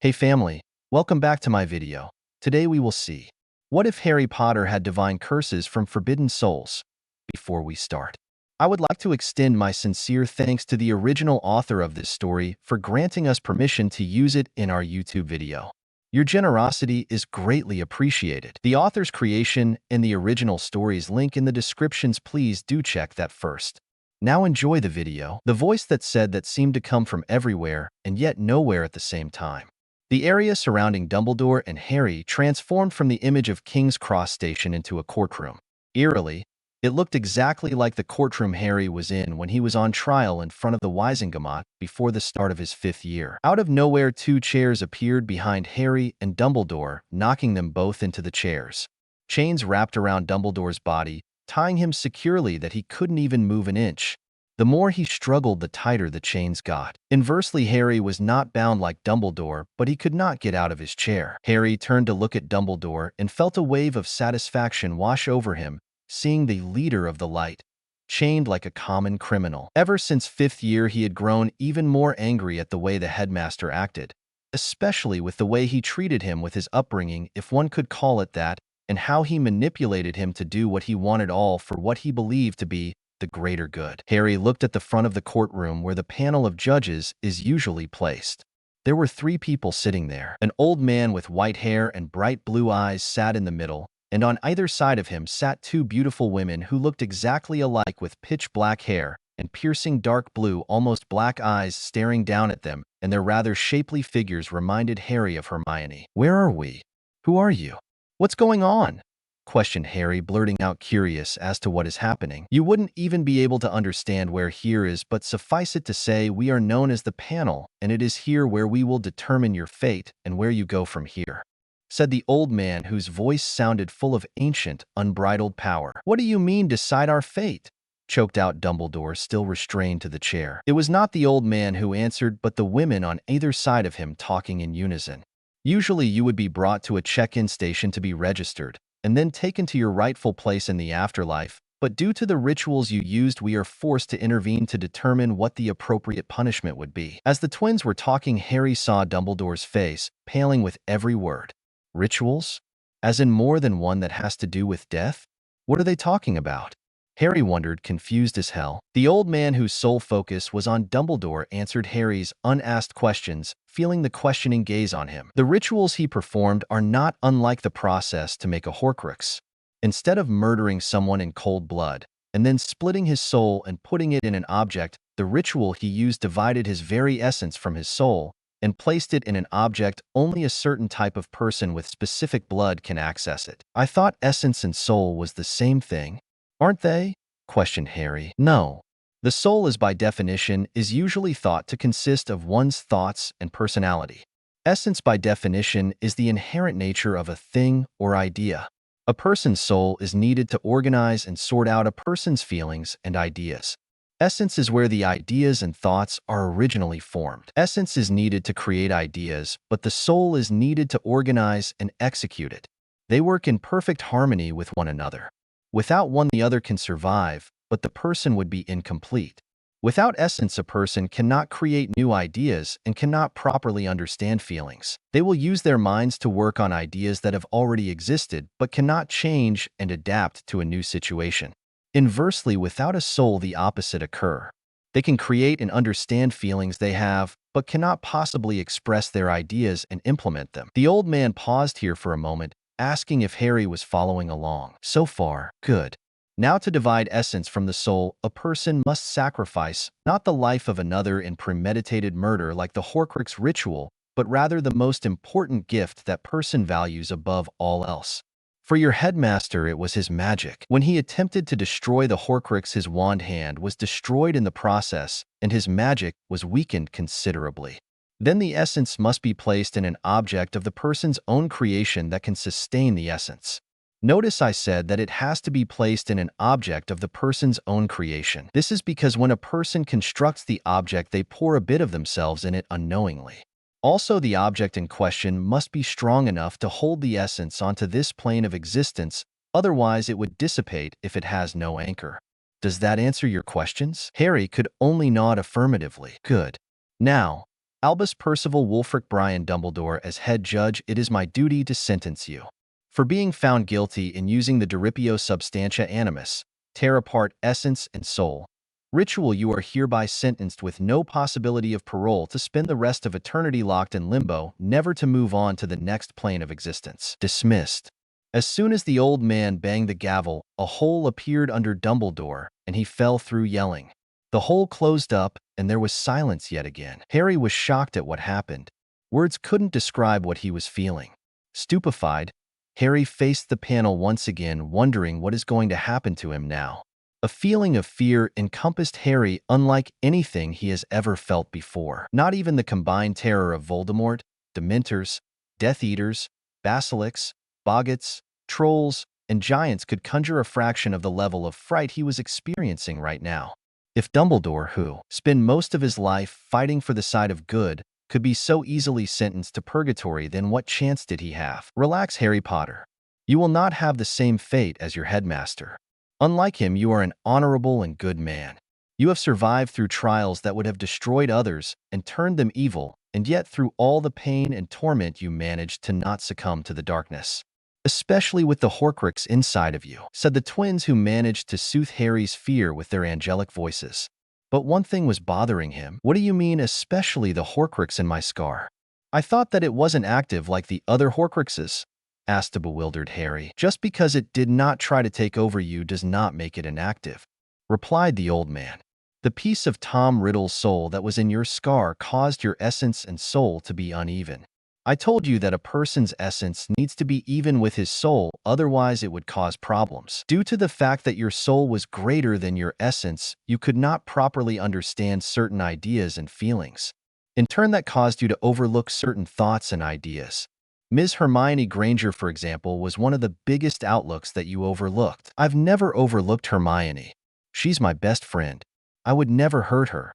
Hey family, welcome back to my video. Today we will see, what if Harry Potter had divine curses from forbidden souls? Before we start, I would like to extend my sincere thanks to the original author of this story for granting us permission to use it in our YouTube video. Your generosity is greatly appreciated. The author's creation and the original story's link in the descriptions, please do check that first. Now enjoy the video. The voice that said that seemed to come from everywhere and yet nowhere at the same time. The area surrounding Dumbledore and Harry transformed from the image of King's Cross Station into a courtroom. Eerily, it looked exactly like the courtroom Harry was in when he was on trial in front of the Wisengamot before the start of his 5th year. Out of nowhere, 2 chairs appeared behind Harry and Dumbledore, knocking them both into the chairs. Chains wrapped around Dumbledore's body, tying him securely that he couldn't even move an inch. The more he struggled, the tighter the chains got. Inversely, Harry was not bound like Dumbledore, but he could not get out of his chair. Harry turned to look at Dumbledore and felt a wave of satisfaction wash over him, seeing the leader of the light, chained like a common criminal. Ever since 5th year, he had grown even more angry at the way the headmaster acted, especially with the way he treated him with his upbringing, if one could call it that, and how he manipulated him to do what he wanted, all for what he believed to be the greater good. Harry looked at the front of the courtroom where the panel of judges is usually placed. There were 3 people sitting there. An old man with white hair and bright blue eyes sat in the middle, and on either side of him sat 2 beautiful women who looked exactly alike with pitch black hair and piercing dark blue, almost black eyes staring down at them, and their rather shapely figures reminded Harry of Hermione. "Where are we? Who are you? What's going on?" questioned Harry, blurting out, curious as to what is happening. "You wouldn't even be able to understand where here is, but suffice it to say we are known as the panel, and it is here where we will determine your fate and where you go from here," said the old man, whose voice sounded full of ancient, unbridled power. "What do you mean, decide our fate?" choked out Dumbledore, still restrained to the chair. It was not the old man who answered, but the women on either side of him, talking in unison. "Usually you would be brought to a check-in station to be registered, and then taken to your rightful place in the afterlife, but due to the rituals you used, we are forced to intervene to determine what the appropriate punishment would be." As the twins were talking, Harry saw Dumbledore's face, paling with every word. "Rituals? As in more than one that has to do with death? What are they talking about?" Harry wondered, confused as hell. The old man, whose sole focus was on Dumbledore, answered Harry's unasked questions, feeling the questioning gaze on him. "The rituals he performed are not unlike the process to make a Horcrux. Instead of murdering someone in cold blood, and then splitting his soul and putting it in an object, the ritual he used divided his very essence from his soul, and placed it in an object. Only a certain type of person with specific blood can access it." "I thought essence and soul was the same thing. Aren't they?" questioned Harry. "No. The soul is by definition usually thought to consist of one's thoughts and personality. Essence by definition is the inherent nature of a thing or idea. A person's soul is needed to organize and sort out a person's feelings and ideas. Essence is where the ideas and thoughts are originally formed. Essence is needed to create ideas, but the soul is needed to organize and execute it. They work in perfect harmony with one another. Without one, the other can survive, but the person would be incomplete. Without essence, a person cannot create new ideas and cannot properly understand feelings. They will use their minds to work on ideas that have already existed, but cannot change and adapt to a new situation. Inversely, without a soul, the opposite occur. They can create and understand feelings they have, but cannot possibly express their ideas and implement them." The old man paused here for a moment, asking if Harry was following along. "So far, good. Now, to divide essence from the soul, a person must sacrifice not the life of another in premeditated murder like the Horcrux ritual, but rather the most important gift that person values above all else. For your headmaster, it was his magic. When he attempted to destroy the Horcrux, his wand hand was destroyed in the process, and his magic was weakened considerably. Then the essence must be placed in an object of the person's own creation that can sustain the essence. Notice I said that it has to be placed in an object of the person's own creation. This is because when a person constructs the object, they pour a bit of themselves in it unknowingly. Also, the object in question must be strong enough to hold the essence onto this plane of existence, otherwise it would dissipate if it has no anchor. Does that answer your questions?" Harry could only nod affirmatively. "Good. Now, Albus Percival Wulfric Brian Dumbledore as head judge, it is my duty to sentence you. For being found guilty in using the Diripio Substantia Animus, tear apart essence and soul, ritual, you are hereby sentenced with no possibility of parole to spend the rest of eternity locked in limbo, never to move on to the next plane of existence. Dismissed. As soon as the old man banged the gavel, a hole appeared under Dumbledore, and he fell through yelling. The hole closed up, and there was silence yet again. Harry was shocked at what happened. Words couldn't describe what he was feeling. Stupefied, Harry faced the panel once again, wondering what is going to happen to him now. A feeling of fear encompassed Harry unlike anything he has ever felt before. Not even the combined terror of Voldemort, Dementors, Death Eaters, Basilisks, Boggarts, Trolls, and Giants could conjure a fraction of the level of fright he was experiencing right now. If Dumbledore, who spent most of his life fighting for the side of good, could be so easily sentenced to purgatory, then what chance did he have? Relax, Harry Potter. You will not have the same fate as your headmaster. Unlike him, you are an honorable and good man. You have survived through trials that would have destroyed others and turned them evil, and yet through all the pain and torment you managed to not succumb to the darkness. Especially with the Horcrux inside of you, said the twins, who managed to soothe Harry's fear with their angelic voices. But one thing was bothering him. What do you mean, especially the Horcrux in my scar? I thought that it wasn't active like the other Horcruxes, asked a bewildered Harry. Just because it did not try to take over you does not make it inactive, replied the old man. The piece of Tom Riddle's soul that was in your scar caused your essence and soul to be uneven. I told you that a person's essence needs to be even with his soul, otherwise it would cause problems. Due to the fact that your soul was greater than your essence, you could not properly understand certain ideas and feelings. In turn, that caused you to overlook certain thoughts and ideas. Ms. Hermione Granger, for example, was one of the biggest outlooks that you overlooked. I've never overlooked Hermione. She's my best friend. I would never hurt her,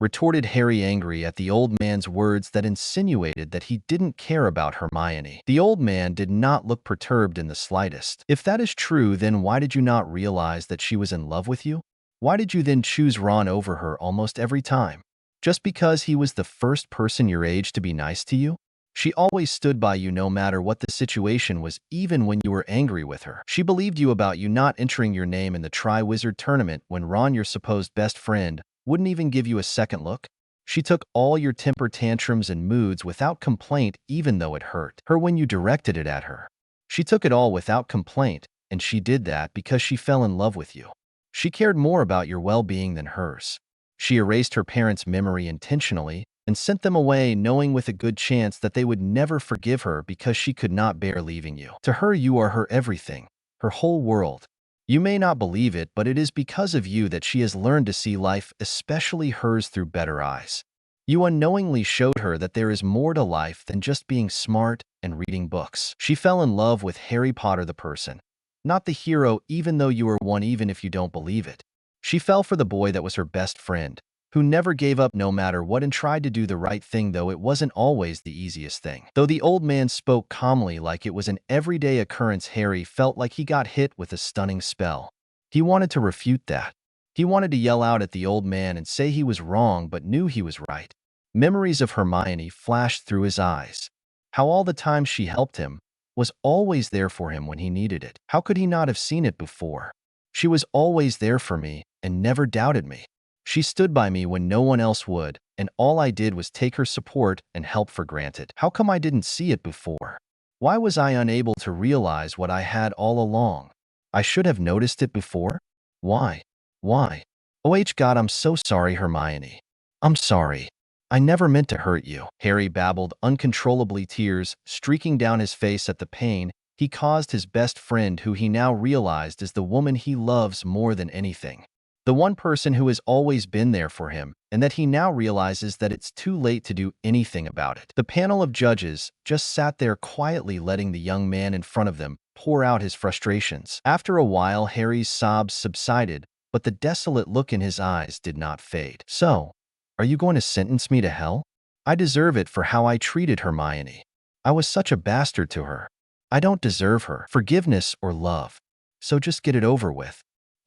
retorted Harry, angry at the old man's words that insinuated that he didn't care about Hermione. The old man did not look perturbed in the slightest. If that is true, then why did you not realize that she was in love with you? Why did you then choose Ron over her almost every time? Just because he was the first person your age to be nice to you? She always stood by you no matter what the situation was, even when you were angry with her. She believed you about you not entering your name in the Triwizard Tournament when Ron, your supposed best friend, wouldn't even give you a second look. She took all your temper tantrums and moods without complaint, even though it hurt her when you directed it at her. She took it all without complaint, and she did that because she fell in love with you. She cared more about your well-being than hers. She erased her parents' memory intentionally and sent them away, knowing with a good chance that they would never forgive her because she could not bear leaving you. To her, you are her everything, her whole world. You may not believe it, but it is because of you that she has learned to see life, especially hers, through better eyes. You unknowingly showed her that there is more to life than just being smart and reading books. She fell in love with Harry Potter the person, not the hero, even though you were one, even if you don't believe it. She fell for the boy that was her best friend, who never gave up no matter what and tried to do the right thing, though it wasn't always the easiest thing. Though the old man spoke calmly like it was an everyday occurrence, Harry felt like he got hit with a stunning spell. He wanted to refute that. He wanted to yell out at the old man and say he was wrong, but knew he was right. Memories of Hermione flashed through his eyes. How all the time she helped him, was always there for him when he needed it. How could he not have seen it before? She was always there for me and never doubted me. She stood by me when no one else would, and all I did was take her support and help for granted. How come I didn't see it before? Why was I unable to realize what I had all along? I should have noticed it before. Why? Why? Oh God, I'm so sorry, Hermione. I'm sorry. I never meant to hurt you. Harry babbled, uncontrollably, tears streaking down his face at the pain he caused his best friend, who he now realized is the woman he loves more than anything. The one person who has always been there for him, and that he now realizes that it's too late to do anything about it. The panel of judges just sat there quietly, letting the young man in front of them pour out his frustrations. After a while, Harry's sobs subsided, but the desolate look in his eyes did not fade. So, are you going to sentence me to hell? I deserve it for how I treated Hermione. I was such a bastard to her. I don't deserve her forgiveness or love. So just get it over with.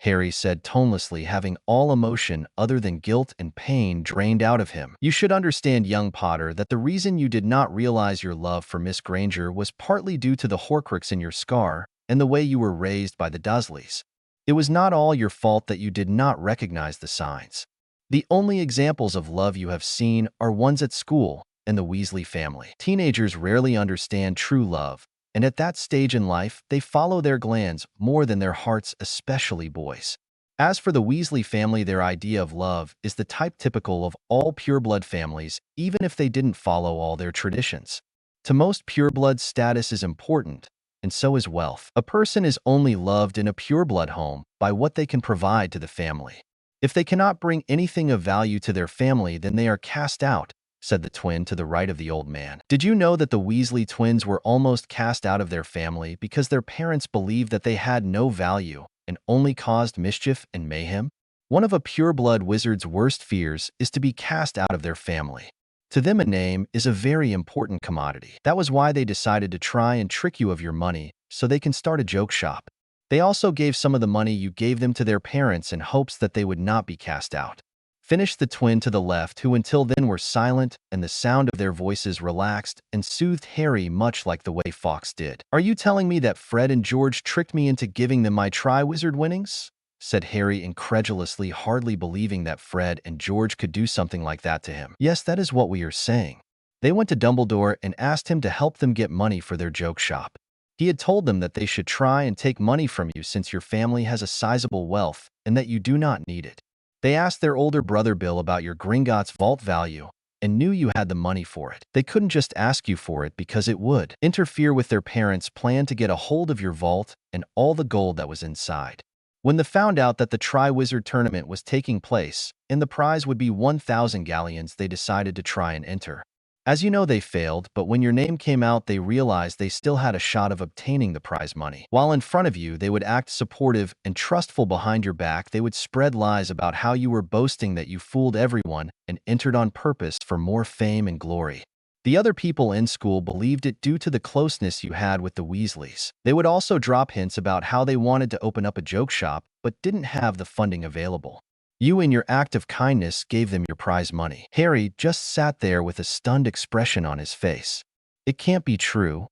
Harry said tonelessly, having all emotion other than guilt and pain drained out of him. You should understand, young Potter, that the reason you did not realize your love for Miss Granger was partly due to the Horcrux in your scar and the way you were raised by the Dursleys. It was not all your fault that you did not recognize the signs. The only examples of love you have seen are ones at school and the Weasley family. Teenagers rarely understand true love, and at that stage in life, they follow their glands more than their hearts, especially boys. As for the Weasley family, their idea of love is the type typical of all pureblood families, even if they didn't follow all their traditions. To most purebloods, status is important, and so is wealth. A person is only loved in a pureblood home by what they can provide to the family. If they cannot bring anything of value to their family, then they are cast out, said the twin to the right of the old man. Did you know that the Weasley twins were almost cast out of their family because their parents believed that they had no value and only caused mischief and mayhem? One of a pureblood wizard's worst fears is to be cast out of their family. To them, a name is a very important commodity. That was why they decided to try and trick you of your money so they can start a joke shop. They also gave some of the money you gave them to their parents in hopes that they would not be cast out. Finished the twin to the left, who until then were silent, and the sound of their voices relaxed and soothed Harry much like the way Fawkes did. Are you telling me that Fred and George tricked me into giving them my Triwizard winnings? Said Harry incredulously, hardly believing that Fred and George could do something like that to him. Yes, that is what we are saying. They went to Dumbledore and asked him to help them get money for their joke shop. He had told them that they should try and take money from you since your family has a sizable wealth and that you do not need it. They asked their older brother Bill about your Gringotts vault value and knew you had the money for it. They couldn't just ask you for it because it would interfere with their parents' plan to get a hold of your vault and all the gold that was inside. When they found out that the Triwizard tournament was taking place and the prize would be 1,000 galleons, they decided to try and enter. As you know, they failed, but when your name came out, they realized they still had a shot of obtaining the prize money. While in front of you, they would act supportive and trustful. Behind your back, they would spread lies about how you were boasting that you fooled everyone and entered on purpose for more fame and glory. The other people in school believed it due to the closeness you had with the Weasleys. They would also drop hints about how they wanted to open up a joke shop but didn't have the funding available. You, in your act of kindness, gave them your prize money. Harry just sat there with a stunned expression on his face. It can't be true,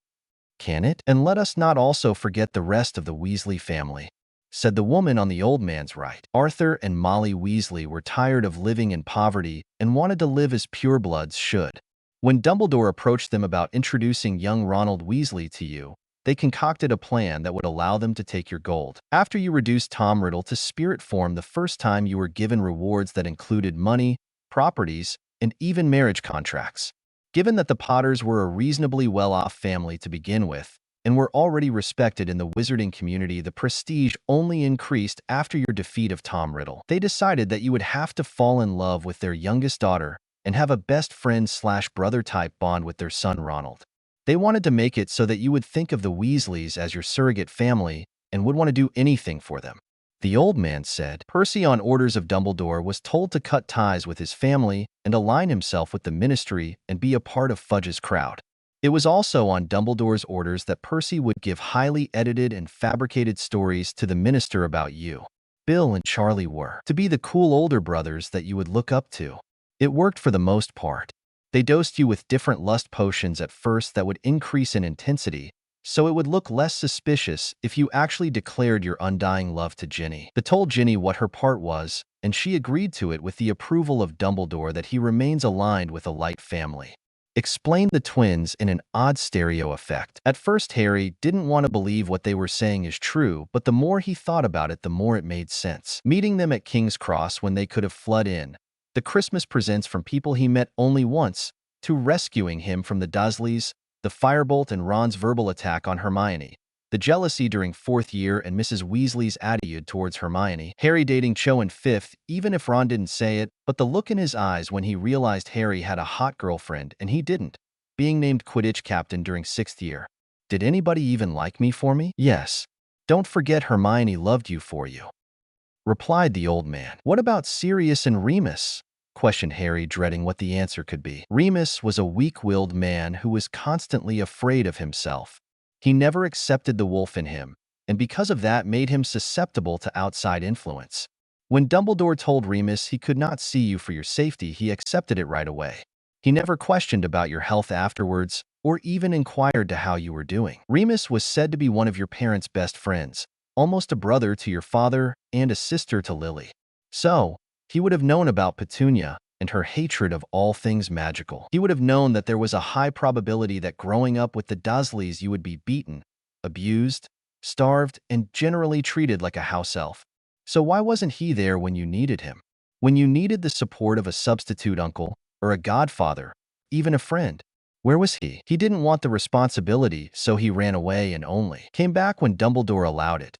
can it? And let us not also forget the rest of the Weasley family, said the woman on the old man's right. Arthur and Molly Weasley were tired of living in poverty and wanted to live as purebloods should. When Dumbledore approached them about introducing young Ronald Weasley to you, they concocted a plan that would allow them to take your gold. After you reduced Tom Riddle to spirit form the first time, you were given rewards that included money, properties, and even marriage contracts. Given that the Potters were a reasonably well-off family to begin with, and were already respected in the wizarding community, the prestige only increased after your defeat of Tom Riddle. They decided that you would have to fall in love with their youngest daughter and have a best friend/brother type bond with their son Ronald. They wanted to make it so that you would think of the Weasleys as your surrogate family and would want to do anything for them. The old man said. Percy, on orders of Dumbledore, was told to cut ties with his family and align himself with the Ministry and be a part of Fudge's crowd. It was also on Dumbledore's orders that Percy would give highly edited and fabricated stories to the Minister about you. Bill and Charlie were to be the cool older brothers that you would look up to. It worked for the most part. They dosed you with different lust potions at first that would increase in intensity, so it would look less suspicious if you actually declared your undying love to Ginny. They told Ginny what her part was, and she agreed to it with the approval of Dumbledore that he remains aligned with a light family. Explained the twins in an odd stereo effect. At first, Harry didn't want to believe what they were saying is true, but the more he thought about it, the more it made sense. Meeting them at King's Cross when they could have fled in, the Christmas presents from people he met only once, to rescuing him from the Dursleys, the firebolt and Ron's verbal attack on Hermione, the jealousy during fourth year and Mrs. Weasley's attitude towards Hermione, Harry dating Cho in fifth, even if Ron didn't say it, but the look in his eyes when he realized Harry had a hot girlfriend and he didn't, being named Quidditch captain during sixth year. Did anybody even like me for me? Yes. Don't forget Hermione loved you for you, replied the old man. What about Sirius and Remus? Questioned Harry, dreading what the answer could be. Remus was a weak-willed man who was constantly afraid of himself. He never accepted the wolf in him, and because of that made him susceptible to outside influence. When Dumbledore told Remus he could not see you for your safety, he accepted it right away. He never questioned about your health afterwards, or even inquired to how you were doing. Remus was said to be one of your parents' best friends, almost a brother to your father and a sister to Lily. So, he would have known about Petunia and her hatred of all things magical. He would have known that there was a high probability that growing up with the Dursleys you would be beaten, abused, starved, and generally treated like a house elf. So why wasn't he there when you needed him? When you needed the support of a substitute uncle, or a godfather, even a friend? Where was he? He didn't want the responsibility, so he ran away and only came back when Dumbledore allowed it.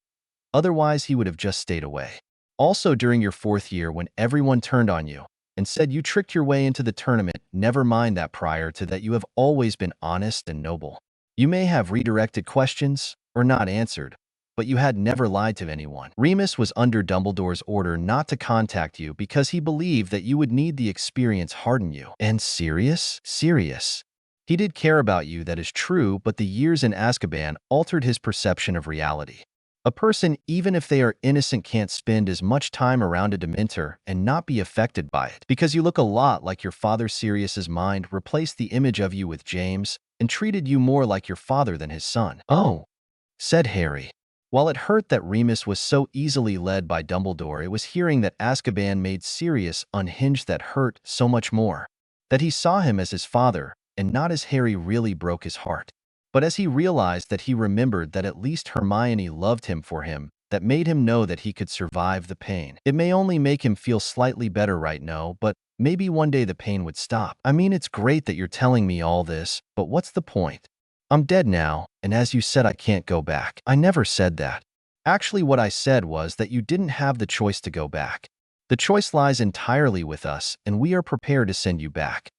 Otherwise, he would have just stayed away. Also, during your 4th year, when everyone turned on you and said you tricked your way into the tournament, never mind that prior to that you have always been honest and noble. You may have redirected questions or not answered, but you had never lied to anyone. Remus was under Dumbledore's order not to contact you because he believed that you would need the experience harden you. And Sirius? Sirius. He did care about you, that is true, but the years in Azkaban altered his perception of reality. A person, even if they are innocent, can't spend as much time around a Dementor and not be affected by it. Because you look a lot like your father, Sirius's mind replaced the image of you with James and treated you more like your father than his son. Oh, said Harry. While it hurt that Remus was so easily led by Dumbledore, it was hearing that Azkaban made Sirius unhinged that hurt so much more. That he saw him as his father, and not as Harry, really broke his heart. But as he realized that, he remembered that at least Hermione loved him for him, that made him know that he could survive the pain. It may only make him feel slightly better right now, but maybe one day the pain would stop. I mean, it's great that you're telling me all this, but what's the point? I'm dead now, and as you said, I can't go back. I never said that. Actually, what I said was that you didn't have the choice to go back. The choice lies entirely with us, and we are prepared to send you back,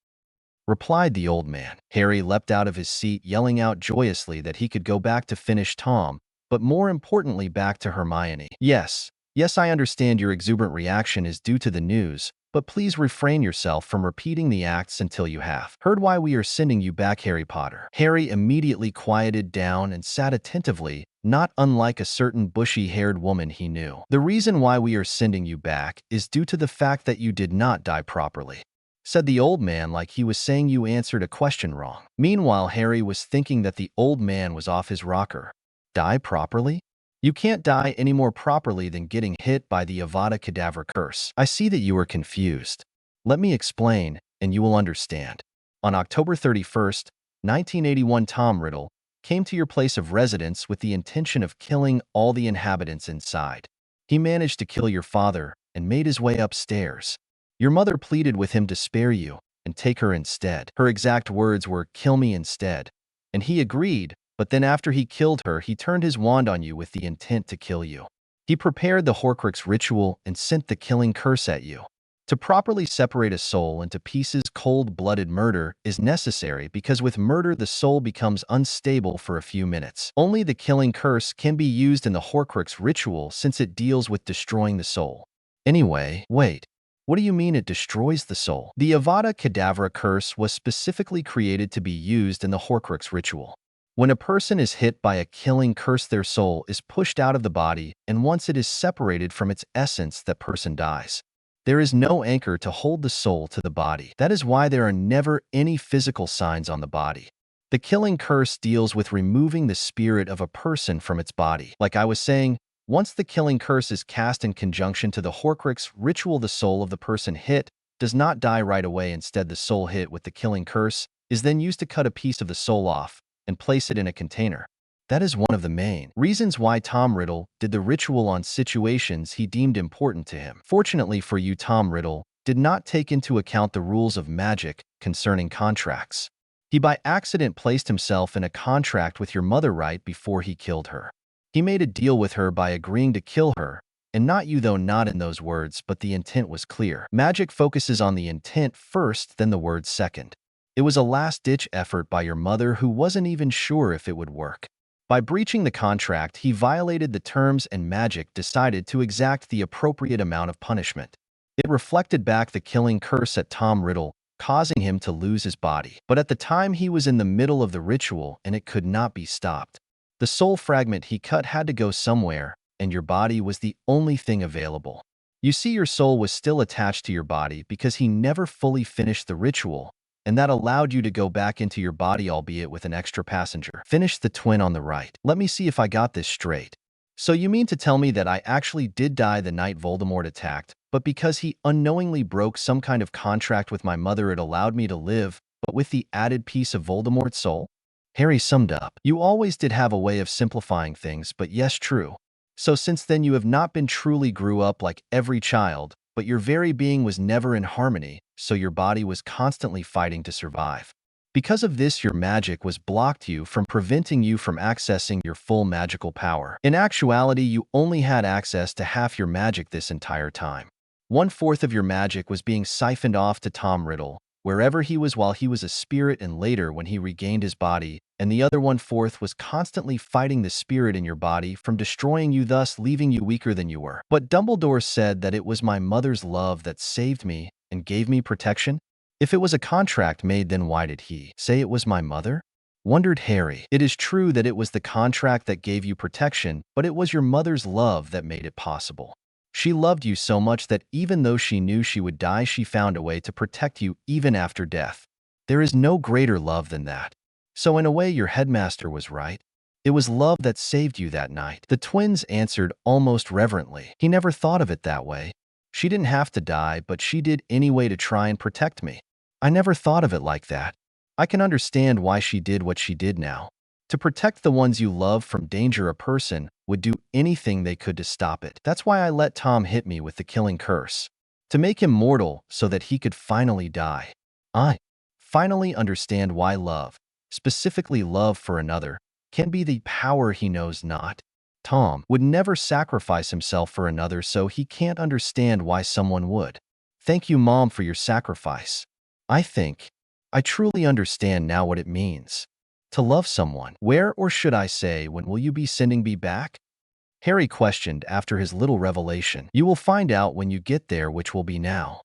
replied the old man. Harry leapt out of his seat, yelling out joyously that he could go back to finish Tom, but more importantly back to Hermione. Yes, I understand your exuberant reaction is due to the news, but please refrain yourself from repeating the acts until you have heard why we are sending you back, Harry Potter. Harry immediately quieted down and sat attentively, not unlike a certain bushy-haired woman he knew. The reason why we are sending you back is due to the fact that you did not die properly, said the old man, like he was saying you answered a question wrong. Meanwhile, Harry was thinking that the old man was off his rocker. Die properly? You can't die any more properly than getting hit by the Avada Kedavra curse. I see that you are confused. Let me explain, and you will understand. On October 31st, 1981, Tom Riddle came to your place of residence with the intention of killing all the inhabitants inside. He managed to kill your father and made his way upstairs. Your mother pleaded with him to spare you and take her instead. Her exact words were, "Kill me instead." And he agreed, but then after he killed her, he turned his wand on you with the intent to kill you. He prepared the Horcrux ritual and sent the killing curse at you. To properly separate a soul into pieces, cold-blooded murder is necessary because with murder the soul becomes unstable for a few minutes. Only the killing curse can be used in the Horcrux ritual since it deals with destroying the soul. Anyway, wait. What do you mean it destroys the soul? The Avada Kedavra curse was specifically created to be used in the Horcrux ritual. When a person is hit by a killing curse, their soul is pushed out of the body, and once it is separated from its essence, that person dies. There is no anchor to hold the soul to the body. That is why there are never any physical signs on the body. The killing curse deals with removing the spirit of a person from its body. Like I was saying, once the killing curse is cast in conjunction to the Horcrux ritual, the soul of the person hit does not die right away. Instead, the soul hit with the killing curse is then used to cut a piece of the soul off and place it in a container. That is one of the main reasons why Tom Riddle did the ritual on situations he deemed important to him. Fortunately for you, Tom Riddle did not take into account the rules of magic concerning contracts. He by accident placed himself in a contract with your mother right before he killed her. He made a deal with her by agreeing to kill her, and not you, though not in those words, but the intent was clear. Magic focuses on the intent first, then the words second. It was a last-ditch effort by your mother who wasn't even sure if it would work. By breaching the contract, he violated the terms and magic decided to exact the appropriate amount of punishment. It reflected back the killing curse at Tom Riddle, causing him to lose his body. But at the time he was in the middle of the ritual and it could not be stopped. The soul fragment he cut had to go somewhere, and your body was the only thing available. You see, your soul was still attached to your body because he never fully finished the ritual, and that allowed you to go back into your body, albeit with an extra passenger. Finish the twin on the right. Let me see if I got this straight. So you mean to tell me that I actually did die the night Voldemort attacked, but because he unknowingly broke some kind of contract with my mother, it allowed me to live, but with the added piece of Voldemort's soul? Harry summed up. You always did have a way of simplifying things, but yes, true. So since then you have not been truly grew up like every child, but your very being was never in harmony, so your body was constantly fighting to survive. Because of this, your magic was blocked you from preventing you from accessing your full magical power. In actuality, you only had access to half your magic this entire time. 1/4 of your magic was being siphoned off to Tom Riddle, wherever he was while he was a spirit and later when he regained his body, and the other 1/4 was constantly fighting the spirit in your body from destroying you, thus leaving you weaker than you were. But Dumbledore said that it was my mother's love that saved me and gave me protection. If it was a contract made, then why did he say it was my mother? Wondered Harry. It is true that it was the contract that gave you protection, but it was your mother's love that made it possible. She loved you so much that even though she knew she would die, she found a way to protect you even after death. There is no greater love than that. So in a way, your headmaster was right. It was love that saved you that night. The twins answered almost reverently. He never thought of it that way. She didn't have to die, but she did anyway to try and protect me. I never thought of it like that. I can understand why she did what she did now. To protect the ones you love from danger, a person would do anything they could to stop it. That's why I let Tom hit me with the killing curse. To make him mortal so that he could finally die. I finally understand why love, specifically love for another, can be the power he knows not. Tom would never sacrifice himself for another, so he can't understand why someone would. Thank you, Mom, for your sacrifice. I truly understand now what it means to love someone. Where, or should I say, when will you be sending me back? Harry questioned after his little revelation. You will find out when you get there, which will be now,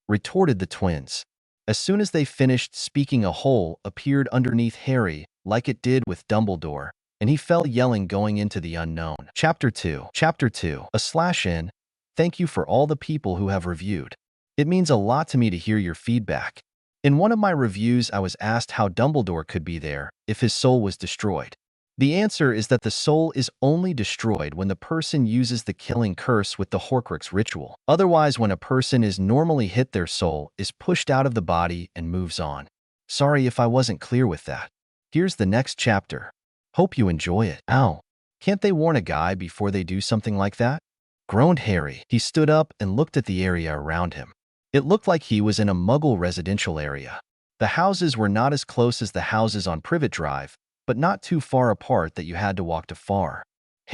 retorted the twins. As soon as they finished speaking, a hole appeared underneath Harry, like it did with Dumbledore, and he fell yelling, going into the unknown. Chapter 2. /n. Thank you for all the people who have reviewed. It means a lot to me to hear your feedback. In one of my reviews, I was asked how Dumbledore could be there if his soul was destroyed. The answer is that the soul is only destroyed when the person uses the killing curse with the Horcrux ritual. Otherwise, when a person is normally hit, their soul is pushed out of the body and moves on. Sorry if I wasn't clear with that. Here's the next chapter. Hope you enjoy it. Ow. Can't they warn a guy before they do something like that? Groaned Harry. He stood up and looked at the area around him. It looked like he was in a Muggle residential area. The houses were not as close as the houses on Privet Drive, but not too far apart that you had to walk too far.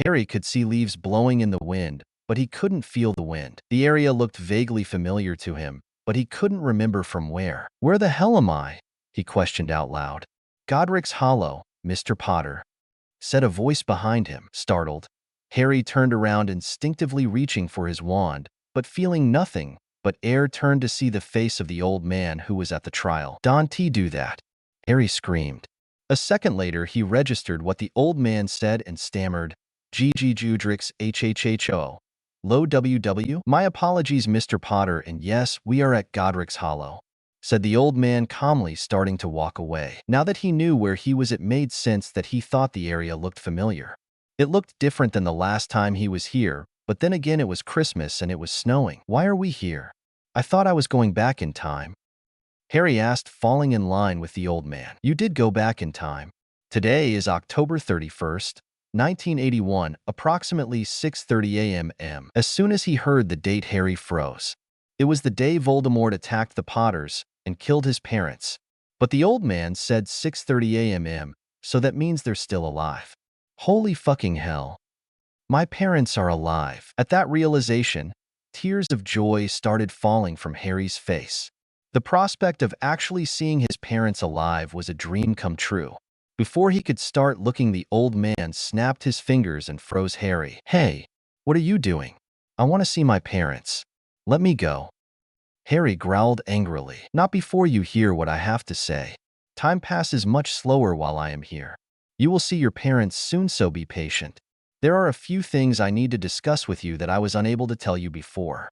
Harry could see leaves blowing in the wind, but he couldn't feel the wind. The area looked vaguely familiar to him, but he couldn't remember from where. Where the hell am I? He questioned out loud. Godric's Hollow, Mr. Potter, said a voice behind him. Startled, Harry turned around, instinctively reaching for his wand, but feeling nothing but air. Turned to see the face of the old man who was at the trial. Don't do that, Harry screamed. A second later, he registered what the old man said and stammered, GG Judrix HHHO. Low WW? My apologies, Mr. Potter, and yes, we are at Godric's Hollow, said the old man calmly, starting to walk away. Now that he knew where he was, it made sense that he thought the area looked familiar. It looked different than the last time he was here, but then again, it was Christmas and it was snowing. Why are we here? I thought I was going back in time, Harry asked, falling in line with the old man. You did go back in time. Today is October 31st, 1981, approximately 6:30 a.m. As soon as he heard the date, Harry froze. It was the day Voldemort attacked the Potters and killed his parents. But the old man said 6:30 a.m., so that means they're still alive. Holy fucking hell. My parents are alive. At that realization, tears of joy started falling from Harry's face. The prospect of actually seeing his parents alive was a dream come true. Before he could start looking, the old man snapped his fingers and froze Harry. Hey, what are you doing? I want to see my parents. Let me go. Harry growled angrily. Not before you hear what I have to say. Time passes much slower while I am here. You will see your parents soon, so be patient. There are a few things I need to discuss with you that I was unable to tell you before."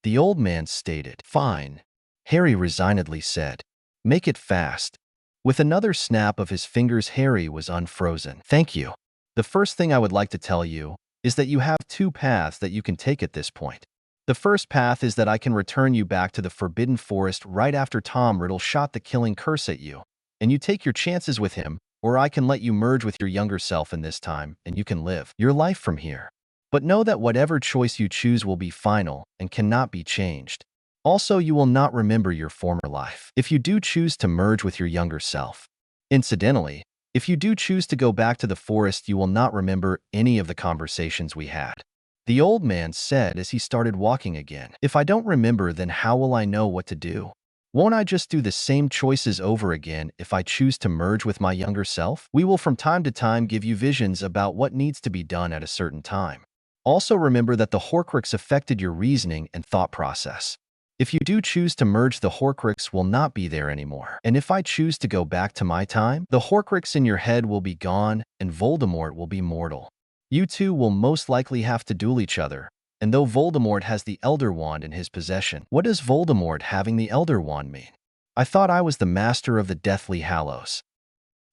The old man stated. "Fine," Harry resignedly said. "Make it fast." With another snap of his fingers, Harry was unfrozen. "Thank you. The first thing I would like to tell you is that you have two paths that you can take at this point. The first path is that I can return you back to the Forbidden Forest right after Tom Riddle shot the killing curse at you, and you take your chances with him, or I can let you merge with your younger self in this time, and you can live your life from here. But know that whatever choice you choose will be final and cannot be changed. Also, you will not remember your former life if you do choose to merge with your younger self. Incidentally, if you do choose to go back to the forest, you will not remember any of the conversations we had," the old man said as he started walking again. "If I don't remember, then how will I know what to do? Won't I just do the same choices over again if I choose to merge with my younger self? We will from time to time give you visions about what needs to be done at a certain time. Also remember that the Horcrux affected your reasoning and thought process. If you do choose to merge, the Horcrux will not be there anymore. And if I choose to go back to my time, the Horcrux in your head will be gone and Voldemort will be mortal. You two will most likely have to duel each other. And though Voldemort has the Elder Wand in his possession, what does Voldemort having the Elder Wand mean? I thought I was the master of the Deathly Hallows,"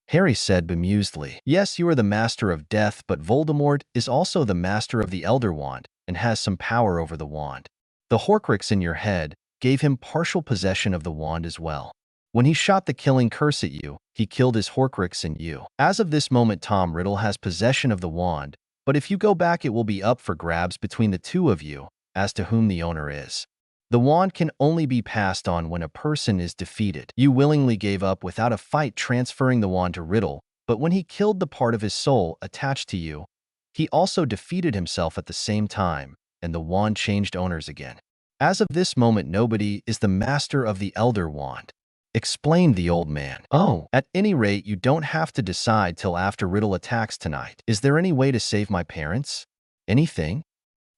Harry said bemusedly. "Yes, you are the master of death, but Voldemort is also the master of the Elder Wand and has some power over the wand. The Horcrux in your head gave him partial possession of the wand as well. When he shot the killing curse at you, he killed his Horcrux in you. As of this moment, Tom Riddle has possession of the wand, but if you go back, it will be up for grabs between the two of you as to whom the owner is. The wand can only be passed on when a person is defeated. You willingly gave up without a fight, transferring the wand to Riddle, but when he killed the part of his soul attached to you, he also defeated himself at the same time, and the wand changed owners again. As of this moment, nobody is the master of the Elder Wand," explained the old man. "Oh, at any rate, you don't have to decide till after Riddle attacks tonight. Is there any way to save my parents? Anything?"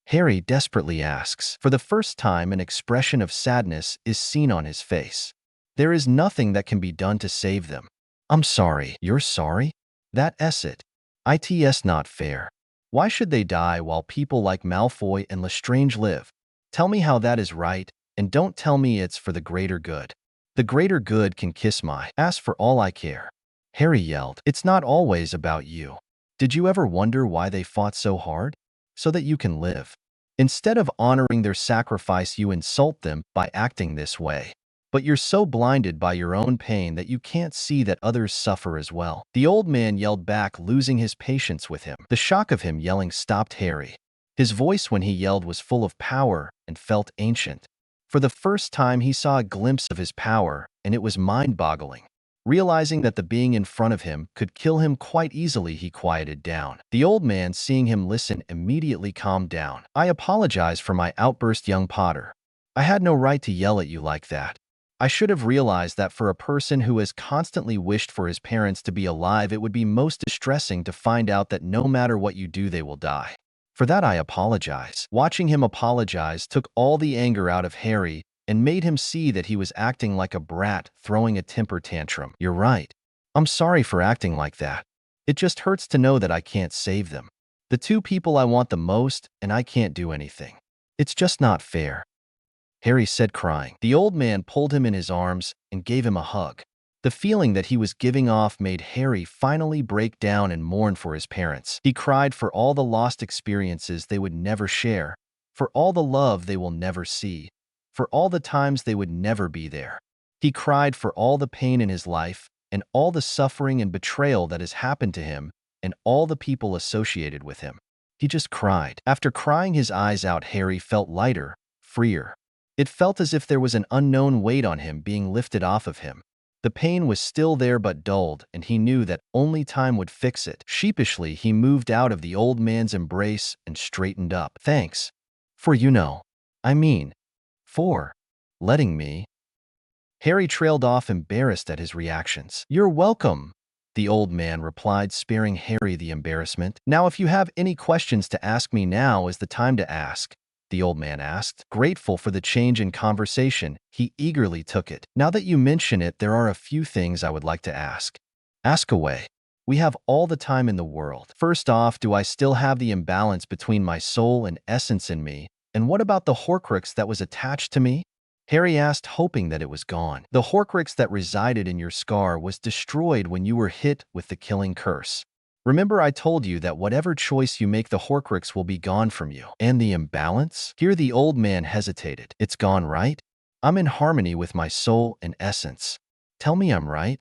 Harry desperately asks. For the first time, an expression of sadness is seen on his face. "There is nothing that can be done to save them." "I'm sorry." "You're sorry? That's it. It's not fair. Why should they die while people like Malfoy and Lestrange live? Tell me how that is right, and don't tell me it's for the greater good. The greater good can kiss my ass for all I care." Harry yelled. "It's not always about you. Did you ever wonder why they fought so hard? So that you can live. Instead of honoring their sacrifice, you insult them by acting this way. But you're so blinded by your own pain that you can't see that others suffer as well." The old man yelled back, losing his patience with him. The shock of him yelling stopped Harry. His voice when he yelled was full of power and felt ancient. For the first time, he saw a glimpse of his power, and it was mind-boggling. Realizing that the being in front of him could kill him quite easily, he quieted down. The old man, seeing him listen, immediately calmed down. "I apologize for my outburst, young Potter. I had no right to yell at you like that. I should have realized that for a person who has constantly wished for his parents to be alive, it would be most distressing to find out that no matter what you do, they will die. For that, I apologize." Watching him apologize took all the anger out of Harry and made him see that he was acting like a brat throwing a temper tantrum. "You're right. I'm sorry for acting like that. It just hurts to know that I can't save them. The two people I want the most, and I can't do anything. It's just not fair," Harry said, crying. The old man pulled him in his arms and gave him a hug. The feeling that he was giving off made Harry finally break down and mourn for his parents. He cried for all the lost experiences they would never share, for all the love they will never see, for all the times they would never be there. He cried for all the pain in his life and all the suffering and betrayal that has happened to him and all the people associated with him. He just cried. After crying his eyes out, Harry felt lighter, freer. It felt as if there was an unknown weight on him being lifted off of him. The pain was still there but dulled, and he knew that only time would fix it. Sheepishly, he moved out of the old man's embrace and straightened up. "Thanks. For for letting me." Harry trailed off, embarrassed at his reactions. "You're welcome," the old man replied, sparing Harry the embarrassment. "Now, if you have any questions to ask me, now is the time to ask," the old man asked. Grateful for the change in conversation, he eagerly took it. "Now that you mention it, there are a few things I would like to ask." "Ask away." We have all the time in the world. First off, do I still have the imbalance between my soul and essence in me? And what about the Horcrux that was attached to me? Harry asked, hoping that it was gone. The Horcrux that resided in your scar was destroyed when you were hit with the killing curse. Remember I told you that whatever choice you make, the Horcrux will be gone from you. And the imbalance? Here the old man hesitated. It's gone, right? I'm in harmony with my soul and essence. Tell me I'm right?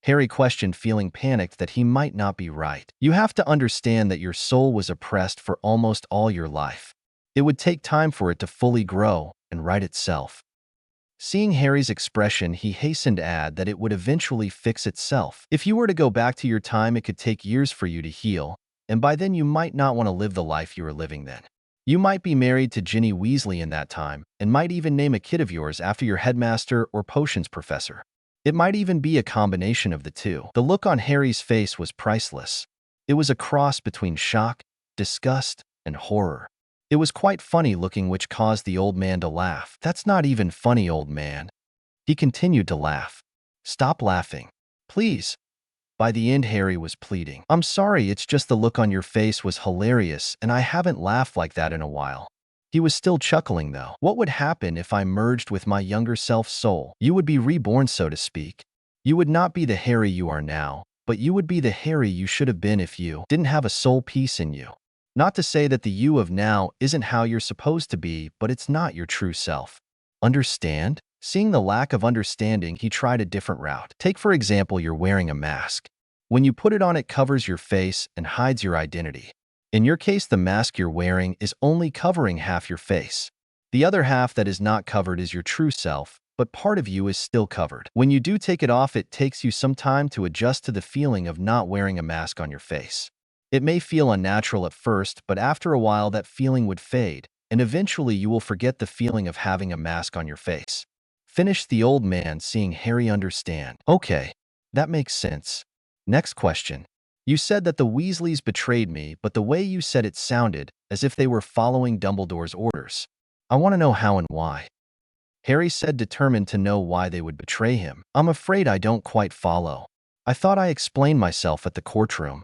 Harry questioned, feeling panicked that he might not be right. You have to understand that your soul was oppressed for almost all your life. It would take time for it to fully grow and right itself. Seeing Harry's expression, he hastened to add that it would eventually fix itself. If you were to go back to your time, it could take years for you to heal, and by then you might not want to live the life you were living then. You might be married to Ginny Weasley in that time, and might even name a kid of yours after your headmaster or potions professor. It might even be a combination of the two. The look on Harry's face was priceless. It was a cross between shock, disgust, and horror. It was quite funny looking, which caused the old man to laugh. That's not even funny, old man. He continued to laugh. Stop laughing. Please. By the end, Harry was pleading. I'm sorry, it's just the look on your face was hilarious, and I haven't laughed like that in a while. He was still chuckling, though. What would happen if I merged with my younger self's soul? You would be reborn, so to speak. You would not be the Harry you are now, but you would be the Harry you should have been if you didn't have a soul piece in you. Not to say that the you of now isn't how you're supposed to be, but it's not your true self. Understand? Seeing the lack of understanding, he tried a different route. Take, for example, you're wearing a mask. When you put it on, it covers your face and hides your identity. In your case, the mask you're wearing is only covering half your face. The other half that is not covered is your true self, but part of you is still covered. When you do take it off, it takes you some time to adjust to the feeling of not wearing a mask on your face. It may feel unnatural at first, but after a while that feeling would fade, and eventually you will forget the feeling of having a mask on your face. Finished the old man, seeing Harry understand. Okay, that makes sense. Next question. You said that the Weasleys betrayed me, but the way you said it sounded as if they were following Dumbledore's orders. I want to know how and why. Harry said, determined to know why they would betray him. I'm afraid I don't quite follow. I thought I explained myself at the courtroom,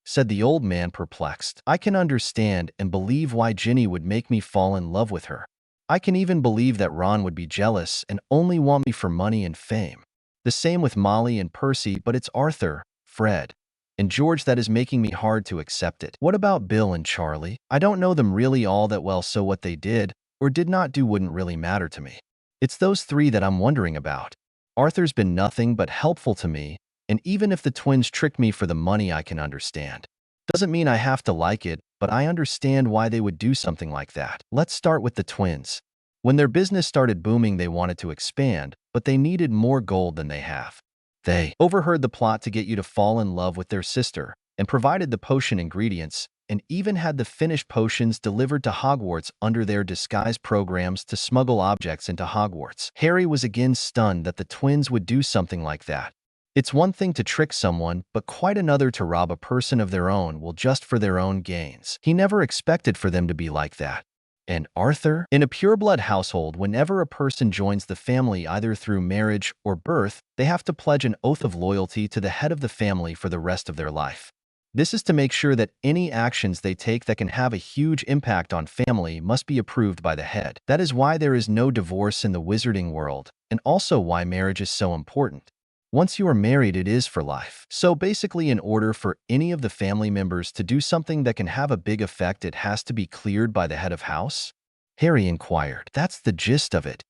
said the old man, perplexed. I can understand and believe why Ginny would make me fall in love with her. I can even believe that Ron would be jealous and only want me for money and fame. The same with Molly and Percy, but it's Arthur, Fred, and George that is making me hard to accept it. What about Bill and Charlie? I don't know them really all that well, so what they did or did not do wouldn't really matter to me. It's those three that I'm wondering about. Arthur's been nothing but helpful to me, and even if the twins tricked me for the money, I can understand. Doesn't mean I have to like it, but I understand why they would do something like that. Let's start with the twins. When their business started booming, they wanted to expand, but they needed more gold than they have. They overheard the plot to get you to fall in love with their sister and provided the potion ingredients and even had the finished potions delivered to Hogwarts under their disguise programs to smuggle objects into Hogwarts. Harry was again stunned that the twins would do something like that. It's one thing to trick someone, but quite another to rob a person of their own will just for their own gains. He never expected for them to be like that. And Arthur? In a pureblood household, whenever a person joins the family either through marriage or birth, they have to pledge an oath of loyalty to the head of the family for the rest of their life. This is to make sure that any actions they take that can have a huge impact on family must be approved by the head. That is why there is no divorce in the wizarding world, and also why marriage is so important. Once you are married, it is for life. So basically, in order for any of the family members to do something that can have a big effect, it has to be cleared by the head of house? Harry inquired. That's the gist of it,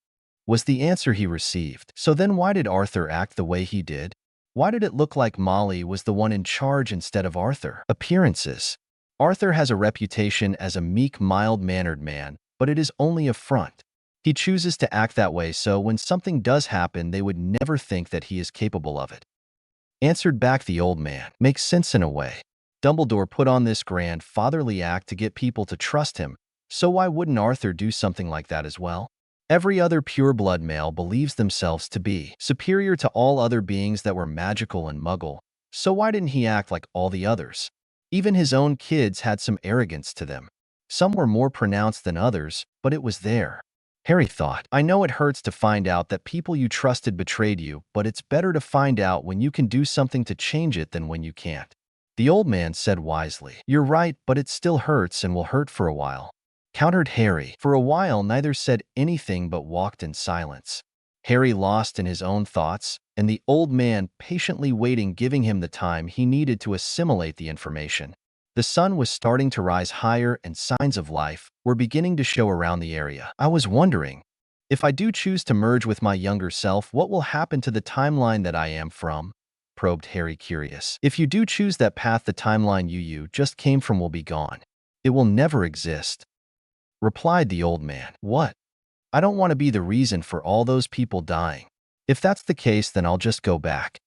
was the answer he received. So then why did Arthur act the way he did? Why did it look like Molly was the one in charge instead of Arthur? Appearances. Arthur has a reputation as a meek, mild-mannered man, but it is only a front. He chooses to act that way so when something does happen, they would never think that he is capable of it. Answered back the old man. Makes sense in a way. Dumbledore put on this grand fatherly act to get people to trust him, so why wouldn't Arthur do something like that as well? Every other pure-blood male believes themselves to be superior to all other beings that were magical and muggle, so why didn't he act like all the others? Even his own kids had some arrogance to them. Some were more pronounced than others, but it was there. Harry thought, I know it hurts to find out that people you trusted betrayed you, but it's better to find out when you can do something to change it than when you can't. The old man said wisely, You're right, but it still hurts and will hurt for a while. Countered Harry. For a while, neither said anything but walked in silence. Harry lost in his own thoughts, and the old man patiently waiting, giving him the time he needed to assimilate the information. The sun was starting to rise higher and signs of life were beginning to show around the area. I was wondering, if I do choose to merge with my younger self, what will happen to the timeline that I am from? Probed Harry, curious. If you do choose that path, the timeline you just came from will be gone. It will never exist. Replied the old man. What? I don't want to be the reason for all those people dying. If that's the case, then I'll just go back.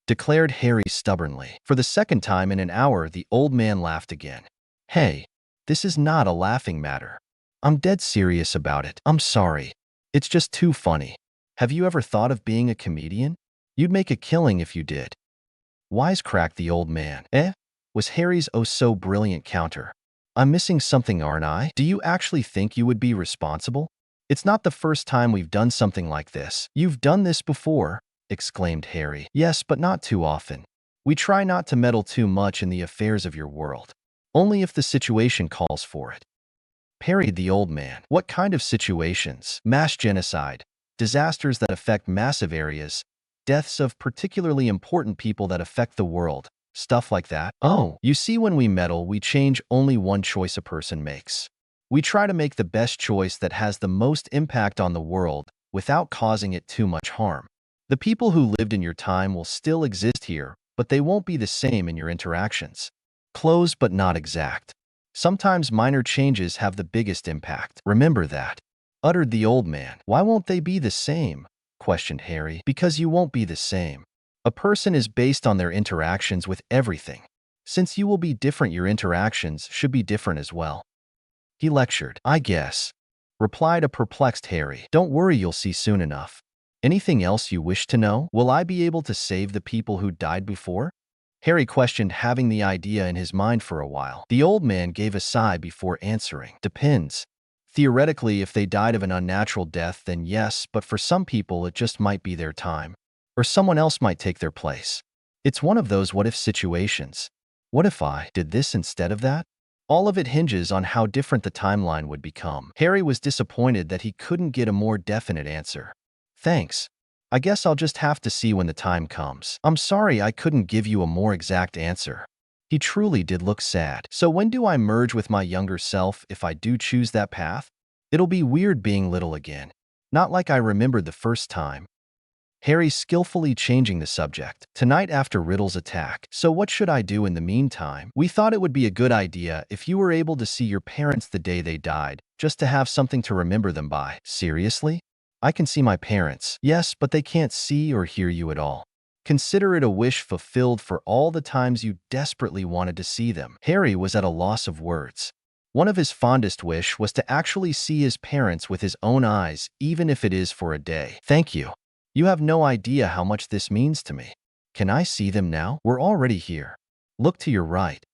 Declared Harry stubbornly. For the second time in an hour, the old man laughed again. Hey, this is not a laughing matter. I'm dead serious about it. I'm sorry. It's just too funny. Have you ever thought of being a comedian? You'd make a killing if you did. Wisecracked the old man. Was Harry's oh-so-brilliant counter. I'm missing something, aren't I? Do you actually think you would be responsible? It's not the first time we've done something like this. You've done this before, exclaimed Harry. Yes, but not too often. We try not to meddle too much in the affairs of your world. Only if the situation calls for it. Parried the old man. What kind of situations? Mass genocide, disasters that affect massive areas, deaths of particularly important people that affect the world, stuff like that. Oh, you see, when we meddle, we change only one choice a person makes. We try to make the best choice that has the most impact on the world without causing it too much harm. The people who lived in your time will still exist here, but they won't be the same in your interactions. Close but not exact. Sometimes minor changes have the biggest impact. Remember that, uttered the old man. Why won't they be the same? Questioned Harry. Because you won't be the same. A person is based on their interactions with everything. Since you will be different, your interactions should be different as well. He lectured. I guess, replied a perplexed Harry. Don't worry, you'll see soon enough. Anything else you wish to know? Will I be able to save the people who died before? Harry questioned, having the idea in his mind for a while. The old man gave a sigh before answering. Depends. Theoretically, if they died of an unnatural death, then yes, but for some people it just might be their time. Or someone else might take their place. It's one of those what-if situations. What if I did this instead of that? All of it hinges on how different the timeline would become. Harry was disappointed that he couldn't get a more definite answer. Thanks. I guess I'll just have to see when the time comes. I'm sorry I couldn't give you a more exact answer. He truly did look sad. So when do I merge with my younger self if I do choose that path? It'll be weird being little again. Not like I remembered the first time. Harry skillfully changing the subject. Tonight after Riddle's attack. So what should I do in the meantime? We thought it would be a good idea if you were able to see your parents the day they died, just to have something to remember them by. Seriously? I can see my parents. Yes, but they can't see or hear you at all. Consider it a wish fulfilled for all the times you desperately wanted to see them. Harry was at a loss of words. One of his fondest wish was to actually see his parents with his own eyes, even if it is for a day. Thank you. You have no idea how much this means to me. Can I see them now? We're already here. Look to your right.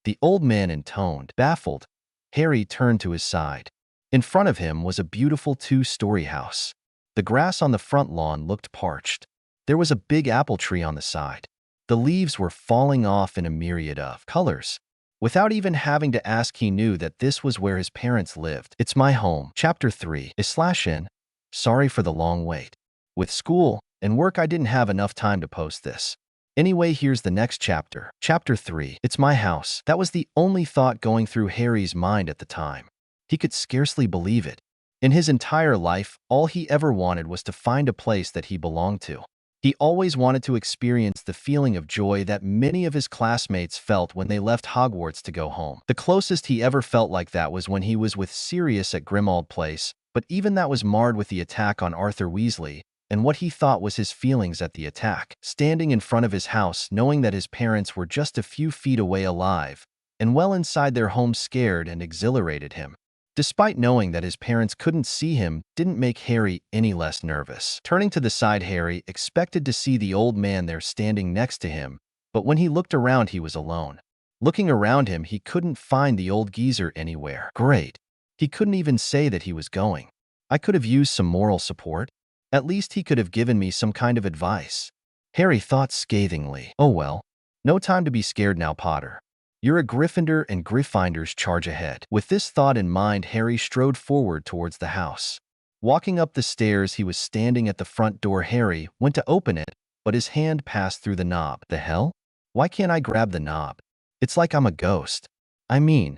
The old man intoned. Baffled, Harry turned to his side. In front of him was a beautiful two-story house. The grass on the front lawn looked parched. There was a big apple tree on the side. The leaves were falling off in a myriad of colors. Without even having to ask, he knew that this was where his parents lived. It's my home. Chapter 3/in. Sorry for the long wait. With school and work, I didn't have enough time to post this. Anyway, here's the next chapter. Chapter 3. It's my house. That was the only thought going through Harry's mind at the time. He could scarcely believe it. In his entire life, all he ever wanted was to find a place that he belonged to. He always wanted to experience the feeling of joy that many of his classmates felt when they left Hogwarts to go home. The closest he ever felt like that was when he was with Sirius at Grimmauld Place, but even that was marred with the attack on Arthur Weasley, and what he thought was his feelings at the attack. Standing in front of his house, knowing that his parents were just a few feet away alive, and well inside their home, scared and exhilarated him. Despite knowing that his parents couldn't see him, didn't make Harry any less nervous. Turning to the side, Harry expected to see the old man there standing next to him, but when he looked around, he was alone. Looking around him, he couldn't find the old geezer anywhere. Great. He couldn't even say that he was going. I could have used some moral support. At least he could have given me some kind of advice. Harry thought scathingly. Oh well. No time to be scared now, Potter. You're a Gryffindor and Gryffindors charge ahead. With this thought in mind, Harry strode forward towards the house. Walking up the stairs, he was standing at the front door. Harry went to open it, but his hand passed through the knob. The hell? Why can't I grab the knob? It's like I'm a ghost. I mean,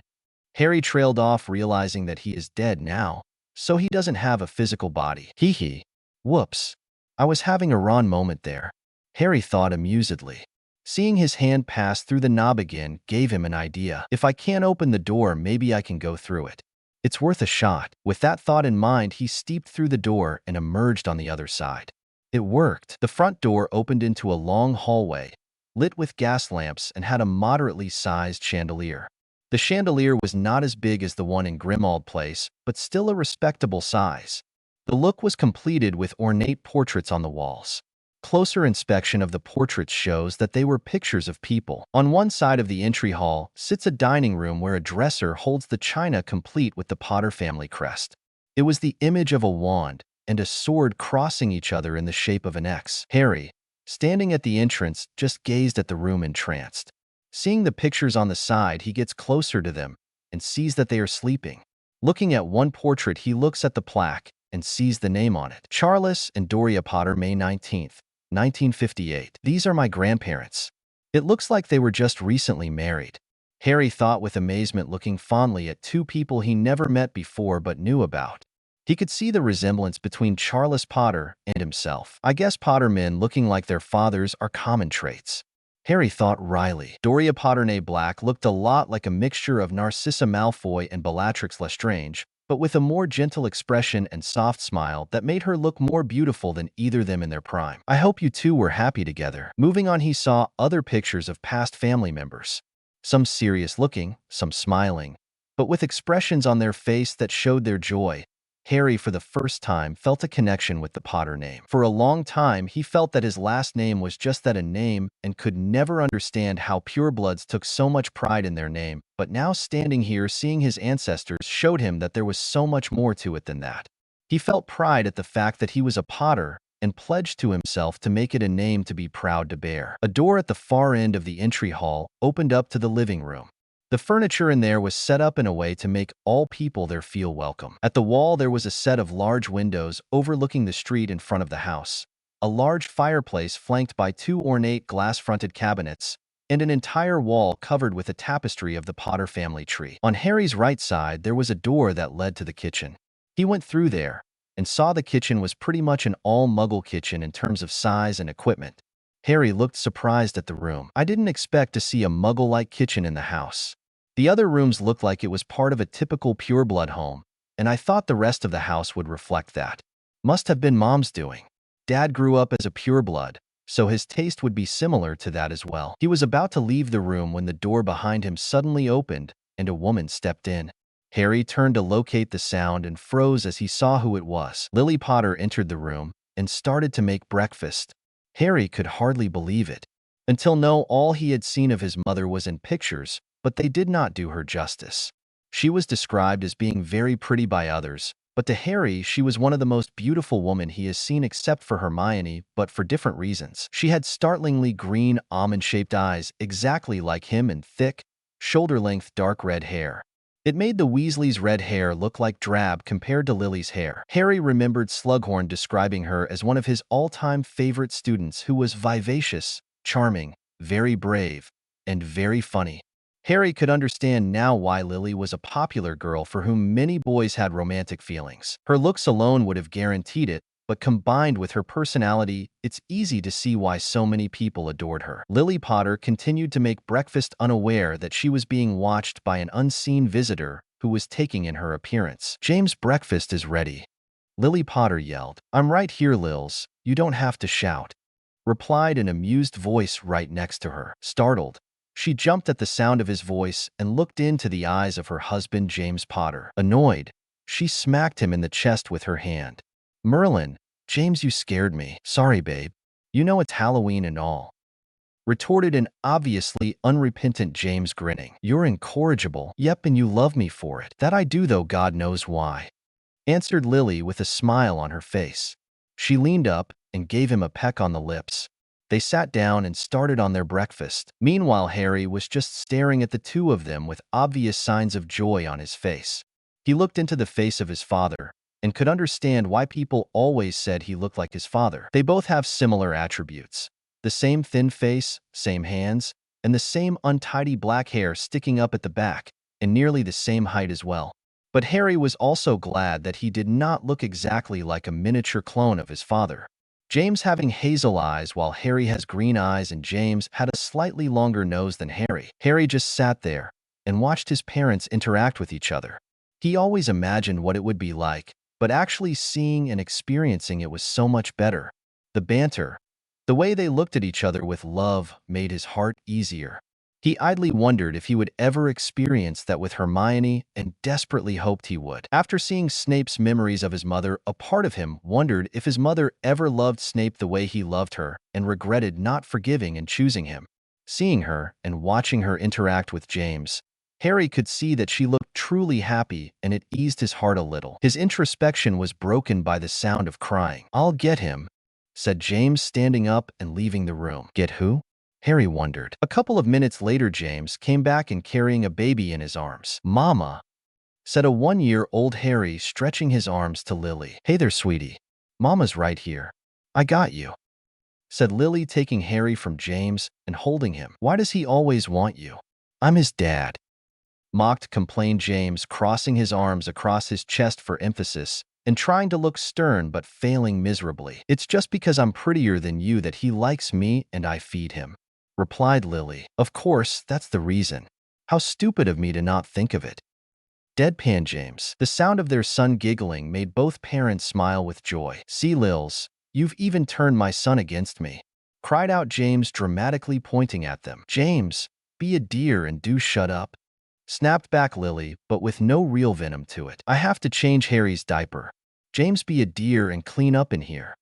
Harry trailed off, realizing that he is dead now, so he doesn't have a physical body. Hee hee. Whoops. I was having a Ron moment there. Harry thought amusedly. Seeing his hand pass through the knob again gave him an idea. If I can't open the door, maybe I can go through it. It's worth a shot. With that thought in mind, he stepped through the door and emerged on the other side. It worked. The front door opened into a long hallway, lit with gas lamps, and had a moderately sized chandelier. The chandelier was not as big as the one in Grimmauld Place, but still a respectable size. The look was completed with ornate portraits on the walls. Closer inspection of the portraits shows that they were pictures of people. On one side of the entry hall sits a dining room where a dresser holds the china complete with the Potter family crest. It was the image of a wand and a sword crossing each other in the shape of an X. Harry, standing at the entrance, just gazed at the room entranced. Seeing the pictures on the side, he gets closer to them and sees that they are sleeping. Looking at one portrait, he looks at the plaque and sees the name on it. Charles and Doria Potter, May 19th. 1958. These are my grandparents. It looks like they were just recently married. Harry thought with amazement, looking fondly at two people he never met before but knew about. He could see the resemblance between Charles Potter and himself. I guess Potter men looking like their fathers are common traits. Harry thought wryly. Doria Potter née Black looked a lot like a mixture of Narcissa Malfoy and Bellatrix Lestrange, but with a more gentle expression and soft smile that made her look more beautiful than either of them in their prime. I hope you two were happy together. Moving on, he saw other pictures of past family members. Some serious looking, some smiling, but with expressions on their face that showed their joy. Harry, for the first time, felt a connection with the Potter name. For a long time, he felt that his last name was just that, a name, and could never understand how purebloods took so much pride in their name. But now, standing here, seeing his ancestors showed him that there was so much more to it than that. He felt pride at the fact that he was a Potter and pledged to himself to make it a name to be proud to bear. A door at the far end of the entry hall opened up to the living room. The furniture in there was set up in a way to make all people there feel welcome. At the wall, there was a set of large windows overlooking the street in front of the house, a large fireplace flanked by two ornate glass-fronted cabinets, and an entire wall covered with a tapestry of the Potter family tree. On Harry's right side, there was a door that led to the kitchen. He went through there and saw the kitchen was pretty much an all-Muggle kitchen in terms of size and equipment. Harry looked surprised at the room. I didn't expect to see a Muggle-like kitchen in the house. The other rooms looked like it was part of a typical pureblood home, and I thought the rest of the house would reflect that. Must have been Mom's doing. Dad grew up as a pureblood, so his taste would be similar to that as well. He was about to leave the room when the door behind him suddenly opened and a woman stepped in. Harry turned to locate the sound and froze as he saw who it was. Lily Potter entered the room and started to make breakfast. Harry could hardly believe it. Until now, all he had seen of his mother was in pictures, but they did not do her justice. She was described as being very pretty by others, but to Harry, she was one of the most beautiful women he has seen except for Hermione, but for different reasons. She had startlingly green, almond-shaped eyes, exactly like him, and thick, shoulder-length dark red hair. It made the Weasleys' red hair look like drab compared to Lily's hair. Harry remembered Slughorn describing her as one of his all-time favorite students who was vivacious, charming, very brave, and very funny. Harry could understand now why Lily was a popular girl for whom many boys had romantic feelings. Her looks alone would have guaranteed it, but combined with her personality, it's easy to see why so many people adored her. Lily Potter continued to make breakfast, unaware that she was being watched by an unseen visitor who was taking in her appearance. "James' breakfast is ready," Lily Potter yelled. "I'm right here, Lils. You don't have to shout," replied an amused voice right next to her. Startled, she jumped at the sound of his voice and looked into the eyes of her husband, James Potter. Annoyed, she smacked him in the chest with her hand. "Merlin, James, you scared me." "Sorry, babe. You know it's Halloween and all," retorted an obviously unrepentant James, grinning. "You're incorrigible." "Yep, and you love me for it." "That I do, though God knows why." answered Lily with a smile on her face. She leaned up and gave him a peck on the lips. They sat down and started on their breakfast. Meanwhile, Harry was just staring at the two of them with obvious signs of joy on his face. He looked into the face of his father and could understand why people always said he looked like his father. They both have similar attributes: the same thin face, same hands, and the same untidy black hair sticking up at the back, and nearly the same height as well. But Harry was also glad that he did not look exactly like a miniature clone of his father. James having hazel eyes while Harry has green eyes, and James had a slightly longer nose than Harry. Harry just sat there and watched his parents interact with each other. He always imagined what it would be like, but actually seeing and experiencing it was so much better. The banter, the way they looked at each other with love, made his heart easier. He idly wondered if he would ever experience that with Hermione, and desperately hoped he would. After seeing Snape's memories of his mother, a part of him wondered if his mother ever loved Snape the way he loved her, and regretted not forgiving and choosing him. Seeing her and watching her interact with James, Harry could see that she looked truly happy, and it eased his heart a little. His introspection was broken by the sound of crying. "I'll get him," said James, standing up and leaving the room. "Get who?" Harry wondered. A couple of minutes later, James came back and carrying a baby in his arms. "Mama," said a 1-year-old Harry, stretching his arms to Lily. "Hey there, sweetie. Mama's right here. I got you," said Lily, taking Harry from James and holding him. "Why does he always want you?" "I'm his dad," complained James, crossing his arms across his chest for emphasis and trying to look stern but failing miserably. "It's just because I'm prettier than you that he likes me and I feed him," replied Lily. "Of course, that's the reason. How stupid of me to not think of it," deadpanned James. The sound of their son giggling made both parents smile with joy. "See, Lils, you've even turned my son against me," cried out James, dramatically pointing at them. "James, be a dear and do shut up," snapped back Lily, but with no real venom to it. "I have to change Harry's diaper. James, be a dear and clean up in here,"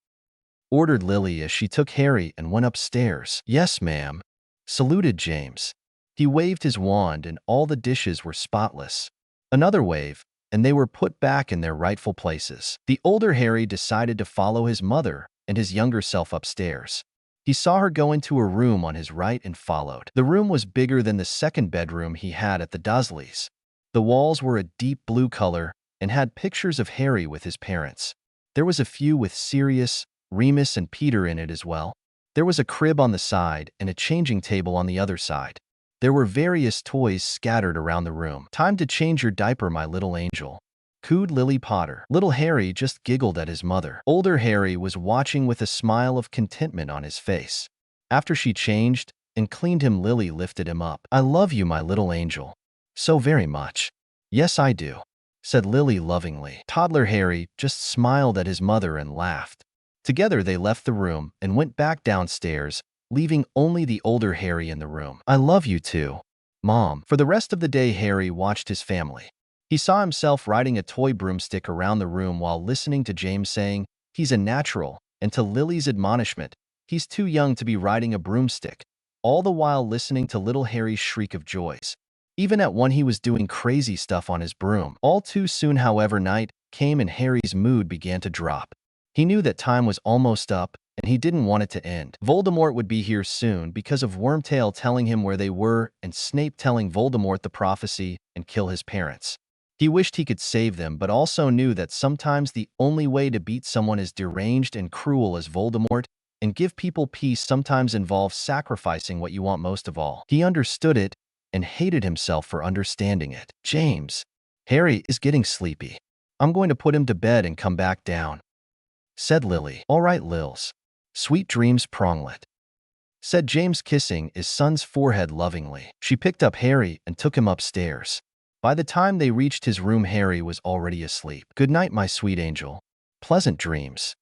ordered Lily as she took Harry and went upstairs. "Yes, ma'am," saluted James. He waved his wand and all the dishes were spotless. Another wave, and they were put back in their rightful places. The older Harry decided to follow his mother and his younger self upstairs. He saw her go into a room on his right and followed. The room was bigger than the second bedroom he had at the Dursleys. The walls were a deep blue color and had pictures of Harry with his parents. There was a few with Sirius, Remus, and Peter in it as well. There was a crib on the side and a changing table on the other side. There were various toys scattered around the room. "Time to change your diaper, my little angel," cooed Lily Potter. Little Harry just giggled at his mother. Older Harry was watching with a smile of contentment on his face. After she changed and cleaned him, Lily lifted him up. "I love you, my little angel. So very much." "Yes, I do," said Lily lovingly. Toddler Harry just smiled at his mother and laughed. Together they left the room and went back downstairs, leaving only the older Harry in the room. "I love you too, Mom." For the rest of the day, Harry watched his family. He saw himself riding a toy broomstick around the room while listening to James saying, "He's a natural," and to Lily's admonishment, "He's too young to be riding a broomstick," all the while listening to little Harry's shriek of joys. Even at one, he was doing crazy stuff on his broom. All too soon, however, night came and Harry's mood began to drop. He knew that time was almost up, and he didn't want it to end. Voldemort would be here soon because of Wormtail telling him where they were and Snape telling Voldemort the prophecy and kill his parents. He wished he could save them, but also knew that sometimes the only way to beat someone as deranged and cruel as Voldemort and give people peace sometimes involves sacrificing what you want most of all. He understood it and hated himself for understanding it. "James, Harry is getting sleepy. I'm going to put him to bed and come back down," said Lily. "All right, Lils. Sweet dreams, Pronglet," said James, kissing his son's forehead lovingly. She picked up Harry and took him upstairs. By the time they reached his room, Harry was already asleep. "Good night, my sweet angel. Pleasant dreams,"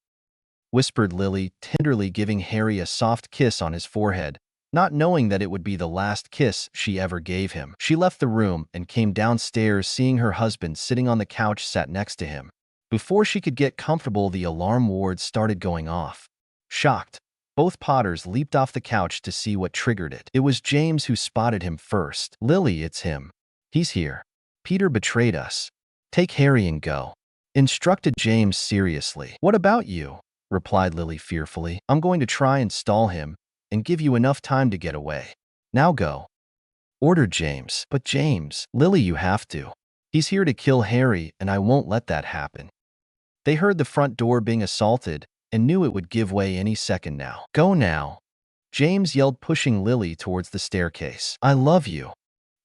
whispered Lily, tenderly giving Harry a soft kiss on his forehead, not knowing that it would be the last kiss she ever gave him. She left the room and came downstairs, seeing her husband sitting on the couch sat next to him. Before she could get comfortable, the alarm wards started going off. Shocked, both Potters leaped off the couch to see what triggered it. It was James who spotted him first. "Lily, it's him. He's here. Peter betrayed us. Take Harry and go," instructed James seriously. What about you? Replied Lily fearfully. I'm going to try and stall him and give you enough time to get away. Now go, ordered James. But James, Lily, you have to. He's here to kill Harry, and I won't let that happen. They heard the front door being assaulted and knew it would give way any second now. Go now, James yelled, pushing Lily towards the staircase. I love you,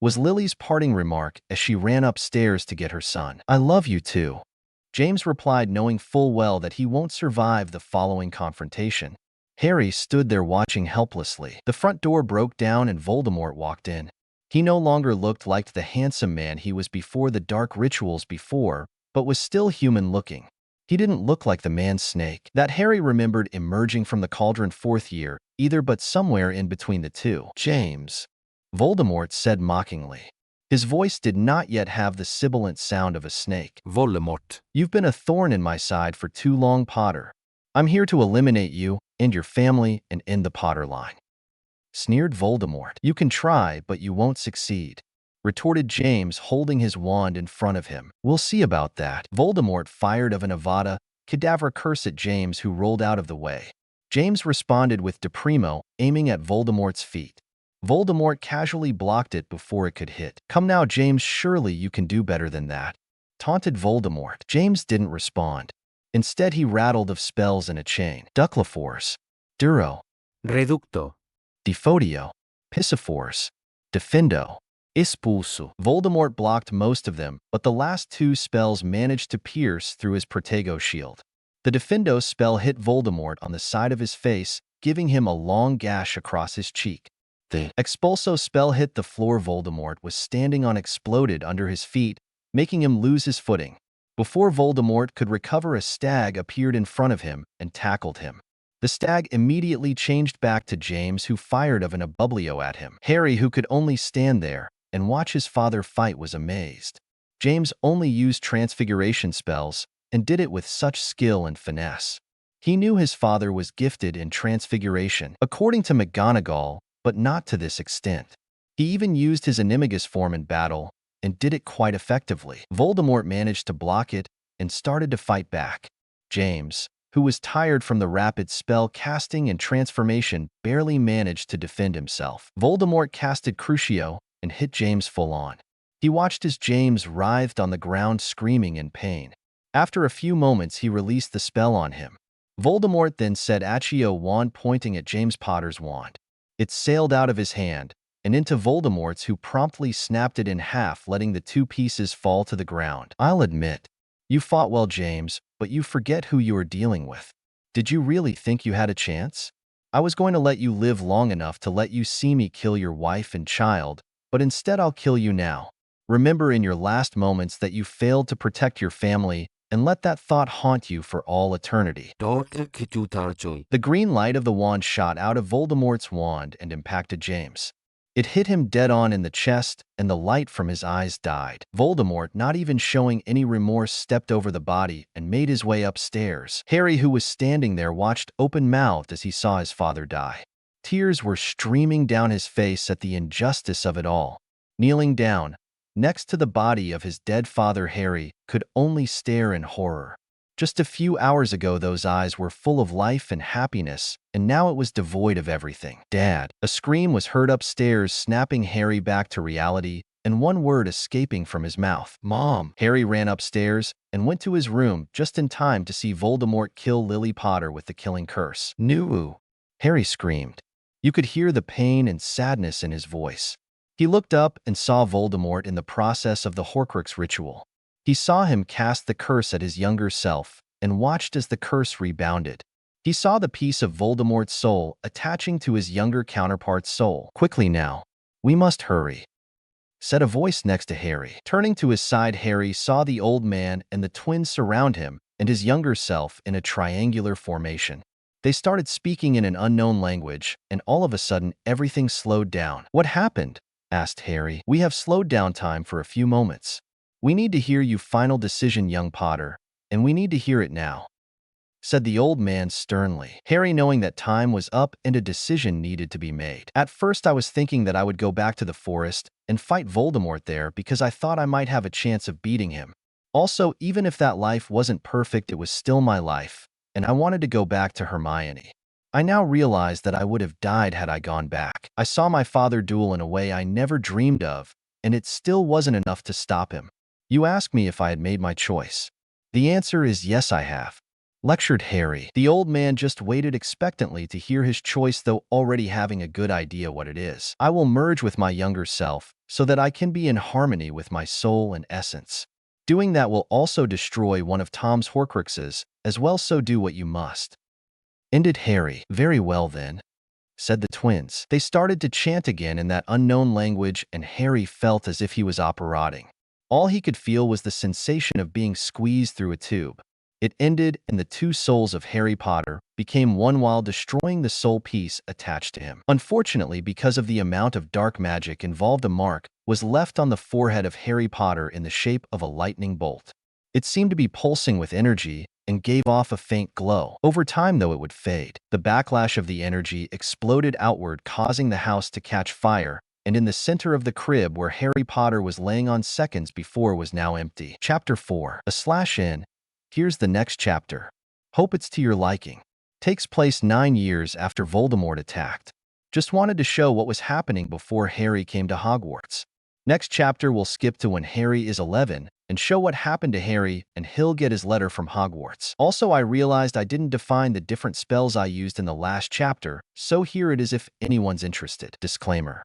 was Lily's parting remark as she ran upstairs to get her son. I love you too, James replied, knowing full well that he won't survive the following confrontation. Harry stood there watching helplessly. The front door broke down and Voldemort walked in. He no longer looked like the handsome man he was before the dark rituals before, but was still human-looking. He didn't look like the man-snake that Harry remembered emerging from the cauldron fourth year, either, but somewhere in between the two. James, Voldemort said mockingly. His voice did not yet have the sibilant sound of a snake. Voldemort. You've been a thorn in my side for too long, Potter. I'm here to eliminate you and your family and end the Potter line, sneered Voldemort. You can try, but you won't succeed, retorted James, holding his wand in front of him. We'll see about that. Voldemort fired of an Avada Kedavra curse at James, who rolled out of the way. James responded with De Primo, aiming at Voldemort's feet. Voldemort casually blocked it before it could hit. Come now, James, surely you can do better than that, taunted Voldemort. James didn't respond. Instead, he rattled of spells in a chain. Ducliforce, Duro, Reducto. Defodio, Pisciforce, Defendo, Expulso. Voldemort blocked most of them, but the last two spells managed to pierce through his Protego shield. The Defendo spell hit Voldemort on the side of his face, giving him a long gash across his cheek. The Expulso spell hit the floor Voldemort was standing on, exploded under his feet, making him lose his footing. Before Voldemort could recover, a stag appeared in front of him and tackled him. The stag immediately changed back to James, who fired of an Abublio at him. Harry, who could only stand there and watch his father fight, was amazed. James only used transfiguration spells and did it with such skill and finesse. He knew his father was gifted in transfiguration, according to McGonagall, but not to this extent. He even used his Animagus form in battle and did it quite effectively. Voldemort managed to block it and started to fight back. James, who was tired from the rapid spell casting and transformation, barely managed to defend himself. Voldemort casted Crucio and hit James full on. He watched as James writhed on the ground, screaming in pain. After a few moments, he released the spell on him. Voldemort then said Accio wand, pointing at James Potter's wand. It sailed out of his hand and into Voldemort's, who promptly snapped it in half, letting the two pieces fall to the ground. I'll admit, you fought well, James, but you forget who you are dealing with. Did you really think you had a chance? I was going to let you live long enough to let you see me kill your wife and child, but instead I'll kill you now. Remember in your last moments that you failed to protect your family, and let that thought haunt you for all eternity. The green light of the wand shot out of Voldemort's wand and impacted James. It hit him dead on in the chest, and the light from his eyes died. Voldemort, not even showing any remorse, stepped over the body and made his way upstairs. Harry, who was standing there, watched open-mouthed as he saw his father die. Tears were streaming down his face at the injustice of it all. Kneeling down next to the body of his dead father, Harry could only stare in horror. Just a few hours ago, those eyes were full of life and happiness, and now it was devoid of everything. Dad! A scream was heard upstairs, snapping Harry back to reality, and one word escaping from his mouth. Mom! Harry ran upstairs and went to his room just in time to see Voldemort kill Lily Potter with the killing curse. "No!" Harry screamed. You could hear the pain and sadness in his voice. He looked up and saw Voldemort in the process of the Horcrux ritual. He saw him cast the curse at his younger self and watched as the curse rebounded. He saw the piece of Voldemort's soul attaching to his younger counterpart's soul. "Quickly now, we must hurry," said a voice next to Harry. Turning to his side, Harry saw the old man and the twins surround him and his younger self in a triangular formation. They started speaking in an unknown language, and all of a sudden, everything slowed down. "What happened?" asked Harry. "We have slowed down time for a few moments. We need to hear your final decision, young Potter, and we need to hear it now," said the old man sternly. Harry, knowing that time was up and a decision needed to be made. "At first I was thinking that I would go back to the forest and fight Voldemort there because I thought I might have a chance of beating him. Also, even if that life wasn't perfect, it was still my life, and I wanted to go back to Hermione. I now realize that I would have died had I gone back. I saw my father duel in a way I never dreamed of, and it still wasn't enough to stop him. You ask me if I had made my choice. The answer is yes, I have. Lectured Harry. The old man just waited expectantly to hear his choice, though already having a good idea what it is. I will merge with my younger self so that I can be in harmony with my soul and essence. Doing that will also destroy one of Tom's Horcruxes, as well, so do what you must. Ended Harry. Very well then, said the twins. They started to chant again in that unknown language, and Harry felt as if he was operating. All he could feel was the sensation of being squeezed through a tube. It ended, and the two souls of Harry Potter became one while destroying the soul piece attached to him. Unfortunately, because of the amount of dark magic involved, a mark was left on the forehead of Harry Potter in the shape of a lightning bolt. It seemed to be pulsing with energy and gave off a faint glow. Over time, though, it would fade. The backlash of the energy exploded outward, causing the house to catch fire, and in the center of the crib where Harry Potter was laying on seconds before was now empty. Chapter 4. /N. Here's the next chapter. Hope it's to your liking. Takes place 9 years after Voldemort attacked. Just wanted to show what was happening before Harry came to Hogwarts. Next chapter will skip to when Harry is 11 and show what happened to Harry and he'll get his letter from Hogwarts. Also, I realized I didn't define the different spells I used in the last chapter, so here it is if anyone's interested. Disclaimer.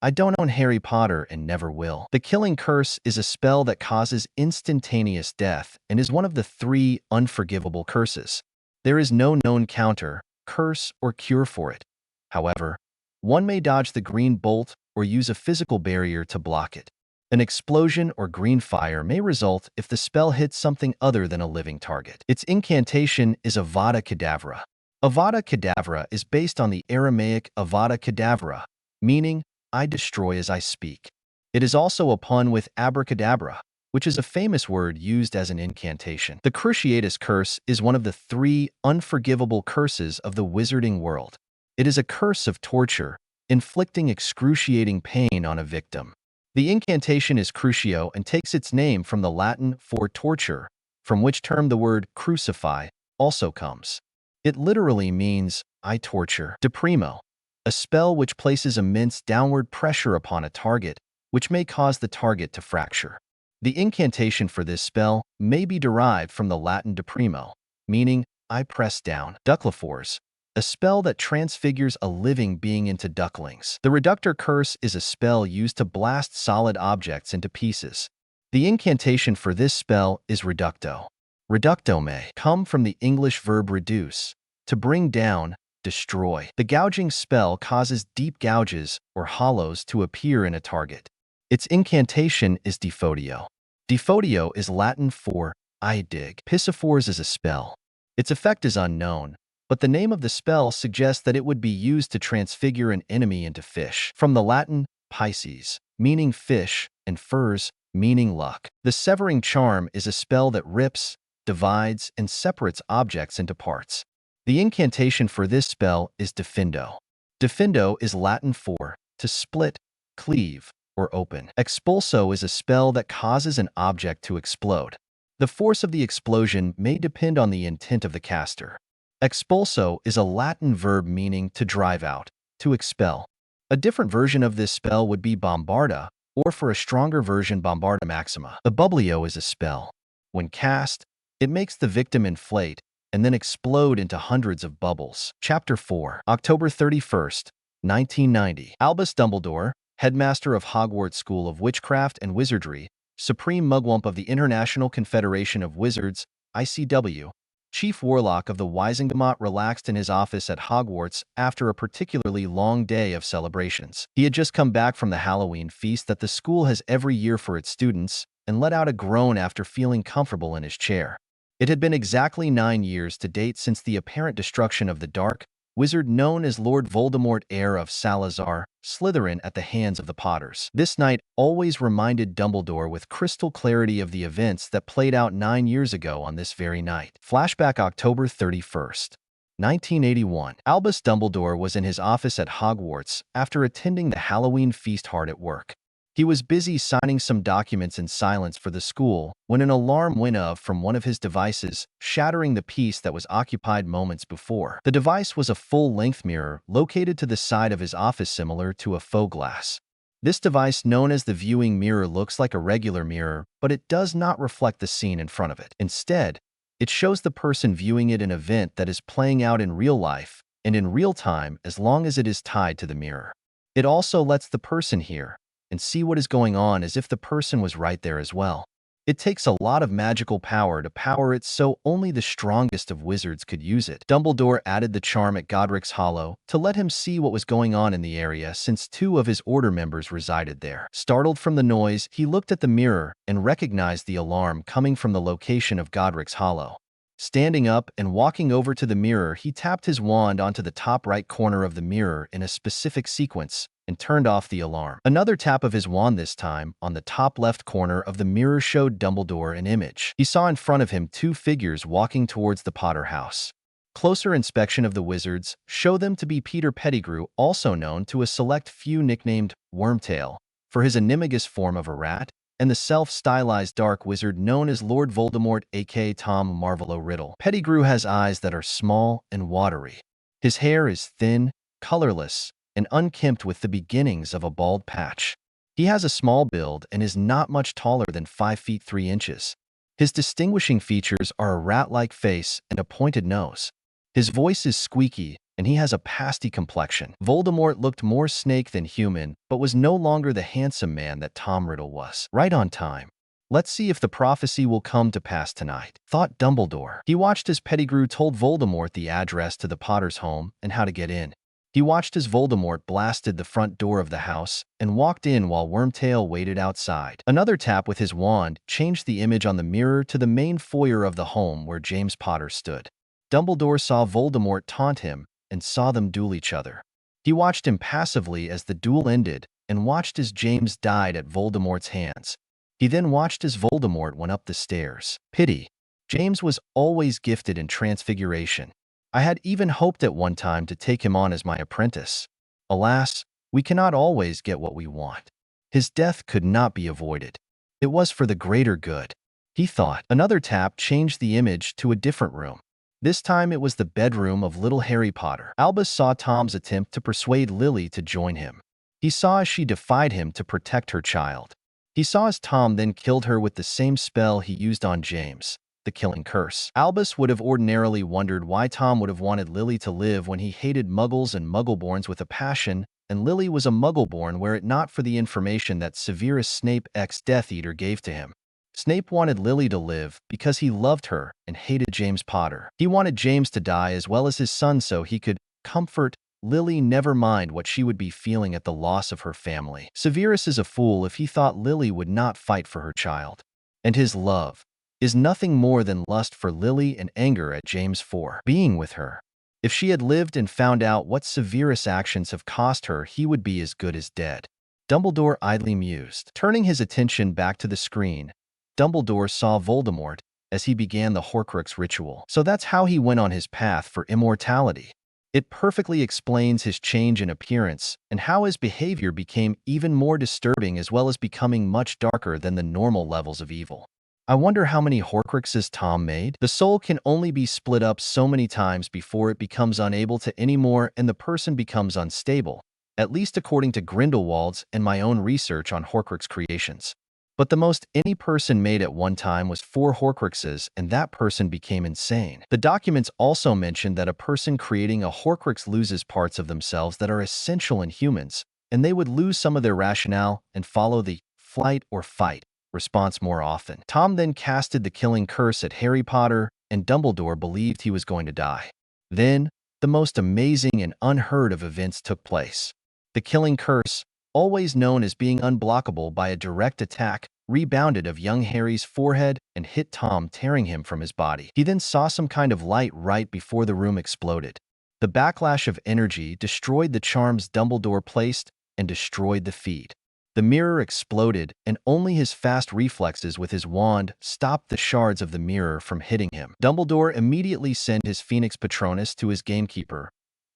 I don't own Harry Potter and never will. The Killing Curse is a spell that causes instantaneous death and is one of the 3 unforgivable curses. There is no known counter, curse, or cure for it. However, one may dodge the green bolt or use a physical barrier to block it. An explosion or green fire may result if the spell hits something other than a living target. Its incantation is Avada Kedavra. Avada Kedavra is based on the Aramaic Avada Kedavra, meaning I destroy as I speak. It is also a pun with abracadabra, which is a famous word used as an incantation. The Cruciatus Curse is one of the 3 unforgivable curses of the wizarding world. It is a curse of torture, inflicting excruciating pain on a victim. The incantation is crucio and takes its name from the Latin for torture, from which term the word crucify also comes. It literally means I torture. Deprimo. A spell which places immense downward pressure upon a target, which may cause the target to fracture. The incantation for this spell may be derived from the Latin deprimo, meaning I press down. Ducklifors. A spell that transfigures a living being into ducklings. The Reductor Curse is a spell used to blast solid objects into pieces. The incantation for this spell is reducto. Reducto may come from the English verb reduce, to bring down, destroy. The gouging spell causes deep gouges or hollows to appear in a target. Its incantation is defodio. Defodio is Latin for I dig. Piscifors is a spell. Its effect is unknown, but the name of the spell suggests that it would be used to transfigure an enemy into fish. From the Latin Pisces, meaning fish, and furs, meaning luck. The Severing Charm is a spell that rips, divides, and separates objects into parts. The incantation for this spell is Defendo. Defendo is Latin for to split, cleave, or open. Expulso is a spell that causes an object to explode. The force of the explosion may depend on the intent of the caster. Expulso is a Latin verb meaning to drive out, to expel. A different version of this spell would be Bombarda, or for a stronger version, Bombarda Maxima. Abublio is a spell. When cast, it makes the victim inflate and then explode into hundreds of bubbles. Chapter 4. October 31st, 1990. Albus Dumbledore, headmaster of Hogwarts School of Witchcraft and Wizardry, Supreme Mugwump of the International Confederation of Wizards, ICW, Chief Warlock of the Wizengamot, relaxed in his office at Hogwarts after a particularly long day of celebrations. He had just come back from the Halloween feast that the school has every year for its students and let out a groan after feeling comfortable in his chair. It had been exactly 9 years to date since the apparent destruction of the dark wizard known as Lord Voldemort, heir of Salazar, Slytherin, at the hands of the Potters. This night always reminded Dumbledore with crystal clarity of the events that played out 9 years ago on this very night. Flashback October 31st, 1981. Albus Dumbledore was in his office at Hogwarts after attending the Halloween feast hard at work. He was busy signing some documents in silence for the school when an alarm went off from one of his devices, shattering the piece that was occupied moments before. The device was a full-length mirror located to the side of his office similar to a faux glass. This device, known as the viewing mirror, looks like a regular mirror, but it does not reflect the scene in front of it. Instead, it shows the person viewing it an event that is playing out in real life and in real time as long as it is tied to the mirror. It also lets the person hear and see what is going on as if the person was right there as well. It takes a lot of magical power to power it, so only the strongest of wizards could use it. Dumbledore added the charm at Godric's Hollow to let him see what was going on in the area since 2 of his order members resided there. Startled from the noise, he looked at the mirror and recognized the alarm coming from the location of Godric's Hollow. Standing up and walking over to the mirror, he tapped his wand onto the top right corner of the mirror in a specific sequence and turned off the alarm. Another tap of his wand, this time on the top left corner of the mirror, showed Dumbledore an image. He saw in front of him 2 figures walking towards the Potter house. Closer inspection of the wizards showed them to be Peter Pettigrew, also known to a select few nicknamed Wormtail for his animagus form of a rat, and the self-stylized dark wizard known as Lord Voldemort, aka Tom Marvolo Riddle. Pettigrew has eyes that are small and watery. His hair is thin, colorless, and unkempt with the beginnings of a bald patch. He has a small build and is not much taller than 5 feet 3 inches. His distinguishing features are a rat-like face and a pointed nose. His voice is squeaky, and he has a pasty complexion. Voldemort looked more snake than human, but was no longer the handsome man that Tom Riddle was. Right on time. Let's see if the prophecy will come to pass tonight, thought Dumbledore. He watched as Pettigrew told Voldemort the address to the Potter's home and how to get in. He watched as Voldemort blasted the front door of the house and walked in while Wormtail waited outside. Another tap with his wand changed the image on the mirror to the main foyer of the home where James Potter stood. Dumbledore saw Voldemort taunt him and saw them duel each other. He watched impassively as the duel ended and watched as James died at Voldemort's hands. He then watched as Voldemort went up the stairs. Pity. James was always gifted in transfiguration. I had even hoped at one time to take him on as my apprentice. Alas, we cannot always get what we want. His death could not be avoided. It was for the greater good, he thought. Another tap changed the image to a different room. This time it was the bedroom of little Harry Potter. Albus saw Tom's attempt to persuade Lily to join him. He saw as she defied him to protect her child. He saw as Tom then killed her with the same spell he used on James, the killing curse. Albus would have ordinarily wondered why Tom would have wanted Lily to live when he hated Muggles and Muggleborns with a passion, and Lily was a Muggleborn were it not for the information that Severus Snape ex-Death Eater gave to him. Snape wanted Lily to live because he loved her and hated James Potter. He wanted James to die as well as his son so he could comfort Lily, never mind what she would be feeling at the loss of her family. Severus is a fool if he thought Lily would not fight for her child. And his love is nothing more than lust for Lily and anger at James for being with her. If she had lived and found out what Severus' actions have cost her, he would be as good as dead. Dumbledore idly mused. Turning his attention back to the screen, Dumbledore saw Voldemort as he began the Horcrux ritual. So that's how he went on his path for immortality. It perfectly explains his change in appearance and how his behavior became even more disturbing as well as becoming much darker than the normal levels of evil. I wonder how many Horcruxes Tom made? The soul can only be split up so many times before it becomes unable to anymore and the person becomes unstable, at least according to Grindelwald's and my own research on Horcrux creations. But the most any person made at one time was 4 Horcruxes, and that person became insane. The documents also mentioned that a person creating a Horcrux loses parts of themselves that are essential in humans, and they would lose some of their rationale and follow the flight or fight response more often. Tom then casted the killing curse at Harry Potter, and Dumbledore believed he was going to die. Then, the most amazing and unheard of events took place. The killing curse, always known as being unblockable by a direct attack, rebounded of young Harry's forehead and hit Tom, tearing him from his body. He then saw some kind of light right before the room exploded. The backlash of energy destroyed the charms Dumbledore placed and destroyed the feed. The mirror exploded, and only his fast reflexes with his wand stopped the shards of the mirror from hitting him. Dumbledore immediately sent his Phoenix Patronus to his gamekeeper,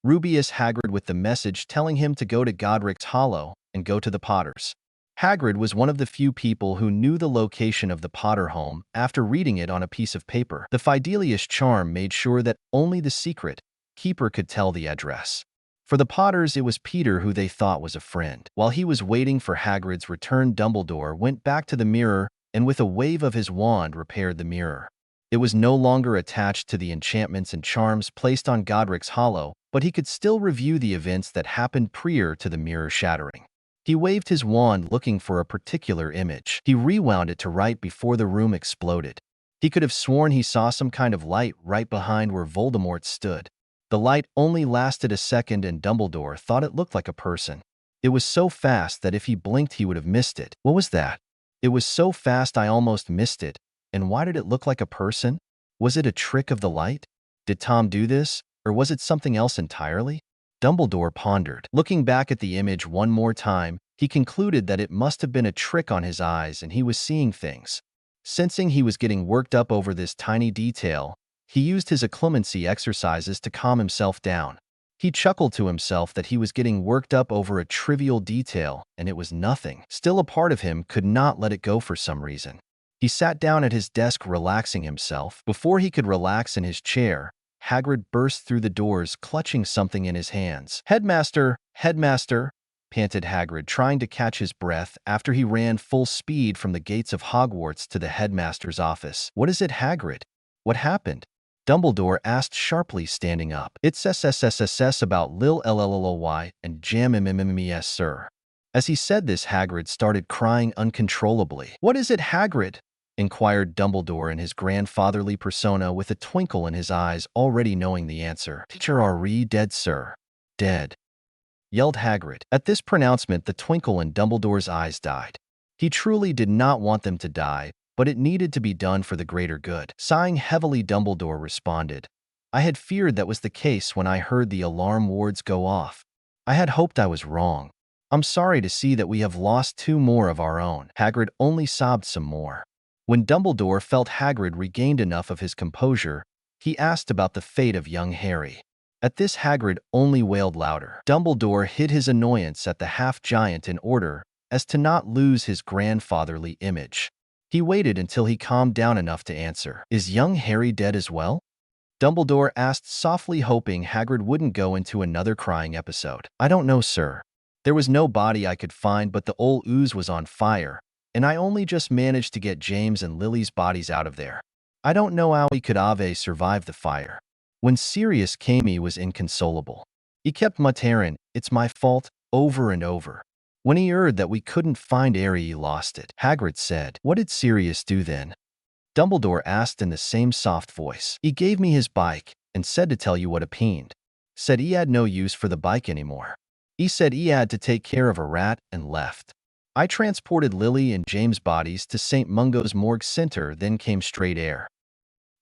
Rubeus Hagrid, with the message telling him to go to Godric's Hollow and go to the Potters. Hagrid was one of the few people who knew the location of the Potter home after reading it on a piece of paper. The Fidelius charm made sure that only the secret keeper could tell the address. For the Potters, it was Peter who they thought was a friend. While he was waiting for Hagrid's return, Dumbledore went back to the mirror and with a wave of his wand repaired the mirror. It was no longer attached to the enchantments and charms placed on Godric's Hollow, but he could still review the events that happened prior to the mirror shattering. He waved his wand looking for a particular image. He rewound it to right before the room exploded. He could have sworn he saw some kind of light right behind where Voldemort stood. The light only lasted a second and Dumbledore thought it looked like a person. It was so fast that if he blinked he would have missed it. What was that? It was so fast I almost missed it. And why did it look like a person? Was it a trick of the light? Did Tom do this? Or was it something else entirely? Dumbledore pondered. Looking back at the image one more time, he concluded that it must have been a trick on his eyes and he was seeing things. Sensing he was getting worked up over this tiny detail, he used his occlumency exercises to calm himself down. He chuckled to himself that he was getting worked up over a trivial detail, and it was nothing. Still, a part of him could not let it go for some reason. He sat down at his desk relaxing himself. Before he could relax in his chair, Hagrid burst through the doors clutching something in his hands. "Headmaster! Headmaster!" panted Hagrid, trying to catch his breath after he ran full speed from the gates of Hogwarts to the headmaster's office. "What is it, Hagrid? What happened?" Dumbledore asked sharply, standing up. "It's SSSSS about Lil LLLY and Jam MMMMES, sir." As he said this, Hagrid started crying uncontrollably. "What is it, Hagrid?" inquired Dumbledore in his grandfatherly persona with a twinkle in his eyes, already knowing the answer. "Teacher Ari dead, sir. Dead," yelled Hagrid. At this pronouncement, the twinkle in Dumbledore's eyes died. He truly did not want them to die, but it needed to be done for the greater good. Sighing heavily, Dumbledore responded, "I had feared that was the case when I heard the alarm wards go off. I had hoped I was wrong. I'm sorry to see that we have lost 2 more of our own." Hagrid only sobbed some more. When Dumbledore felt Hagrid regained enough of his composure, he asked about the fate of young Harry. At this, Hagrid only wailed louder. Dumbledore hid his annoyance at the half-giant in order as to not lose his grandfatherly image. He waited until he calmed down enough to answer. "Is young Harry dead as well?" Dumbledore asked softly, hoping Hagrid wouldn't go into another crying episode. "I don't know, sir. There was no body I could find, but the old ooze was on fire, and I only just managed to get James and Lily's bodies out of there. I don't know how he could have survived the fire." When Sirius came, he was inconsolable. He kept muttering, "It's my fault," over and over. When he heard that we couldn't find Harry, he lost it. Hagrid said, "What did Sirius do then?" Dumbledore asked in the same soft voice. "He gave me his bike and said to tell you what happened. Said he had no use for the bike anymore. He said he had to take care of a rat and left. I transported Lily and James' bodies to St. Mungo's morgue center, then came straight air."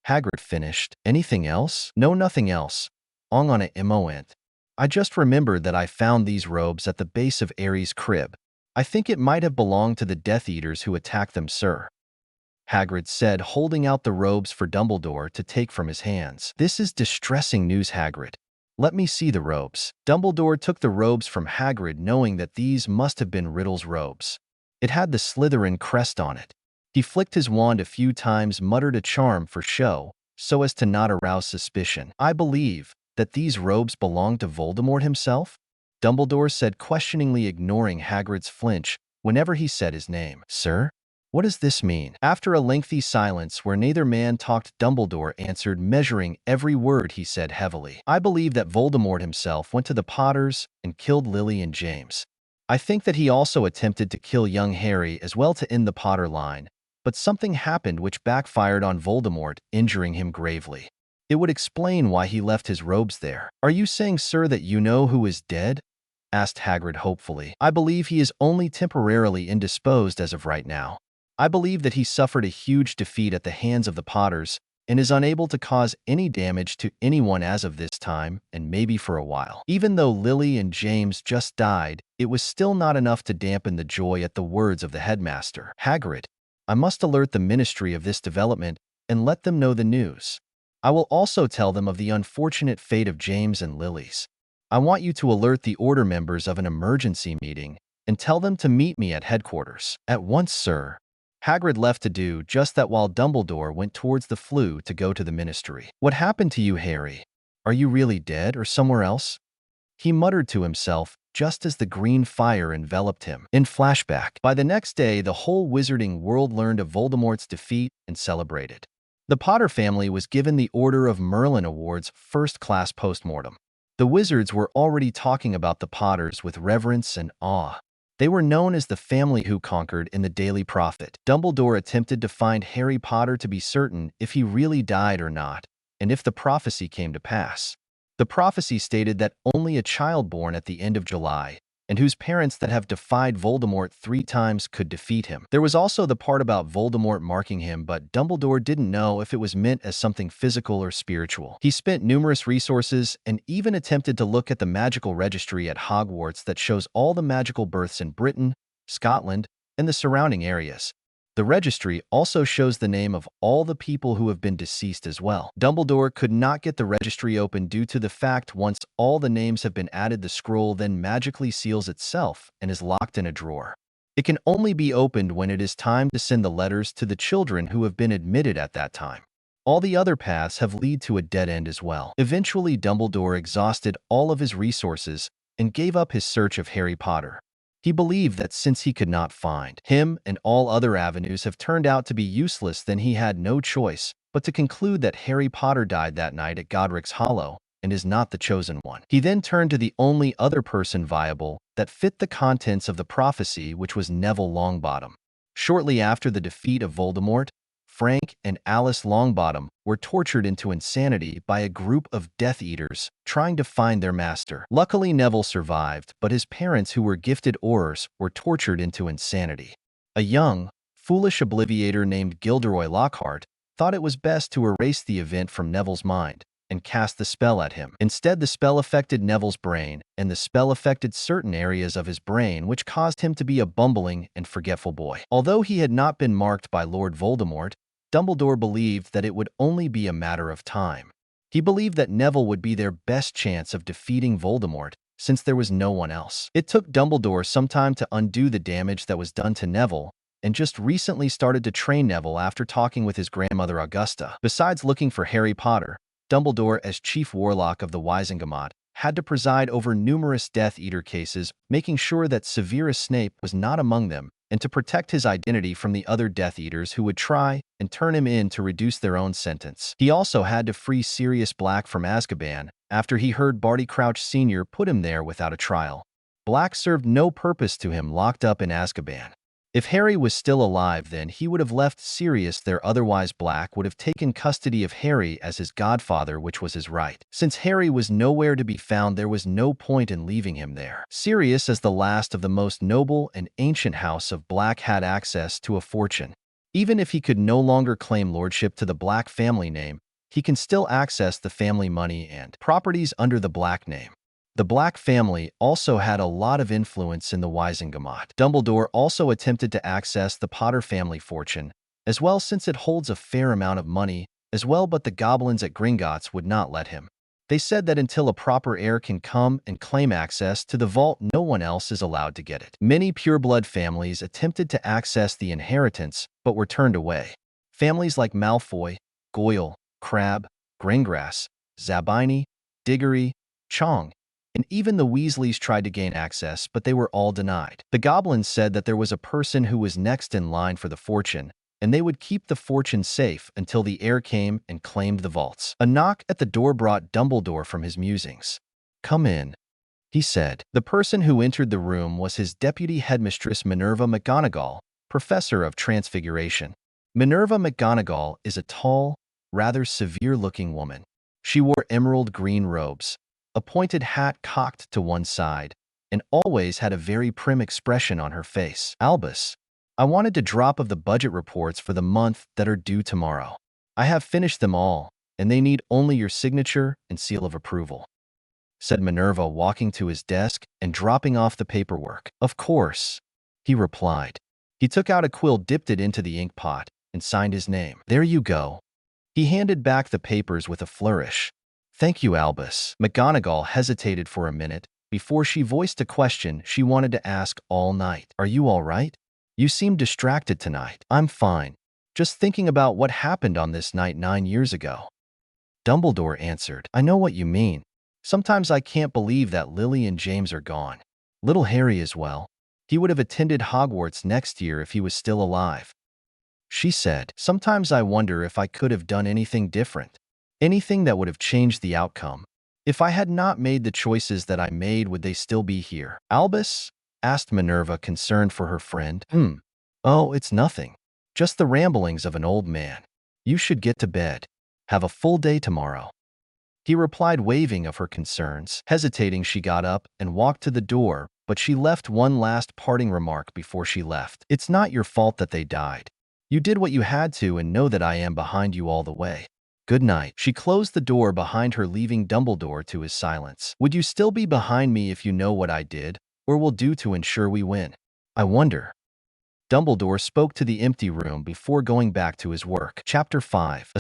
Hagrid finished. "Anything else?" "No, nothing else. On a moment. I just remembered that I found these robes at the base of Harry's crib. I think it might have belonged to the Death Eaters who attacked them, sir," Hagrid said, holding out the robes for Dumbledore to take from his hands. "This is distressing news, Hagrid. Let me see the robes." Dumbledore took the robes from Hagrid, knowing that these must have been Riddle's robes. It had the Slytherin crest on it. He flicked his wand a few times, muttered a charm for show, so as to not arouse suspicion. "I believe that these robes belong to Voldemort himself?" Dumbledore said questioningly, ignoring Hagrid's flinch whenever he said his name. "Sir? What does this mean?" After a lengthy silence where neither man talked, Dumbledore answered, measuring every word he said heavily. "I believe that Voldemort himself went to the Potters and killed Lily and James. I think that he also attempted to kill young Harry as well to end the Potter line, but something happened which backfired on Voldemort, injuring him gravely. It would explain why he left his robes there." "Are you saying, sir, that you know who is dead?" asked Hagrid hopefully. "I believe he is only temporarily indisposed as of right now. I believe that he suffered a huge defeat at the hands of the Potters and is unable to cause any damage to anyone as of this time, and maybe for a while. Even though Lily and James just died, it was still not enough to dampen the joy at the words of the headmaster. Hagrid, I must alert the Ministry of this development and let them know the news. I will also tell them of the unfortunate fate of James and Lily's. I want you to alert the Order members of an emergency meeting and tell them to meet me at headquarters. At once, sir. Hagrid left to do just that while Dumbledore went towards the flue to go to the ministry. What happened to you, Harry? Are you really dead or somewhere else? He muttered to himself just as the green fire enveloped him. In flashback, by the next day, the whole wizarding world learned of Voldemort's defeat and celebrated. The Potter family was given the Order of Merlin Award's first-class postmortem. The wizards were already talking about the Potters with reverence and awe. They were known as the family who conquered in the Daily Prophet. Dumbledore attempted to find Harry Potter to be certain if he really died or not, and if the prophecy came to pass. The prophecy stated that only a child born at the end of July, and whose parents that have defied Voldemort 3 times could defeat him. There was also the part about Voldemort marking him, but Dumbledore didn't know if it was meant as something physical or spiritual. He spent numerous resources and even attempted to look at the magical registry at Hogwarts that shows all the magical births in Britain, Scotland, and the surrounding areas. The registry also shows the name of all the people who have been deceased as well. Dumbledore could not get the registry open due to the fact once all the names have been added, the scroll then magically seals itself and is locked in a drawer. It can only be opened when it is time to send the letters to the children who have been admitted at that time. All the other paths have lead to a dead end as well. Eventually, Dumbledore exhausted all of his resources and gave up his search of Harry Potter. He believed that since he could not find him and all other avenues have turned out to be useless, then he had no choice but to conclude that Harry Potter died that night at Godric's Hollow and is not the chosen one. He then turned to the only other person viable that fit the contents of the prophecy, which was Neville Longbottom. Shortly after the defeat of Voldemort, Frank and Alice Longbottom were tortured into insanity by a group of Death Eaters trying to find their master. Luckily, Neville survived, but his parents, who were gifted Aurors, were tortured into insanity. A young, foolish obliviator named Gilderoy Lockhart thought it was best to erase the event from Neville's mind and cast the spell at him. Instead, the spell affected Neville's brain, and the spell affected certain areas of his brain, which caused him to be a bumbling and forgetful boy. Although he had not been marked by Lord Voldemort, Dumbledore believed that it would only be a matter of time. He believed that Neville would be their best chance of defeating Voldemort, since there was no one else. It took Dumbledore some time to undo the damage that was done to Neville, and just recently started to train Neville after talking with his grandmother Augusta. Besides looking for Harry Potter, Dumbledore, as chief warlock of the Wizengamot, had to preside over numerous Death Eater cases, making sure that Severus Snape was not among them, and to protect his identity from the other Death Eaters who would try and turn him in to reduce their own sentence. He also had to free Sirius Black from Azkaban after he heard Barty Crouch Sr. put him there without a trial. Black served no purpose to him locked up in Azkaban. If Harry was still alive, then he would have left Sirius there, otherwise Black would have taken custody of Harry as his godfather, which was his right. Since Harry was nowhere to be found, there was no point in leaving him there. Sirius, as the last of the most noble and ancient house of Black, had access to a fortune. Even if he could no longer claim lordship to the Black family name, he can still access the family money and properties under the Black name. The Black family also had a lot of influence in the Wizengamot. Dumbledore also attempted to access the Potter family fortune as well, since it holds a fair amount of money as well, but the goblins at Gringotts would not let him. They said that until a proper heir can come and claim access to the vault, no one else is allowed to get it. Many pureblood families attempted to access the inheritance but were turned away. Families like Malfoy, Goyle, Crabbe, Greengrass, Zabini, Diggory, Chong, and even the Weasleys tried to gain access, but they were all denied. The goblins said that there was a person who was next in line for the fortune, and they would keep the fortune safe until the heir came and claimed the vaults. A knock at the door brought Dumbledore from his musings. "Come in," he said. The person who entered the room was his deputy headmistress Minerva McGonagall, professor of Transfiguration. Minerva McGonagall is a tall, rather severe-looking woman. She wore emerald green robes, a pointed hat cocked to one side, and always had a very prim expression on her face. "Albus, I wanted to drop of the budget reports for the month that are due tomorrow. I have finished them all, and they need only your signature and seal of approval," said Minerva, walking to his desk and dropping off the paperwork. "Of course," he replied. He took out a quill, dipped it into the ink pot, and signed his name. "There you go." He handed back the papers with a flourish. "Thank you, Albus." McGonagall hesitated for a minute, before she voiced a question she wanted to ask all night. "Are you all right? You seem distracted tonight." "I'm fine. Just thinking about what happened on this night 9 years ago." Dumbledore answered, "I know what you mean. Sometimes I can't believe that Lily and James are gone. Little Harry as well. He would have attended Hogwarts next year if he was still alive." She said, "Sometimes I wonder if I could have done anything different. Anything that would have changed the outcome. If I had not made the choices that I made, would they still be here?" "Albus?" asked Minerva, concerned for her friend. Oh, it's nothing. Just the ramblings of an old man. You should get to bed. Have a full day tomorrow." He replied, waving of her concerns. Hesitating, she got up and walked to the door, but she left one last parting remark before she left. "It's not your fault that they died. You did what you had to, and know that I am behind you all the way. Good night." She closed the door behind her, leaving Dumbledore to his silence. "Would you still be behind me if you know what I did, or will do to ensure we win? I wonder." Dumbledore spoke to the empty room before going back to his work. Chapter 5.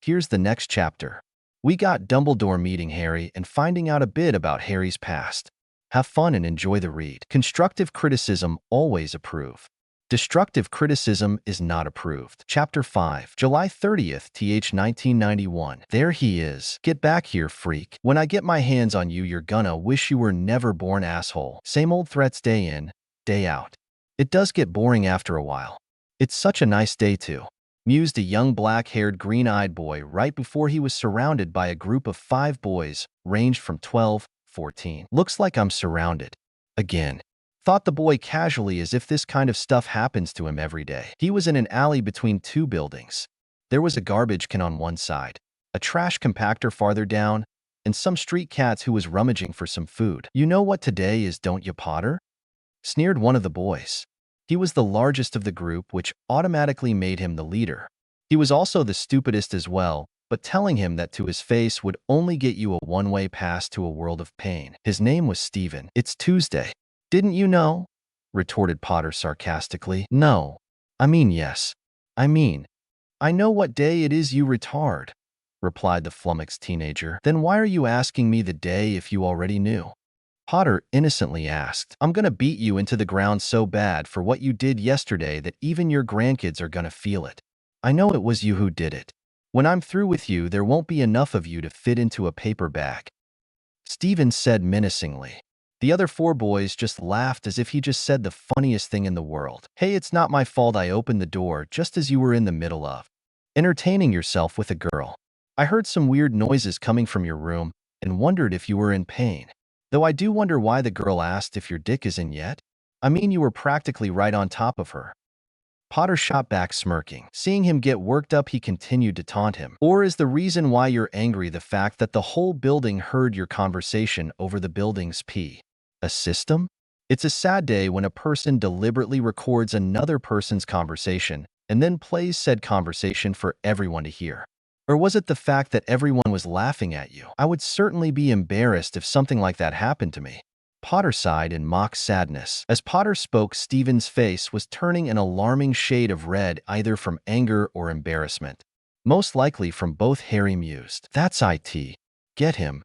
Here's the next chapter. We got Dumbledore meeting Harry and finding out a bit about Harry's past. Have fun and enjoy the read. Constructive criticism always approve. Destructive criticism is not approved. Chapter 5. July 30th, 1991. There he is. "Get back here, freak. When I get my hands on you, you're gonna wish you were never born, asshole." Same old threats day in, day out. It does get boring after a while. "It's such a nice day too," mused a young black-haired, green-eyed boy right before he was surrounded by a group of 5 boys, ranged from 12, 14. "Looks like I'm surrounded. Again," thought the boy casually, as if this kind of stuff happens to him every day. He was in an alley between 2 buildings. There was a garbage can on one side, a trash compactor farther down, and some street cats who was rummaging for some food. "You know what today is, don't you, Potter?" sneered one of the boys. He was the largest of the group, which automatically made him the leader. He was also the stupidest as well, but telling him that to his face would only get you a one-way pass to a world of pain. His name was Stephen. "It's Tuesday. Didn't you know?" retorted Potter sarcastically. "No. I mean yes. I know what day it is, you retard," replied the flummoxed teenager. "Then why are you asking me the day if you already knew?" Potter innocently asked. "I'm gonna beat you into the ground so bad for what you did yesterday that even your grandkids are gonna feel it. I know it was you who did it. When I'm through with you, there won't be enough of you to fit into a paper bag," Stephen said menacingly. The other 4 boys just laughed as if he just said the funniest thing in the world. "Hey, it's not my fault I opened the door just as you were in the middle of entertaining yourself with a girl. I heard some weird noises coming from your room and wondered if you were in pain. Though I do wonder why the girl asked if your dick is in yet. I mean, you were practically right on top of her." Potter shot back, smirking. Seeing him get worked up, he continued to taunt him. "Or is the reason why you're angry the fact that the whole building heard your conversation over the building's a system? It's a sad day when a person deliberately records another person's conversation and then plays said conversation for everyone to hear. Or was it the fact that everyone was laughing at you? I would certainly be embarrassed if something like that happened to me." Potter sighed in mock sadness. As Potter spoke, Stephen's face was turning an alarming shade of red, either from anger or embarrassment. Most likely from both, Harry mused. "That's it. Get him,"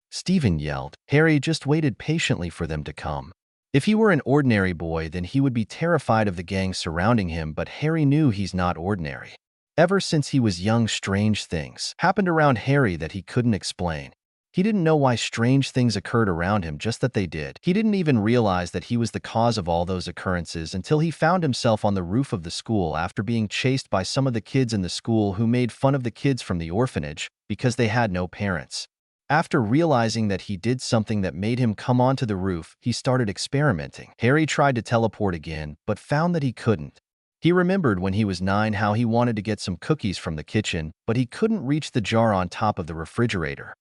Stephen yelled. Harry just waited patiently for them to come. If he were an ordinary boy, then he would be terrified of the gang surrounding him, but Harry knew he's not ordinary. Ever since he was young, strange things happened around Harry that he couldn't explain. He didn't know why strange things occurred around him, just that they did. He didn't even realize that he was the cause of all those occurrences until he found himself on the roof of the school after being chased by some of the kids in the school who made fun of the kids from the orphanage because they had no parents. After realizing that he did something that made him come onto the roof, he started experimenting. Harry tried to teleport again, but found that he couldn't. He remembered when he was 9 how he wanted to get some cookies from the kitchen, but he couldn't reach the jar on top of the refrigerator.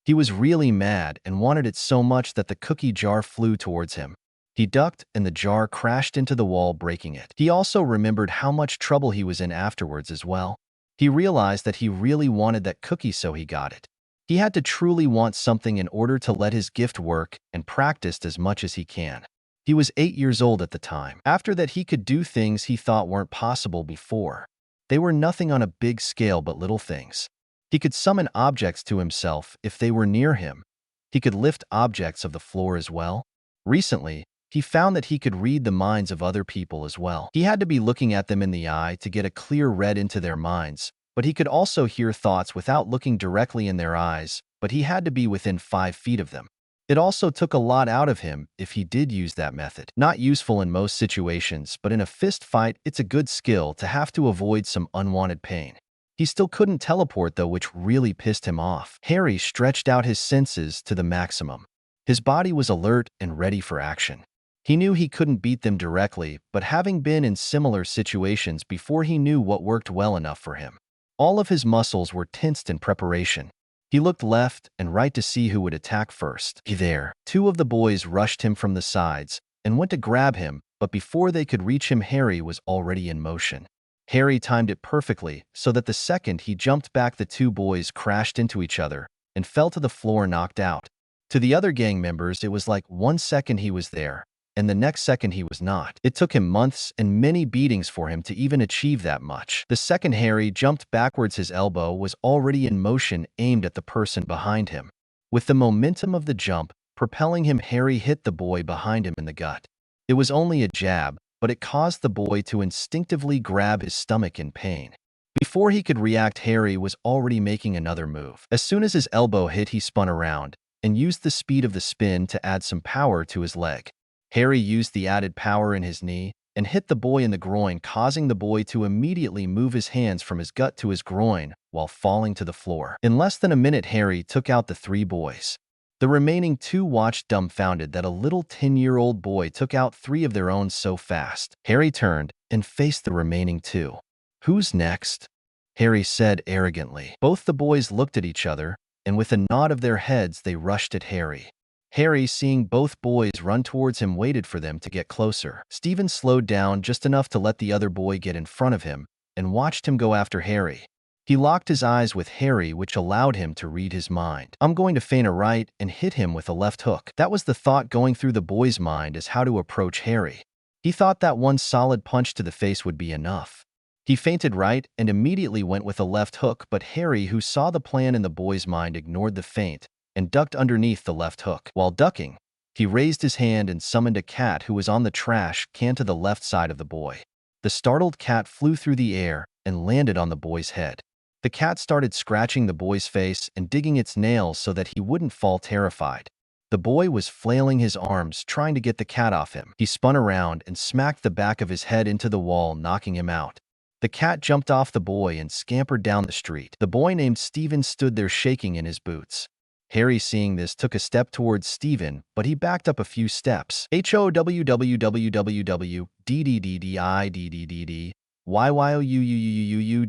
He was really mad and wanted it so much that the cookie jar flew towards him. He ducked and the jar crashed into the wall, breaking it. He also remembered how much trouble he was in afterwards as well. He realized that he really wanted that cookie, so he got it. He had to truly want something in order to let his gift work, and practiced as much as he can. He was 8 years old at the time. After that, he could do things he thought weren't possible before. They were nothing on a big scale but little things. He could summon objects to himself if they were near him. He could lift objects of the floor as well. Recently, he found that he could read the minds of other people as well. He had to be looking at them in the eye to get a clear read into their minds, but he could also hear thoughts without looking directly in their eyes, but he had to be within 5 feet of them. It also took a lot out of him if he did use that method. Not useful in most situations, but in a fist fight, it's a good skill to have to avoid some unwanted pain. He still couldn't teleport though, which really pissed him off. Harry stretched out his senses to the maximum. His body was alert and ready for action. He knew he couldn't beat them directly, but having been in similar situations before, he knew what worked well enough for him. All of his muscles were tensed in preparation. He looked left and right to see who would attack first. There, 2 of the boys rushed him from the sides and went to grab him, but before they could reach him, Harry was already in motion. Harry timed it perfectly so that the second he jumped back, the 2 boys crashed into each other and fell to the floor knocked out. To the other gang members, it was like 1 second he was there, and the next second he was not. It took him months and many beatings for him to even achieve that much. The second Harry jumped backwards, his elbow was already in motion, aimed at the person behind him. With the momentum of the jump propelling him, Harry hit the boy behind him in the gut. It was only a jab, but it caused the boy to instinctively grab his stomach in pain. Before he could react, Harry was already making another move. As soon as his elbow hit, he spun around and used the speed of the spin to add some power to his leg. Harry used the added power in his knee and hit the boy in the groin, causing the boy to immediately move his hands from his gut to his groin while falling to the floor. In less than a minute, Harry took out the 3 boys. The remaining 2 watched dumbfounded that a little 10-year-old boy took out 3 of their own so fast. Harry turned and faced the remaining 2. "Who's next?" Harry said arrogantly. Both the boys looked at each other, and with a nod of their heads, they rushed at Harry. Harry, seeing both boys run towards him, waited for them to get closer. Stephen slowed down just enough to let the other boy get in front of him and watched him go after Harry. He locked his eyes with Harry, which allowed him to read his mind. "I'm going to feint a right and hit him with a left hook." That was the thought going through the boy's mind as how to approach Harry. He thought that one solid punch to the face would be enough. He feinted right and immediately went with a left hook, but Harry, who saw the plan in the boy's mind, ignored the feint and ducked underneath the left hook. While ducking, he raised his hand and summoned a cat who was on the trash can to the left side of the boy. The startled cat flew through the air and landed on the boy's head. The cat started scratching the boy's face and digging its nails so that he wouldn't fall, terrified. The boy was flailing his arms, trying to get the cat off him. He spun around and smacked the back of his head into the wall, knocking him out. The cat jumped off the boy and scampered down the street. The boy named Stephen stood there shaking in his boots. Harry, seeing this, took a step towards Stephen, but he backed up a few steps. "HOWWWWWDDDDIDDDD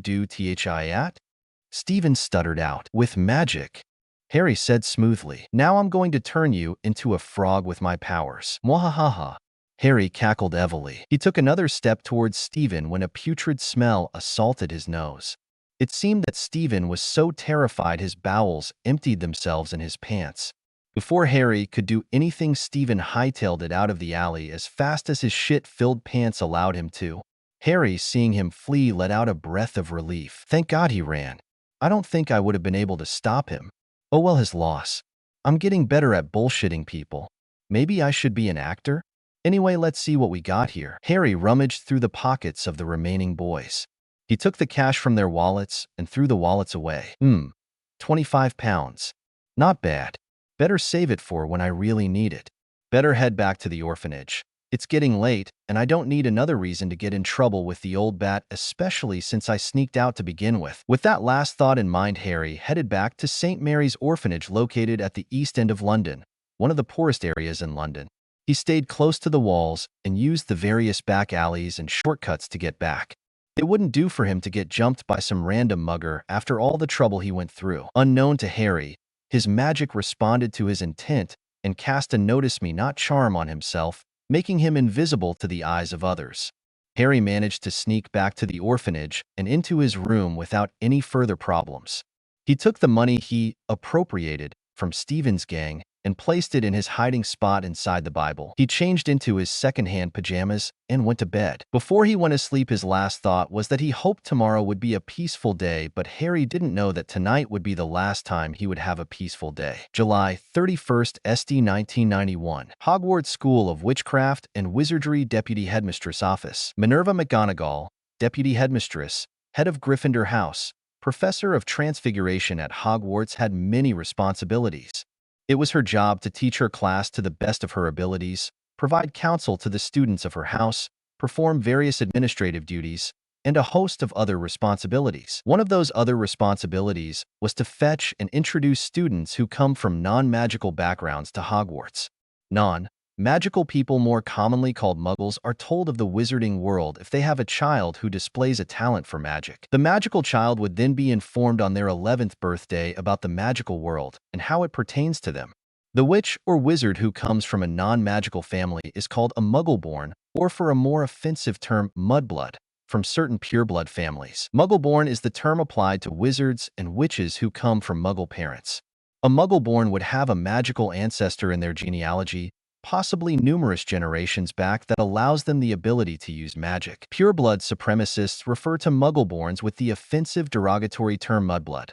do THI at?" Stephen stuttered out. "With magic," Harry said smoothly. "Now I'm going to turn you into a frog with my powers." Mwahaha. Harry cackled evilly. He took another step towards Stephen when a putrid smell assaulted his nose. It seemed that Stephen was so terrified his bowels emptied themselves in his pants. Before Harry could do anything, Stephen hightailed it out of the alley as fast as his shit-filled pants allowed him to. Harry, seeing him flee, let out a breath of relief. Thank God he ran. I don't think I would have been able to stop him. Oh well, his loss. I'm getting better at bullshitting people. Maybe I should be an actor? Anyway, let's see what we got here. Harry rummaged through the pockets of the remaining boys. He took the cash from their wallets and threw the wallets away. 25 pounds. Not bad. Better save it for when I really need it. Better head back to the orphanage. It's getting late, and I don't need another reason to get in trouble with the old bat, especially since I sneaked out to begin with. With that last thought in mind, Harry headed back to St. Mary's Orphanage, located at the East End of London, one of the poorest areas in London. He stayed close to the walls and used the various back alleys and shortcuts to get back. It wouldn't do for him to get jumped by some random mugger after all the trouble he went through. Unknown to Harry, his magic responded to his intent and cast a notice me not charm on himself, making him invisible to the eyes of others. Harry managed to sneak back to the orphanage and into his room without any further problems. He took the money he appropriated from Stephen's gang and placed it in his hiding spot inside the Bible. He changed into his second-hand pajamas and went to bed. Before he went to sleep, his last thought was that he hoped tomorrow would be a peaceful day, but Harry didn't know that tonight would be the last time he would have a peaceful day. July 31st, SD 1991. Hogwarts School of Witchcraft and Wizardry Deputy Headmistress Office. Minerva McGonagall, Deputy Headmistress, Head of Gryffindor House, Professor of Transfiguration at Hogwarts, had many responsibilities. It was her job to teach her class to the best of her abilities, provide counsel to the students of her house, perform various administrative duties, and a host of other responsibilities. One of those other responsibilities was to fetch and introduce students who come from non-magical backgrounds to Hogwarts. Non-magical people, more commonly called Muggles, are told of the wizarding world if they have a child who displays a talent for magic. The magical child would then be informed on their 11th birthday about the magical world and how it pertains to them. The witch or wizard who comes from a non-magical family is called a Muggleborn, or for a more offensive term, mudblood, from certain pureblood families. Muggleborn is the term applied to wizards and witches who come from Muggle parents. A Muggleborn would have a magical ancestor in their genealogy, possibly numerous generations back, that allows them the ability to use magic. Pureblood supremacists refer to Muggleborns with the offensive derogatory term mudblood,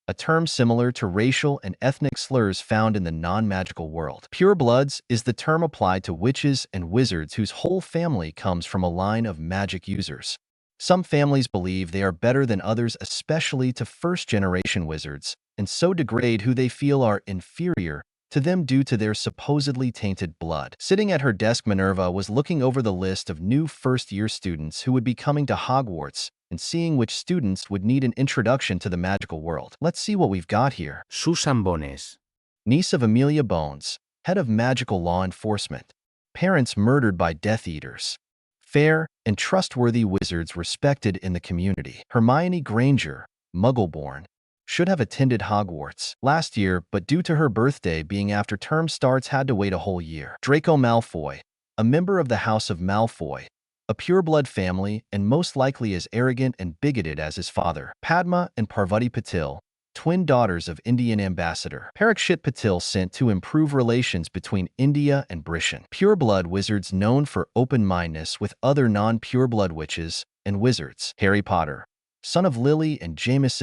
a term similar to racial and ethnic slurs found in the non-magical world. Purebloods is the term applied to witches and wizards whose whole family comes from a line of magic users. Some families believe they are better than others, especially to first-generation wizards, and so degrade who they feel are inferior to them due to their supposedly tainted blood. Sitting at her desk, Minerva was looking over the list of new first-year students who would be coming to Hogwarts and seeing which students would need an introduction to the magical world. Let's see what we've got here. Susan Bones, Niece of Amelia Bones, head of magical law enforcement. Parents murdered by Death Eaters. Fair and trustworthy wizards respected in the community. Hermione Granger, Muggleborn, should have attended Hogwarts last year, but due to her birthday being after term starts, had to wait a whole year. Draco Malfoy, a member of the House of Malfoy, a pureblood family, and most likely as arrogant and bigoted as his father. Padma and Parvati Patil, twin daughters of Indian ambassador Parikshit Patil, sent to improve relations between India and Britain. Pureblood wizards known for open-mindedness with other non-pureblood witches and wizards. Harry Potter, son of Lily and James.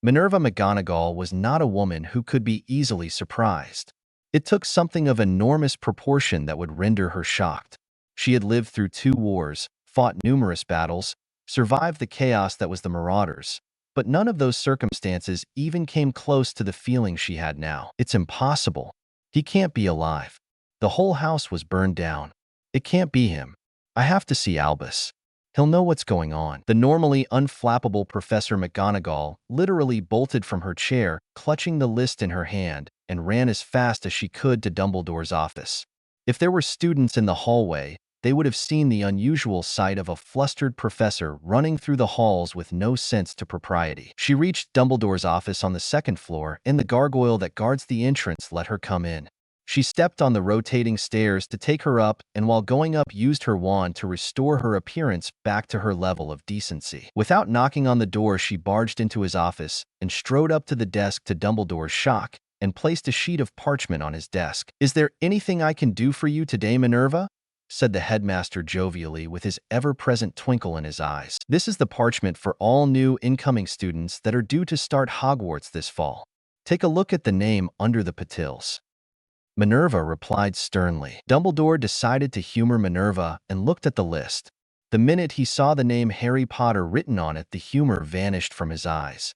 Minerva McGonagall was not a woman who could be easily surprised. It took something of enormous proportion that would render her shocked. She had lived through 2 wars, fought numerous battles, survived the chaos that was the Marauders, but none of those circumstances even came close to the feeling she had now. It's impossible. He can't be alive. The whole house was burned down. It can't be him. I have to see Albus. He'll know what's going on. The normally unflappable Professor McGonagall literally bolted from her chair, clutching the list in her hand, and ran as fast as she could to Dumbledore's office. If there were students in the hallway, they would have seen the unusual sight of a flustered professor running through the halls with no sense to propriety. She reached Dumbledore's office on the 2nd floor, and the gargoyle that guards the entrance let her come in. She stepped on the rotating stairs to take her up, and while going up used her wand to restore her appearance back to her level of decency. Without knocking on the door, she barged into his office and strode up to the desk, to Dumbledore's shock, and placed a sheet of parchment on his desk. "Is there anything I can do for you today, Minerva?" said the headmaster jovially, with his ever-present twinkle in his eyes. "This is the parchment for all new incoming students that are due to start Hogwarts this fall. Take a look at the name under the Patils." Minerva replied sternly. Dumbledore decided to humor Minerva and looked at the list. The minute he saw the name Harry Potter written on it, the humor vanished from his eyes.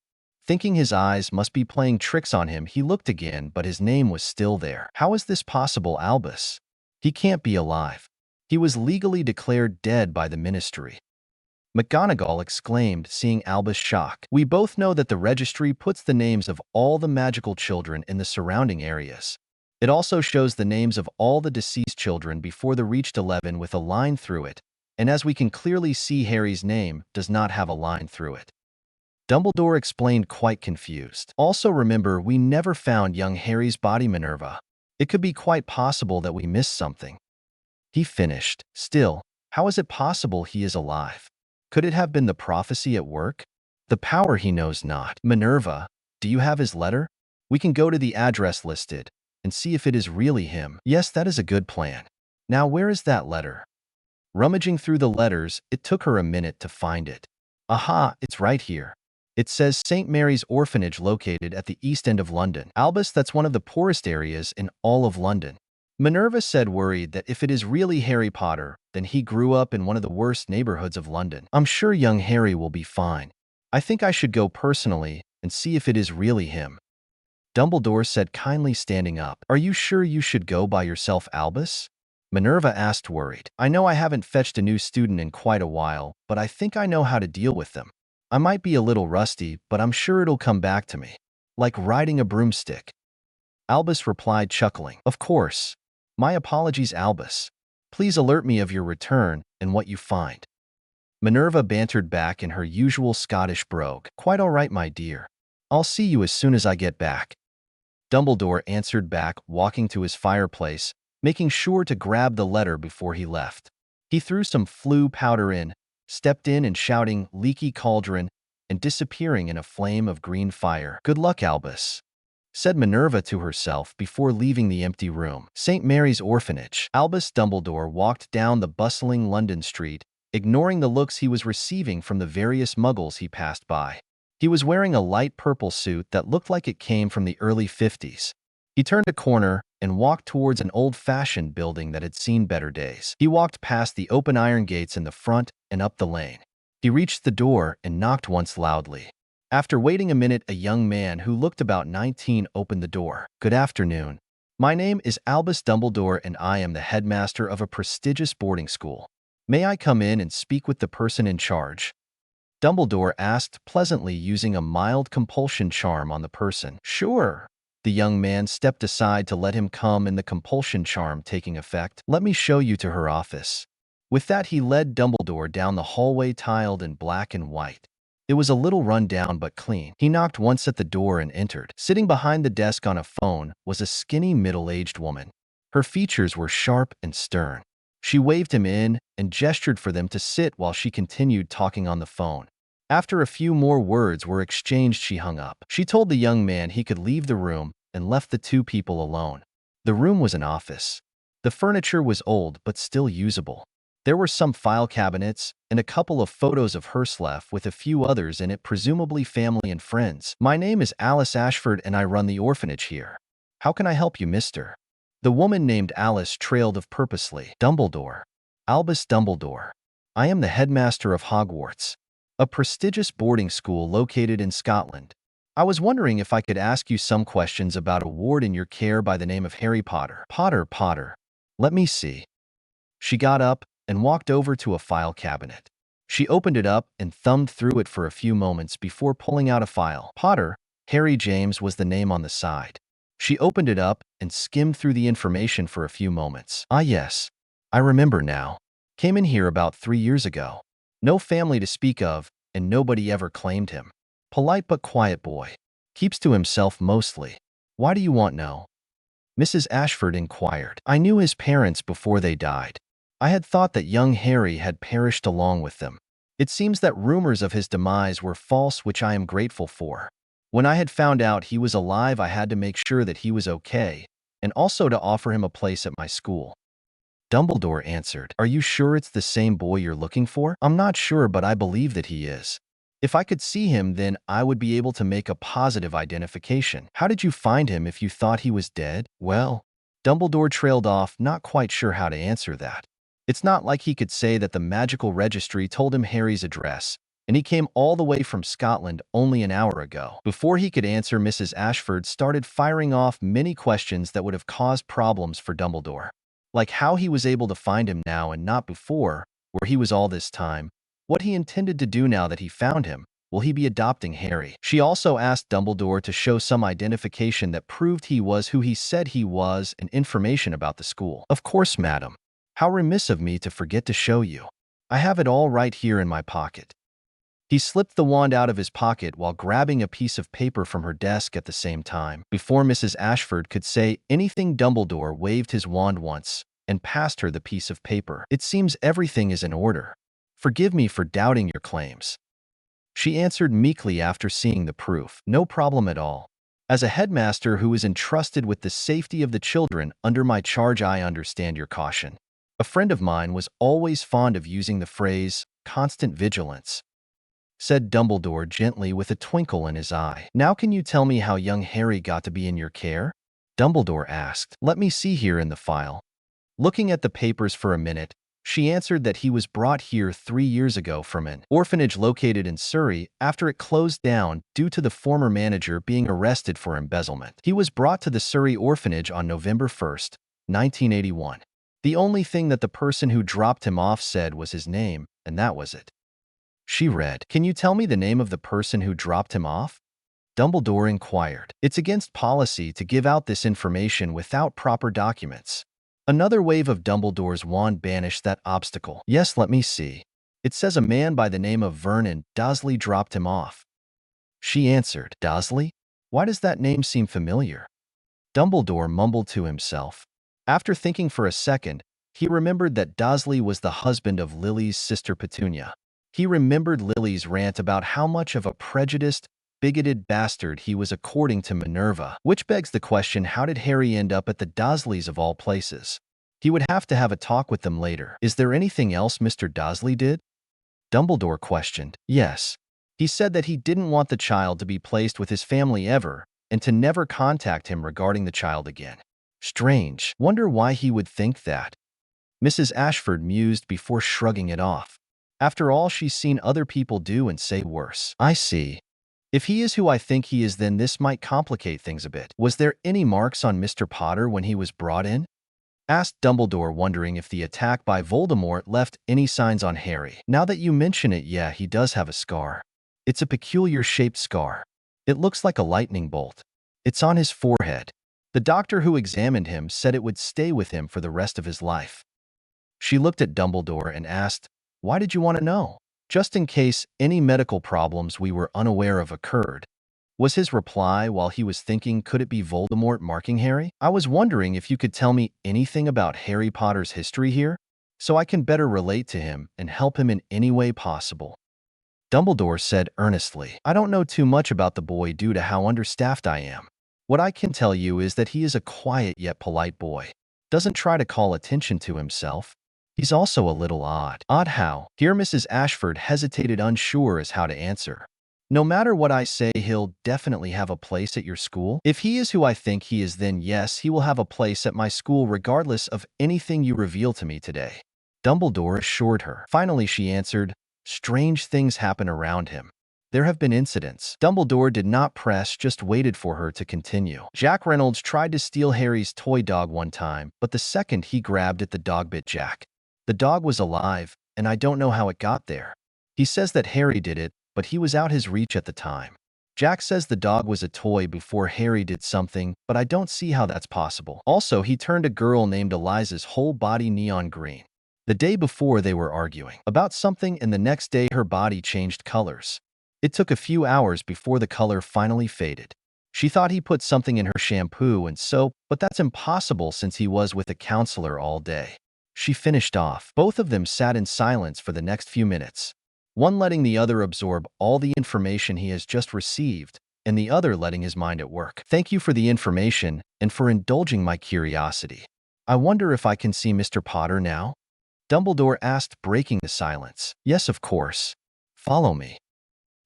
Thinking his eyes must be playing tricks on him, he looked again, but his name was still there. "How is this possible, Albus? He can't be alive. He was legally declared dead by the Ministry." McGonagall exclaimed, seeing Albus' shock. "We both know that the registry puts the names of all the magical children in the surrounding areas. It also shows the names of all the deceased children before the reached 11 with a line through it, and as we can clearly see, Harry's name does not have a line through it." Dumbledore explained, quite confused. "Also remember, we never found young Harry's body, Minerva. It could be quite possible that we missed something." He finished. "Still, how is it possible he is alive? Could it have been the prophecy at work? The power he knows not. Minerva, do you have his letter? We can go to the address listed, and see if it is really him. Yes, that is a good plan. Now where is that letter? Rummaging through the letters, it took her a minute to find it. Aha, it's right here. It says St. Mary's Orphanage located at the East End of London. Albus, that's one of the poorest areas in all of London. Minerva said, worried that if it is really Harry Potter, then he grew up in one of the worst neighborhoods of London. I'm sure young Harry will be fine. I think I should go personally and see if it is really him. Dumbledore said, kindly, standing up. Are you sure you should go by yourself, Albus? Minerva asked, worried. I know I haven't fetched a new student in quite a while, but I think I know how to deal with them. I might be a little rusty, but I'm sure it'll come back to me. Like riding a broomstick. Albus replied, chuckling. Of course. My apologies, Albus. Please alert me of your return and what you find. Minerva bantered back in her usual Scottish brogue. Quite all right, my dear. I'll see you as soon as I get back. Dumbledore answered back, walking to his fireplace, making sure to grab the letter before he left. He threw some flue powder in, stepped in and shouting, leaky cauldron, and disappearing in a flame of green fire. Good luck, Albus, said Minerva to herself before leaving the empty room. St. Mary's Orphanage. Albus Dumbledore walked down the bustling London street, ignoring the looks he was receiving from the various muggles he passed by. He was wearing a light purple suit that looked like it came from the early 50s. He turned a corner and walked towards an old-fashioned building that had seen better days. He walked past the open iron gates in the front and up the lane. He reached the door and knocked once loudly. After waiting a minute, a young man who looked about 19 opened the door. Good afternoon. My name is Albus Dumbledore and I am the headmaster of a prestigious boarding school. May I come in and speak with the person in charge? Dumbledore asked pleasantly, using a mild compulsion charm on the person. Sure. The young man stepped aside to let him come, and the compulsion charm taking effect. Let me show you to her office. With that, he led Dumbledore down the hallway tiled in black and white. It was a little run down but clean. He knocked once at the door and entered. Sitting behind the desk on a phone was a skinny middle-aged woman. Her features were sharp and stern. She waved him in and gestured for them to sit while she continued talking on the phone. After a few more words were exchanged, she hung up. She told the young man he could leave the room and left the two people alone. The room was an office. The furniture was old but still usable. There were some file cabinets and a couple of photos of Herslef with a few others in it, presumably family and friends. My name is Alice Ashford and I run the orphanage here. How can I help you, mister? The woman named Alice trailed off purposely. Dumbledore. Albus Dumbledore. I am the headmaster of Hogwarts, a prestigious boarding school located in Scotland. I was wondering if I could ask you some questions about a ward in your care by the name of Harry Potter. Potter. Let me see. She got up and walked over to a file cabinet. She opened it up and thumbed through it for a few moments before pulling out a file. Potter, Harry James was the name on the side. She opened it up and skimmed through the information for a few moments. Ah yes, I remember now. Came in here about 3 years ago. No family to speak of, and nobody ever claimed him. Polite but quiet boy. Keeps to himself mostly. Why do you want to know? Mrs. Ashford inquired. I knew his parents before they died. I had thought that young Harry had perished along with them. It seems that rumors of his demise were false, which I am grateful for. When I had found out he was alive, I had to make sure that he was okay, and also to offer him a place at my school. Dumbledore answered. Are you sure it's the same boy you're looking for? I'm not sure, but I believe that he is. If I could see him, then I would be able to make a positive identification. How did you find him if you thought he was dead? Well, Dumbledore trailed off, not quite sure how to answer that. It's not like he could say that the magical registry told him Harry's address, and he came all the way from Scotland only an hour ago. Before he could answer, Mrs. Ashford started firing off many questions that would have caused problems for Dumbledore. Like how he was able to find him now and not before, where he was all this time, what he intended to do now that he found him, will he be adopting Harry? She also asked Dumbledore to show some identification that proved he was who he said he was and information about the school. Of course, madam. How remiss of me to forget to show you. I have it all right here in my pocket. He slipped the wand out of his pocket while grabbing a piece of paper from her desk at the same time. Before Mrs. Ashford could say anything, Dumbledore waved his wand once and passed her the piece of paper. It seems everything is in order. Forgive me for doubting your claims. She answered meekly after seeing the proof. No problem at all. As a headmaster who is entrusted with the safety of the children under my charge, I understand your caution. A friend of mine was always fond of using the phrase, constant vigilance, said Dumbledore gently with a twinkle in his eye. Now can you tell me how young Harry got to be in your care? Dumbledore asked. Let me see here in the file. Looking at the papers for a minute, she answered that he was brought here 3 years ago from an orphanage located in Surrey after it closed down due to the former manager being arrested for embezzlement. He was brought to the Surrey orphanage on November 1st, 1981. The only thing that the person who dropped him off said was his name, and that was it. She read, Can you tell me the name of the person who dropped him off? Dumbledore inquired. It's against policy to give out this information without proper documents. Another wave of Dumbledore's wand banished that obstacle. Yes, let me see. It says a man by the name of Vernon Dursley dropped him off. She answered, Dursley? Why does that name seem familiar? Dumbledore mumbled to himself. After thinking for a second, he remembered that Dursley was the husband of Lily's sister Petunia. He remembered Lily's rant about how much of a prejudiced, bigoted bastard he was according to Minerva, which begs the question, how did Harry end up at the Dursleys of all places? He would have to have a talk with them later. Is there anything else Mr. Dursley did? Dumbledore questioned. Yes. He said that he didn't want the child to be placed with his family ever, and to never contact him regarding the child again. Strange. Wonder why he would think that. Mrs. Ashford mused before shrugging it off. After all, she's seen other people do and say worse. I see. If he is who I think he is, then this might complicate things a bit. Was there any marks on Mr. Potter when he was brought in? Asked Dumbledore, wondering if the attack by Voldemort left any signs on Harry. Now that you mention it, yeah, he does have a scar. It's a peculiar shaped scar. It looks like a lightning bolt. It's on his forehead. The doctor who examined him said it would stay with him for the rest of his life. She looked at Dumbledore and asked, Why did you want to know? Just in case any medical problems we were unaware of occurred, was his reply while he was thinking, could it be Voldemort marking Harry? I was wondering if you could tell me anything about Harry Potter's history here, so I can better relate to him and help him in any way possible. Dumbledore said earnestly, I don't know too much about the boy due to how understaffed I am. What I can tell you is that he is a quiet yet polite boy. Doesn't try to call attention to himself. He's also a little odd. Odd how? Here Mrs. Ashford hesitated, unsure as how to answer. No matter what I say, he'll definitely have a place at your school. If he is who I think he is, then yes, he will have a place at my school regardless of anything you reveal to me today. Dumbledore assured her. Finally, she answered, Strange things happen around him. There have been incidents. Dumbledore did not press, just waited for her to continue. Jack Reynolds tried to steal Harry's toy dog one time, but the second he grabbed it, the dog bit Jack. The dog was alive, and I don't know how it got there. He says that Harry did it, but he was out his reach at the time. Jack says the dog was a toy before Harry did something, but I don't see how that's possible. Also, he turned a girl named Eliza's whole body neon green. The day before, they were arguing about something, and the next day her body changed colors. It took a few hours before the color finally faded. She thought he put something in her shampoo and soap, but that's impossible since he was with a counselor all day. She finished off. Both of them sat in silence for the next few minutes, one letting the other absorb all the information he has just received, and the other letting his mind at work. Thank you for the information and for indulging my curiosity. I wonder if I can see Mr. Potter now? Dumbledore asked, breaking the silence. Yes, of course. Follow me.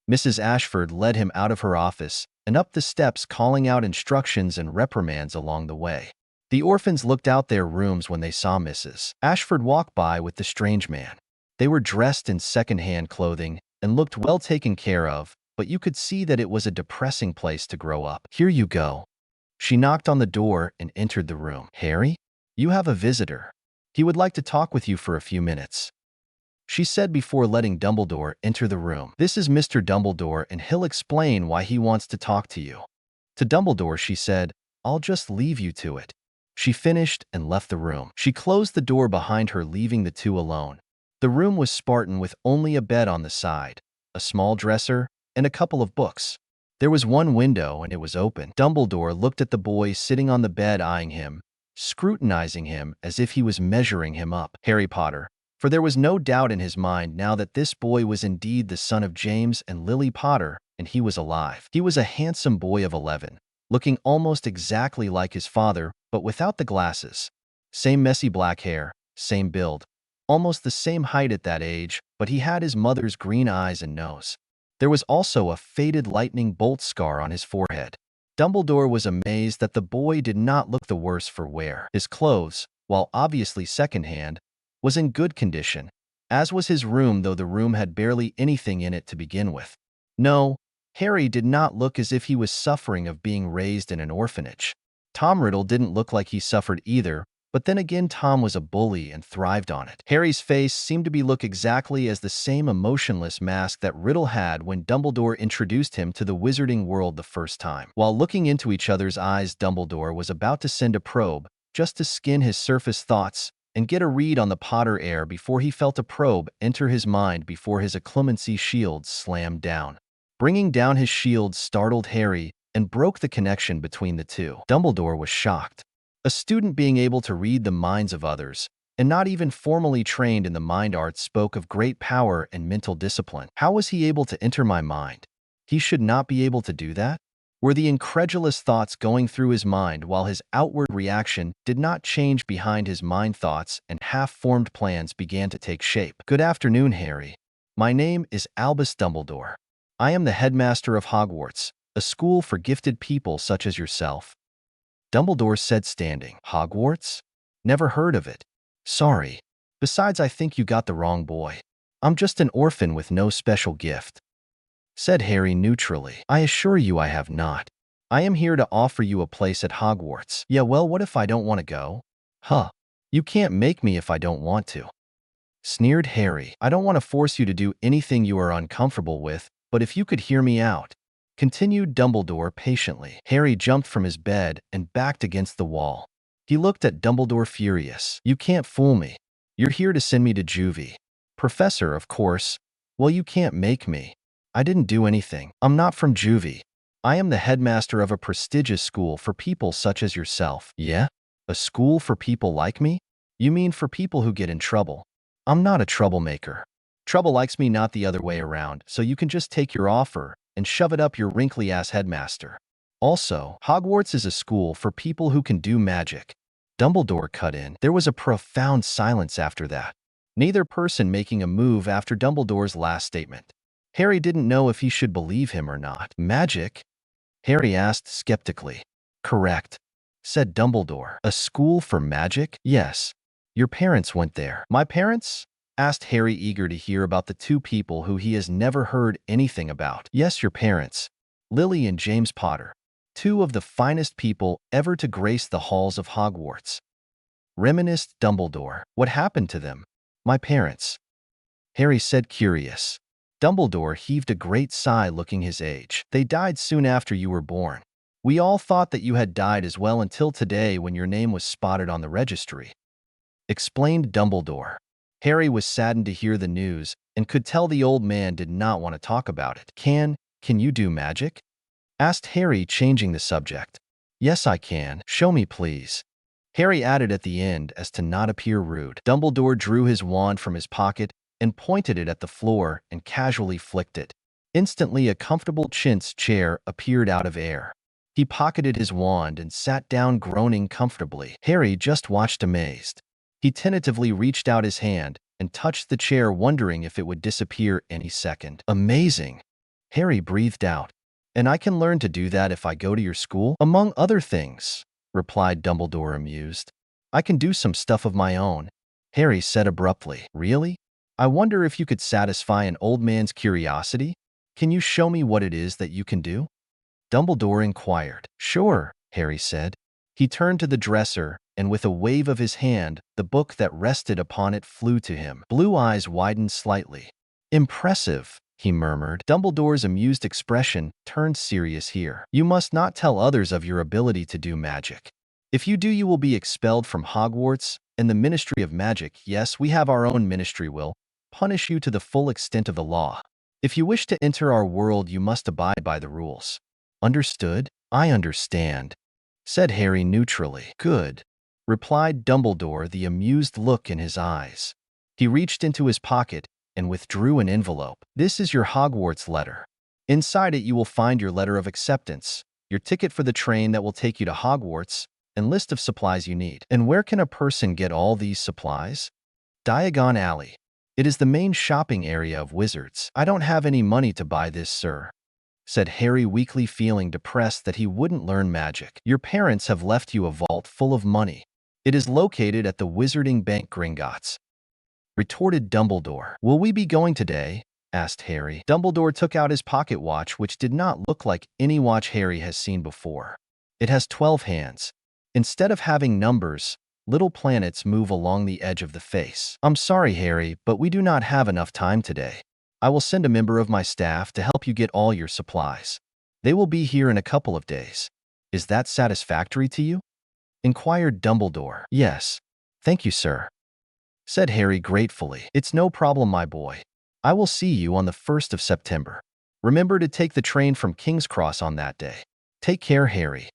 Mrs. Ashford led him out of her office and up the steps, calling out instructions and reprimands along the way. The orphans looked out their rooms when they saw Mrs. Ashford walk by with the strange man. They were dressed in second-hand clothing and looked well taken care of, but you could see that it was a depressing place to grow up. Here you go. She knocked on the door and entered the room. Harry? You have a visitor. He would like to talk with you for a few minutes, she said before letting Dumbledore enter the room. This is Mr. Dumbledore, and he'll explain why he wants to talk to you. To Dumbledore, she said, I'll just leave you to it. She finished and left the room. She closed the door behind her, leaving the two alone. The room was Spartan, with only a bed on the side, a small dresser, and a couple of books. There was one window, and it was open. Dumbledore looked at the boy sitting on the bed, eyeing him, scrutinizing him as if he was measuring him up. Harry Potter. For there was no doubt in his mind now that this boy was indeed the son of James and Lily Potter, and he was alive. He was a handsome boy of 11, looking almost exactly like his father, but without the glasses. Same messy black hair, same build, almost the same height at that age, but he had his mother's green eyes and nose. There was also a faded lightning bolt scar on his forehead. Dumbledore was amazed that the boy did not look the worse for wear. His clothes, while obviously secondhand, was in good condition, as was his room, though the room had barely anything in it to begin with. No, Harry did not look as if he was suffering of being raised in an orphanage. Tom Riddle didn't look like he suffered either, but then again Tom was a bully and thrived on it. Harry's face seemed to look exactly as the same emotionless mask that Riddle had when Dumbledore introduced him to the wizarding world the first time. While looking into each other's eyes, Dumbledore was about to send a probe, just to skin his surface thoughts and get a read on the Potter heir before he felt a probe enter his mind before his occlumency shield slammed down. Bringing down his shield startled Harry and broke the connection between the two. Dumbledore was shocked. A student being able to read the minds of others, and not even formally trained in the mind arts, spoke of great power and mental discipline. How was he able to enter my mind? He should not be able to do that? Were the incredulous thoughts going through his mind while his outward reaction did not change behind his mind thoughts and half-formed plans began to take shape. Good afternoon, Harry. My name is Albus Dumbledore. I am the headmaster of Hogwarts, a school for gifted people such as yourself. Dumbledore said, standing. Hogwarts? Never heard of it. Sorry. Besides, I think you got the wrong boy. I'm just an orphan with no special gift, said Harry neutrally. I assure you I have not. I am here to offer you a place at Hogwarts. Yeah, well, what if I don't want to go? Huh. You can't make me if I don't want to, sneered Harry. I don't want to force you to do anything you are uncomfortable with, but if you could hear me out, continued Dumbledore patiently. Harry jumped from his bed and backed against the wall. He looked at Dumbledore furious. You can't fool me. You're here to send me to juvie. Professor, of course. Well, you can't make me. I didn't do anything. I'm not from juvie. I am the headmaster of a prestigious school for people such as yourself. Yeah? A school for people like me? You mean for people who get in trouble? I'm not a troublemaker. Trouble likes me, not the other way around, so you can just take your offer and shove it up your wrinkly-ass headmaster. Also, Hogwarts is a school for people who can do magic. Dumbledore cut in. There was a profound silence after that, neither person making a move after Dumbledore's last statement. Harry didn't know if he should believe him or not. Magic? Harry asked skeptically. Correct, said Dumbledore. A school for magic? Yes. Your parents went there. My parents? Asked Harry, eager to hear about the two people who he has never heard anything about. Yes, your parents. Lily and James Potter. Two of the finest people ever to grace the halls of Hogwarts. Reminisced Dumbledore. What happened to them? My parents, Harry said, curious. Dumbledore heaved a great sigh, looking his age. They died soon after you were born. We all thought that you had died as well until today when your name was spotted on the registry, explained Dumbledore. Harry was saddened to hear the news and could tell the old man did not want to talk about it. Can you do magic? Asked Harry, changing the subject. Yes, I can. Show me, please, Harry added at the end as to not appear rude. Dumbledore drew his wand from his pocket and pointed it at the floor and casually flicked it. Instantly, a comfortable chintz chair appeared out of air. He pocketed his wand and sat down, groaning comfortably. Harry just watched amazed. He tentatively reached out his hand and touched the chair, wondering if it would disappear any second. Amazing, Harry breathed out. And I can learn to do that if I go to your school? Among other things, replied Dumbledore, amused. I can do some stuff of my own, Harry said abruptly. Really? I wonder if you could satisfy an old man's curiosity? Can you show me what it is that you can do? Dumbledore inquired. Sure, Harry said. He turned to the dresser, and with a wave of his hand, the book that rested upon it flew to him. Blue eyes widened slightly. Impressive, he murmured. Dumbledore's amused expression turned serious here. You must not tell others of your ability to do magic. If you do, you will be expelled from Hogwarts, and the Ministry of Magic, yes, we have our own ministry, will punish you to the full extent of the law. If you wish to enter our world, you must abide by the rules. Understood? I understand, said Harry neutrally. Good, replied Dumbledore, the amused look in his eyes. He reached into his pocket and withdrew an envelope. This is your Hogwarts letter. Inside it you will find your letter of acceptance. your ticket for the train that will take you to Hogwarts, and list of supplies you need. And where can a person get all these supplies? Diagon Alley. It is the main shopping area of wizards. I don't have any money to buy this, sir, said Harry, weakly, feeling depressed that he wouldn't learn magic. Your parents have left you a vault full of money. It is located at the Wizarding Bank, Gringotts, retorted Dumbledore. Will we be going today? Asked Harry. Dumbledore took out his pocket watch, which did not look like any watch Harry has seen before. It has 12 hands. Instead of having numbers, little planets move along the edge of the face. I'm sorry, Harry, but we do not have enough time today. I will send a member of my staff to help you get all your supplies. They will be here in a couple of days. Is that satisfactory to you? Inquired Dumbledore. Yes. Thank you, sir, said Harry gratefully. It's no problem, my boy. I will see you on the 1st of September. Remember to take the train from King's Cross on that day. Take care, Harry.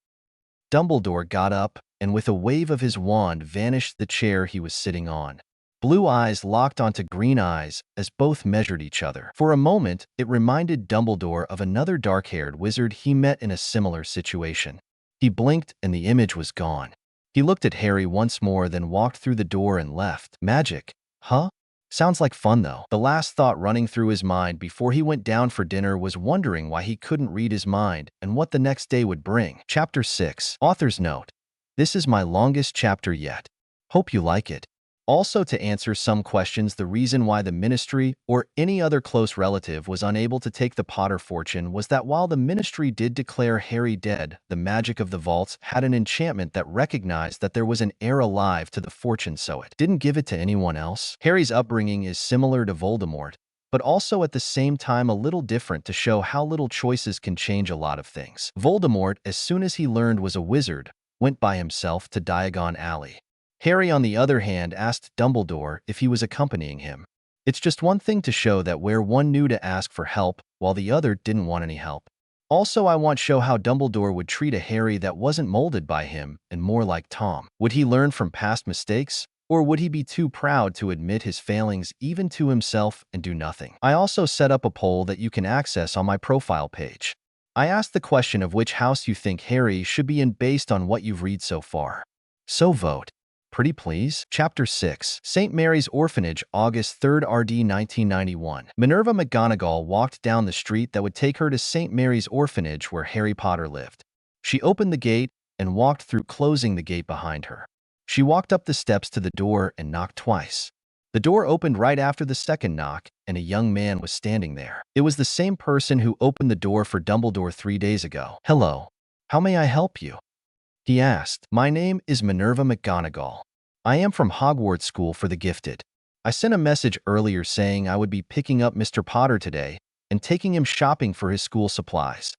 Dumbledore got up and with a wave of his wand vanished the chair he was sitting on. Blue eyes locked onto green eyes as both measured each other. For a moment, it reminded Dumbledore of another dark-haired wizard he met in a similar situation. He blinked and the image was gone. He looked at Harry once more, then walked through the door and left. Magic, huh? Sounds like fun, though. The last thought running through his mind before he went down for dinner was wondering why he couldn't read his mind and what the next day would bring. Chapter 6. Author's note. This is my longest chapter yet. Hope you like it. Also, to answer some questions, the reason why the Ministry or any other close relative was unable to take the Potter fortune was that while the Ministry did declare Harry dead, the magic of the vaults had an enchantment that recognized that there was an heir alive to the fortune, so it didn't give it to anyone else. Harry's upbringing is similar to Voldemort, but also at the same time a little different to show how little choices can change a lot of things. Voldemort, as soon as he learned was a wizard, went by himself to Diagon Alley. Harry, on the other hand, asked Dumbledore if he was accompanying him. It's just one thing to show that where one knew to ask for help, while the other didn't want any help. Also, I want to show how Dumbledore would treat a Harry that wasn't molded by him and more like Tom. Would he learn from past mistakes, or would he be too proud to admit his failings even to himself and do nothing? I also set up a poll that you can access on my profile page. I asked the question of which house you think Harry should be in based on what you've read so far. So vote. Pretty please? Chapter 6. St. Mary's Orphanage, August 3rd, RD 1991. Minerva McGonagall walked down the street that would take her to St. Mary's Orphanage where Harry Potter lived. She opened the gate and walked through, closing the gate behind her. She walked up the steps to the door and knocked twice. The door opened right after the second knock, and a young man was standing there. It was the same person who opened the door for Dumbledore 3 days ago. Hello. How may I help you? He asked. My name is Minerva McGonagall. I am from Hogwarts School for the Gifted. I sent a message earlier saying I would be picking up Mr. Potter today and taking him shopping for his school supplies.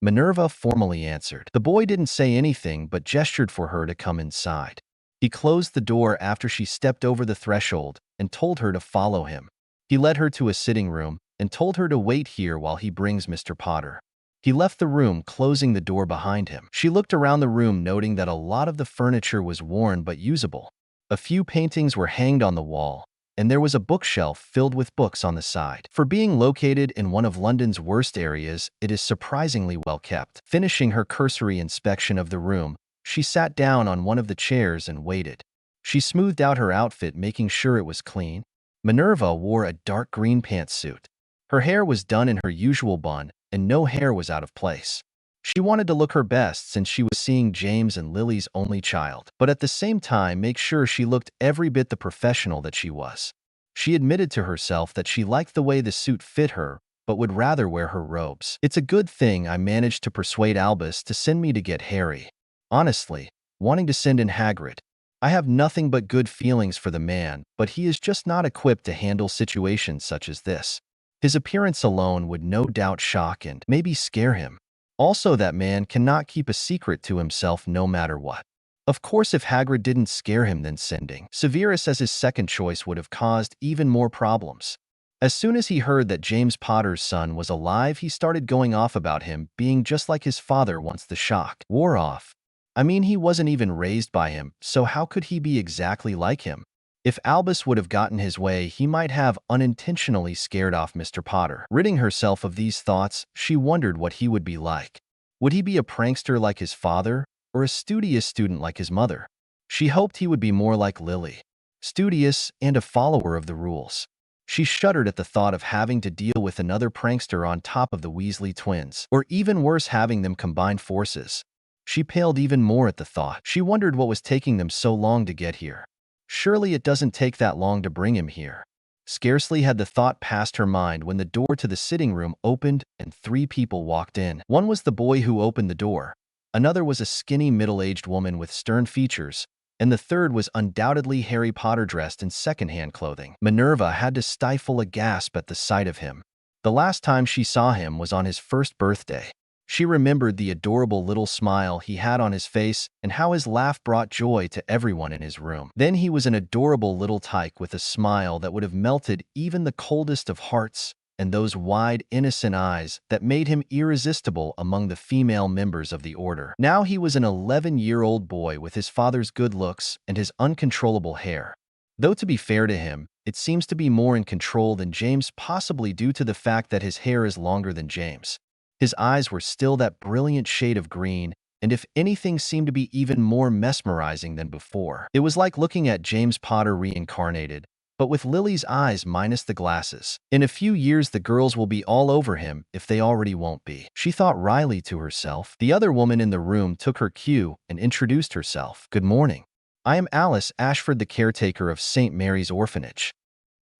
Minerva formally answered. The boy didn't say anything but gestured for her to come inside. He closed the door after she stepped over the threshold and told her to follow him. He led her to a sitting room and told her to wait here while he brings Mr. Potter. He left the room, closing the door behind him. She looked around the room, noting that a lot of the furniture was worn but usable. A few paintings were hanged on the wall, and there was a bookshelf filled with books on the side. For being located in one of London's worst areas, it is surprisingly well kept. Finishing her cursory inspection of the room, she sat down on one of the chairs and waited. She smoothed out her outfit, making sure it was clean. Minerva wore a dark green pantsuit. Her hair was done in her usual bun, and no hair was out of place. She wanted to look her best since she was seeing James and Lily's only child, but at the same time make sure she looked every bit the professional that she was. She admitted to herself that she liked the way the suit fit her, but would rather wear her robes. It's a good thing I managed to persuade Albus to send me to get Harry. Honestly, wanting to send in Hagrid. I have nothing but good feelings for the man, but he is just not equipped to handle situations such as this. His appearance alone would no doubt shock and maybe scare him. Also, that man cannot keep a secret to himself no matter what. Of course, if Hagrid didn't scare him, then sending Severus as his second choice would have caused even more problems. As soon as he heard that James Potter's son was alive, he started going off about him being just like his father once the shock wore off. I mean, he wasn't even raised by him, so how could he be exactly like him? If Albus would have gotten his way, he might have unintentionally scared off Mr. Potter. Ridding herself of these thoughts, she wondered what he would be like. Would he be a prankster like his father, or a studious student like his mother? She hoped he would be more like Lily, studious and a follower of the rules. She shuddered at the thought of having to deal with another prankster on top of the Weasley twins, or even worse, having them combine forces. She paled even more at the thought. She wondered what was taking them so long to get here. Surely it doesn't take that long to bring him here. Scarcely had the thought passed her mind when the door to the sitting room opened and 3 people walked in. One was the boy who opened the door, another was a skinny middle-aged woman with stern features, and the third was undoubtedly Harry Potter dressed in second-hand clothing. Minerva had to stifle a gasp at the sight of him. The last time she saw him was on his first birthday. She remembered the adorable little smile he had on his face and how his laugh brought joy to everyone in his room. Then he was an adorable little tyke with a smile that would have melted even the coldest of hearts, and those wide, innocent eyes that made him irresistible among the female members of the Order. Now he was an 11-year-old boy with his father's good looks and his uncontrollable hair. Though to be fair to him, it seems to be more in control than James, possibly due to the fact that his hair is longer than James. His eyes were still that brilliant shade of green, and if anything seemed to be even more mesmerizing than before. It was like looking at James Potter reincarnated, but with Lily's eyes minus the glasses. In a few years the girls will be all over him if they already won't be, she thought wryly to herself. The other woman in the room took her cue and introduced herself. Good morning. I am Alice Ashford, the caretaker of St. Mary's Orphanage.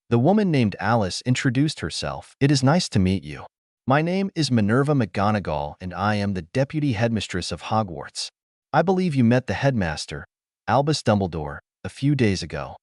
The woman named Alice introduced herself. It is nice to meet you. My name is Minerva McGonagall, and I am the deputy headmistress of Hogwarts. I believe you met the headmaster, Albus Dumbledore, a few days ago.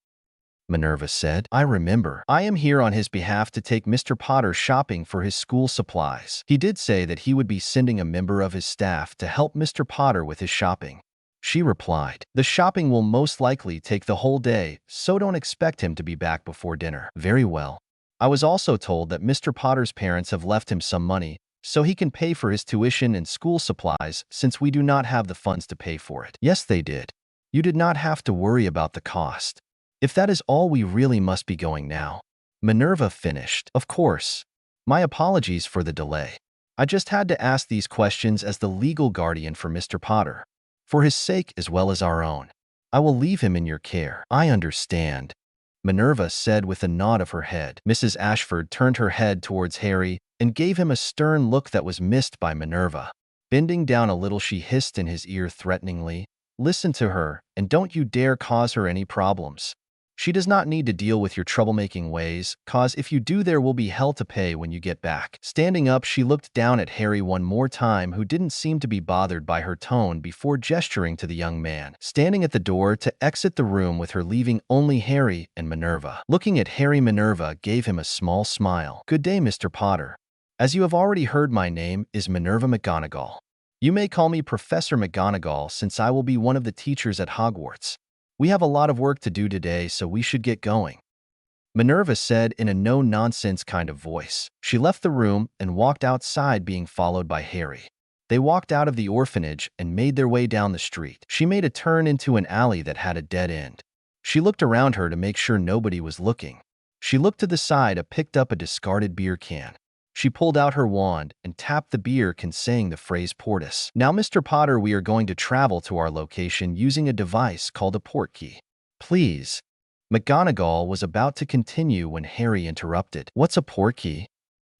Minerva said, I remember. I am here on his behalf to take Mr. Potter shopping for his school supplies. He did say that he would be sending a member of his staff to help Mr. Potter with his shopping. She replied, the shopping will most likely take the whole day, so don't expect him to be back before dinner. Very well. I was also told that Mr. Potter's parents have left him some money, so he can pay for his tuition and school supplies since we do not have the funds to pay for it. Yes, they did. You did not have to worry about the cost. If that is all, we really must be going now. Minerva finished. Of course. My apologies for the delay. I just had to ask these questions as the legal guardian for Mr. Potter. For his sake as well as our own. I will leave him in your care. I understand, Minerva said with a nod of her head. Mrs. Ashford turned her head towards Harry and gave him a stern look that was missed by Minerva. Bending down a little, she hissed in his ear threateningly, listen to her, and don't you dare cause her any problems. She does not need to deal with your troublemaking ways, cause if you do there will be hell to pay when you get back. Standing up, she looked down at Harry one more time, who didn't seem to be bothered by her tone, before gesturing to the young man standing at the door to exit the room with her, leaving only Harry and Minerva. Looking at Harry, Minerva gave him a small smile. Good day, Mr. Potter. As you have already heard, my name is Minerva McGonagall. You may call me Professor McGonagall since I will be one of the teachers at Hogwarts. We have a lot of work to do today, so we should get going, Minerva said in a no-nonsense kind of voice. She left the room and walked outside, being followed by Harry. They walked out of the orphanage and made their way down the street. She made a turn into an alley that had a dead end. She looked around her to make sure nobody was looking. She looked to the side and picked up a discarded beer can. She pulled out her wand and tapped the beer can, saying the phrase portus. Now, Mr. Potter, we are going to travel to our location using a device called a portkey. Please. McGonagall was about to continue when Harry interrupted. What's a portkey?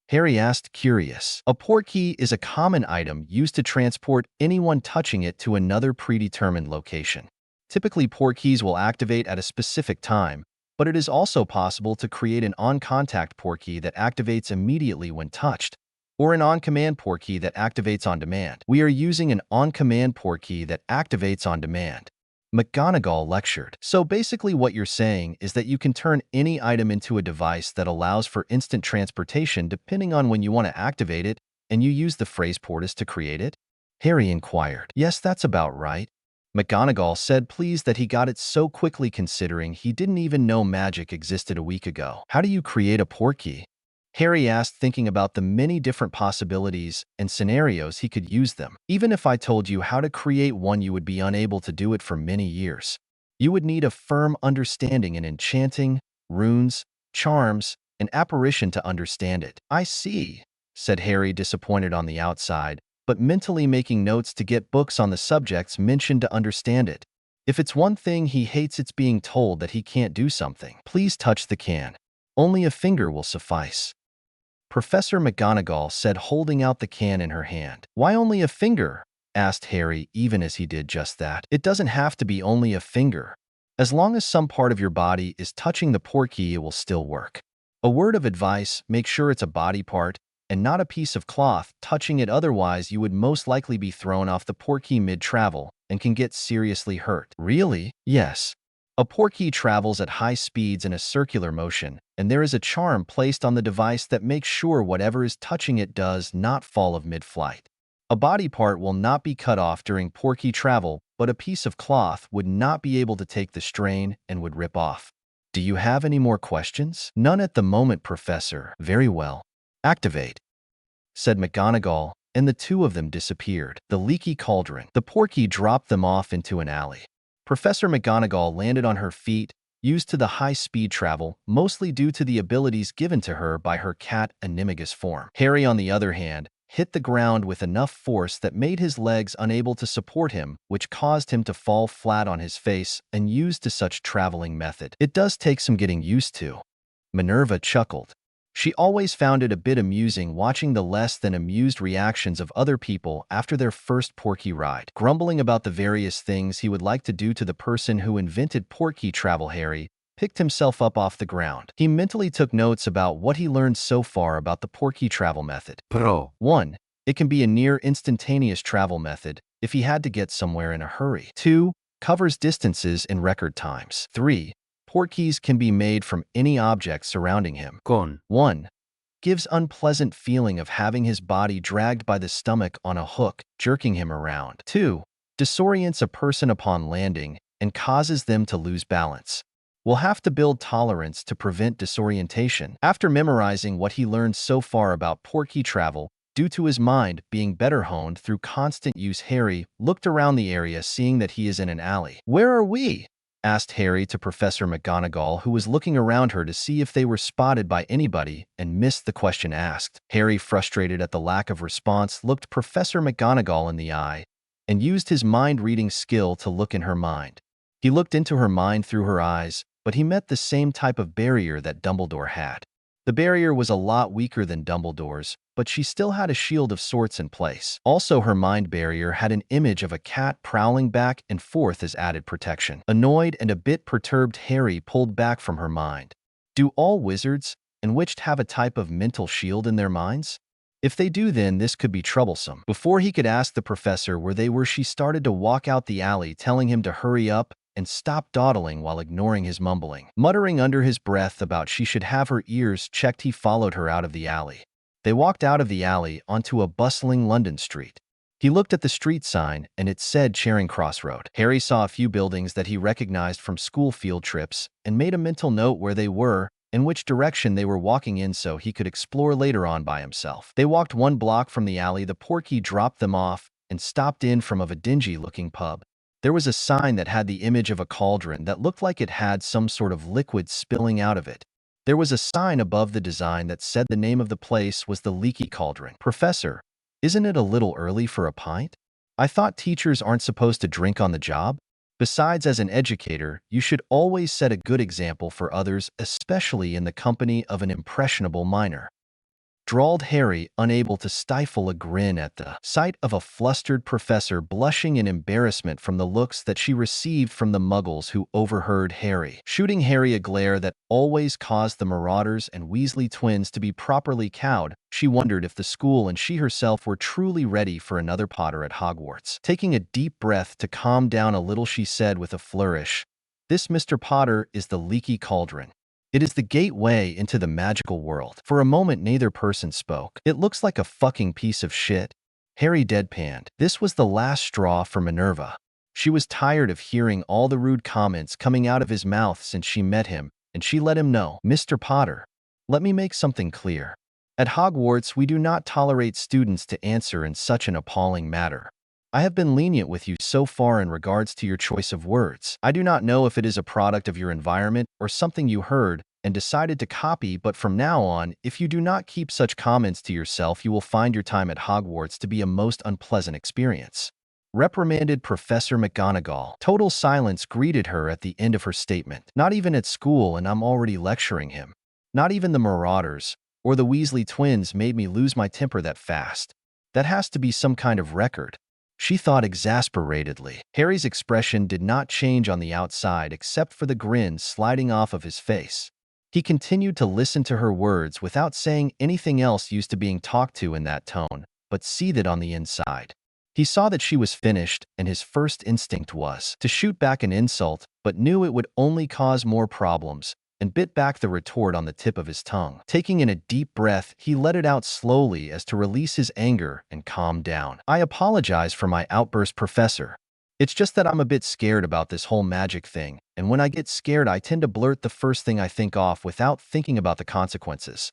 Harry asked, curious. A portkey is a common item used to transport anyone touching it to another predetermined location. Typically, portkeys will activate at a specific time, but it is also possible to create an on-contact portkey that activates immediately when touched, or an on-command portkey that activates on demand. We are using an on-command portkey that activates on demand, McGonagall lectured. So basically what you're saying is that you can turn any item into a device that allows for instant transportation depending on when you want to activate it, and you use the phrase portus to create it? Harry inquired. Yes, that's about right, McGonagall said, pleased that he got it so quickly considering he didn't even know magic existed a week ago. How do you create a portkey? Harry asked, thinking about the many different possibilities and scenarios he could use them. Even if I told you how to create one, you would be unable to do it for many years. You would need a firm understanding in enchanting, runes, charms, and apparition to understand it. I see, said Harry, disappointed on the outside, but mentally making notes to get books on the subjects mentioned to understand it. If it's one thing he hates, it's being told that he can't do something. Please touch the can. Only a finger will suffice. Professor McGonagall said, holding out the can in her hand. Why only a finger? Asked Harry, even as he did just that. It doesn't have to be only a finger. As long as some part of your body is touching the portkey, it will still work. A word of advice, make sure it's a body part and not a piece of cloth touching it, otherwise you would most likely be thrown off the portkey mid-travel and can get seriously hurt. Really? Yes. A portkey travels at high speeds in a circular motion, and there is a charm placed on the device that makes sure whatever is touching it does not fall of mid-flight. A body part will not be cut off during portkey travel, but a piece of cloth would not be able to take the strain and would rip off. Do you have any more questions? None at the moment, Professor. Very well. Activate, said McGonagall, and the two of them disappeared. The leaky cauldron. The portkey dropped them off into an alley. Professor McGonagall landed on her feet, used to the high-speed travel, mostly due to the abilities given to her by her cat animagus form. Harry, on the other hand, hit the ground with enough force that made his legs unable to support him, which caused him to fall flat on his face and used to such traveling method. It does take some getting used to. Minerva chuckled. She always found it a bit amusing watching the less than amused reactions of other people after their first portkey ride. Grumbling about the various things he would like to do to the person who invented portkey travel, Harry picked himself up off the ground. He mentally took notes about what he learned so far about the portkey travel method. 1. It can be a near instantaneous travel method if he had to get somewhere in a hurry. 2. Covers distances in record times. 3. Portkeys can be made from any object surrounding him. 1. Gives unpleasant feeling of having his body dragged by the stomach on a hook, jerking him around. 2. Disorients a person upon landing and causes them to lose balance. We'll have to build tolerance to prevent disorientation. After memorizing what he learned so far about portkey travel, due to his mind being better honed through constant use, Harry looked around the area, seeing that he is in an alley. Where are we? Asked Harry to Professor McGonagall, who was looking around her to see if they were spotted by anybody and missed the question asked. Harry, frustrated at the lack of response, looked Professor McGonagall in the eye and used his mind-reading skill to look in her mind. He looked into her mind through her eyes, but he met the same type of barrier that Dumbledore had. The barrier was a lot weaker than Dumbledore's, but she still had a shield of sorts in place. Also, her mind barrier had an image of a cat prowling back and forth as added protection. Annoyed and a bit perturbed, Harry pulled back from her mind. Do all wizards and witches have a type of mental shield in their minds? If they do, then this could be troublesome. Before he could ask the professor where they were, she started to walk out the alley, telling him to hurry up and stop dawdling while ignoring his mumbling. Muttering under his breath about she should have her ears checked, he followed her out of the alley. They walked out of the alley onto a bustling London street. He looked at the street sign, and it said Charing Cross Road. Harry saw a few buildings that he recognized from school field trips and made a mental note where they were and which direction they were walking in so he could explore later on by himself. They walked 1 block from the alley. The portkey dropped them off and stopped in front of a dingy-looking pub. There was a sign that had the image of a cauldron that looked like it had some sort of liquid spilling out of it. There was a sign above the design that said the name of the place was the Leaky Cauldron. Professor, isn't it a little early for a pint? I thought teachers aren't supposed to drink on the job? Besides, as an educator, you should always set a good example for others, especially in the company of an impressionable minor. Drawled Harry, unable to stifle a grin at the sight of a flustered professor blushing in embarrassment from the looks that she received from the muggles who overheard Harry, shooting Harry a glare that always caused the Marauders and Weasley twins to be properly cowed. She wondered if the school and she herself were truly ready for another Potter at Hogwarts. Taking a deep breath to calm down a little, she said with a flourish, "This, Mr. Potter, is the Leaky Cauldron. It is the gateway into the magical world." For a moment, neither person spoke. "It looks like a fucking piece of shit," Harry deadpanned. This was the last straw for Minerva. She was tired of hearing all the rude comments coming out of his mouth since she met him, and she let him know. "Mr. Potter, let me make something clear. At Hogwarts, we do not tolerate students to answer in such an appalling matter. I have been lenient with you so far in regards to your choice of words. I do not know if it is a product of your environment or something you heard and decided to copy, but from now on, if you do not keep such comments to yourself, you will find your time at Hogwarts to be a most unpleasant experience. Reprimanded Professor McGonagall. Total silence greeted her at the end of her statement. Not even at school, and I'm already lecturing him. Not even the Marauders or the Weasley twins made me lose my temper that fast. That has to be some kind of record, she thought exasperatedly. Harry's expression did not change on the outside except for the grin sliding off of his face. He continued to listen to her words without saying anything else, used to being talked to in that tone, but seethed on the inside. He saw that she was finished, and his first instinct was to shoot back an insult, but knew it would only cause more problems, and bit back the retort on the tip of his tongue. Taking in a deep breath, he let it out slowly as to release his anger and calm down. I apologize for my outburst, Professor. It's just that I'm a bit scared about this whole magic thing, and when I get scared, I tend to blurt the first thing I think off without thinking about the consequences.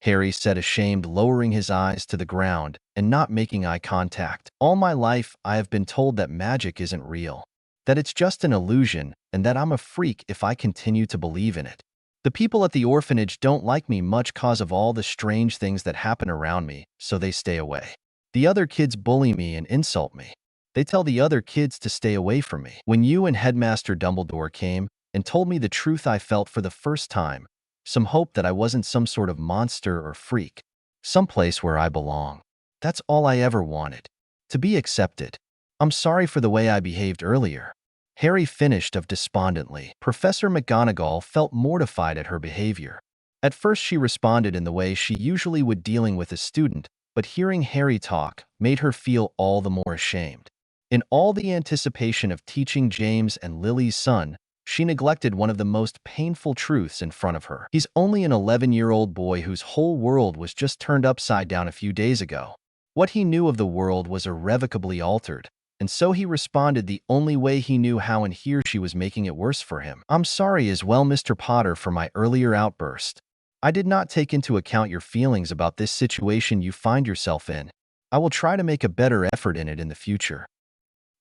Harry said, ashamed, lowering his eyes to the ground and not making eye contact. All my life, I have been told that magic isn't real, that it's just an illusion, and that I'm a freak if I continue to believe in it. The people at the orphanage don't like me much cause of all the strange things that happen around me, so they stay away. The other kids bully me and insult me. They tell the other kids to stay away from me. When you and Headmaster Dumbledore came and told me the truth, I felt for the first time some hope that I wasn't some sort of monster or freak, someplace where I belong. That's all I ever wanted, to be accepted. I'm sorry for the way I behaved earlier, Harry finished despondently. Professor McGonagall felt mortified at her behavior. At first she responded in the way she usually would, dealing with a student, but hearing Harry talk made her feel all the more ashamed. In all the anticipation of teaching James and Lily's son, she neglected one of the most painful truths in front of her. He's only an 11-year-old boy whose whole world was just turned upside down a few days ago. What he knew of the world was irrevocably altered, and so he responded the only way he knew how, and here she was making it worse for him. I'm sorry as well, Mr. Potter, for my earlier outburst. I did not take into account your feelings about this situation you find yourself in. I will try to make a better effort in it in the future.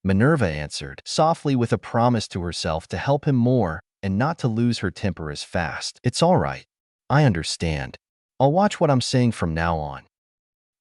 Minerva answered softly, with a promise to herself to help him more and not to lose her temper as fast. It's all right. I understand. I'll watch what I'm saying from now on,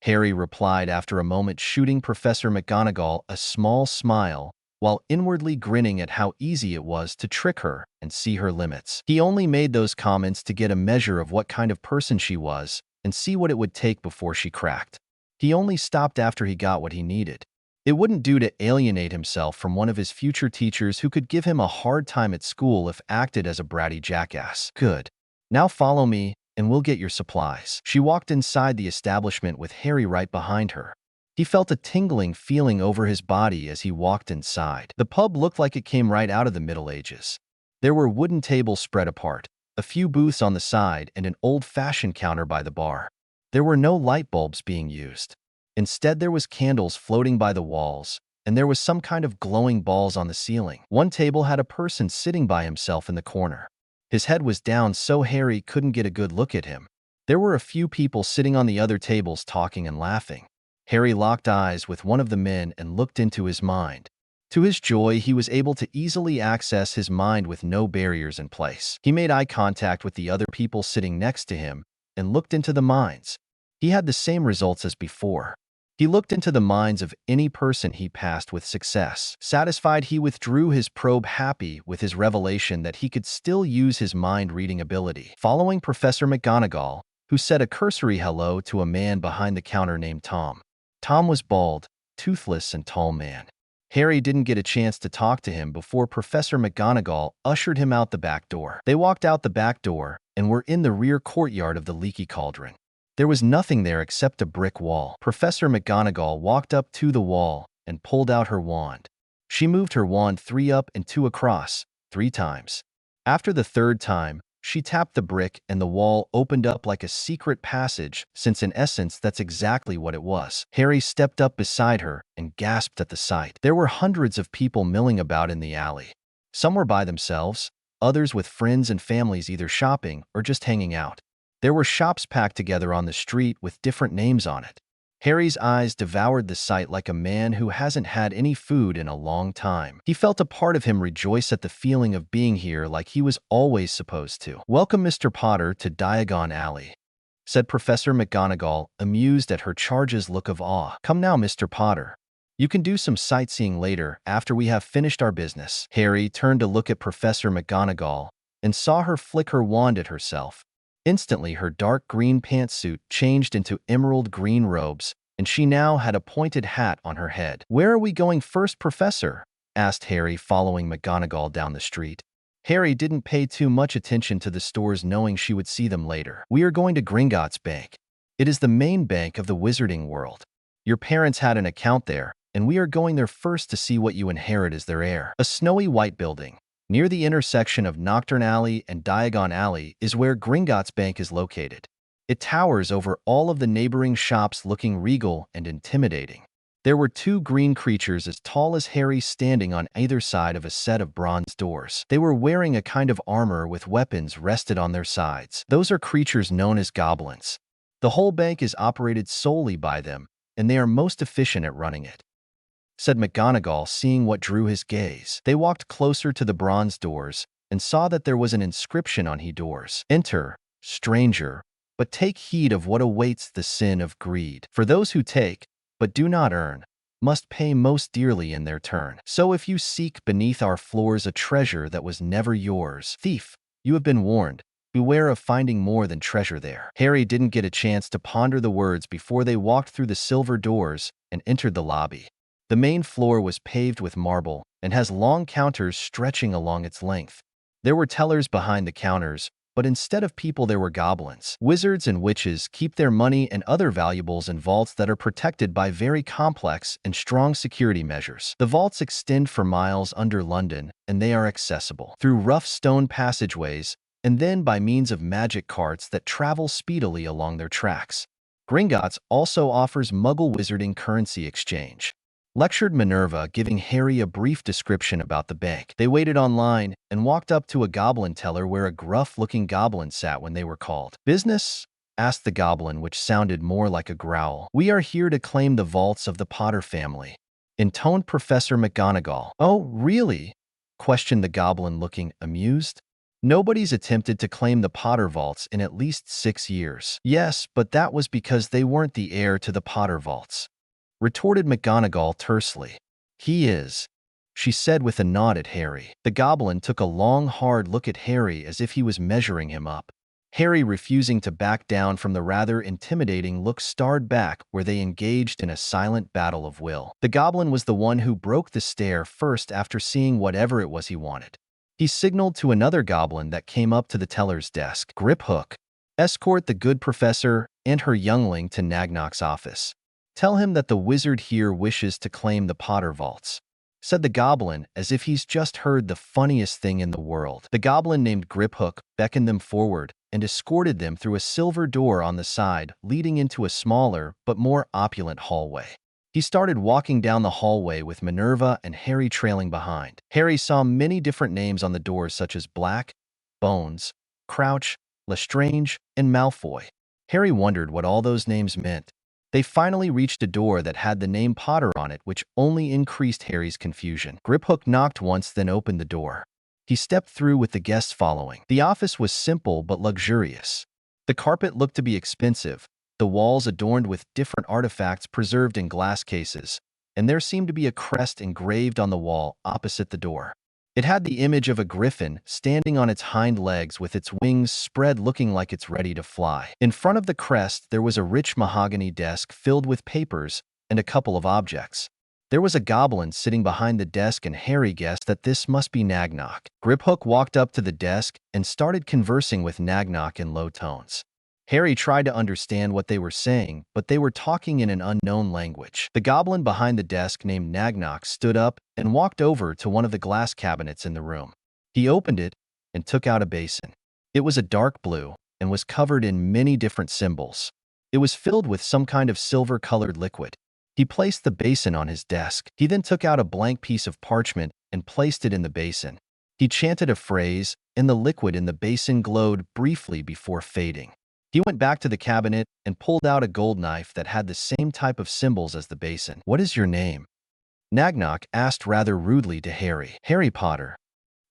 Harry replied after a moment, shooting Professor McGonagall a small smile while inwardly grinning at how easy it was to trick her and see her limits. He only made those comments to get a measure of what kind of person she was and see what it would take before she cracked. He only stopped after he got what he needed. It wouldn't do to alienate himself from one of his future teachers who could give him a hard time at school if acted as a bratty jackass. Good. Now follow me, and we'll get your supplies. She walked inside the establishment with Harry right behind her. He felt a tingling feeling over his body as he walked inside. The pub looked like it came right out of the Middle Ages. There were wooden tables spread apart, a few booths on the side, and an old-fashioned counter by the bar. There were no light bulbs being used. Instead, there was candles floating by the walls, and there was some kind of glowing balls on the ceiling. One table had a person sitting by himself in the corner. His head was down so Harry couldn't get a good look at him. There were a few people sitting on the other tables talking and laughing. Harry locked eyes with one of the men and looked into his mind. To his joy, he was able to easily access his mind with no barriers in place. He made eye contact with the other people sitting next to him and looked into the minds. He had the same results as before. He looked into the minds of any person he passed with success. Satisfied, he withdrew his probe, happy with his revelation that he could still use his mind-reading ability. Following Professor McGonagall, who said a cursory hello to a man behind the counter named Tom. Tom was bald, toothless, and tall man. Harry didn't get a chance to talk to him before Professor McGonagall ushered him out the back door. They walked out the back door and were in the rear courtyard of the Leaky Cauldron. There was nothing there except a brick wall. Professor McGonagall walked up to the wall and pulled out her wand. She moved her wand 3 up and 2 across, 3 times. After the 3rd time, she tapped the brick and the wall opened up like a secret passage, since in essence that's exactly what it was. Harry stepped up beside her and gasped at the sight. There were hundreds of people milling about in the alley. Some were by themselves, others with friends and families either shopping or just hanging out. There were shops packed together on the street with different names on it. Harry's eyes devoured the sight like a man who hasn't had any food in a long time. He felt a part of him rejoice at the feeling of being here like he was always supposed to. "Welcome, Mr. Potter, to Diagon Alley," said Professor McGonagall, amused at her charge's look of awe. "Come now, Mr. Potter. You can do some sightseeing later, after we have finished our business." Harry turned to look at Professor McGonagall and saw her flick her wand at herself. Instantly, her dark green pantsuit changed into emerald green robes, and she now had a pointed hat on her head. "Where are we going first, Professor?" asked Harry, following McGonagall down the street. Harry didn't pay too much attention to the stores, knowing she would see them later. "We are going to Gringotts Bank. It is the main bank of the wizarding world. Your parents had an account there, and we are going there first to see what you inherit as their heir." A snowy white building near the intersection of Nocturne Alley and Diagon Alley is where Gringotts Bank is located. It towers over all of the neighboring shops, looking regal and intimidating. There were two green creatures as tall as Harry standing on either side of a set of bronze doors. They were wearing a kind of armor with weapons rested on their sides. Those are creatures known as goblins. The whole bank is operated solely by them, and they are most efficient at running it, said McGonagall, seeing what drew his gaze. They walked closer to the bronze doors and saw that there was an inscription on each doors. "Enter, stranger, but take heed of what awaits the sin of greed. For those who take, but do not earn, must pay most dearly in their turn. So if you seek beneath our floors a treasure that was never yours, thief, you have been warned. Beware of finding more than treasure there." Harry didn't get a chance to ponder the words before they walked through the silver doors and entered the lobby. The main floor was paved with marble and has long counters stretching along its length. There were tellers behind the counters, but instead of people there were goblins. Wizards and witches keep their money and other valuables in vaults that are protected by very complex and strong security measures. The vaults extend for miles under London, and they are accessible through rough stone passageways and then by means of magic carts that travel speedily along their tracks. Gringotts also offers Muggle wizarding currency exchange, lectured Minerva, giving Harry a brief description about the bank. They waited online and walked up to a goblin teller where a gruff-looking goblin sat when they were called. "Business?" asked the goblin, which sounded more like a growl. "We are here to claim the vaults of the Potter family," intoned Professor McGonagall. "Oh, really?" questioned the goblin, looking amused. "Nobody's attempted to claim the Potter vaults in at least 6 years. "Yes, but that was because they weren't the heir to the Potter vaults," retorted McGonagall tersely. "He is," she said with a nod at Harry. The goblin took a long, hard look at Harry as if he was measuring him up. Harry, refusing to back down from the rather intimidating look, starred back where they engaged in a silent battle of will. The goblin was the one who broke the stare first after seeing whatever it was he wanted. He signaled to another goblin that came up to the teller's desk. "Grip Hook, escort the good professor and her youngling to Nagnak's office. Tell him that the wizard here wishes to claim the Potter vaults," said the goblin as if he's just heard the funniest thing in the world. The goblin named Griphook beckoned them forward and escorted them through a silver door on the side, leading into a smaller but more opulent hallway. He started walking down the hallway with Minerva and Harry trailing behind. Harry saw many different names on the doors, such as Black, Bones, Crouch, Lestrange, and Malfoy. Harry wondered what all those names meant. They finally reached a door that had the name Potter on it, which only increased Harry's confusion. Griphook knocked once, then opened the door. He stepped through with the guests following. The office was simple but luxurious. The carpet looked to be expensive, the walls adorned with different artifacts preserved in glass cases, and there seemed to be a crest engraved on the wall opposite the door. It had the image of a griffin standing on its hind legs with its wings spread, looking like it's ready to fly. In front of the crest, there was a rich mahogany desk filled with papers and a couple of objects. There was a goblin sitting behind the desk, and Harry guessed that this must be Nagnak. Griphook walked up to the desk and started conversing with Nagnak in low tones. Harry tried to understand what they were saying, but they were talking in an unknown language. The goblin behind the desk named Nagnak stood up and walked over to one of the glass cabinets in the room. He opened it and took out a basin. It was a dark blue and was covered in many different symbols. It was filled with some kind of silver-colored liquid. He placed the basin on his desk. He then took out a blank piece of parchment and placed it in the basin. He chanted a phrase, and the liquid in the basin glowed briefly before fading. He went back to the cabinet and pulled out a gold knife that had the same type of symbols as the basin. "What is your name?" Nagnok asked rather rudely to Harry. "Harry Potter,"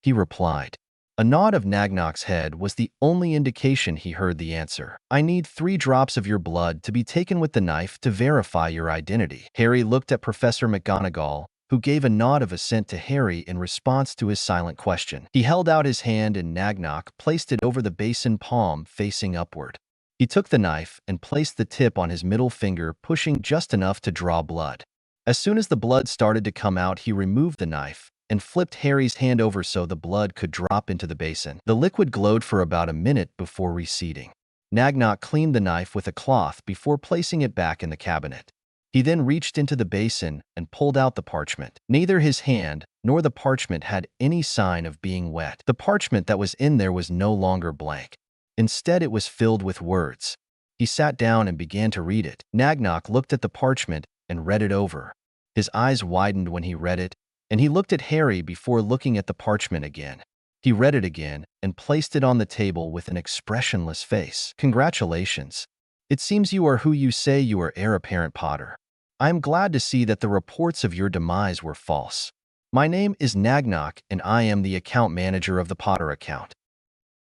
he replied. A nod of Nagnok's head was the only indication he heard the answer. "I need 3 drops of your blood to be taken with the knife to verify your identity." Harry looked at Professor McGonagall, who gave a nod of assent to Harry in response to his silent question. He held out his hand and Nagnok placed it over the basin palm facing upward. He took the knife and placed the tip on his middle finger, pushing just enough to draw blood. As soon as the blood started to come out, he removed the knife and flipped Harry's hand over so the blood could drop into the basin. The liquid glowed for about a minute before receding. Nagnok cleaned the knife with a cloth before placing it back in the cabinet. He then reached into the basin and pulled out the parchment. Neither his hand nor the parchment had any sign of being wet. The parchment that was in there was no longer blank. Instead, it was filled with words. He sat down and began to read it. Nagnok looked at the parchment and read it over. His eyes widened when he read it, and he looked at Harry before looking at the parchment again. He read it again and placed it on the table with an expressionless face. "Congratulations. It seems you are who you say you are, heir apparent Potter. I am glad to see that the reports of your demise were false. My name is Nagnok, and I am the account manager of the Potter account,"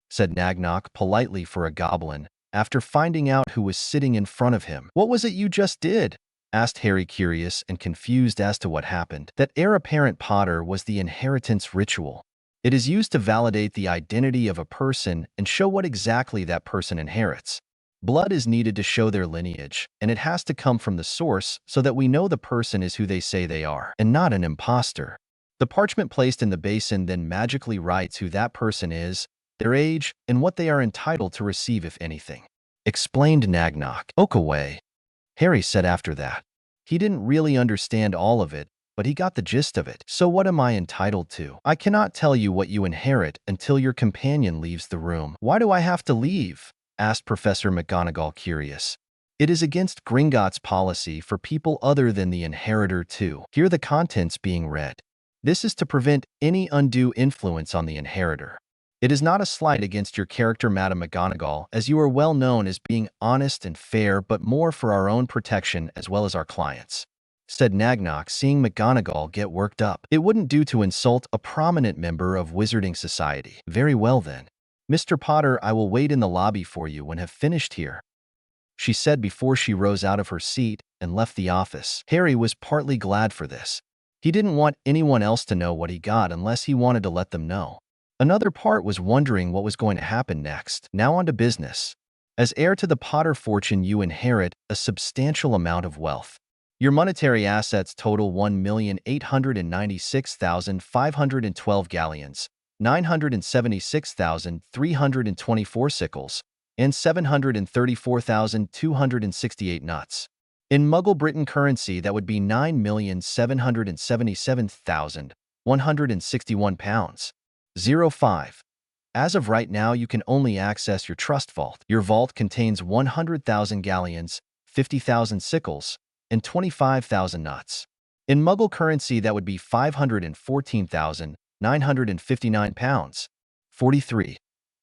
said Nagnok politely for a goblin, after finding out who was sitting in front of him. "What was it you just did?" asked Harry, curious and confused as to what happened. That heir apparent Potter was the inheritance ritual. It is used to validate the identity of a person and show what exactly that person inherits. Blood is needed to show their lineage, and it has to come from the source so that we know the person is who they say they are, and not an imposter. The parchment placed in the basin then magically writes who that person is, their age, and what they are entitled to receive if anything, explained Nagnok. "Okay," Harry said after that. He didn't really understand all of it, but he got the gist of it. "So what am I entitled to?" "I cannot tell you what you inherit until your companion leaves the room." "Why do I have to leave?" asked Professor McGonagall, curious. "It is against Gringotts' policy for people other than the inheritor to hear the contents being read. This is to prevent any undue influence on the inheritor. It is not a slight against your character, Madam McGonagall, as you are well known as being honest and fair, but more for our own protection as well as our clients," said Nagnok, seeing McGonagall get worked up. "It wouldn't do to insult a prominent member of Wizarding Society." "Very well then. Mr. Potter, I will wait in the lobby for you when have finished here," she said before she rose out of her seat and left the office. Harry was partly glad for this. He didn't want anyone else to know what he got unless he wanted to let them know. Another part was wondering what was going to happen next. Now on to business. As heir to the Potter fortune, you inherit a substantial amount of wealth. Your monetary assets total 1,896,512 galleons, 976,324 sickles, and 734,268 nuts. In Muggle Britain currency, that would be 9,777,161 pounds. 05. As of right now, you can only access your trust vault. Your vault contains 100,000 galleons, 50,000 sickles, and 25,000 nuts. In Muggle currency, that would be 514,959 pounds. 43.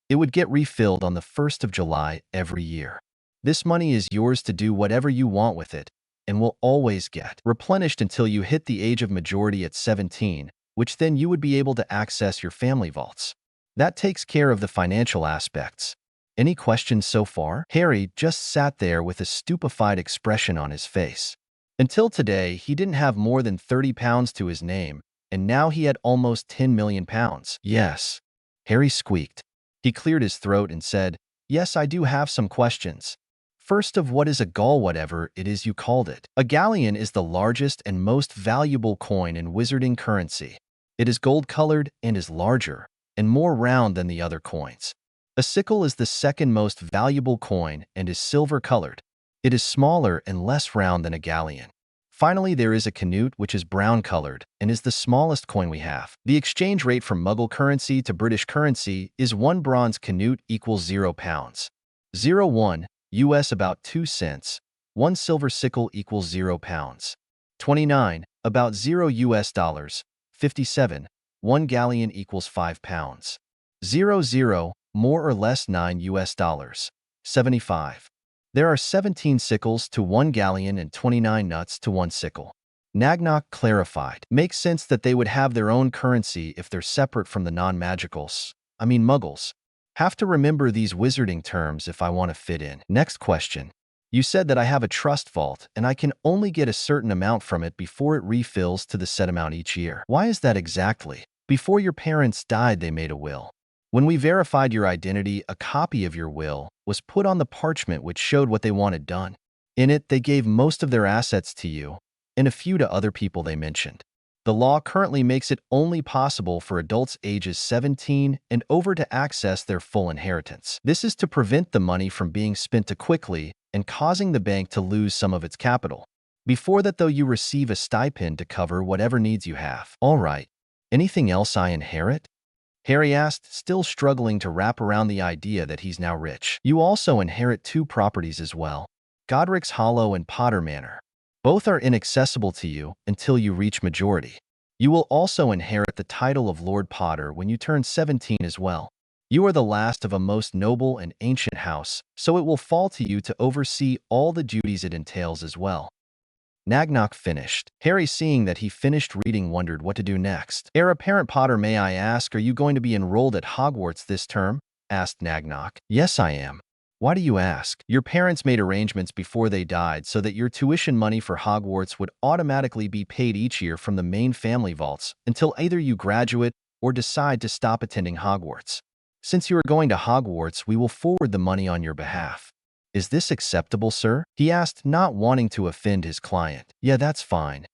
It would get refilled on the 1st of July every year. This money is yours to do whatever you want with it, and will always get replenished until you hit the age of majority at 17, which then you would be able to access your family vaults. That takes care of the financial aspects. Any questions so far? Harry just sat there with a stupefied expression on his face. Until today, he didn't have more than 30 pounds to his name, and now he had almost 10 million pounds. "Yes," Harry squeaked. He cleared his throat and said, "Yes, I do have some questions. First of what is a gall, whatever it is you called it?" A galleon is the largest and most valuable coin in wizarding currency. It is gold-colored and is larger and more round than the other coins. A sickle is the second most valuable coin and is silver-colored. It is smaller and less round than a galleon. Finally, there is a canute, which is brown-colored and is the smallest coin we have. The exchange rate from Muggle currency to British currency is 1 bronze canute equals 0 pounds. 01 US about 2 cents. 1 silver sickle equals 0 pounds. 29 about 0 US dollars. 57 1 galleon equals 5 pounds. 00 more or less 9 US dollars. 75. There are 17 sickles to 1 galleon and 29 nuts to 1 sickle. Nagnok clarified. Makes sense that they would have their own currency if they're separate from the muggles. Have to remember these wizarding terms if I want to fit in. Next question. You said that I have a trust vault and I can only get a certain amount from it before it refills to the set amount each year. Why is that exactly? Before your parents died, they made a will. When we verified your identity, a copy of your will was put on the parchment which showed what they wanted done. In it, they gave most of their assets to you and a few to other people they mentioned. The law currently makes it only possible for adults ages 17 and over to access their full inheritance. This is to prevent the money from being spent too quickly and causing the bank to lose some of its capital. Before that, though, you receive a stipend to cover whatever needs you have. All right. Anything else I inherit? Harry asked, still struggling to wrap around the idea that he's now rich. You also inherit 2 properties as well, Godric's Hollow and Potter Manor. Both are inaccessible to you until you reach majority. You will also inherit the title of Lord Potter when you turn 17 as well. You are the last of a most noble and ancient house, so it will fall to you to oversee all the duties it entails as well. Nagnok finished. Harry, seeing that he finished reading, wondered what to do next. Heir apparent Potter, may I ask, are you going to be enrolled at Hogwarts this term? Asked Nagnok. Yes, I am. Why do you ask? Your parents made arrangements before they died so that your tuition money for Hogwarts would automatically be paid each year from the main family vaults until either you graduate or decide to stop attending Hogwarts. Since you are going to Hogwarts, we will forward the money on your behalf. Is this acceptable, sir? He asked, not wanting to offend his client. Yeah, that's fine.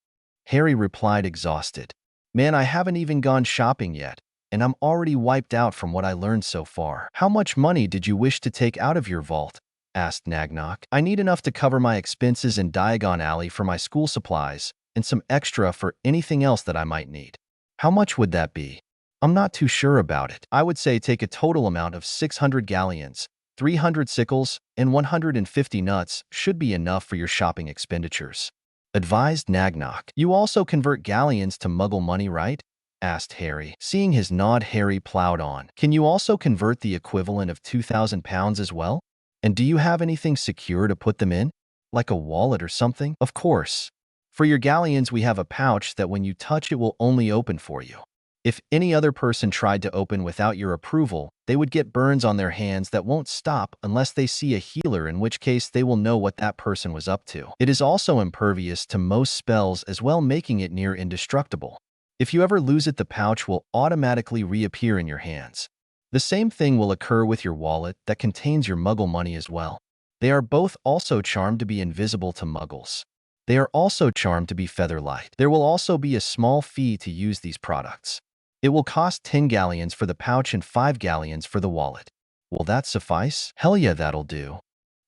Harry replied, exhausted. Man, I haven't even gone shopping yet, and I'm already wiped out from what I learned so far. How much money did you wish to take out of your vault? Asked Nagnok. I need enough to cover my expenses in Diagon Alley for my school supplies, and some extra for anything else that I might need. How much would that be? I'm not too sure about it. I would say take a total amount of 600 galleons, 300 sickles, and 150 nuts should be enough for your shopping expenditures. Advised Nagnok. You also convert galleons to muggle money, right? Asked Harry. Seeing his nod, Harry plowed on. Can you also convert the equivalent of 2,000 pounds as well? And do you have anything secure to put them in? Like a wallet or something? Of course. For your galleons, we have a pouch that when you touch it will only open for you. If any other person tried to open without your approval, they would get burns on their hands that won't stop unless they see a healer, in which case they will know what that person was up to. It is also impervious to most spells as well, making it near indestructible. If you ever lose it, the pouch will automatically reappear in your hands. The same thing will occur with your wallet that contains your muggle money as well. They are both also charmed to be invisible to muggles. They are also charmed to be featherlight. There will also be a small fee to use these products. It will cost 10 galleons for the pouch and 5 galleons for the wallet. Will that suffice? Hell yeah, that'll do,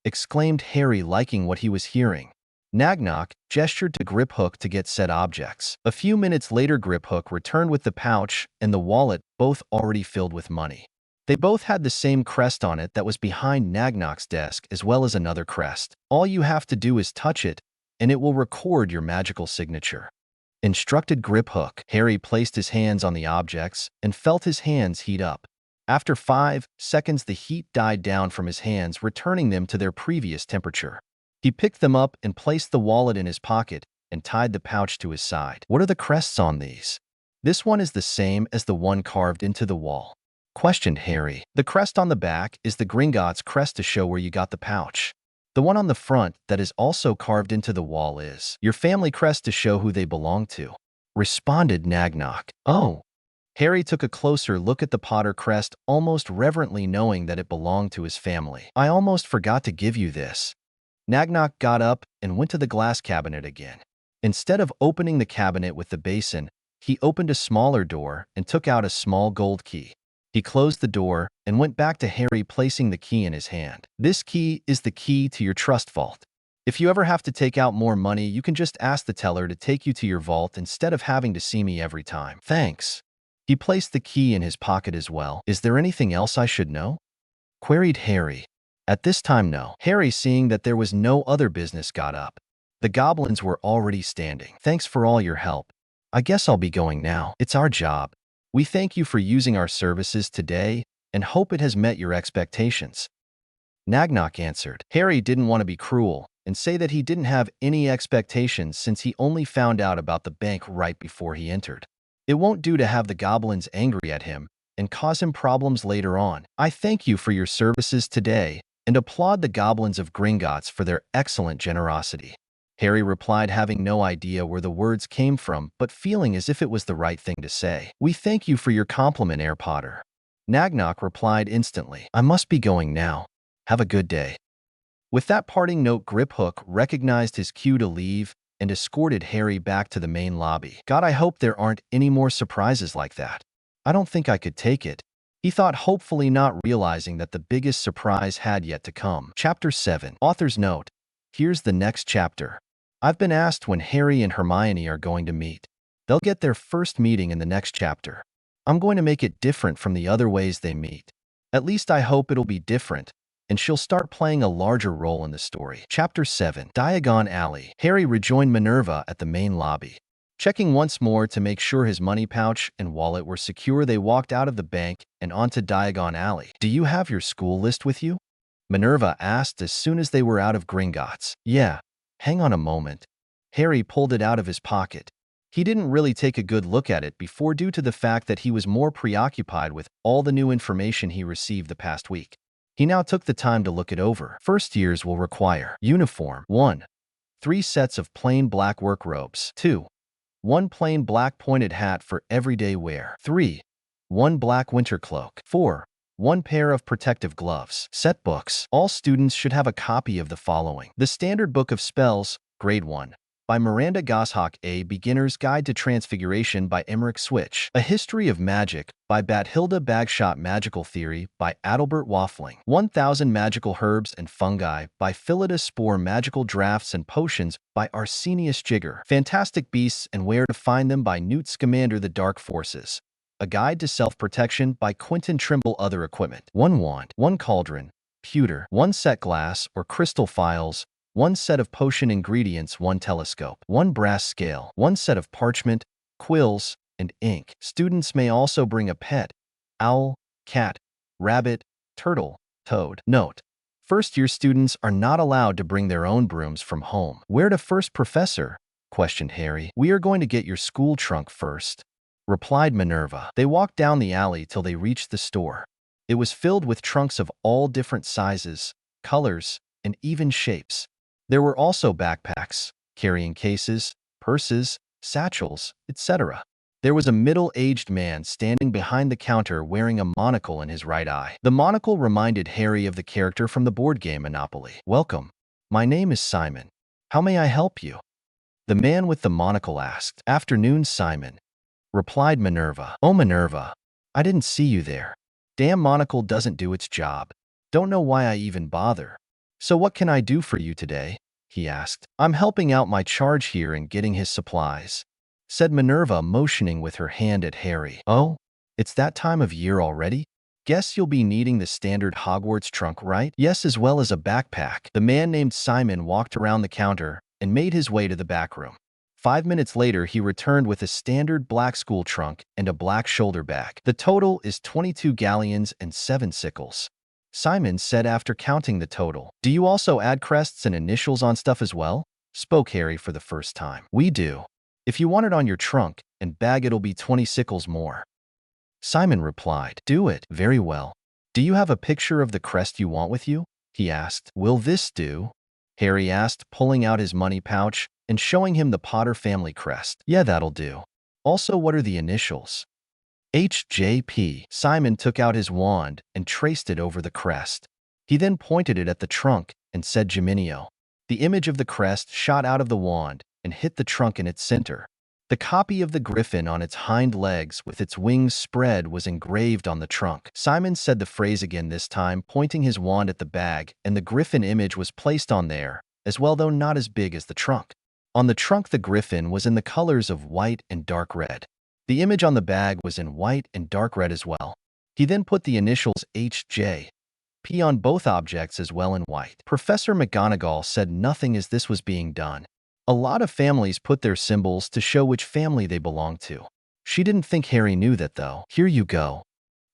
exclaimed Harry, liking what he was hearing. Nagnok gestured to Griphook to get said objects. A few minutes later, Griphook returned with the pouch and the wallet, both already filled with money. They both had the same crest on it that was behind Nagnok's desk, as well as another crest. All you have to do is touch it, and it will record your magical signature. Instructed Griphook. Harry placed his hands on the objects and felt his hands heat up. After 5 seconds, the heat died down from his hands, returning them to their previous temperature. He picked them up and placed the wallet in his pocket and tied the pouch to his side. What are the crests on these? This one is the same as the one carved into the wall, questioned Harry. The crest on the back is the Gringotts crest to show where you got the pouch. The one on the front that is also carved into the wall is your family crest to show who they belong to, responded Nagnok. Oh. Harry took a closer look at the Potter crest, almost reverently, knowing that it belonged to his family. I almost forgot to give you this. Nagnok got up and went to the glass cabinet again. Instead of opening the cabinet with the basin, he opened a smaller door and took out a small gold key. He closed the door and went back to Harry, placing the key in his hand. This key is the key to your trust vault. If you ever have to take out more money, you can just ask the teller to take you to your vault instead of having to see me every time. Thanks. He placed the key in his pocket as well. Is there anything else I should know? Queried Harry. At this time, no. Harry, seeing that there was no other business, got up. The goblins were already standing. Thanks for all your help. I guess I'll be going now. It's our job. We thank you for using our services today and hope it has met your expectations. Nagnock answered. Harry didn't want to be cruel and say that he didn't have any expectations since he only found out about the bank right before he entered. It won't do to have the goblins angry at him and cause him problems later on. I thank you for your services today and applaud the goblins of Gringotts for their excellent generosity. Harry replied, having no idea where the words came from, but feeling as if it was the right thing to say. We thank you for your compliment, Herr Potter. Nagnock replied instantly. I must be going now. Have a good day. With that parting note, Griphook recognized his cue to leave and escorted Harry back to the main lobby. God, I hope there aren't any more surprises like that. I don't think I could take it. He thought, hopefully not realizing that the biggest surprise had yet to come. Chapter 7. Author's note. Here's the next chapter. I've been asked when Harry and Hermione are going to meet. They'll get their first meeting in the next chapter. I'm going to make it different from the other ways they meet. At least I hope it'll be different, and she'll start playing a larger role in the story. Chapter 7. Diagon Alley. Harry rejoined Minerva at the main lobby. Checking once more to make sure his money pouch and wallet were secure, they walked out of the bank and onto Diagon Alley. Do you have your school list with you? Minerva asked as soon as they were out of Gringotts. Yeah. Hang on a moment. Harry pulled it out of his pocket. He didn't really take a good look at it before due to the fact that he was more preoccupied with all the new information he received the past week. He now took the time to look it over. First years will require uniform 1. 3 sets of plain black work robes 2. 1 plain black pointed hat for everyday wear 3. 1 black winter cloak 4. 1 pair of protective gloves. Set books. All students should have a copy of the following. The Standard Book of Spells, Grade 1, by Miranda Goshawk. A Beginner's Guide to Transfiguration by Emmerich Switch. A History of Magic by Bathilda Bagshot. Magical Theory by Adalbert Waffling. 1000 Magical Herbs and Fungi by Phillida Spore. Magical Drafts and Potions by Arsenius Jigger. Fantastic Beasts and Where to Find Them by Newt Scamander. The Dark Forces. A Guide to Self-Protection by Quentin Trimble. Other equipment. 1 wand, 1 cauldron, pewter, 1 set glass or crystal files, 1 set of potion ingredients, 1 telescope, 1 brass scale, 1 set of parchment, quills, and ink. Students may also bring a pet: owl, cat, rabbit, turtle, toad. Note: first-year students are not allowed to bring their own brooms from home. Where to first, Professor? Questioned Harry. We are going to get your school trunk first, replied Minerva. They walked down the alley till they reached the store. It was filled with trunks of all different sizes, colors, and even shapes. There were also backpacks, carrying cases, purses, satchels, etc. There was a middle-aged man standing behind the counter wearing a monocle in his right eye. The monocle reminded Harry of the character from the board game Monopoly. Welcome. My name is Simon. How may I help you? The man with the monocle asked. Afternoon, Simon, replied Minerva. Oh, Minerva, I didn't see you there. Damn monocle doesn't do its job. Don't know why I even bother. So what can I do for you today? He asked. I'm helping out my charge here and getting his supplies, said Minerva, motioning with her hand at Harry. Oh, it's that time of year already? Guess you'll be needing the standard Hogwarts trunk, right? Yes, as well as a backpack. The man named Simon walked around the counter and made his way to the back room. 5 minutes later, he returned with a standard black school trunk and a black shoulder bag. The total is 22 galleons and 7 sickles, Simon said after counting the total. Do you also add crests and initials on stuff as well? Spoke Harry for the first time. We do. If you want it on your trunk and bag, it'll be 20 sickles more, Simon replied. Do it. Very well. Do you have a picture of the crest you want with you? He asked. Will this do? Harry asked, pulling out his money pouch and showing him the Potter family crest. Yeah, that'll do. Also, what are the initials? HJP. Simon took out his wand and traced it over the crest. He then pointed it at the trunk and said Geminio. The image of the crest shot out of the wand and hit the trunk in its center. The copy of the griffin on its hind legs with its wings spread was engraved on the trunk. Simon said the phrase again, this time pointing his wand at the bag, and the griffin image was placed on there as well, though not as big as the trunk. On the trunk, the griffin was in the colors of white and dark red. The image on the bag was in white and dark red as well. He then put the initials HJP on both objects as well in white. Professor McGonagall said nothing as this was being done. A lot of families put their symbols to show which family they belong to. She didn't think Harry knew that, though. Here you go,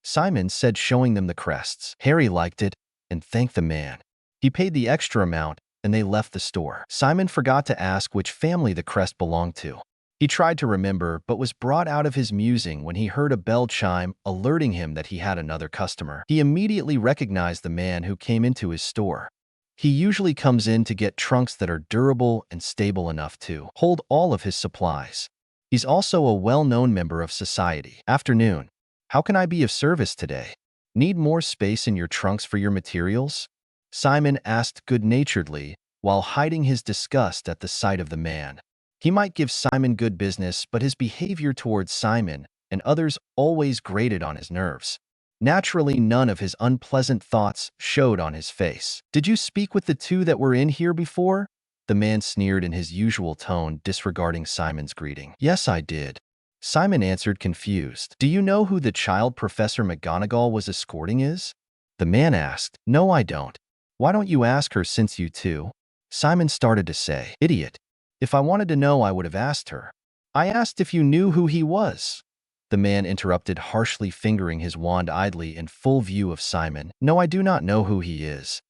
Simon said, showing them the crests. Harry liked it and thanked the man. He paid the extra amount, and they left the store. Simon forgot to ask which family the crest belonged to. He tried to remember, but was brought out of his musing when he heard a bell chime, alerting him that he had another customer. He immediately recognized the man who came into his store. He usually comes in to get trunks that are durable and stable enough to hold all of his supplies. He's also a well-known member of society. Afternoon. How can I be of service today? Need more space in your trunks for your materials? Simon asked good-naturedly, while hiding his disgust at the sight of the man. He might give Simon good business, but his behavior towards Simon and others always grated on his nerves. Naturally, none of his unpleasant thoughts showed on his face. Did you speak with the two that were in here before? The man sneered in his usual tone, disregarding Simon's greeting. Yes, I did. Simon answered, confused. Do you know who the child Professor McGonagall was escorting is? The man asked. No, I don't. Why don't you ask her since you two? Simon started to say. Idiot. If I wanted to know, I would have asked her. I asked if you knew who he was. The man interrupted, harshly fingering his wand idly in full view of Simon. No, I do not know who he is.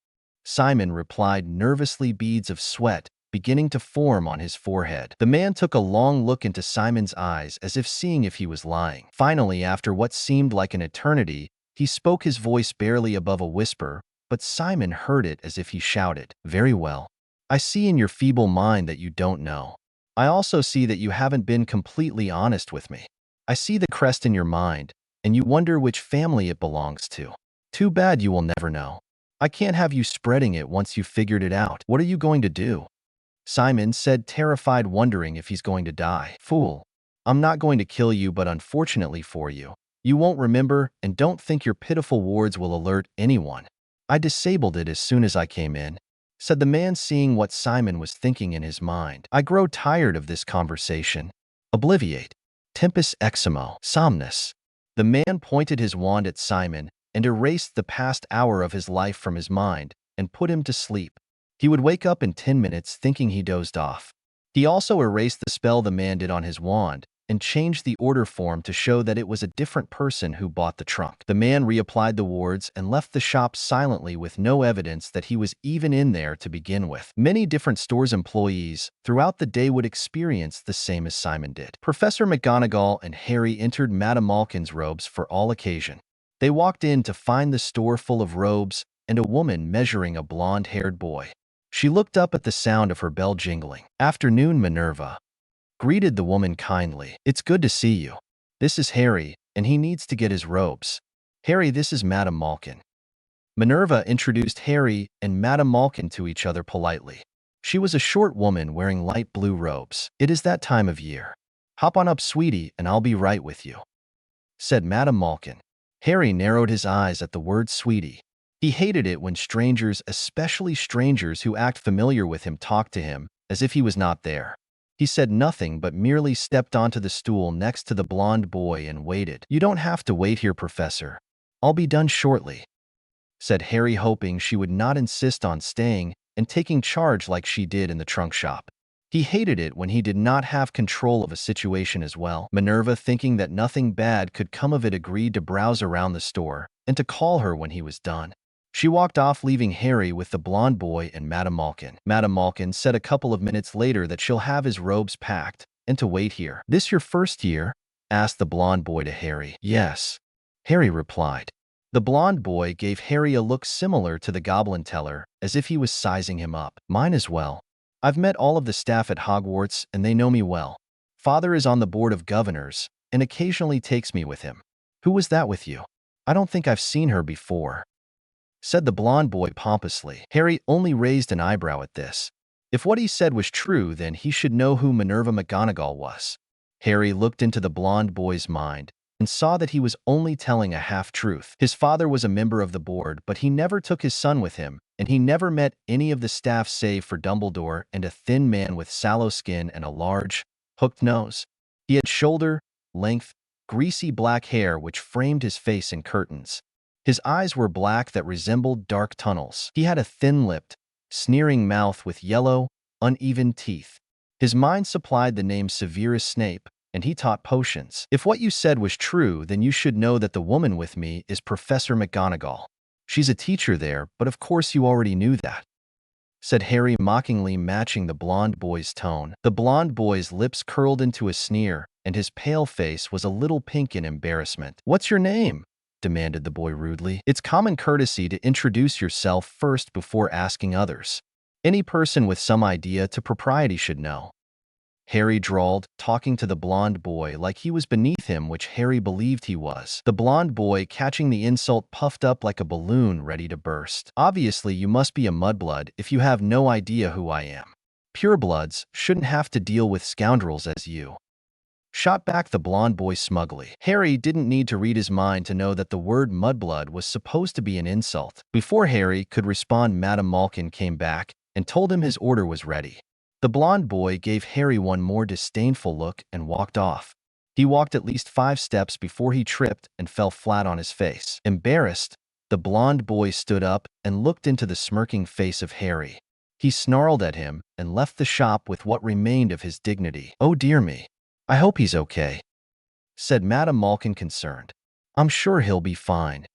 Simon replied, nervously, beads of sweat beginning to form on his forehead. The man took a long look into Simon's eyes as if seeing if he was lying. Finally, after what seemed like an eternity, he spoke, his voice barely above a whisper, but Simon heard it as if he shouted. Very well. I see in your feeble mind that you don't know. I also see that you haven't been completely honest with me. I see the crest in your mind, and you wonder which family it belongs to. Too bad you will never know. I can't have you spreading it once you've figured it out. What are you going to do? Simon said, terrified, wondering if he's going to die. Fool. I'm not going to kill you, but unfortunately for you, you won't remember, and don't think your pitiful words will alert anyone. I disabled it as soon as I came in, said the man, seeing what Simon was thinking in his mind. I grow tired of this conversation. Obliviate. Tempus eximo. Somnus. The man pointed his wand at Simon and erased the past hour of his life from his mind and put him to sleep. He would wake up in 10 minutes thinking he dozed off. He also erased the spell the man did on his wand and changed the order form to show that it was a different person who bought the trunk. The man reapplied the wards and left the shop silently with no evidence that he was even in there to begin with. Many different stores' employees throughout the day would experience the same as Simon did. Professor McGonagall and Harry entered Madame Malkin's robes for all occasion. They walked in to find the store full of robes and a woman measuring a blonde-haired boy. She looked up at the sound of her bell jingling. Afternoon, Minerva. Greeted the woman kindly. It's good to see you. This is Harry, and he needs to get his robes. Harry, this is Madame Malkin. Minerva introduced Harry and Madame Malkin to each other politely. She was a short woman wearing light blue robes. It is that time of year. Hop on up, sweetie, and I'll be right with you, said Madame Malkin. Harry narrowed his eyes at the word sweetie. He hated it when strangers, especially strangers who act familiar with him, talked to him as if he was not there. He said nothing but merely stepped onto the stool next to the blonde boy and waited. You don't have to wait here, Professor. I'll be done shortly, said Harry, hoping she would not insist on staying and taking charge like she did in the trunk shop. He hated it when he did not have control of a situation as well. Minerva, thinking that nothing bad could come of it, agreed to browse around the store and to call her when he was done. She walked off, leaving Harry with the blonde boy and Madame Malkin. Madame Malkin said a couple of minutes later that she'll have his robes packed and to wait here. This your first year? Asked the blonde boy to Harry. Yes, Harry replied. The blonde boy gave Harry a look similar to the goblin teller, as if he was sizing him up. Mine as well. I've met all of the staff at Hogwarts, and they know me well. Father is on the board of governors and occasionally takes me with him. Who was that with you? I don't think I've seen her before, said the blonde boy pompously. Harry only raised an eyebrow at this. If what he said was true, then he should know who Minerva McGonagall was. Harry looked into the blonde boy's mind and saw that he was only telling a half-truth. His father was a member of the board, but he never took his son with him, and he never met any of the staff save for Dumbledore and a thin man with sallow skin and a large, hooked nose. He had shoulder-length, greasy black hair which framed his face in curtains. His eyes were black that resembled dark tunnels. He had a thin-lipped, sneering mouth with yellow, uneven teeth. His mind supplied the name Severus Snape, and he taught potions. If what you said was true, then you should know that the woman with me is Professor McGonagall. She's a teacher there, but of course you already knew that," said Harry mockingly, matching the blonde boy's tone. The blonde boy's lips curled into a sneer, and his pale face was a little pink in embarrassment. "What's your name?" demanded the boy rudely. "It's common courtesy to introduce yourself first before asking others. Any person with some idea to propriety should know," Harry drawled, talking to the blonde boy like he was beneath him, which Harry believed he was. The blonde boy, catching the insult, puffed up like a balloon ready to burst. "Obviously, you must be a mudblood if you have no idea who I am. Purebloods shouldn't have to deal with scoundrels as you," shot back the blonde boy smugly. Harry didn't need to read his mind to know that the word mudblood was supposed to be an insult. Before Harry could respond, Madame Malkin came back and told him his order was ready. The blonde boy gave Harry one more disdainful look and walked off. He walked at least 5 steps before he tripped and fell flat on his face. Embarrassed, the blonde boy stood up and looked into the smirking face of Harry. He snarled at him and left the shop with what remained of his dignity. "Oh dear me. I hope he's okay," said Madame Malkin, concerned. "I'm sure he'll be fine,"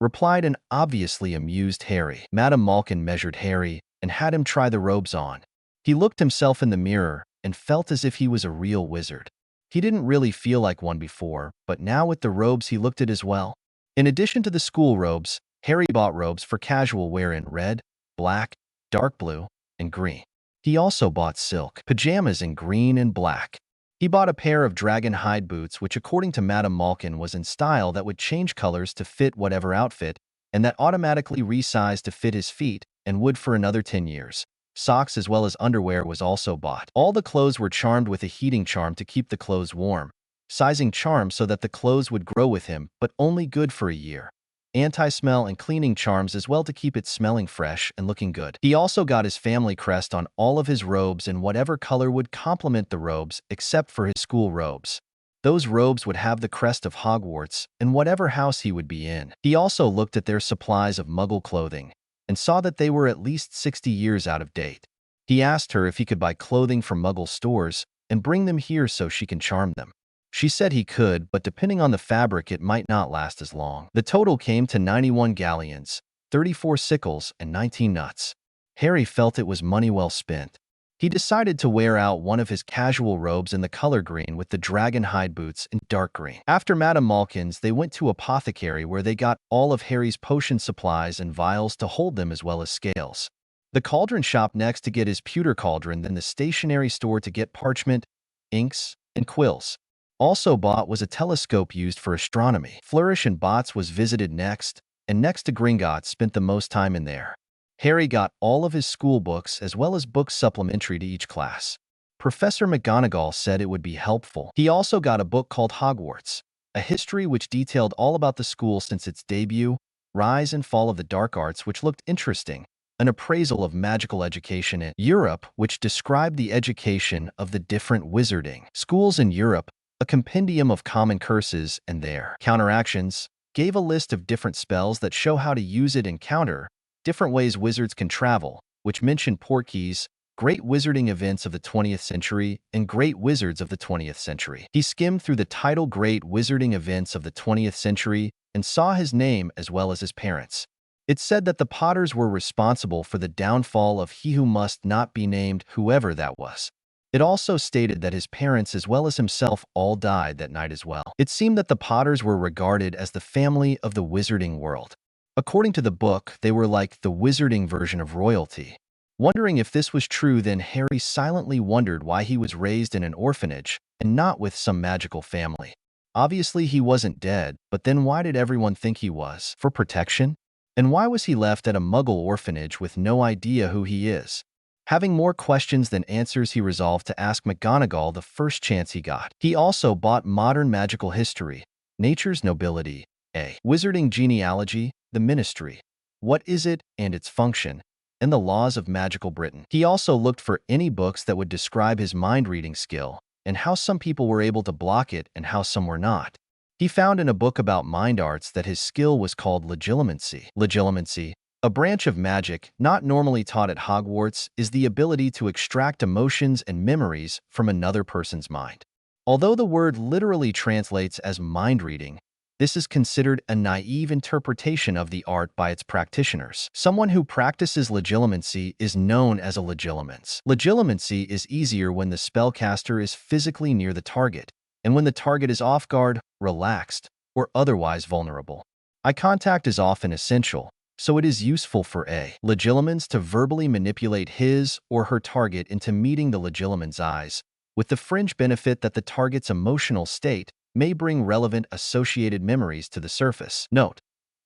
replied an obviously amused Harry. Madame Malkin measured Harry and had him try the robes on. He looked himself in the mirror and felt as if he was a real wizard. He didn't really feel like one before, but now with the robes he looked it as well. In addition to the school robes, Harry bought robes for casual wear in red, black, dark blue, and green. He also bought silk pajamas in green and black. He bought a pair of dragon hide boots, which according to Madame Malkin was in style, that would change colors to fit whatever outfit, and that automatically resized to fit his feet and would for another 10 years. Socks as well as underwear was also bought. All the clothes were charmed with a heating charm to keep the clothes warm, sizing charm so that the clothes would grow with him, but only good for a year. Anti-smell and cleaning charms as well to keep it smelling fresh and looking good. He also got his family crest on all of his robes in whatever color would complement the robes, except for his school robes. Those robes would have the crest of Hogwarts in whatever house he would be in. He also looked at their supplies of Muggle clothing and saw that they were at least 60 years out of date. He asked her if he could buy clothing from Muggle stores and bring them here so she can charm them. She said he could, but depending on the fabric it might not last as long. The total came to 91 galleons, 34 sickles, and 19 nuts. Harry felt it was money well spent. He decided to wear out one of his casual robes in the color green with the dragon hide boots in dark green. After Madame Malkin's, they went to apothecary where they got all of Harry's potion supplies and vials to hold them as well as scales. The cauldron shop next to get his pewter cauldron, then the stationery store to get parchment, inks, and quills. Also bought was a telescope used for astronomy. Flourish and Bots was visited next, and next to Gringotts spent the most time in there. Harry got all of his school books as well as books supplementary to each class. Professor McGonagall said it would be helpful. He also got a book called Hogwarts, a history which detailed all about the school since its debut, rise and fall of the dark arts, which looked interesting, an appraisal of magical education in Europe, which described the education of the different wizarding schools in Europe, a compendium of common curses and their counteractions, gave a list of different spells that show how to use it and counter, different ways wizards can travel, which mentioned portkeys, great wizarding events of the 20th century, and great wizards of the 20th century. He skimmed through the title Great Wizarding Events of the 20th Century and saw his name as well as his parents. It said that the Potters were responsible for the downfall of he who must not be named, whoever that was. It also stated that his parents as well as himself all died that night as well. It seemed that the Potters were regarded as the family of the wizarding world. According to the book, they were like the wizarding version of royalty. Wondering if this was true, then Harry silently wondered why he was raised in an orphanage and not with some magical family. Obviously, he wasn't dead, but then why did everyone think he was? For protection? And why was he left at a Muggle orphanage with no idea who he is? Having more questions than answers, he resolved to ask McGonagall the first chance he got. He also bought Modern Magical History, Nature's Nobility, a Wizarding Genealogy, the Ministry, What is it and its function, and the Laws of Magical Britain. He also looked for any books that would describe his mind-reading skill and how some people were able to block it and how some were not. He found in a book about mind arts that his skill was called legilimency. Legilimency, a branch of magic not normally taught at Hogwarts, is the ability to extract emotions and memories from another person's mind. Although the word literally translates as mind reading, This is considered a naive interpretation of the art by its practitioners. Someone who practices legilimency is known as a legilimens. Legilimency is easier when the spellcaster is physically near the target, and when the target is off guard, relaxed, or otherwise vulnerable. Eye contact is often essential, so it is useful for a legilimens to verbally manipulate his or her target into meeting the legilimens' eyes, with the fringe benefit that the target's emotional state may bring relevant associated memories to the surface. Note: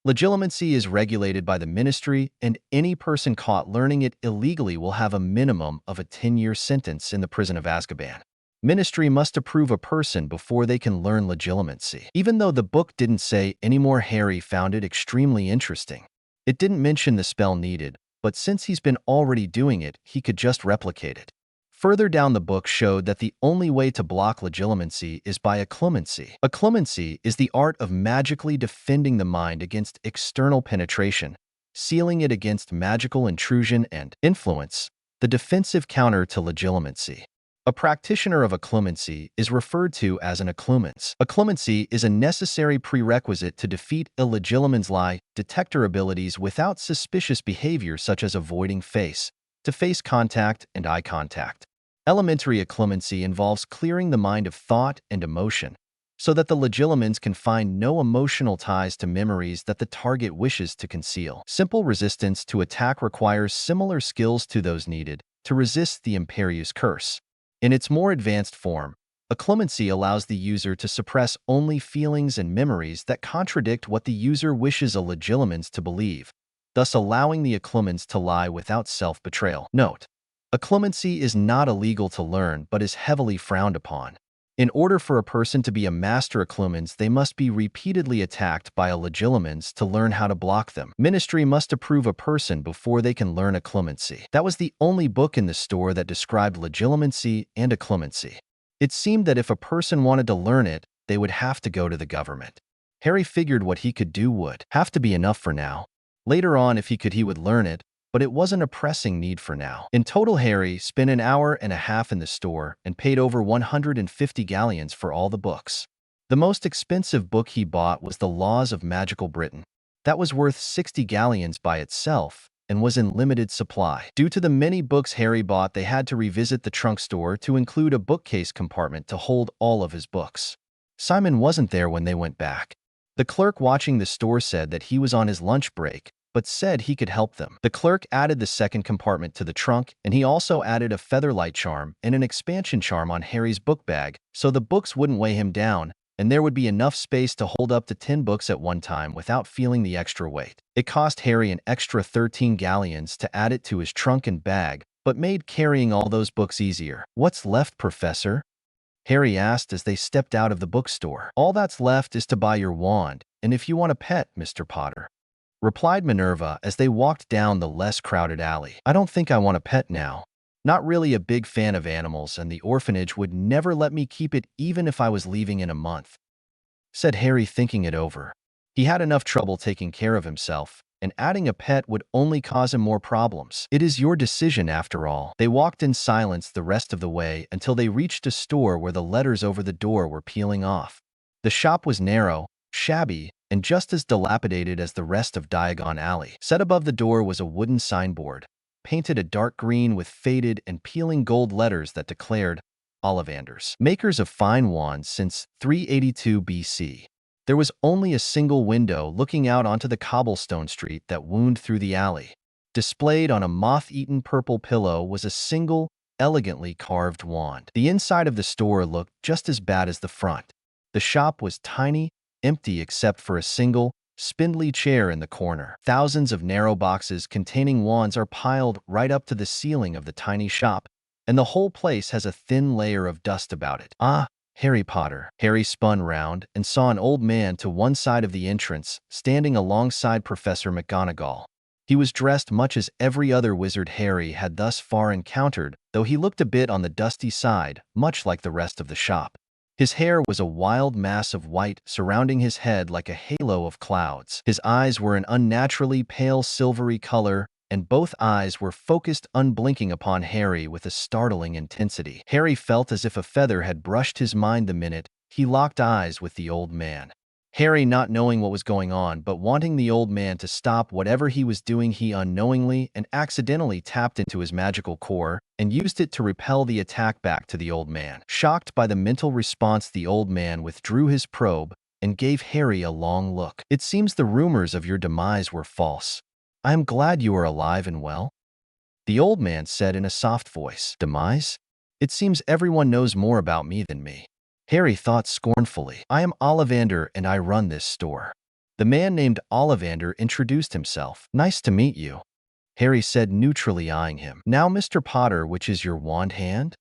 legilimency is regulated by the ministry, and any person caught learning it illegally will have a minimum of a 10-year sentence in the prison of Azkaban. Ministry must approve a person before they can learn legilimency. Even though the book didn't say any more, Harry found it extremely interesting. It didn't mention the spell needed, but since he's been already doing it, he could just replicate it. Further down, the book showed that the only way to block legilimency is by occlumency. Occlumency is the art of magically defending the mind against external penetration, sealing it against magical intrusion and influence, the defensive counter to legilimency. A practitioner of occlumency is referred to as an occlumens. Occlumency is a necessary prerequisite to defeat a legilimens' lie detector abilities without suspicious behavior such as avoiding face-to-face contact and eye contact. Elementary occlumency involves clearing the mind of thought and emotion, so that the legilimens can find no emotional ties to memories that the target wishes to conceal. Simple resistance to attack requires similar skills to those needed to resist the Imperius curse. In its more advanced form, occlumency allows the user to suppress only feelings and memories that contradict what the user wishes a legilimens to believe, thus allowing the occlumens to lie without self-betrayal. Note: occlumency is not illegal to learn but is heavily frowned upon. In order for a person to be a master occlumens, they must be repeatedly attacked by a legilimens to learn how to block them. Ministry must approve a person before they can learn occlumency. That was the only book in the store that described legilimency and occlumency. It seemed that if a person wanted to learn it, they would have to go to the government. Harry figured what he could do would have to be enough for now. Later on, if he could, he would learn it, but it wasn't a pressing need for now. In total, Harry spent an hour and a half in the store and paid over 150 galleons for all the books. The most expensive book he bought was The Laws of Magical Britain. That was worth 60 galleons by itself and was in limited supply. Due to the many books Harry bought, they had to revisit the trunk store to include a bookcase compartment to hold all of his books. Simon wasn't there when they went back. The clerk watching the store said that he was on his lunch break, but said he could help them. The clerk added the second compartment to the trunk, and he also added a featherlight charm and an expansion charm on Harry's book bag, so the books wouldn't weigh him down, and there would be enough space to hold up to 10 books at one time without feeling the extra weight. It cost Harry an extra 13 galleons to add it to his trunk and bag, but made carrying all those books easier. "What's left, Professor?" Harry asked as they stepped out of the bookstore. "All that's left is to buy your wand, and if you want a pet, Mr. Potter," replied Minerva as they walked down the less crowded alley. "I don't think I want a pet now. Not really a big fan of animals, and the orphanage would never let me keep it even if I was leaving in a month," said Harry, thinking it over. He had enough trouble taking care of himself, and adding a pet would only cause him more problems. "It is your decision, after all." They walked in silence the rest of the way until they reached a store where the letters over the door were peeling off. The shop was narrow, shabby, and just as dilapidated as the rest of Diagon Alley. Set above the door was a wooden signboard, painted a dark green with faded and peeling gold letters that declared, "Ollivanders, makers of fine wands since 382 BC. There was only a single window looking out onto the cobblestone street that wound through the alley. Displayed on a moth-eaten purple pillow was a single, elegantly carved wand. The inside of the store looked just as bad as the front. The shop was tiny, empty except for a single, spindly chair in the corner. Thousands of narrow boxes containing wands are piled right up to the ceiling of the tiny shop, and the whole place has a thin layer of dust about it. "Ah, Harry Potter." Harry spun round and saw an old man to one side of the entrance, standing alongside Professor McGonagall. He was dressed much as every other wizard Harry had thus far encountered, though he looked a bit on the dusty side, much like the rest of the shop. His hair was a wild mass of white surrounding his head like a halo of clouds. His eyes were an unnaturally pale silvery color, and both eyes were focused unblinking upon Harry with a startling intensity. Harry felt as if a feather had brushed his mind the minute he locked eyes with the old man. Harry, not knowing what was going on but wanting the old man to stop whatever he was doing, he unknowingly and accidentally tapped into his magical core and used it to repel the attack back to the old man. Shocked by the mental response, the old man withdrew his probe and gave Harry a long look. "It seems the rumors of your demise were false. I am glad you are alive and well," the old man said in a soft voice. "Demise? It seems everyone knows more about me than me." Harry thought scornfully. "I am Ollivander and I run this store." The man named Ollivander introduced himself. "Nice to meet you," Harry said, neutrally eyeing him. "Now, Mr. Potter, which is your wand hand?"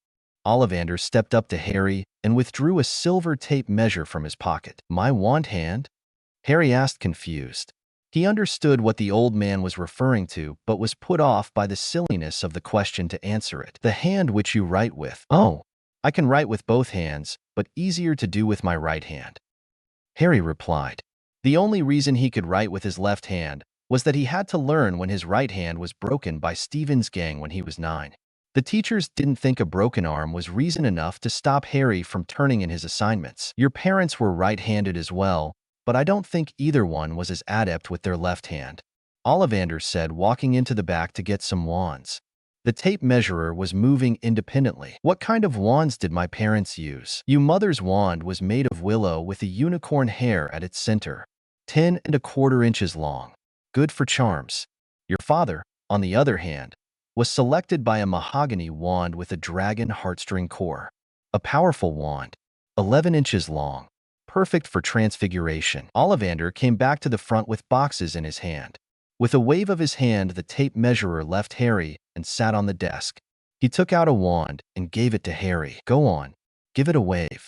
Ollivander stepped up to Harry and withdrew a silver tape measure from his pocket. "My wand hand?" Harry asked, confused. He understood what the old man was referring to, but was put off by the silliness of the question to answer it. "The hand which you write with." "Oh, I can write with both hands, but easier to do with my right hand," Harry replied. The only reason he could write with his left hand was that he had to learn when his right hand was broken by Stephen's gang when he was 9. The teachers didn't think a broken arm was reason enough to stop Harry from turning in his assignments. "Your parents were right-handed as well, but I don't think either one was as adept with their left hand," Ollivander said, walking into the back to get some wands. The tape measurer was moving independently. "What kind of wands did my parents use?" "Your mother's wand was made of willow with a unicorn hair at its center, 10¼ inches long. Good for charms. Your father, on the other hand, was selected by a mahogany wand with a dragon heartstring core. A powerful wand, 11 inches long. Perfect for transfiguration." Ollivander came back to the front with boxes in his hand. With a wave of his hand, the tape measurer left Harry and sat on the desk. He took out a wand and gave it to Harry. "Go on, give it a wave,"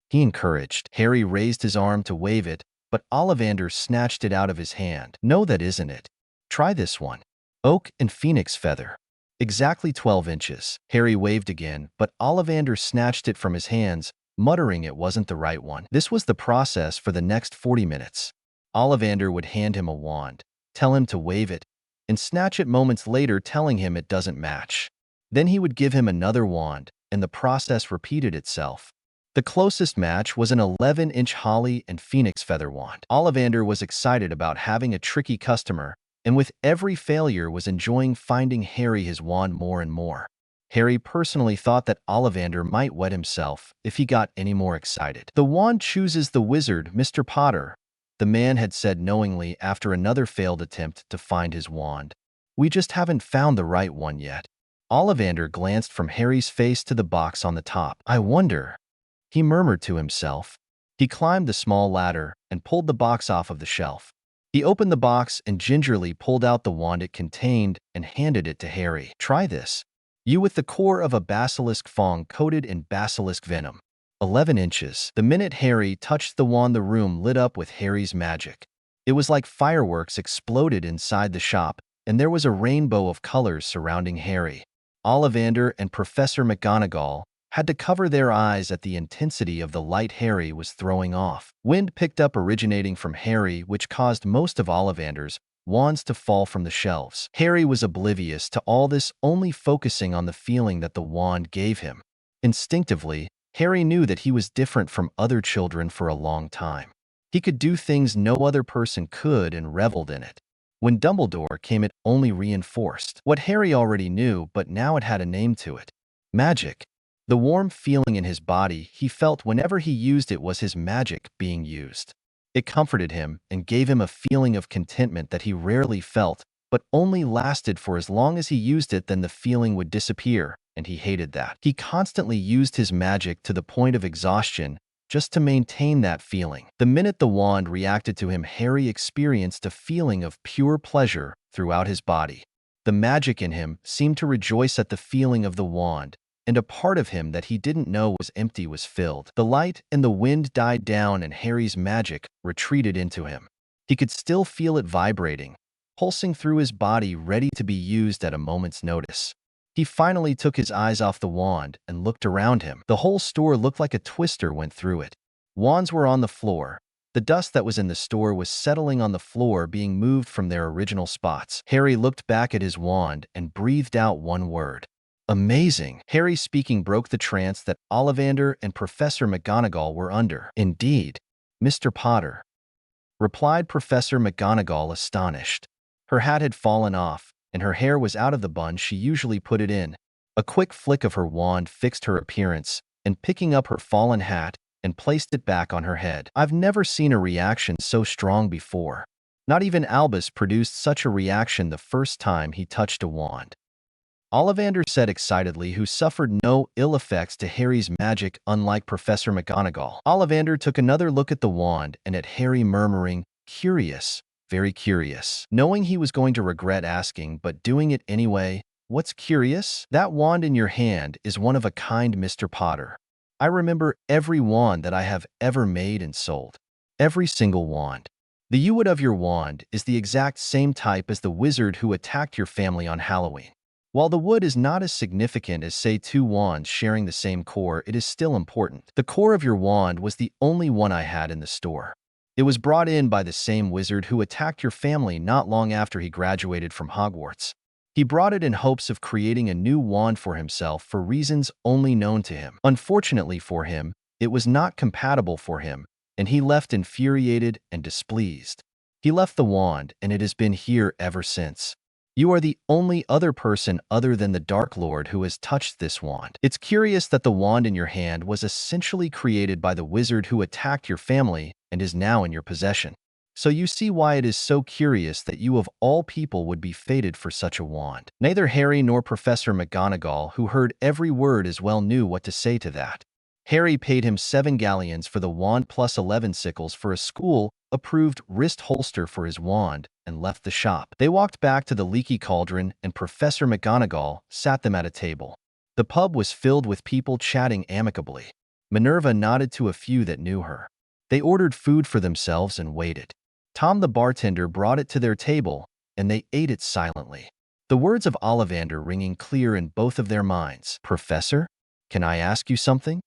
he encouraged. Harry raised his arm to wave it, but Ollivander snatched it out of his hand. "No, that isn't it. Try this one. Oak and phoenix feather. Exactly 12 inches. Harry waved again, but Ollivander snatched it from his hands, muttering it wasn't the right one. This was the process for the next 40 minutes. Ollivander would hand him a wand, tell him to wave it, and snatch it moments later, telling him it doesn't match. Then he would give him another wand, and the process repeated itself. The closest match was an 11-inch holly and phoenix feather wand. Ollivander was excited about having a tricky customer, and with every failure was enjoying finding Harry his wand more and more. Harry personally thought that Ollivander might wet himself if he got any more excited. "The wand chooses the wizard, Mr. Potter," the man had said knowingly after another failed attempt to find his wand. "We just haven't found the right one yet." Ollivander glanced from Harry's face to the box on the top. "I wonder," he murmured to himself. He climbed the small ladder and pulled the box off of the shelf. He opened the box and gingerly pulled out the wand it contained and handed it to Harry. "Try this. You with the core of a basilisk fang coated in basilisk venom. 11 inches. The minute Harry touched the wand, the room lit up with Harry's magic. It was like fireworks exploded inside the shop, and there was a rainbow of colors surrounding Harry. Ollivander and Professor McGonagall had to cover their eyes at the intensity of the light Harry was throwing off. Wind picked up originating from Harry, which caused most of Ollivander's wands to fall from the shelves. Harry was oblivious to all this, only focusing on the feeling that the wand gave him. Instinctively, Harry knew that he was different from other children for a long time. He could do things no other person could and reveled in it. When Dumbledore came, it only reinforced what Harry already knew, but now it had a name to it. Magic. The warm feeling in his body he felt whenever he used it was his magic being used. It comforted him and gave him a feeling of contentment that he rarely felt, but only lasted for as long as he used it. Then the feeling would disappear, and he hated that. He constantly used his magic to the point of exhaustion just to maintain that feeling. The minute the wand reacted to him, Harry experienced a feeling of pure pleasure throughout his body. The magic in him seemed to rejoice at the feeling of the wand, and a part of him that he didn't know was empty was filled. The light and the wind died down and Harry's magic retreated into him. He could still feel it vibrating, pulsing through his body, ready to be used at a moment's notice. He finally took his eyes off the wand and looked around him. The whole store looked like a twister went through it. Wands were on the floor. The dust that was in the store was settling on the floor, being moved from their original spots. Harry looked back at his wand and breathed out one word. Amazing. Harry's speaking broke the trance that Ollivander and Professor McGonagall were under. "Indeed, Mr. Potter," replied Professor McGonagall, astonished. Her hat had fallen off, and her hair was out of the bun she usually put it in. A quick flick of her wand fixed her appearance, and picking up her fallen hat and placed it back on her head. I've never seen a reaction so strong before. Not even Albus produced such a reaction the first time he touched a wand. Ollivander said excitedly, who suffered no ill effects to Harry's magic unlike Professor McGonagall. Ollivander took another look at the wand and at Harry, murmuring, "Curious, very curious." Knowing he was going to regret asking, but doing it anyway. "What's curious?" "That wand in your hand is one of a kind, Mr. Potter. I remember every wand that I have ever made and sold. Every single wand. The wood of your wand is the exact same type as the wizard who attacked your family on Halloween. While the wood is not as significant as, say, two wands sharing the same core, it is still important. The core of your wand was the only one I had in the store. It was brought in by the same wizard who attacked your family not long after he graduated from Hogwarts. He brought it in hopes of creating a new wand for himself for reasons only known to him. Unfortunately for him, it was not compatible for him, and he left infuriated and displeased. He left the wand, and it has been here ever since. You are the only other person other than the Dark Lord who has touched this wand. It's curious that the wand in your hand was essentially created by the wizard who attacked your family and is now in your possession. So you see why it is so curious that you of all people would be fated for such a wand." Neither Harry nor Professor McGonagall, who heard every word as well, knew what to say to that. Harry paid him 7 galleons for the wand plus 11 sickles for a school-approved wrist holster for his wand and left the shop. They walked back to the Leaky Cauldron, and Professor McGonagall sat them at a table. The pub was filled with people chatting amicably. Minerva nodded to a few that knew her. They ordered food for themselves and waited. Tom the bartender brought it to their table, and they ate it silently. The words of Ollivander ringing clear in both of their minds. "Professor, can I ask you something?"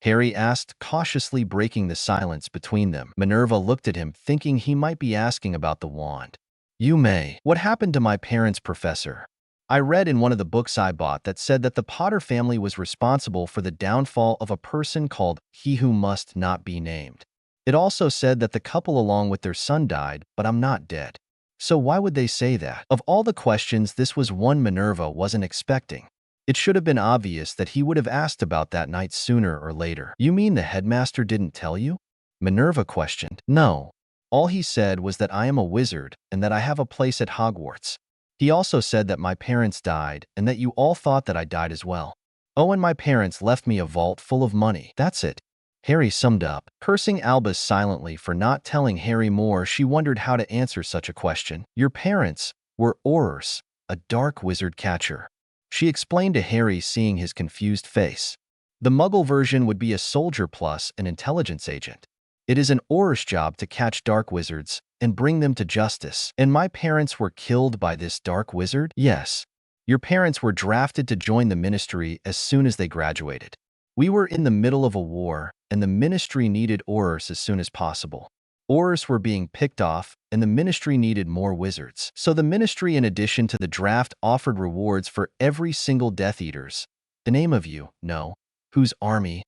Harry asked, cautiously breaking the silence between them. Minerva looked at him, thinking he might be asking about the wand. "You may." "What happened to my parents, Professor? I read in one of the books I bought that said that the Potter family was responsible for the downfall of a person called He Who Must Not Be Named. It also said that the couple along with their son died, but I'm not dead. So why would they say that?" Of all the questions, this was one Minerva wasn't expecting. It should have been obvious that he would have asked about that night sooner or later. "You mean the headmaster didn't tell you?" Minerva questioned. "No. All he said was that I am a wizard and that I have a place at Hogwarts. He also said that my parents died and that you all thought that I died as well. Oh, and my parents left me a vault full of money. That's it." Harry summed up. Cursing Albus silently for not telling Harry more, she wondered how to answer such a question. "Your parents were Aurors, a dark wizard catcher," she explained to Harry, seeing his confused face. "The Muggle version would be a soldier plus an intelligence agent. It is an Auror's job to catch dark wizards and bring them to justice." "And my parents were killed by this dark wizard?" "Yes. Your parents were drafted to join the ministry as soon as they graduated. We were in the middle of a war, and the ministry needed Aurors as soon as possible. Aurors were being picked off, and the ministry needed more wizards. So the ministry, in addition to the draft, offered rewards for every single Death Eaters. The name of you know, whose army.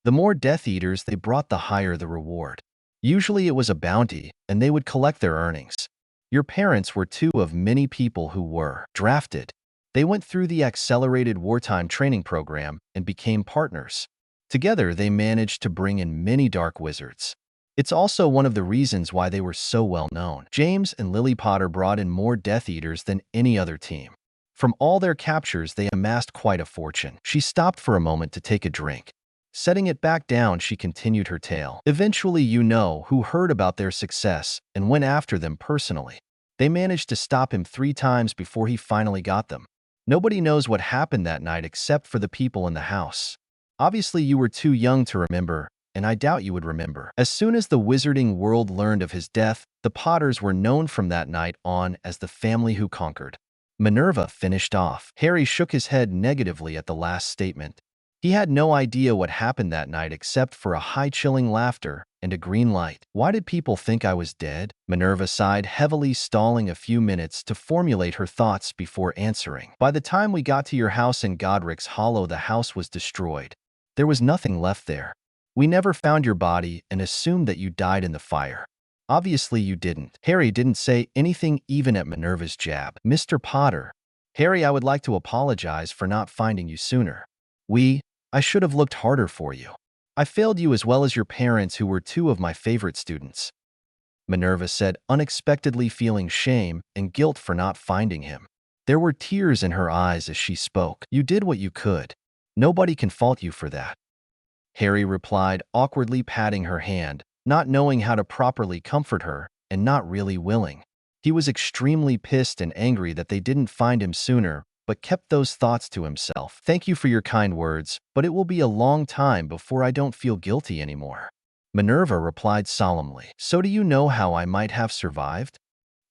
The more Death Eaters they brought, the higher the reward. Usually it was a bounty, and they would collect their earnings. Your parents were two of many people who were drafted. They went through the accelerated wartime training program and became partners. Together, they managed to bring in many dark wizards. It's also one of the reasons why they were so well known. James and Lily Potter brought in more Death Eaters than any other team. From all their captures, they amassed quite a fortune." She stopped for a moment to take a drink. Setting it back down, she continued her tale. "Eventually, you know who heard about their success and went after them personally. They managed to stop him 3 times before he finally got them. Nobody knows what happened that night except for the people in the house. Obviously, you were too young to remember, and I doubt you would remember. As soon as the wizarding world learned of his death, the Potters were known from that night on as the family who conquered." Minerva finished off. Harry shook his head negatively at the last statement. He had no idea what happened that night except for a high chilling laughter and a green light. "Why did people think I was dead?" Minerva sighed heavily, stalling a few minutes to formulate her thoughts before answering. "By the time we got to your house in Godric's Hollow, the house was destroyed. There was nothing left there. We never found your body and assumed that you died in the fire. Obviously you didn't. Harry didn't say anything even at Minerva's jab. Mr. Potter. Harry, I would like to apologize for not finding you sooner. I should have looked harder for you. I failed you as well as your parents, who were two of my favorite students. Minerva said, unexpectedly feeling shame and guilt for not finding him. There were tears in her eyes as she spoke. You did what you could. Nobody can fault you for that. Harry replied, awkwardly patting her hand, not knowing how to properly comfort her and not really willing. He was extremely pissed and angry that they didn't find him sooner, but kept those thoughts to himself. Thank you for your kind words, but it will be a long time before I don't feel guilty anymore. Minerva replied solemnly. So do you know how I might have survived?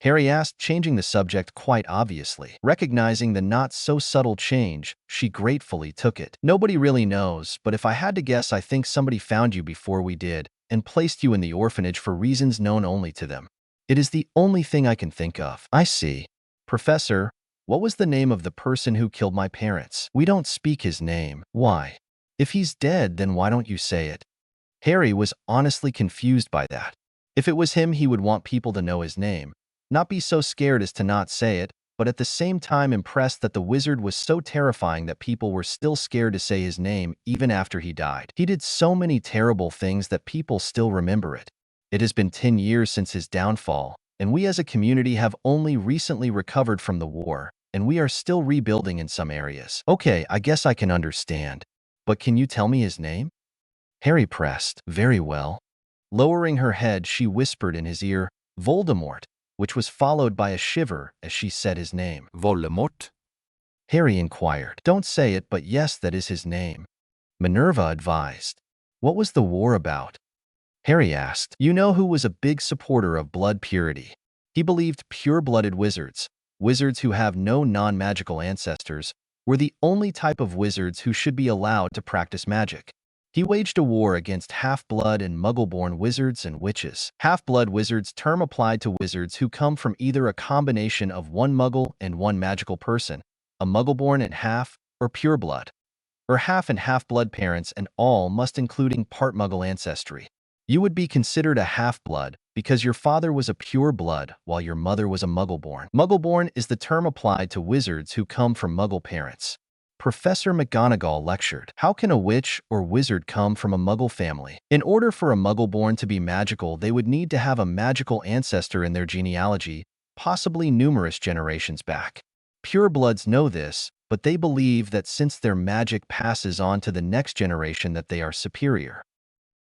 Harry asked, changing the subject quite obviously. Recognizing the not-so-subtle change, she gratefully took it. Nobody really knows, but if I had to guess, I think somebody found you before we did and placed you in the orphanage for reasons known only to them. It is the only thing I can think of. I see. Professor, what was the name of the person who killed my parents? We don't speak his name. Why? If he's dead, then why don't you say it? Harry was honestly confused by that. If it was him, he would want people to know his name. Not be so scared as to not say it, but at the same time impressed that the wizard was so terrifying that people were still scared to say his name even after he died. He did so many terrible things that people still remember it. It has been 10 years since his downfall, and we as a community have only recently recovered from the war, and we are still rebuilding in some areas. Okay, I guess I can understand. But can you tell me his name? Harry pressed. Very well. Lowering her head, she whispered in his ear, Voldemort, which was followed by a shiver as she said his name. Voldemort? Harry inquired. Don't say it, but yes, that is his name. Minerva advised. What was the war about? Harry asked. You know who was a big supporter of blood purity. He believed pure-blooded wizards, wizards who have no non-magical ancestors, were the only type of wizards who should be allowed to practice magic. He waged a war against half-blood and muggle-born wizards and witches. Half-blood wizards, term applied to wizards who come from either a combination of one muggle and one magical person, a muggle-born and half, or pure-blood, or half and half-blood parents, and all must including part muggle ancestry. You would be considered a half-blood because your father was a pure blood while your mother was a muggle-born. Muggle-born is the term applied to wizards who come from muggle parents. Professor McGonagall lectured. How can a witch or wizard come from a muggle family? In order for a muggle-born to be magical, they would need to have a magical ancestor in their genealogy, possibly numerous generations back. Purebloods know this, but they believe that since their magic passes on to the next generation that they are superior.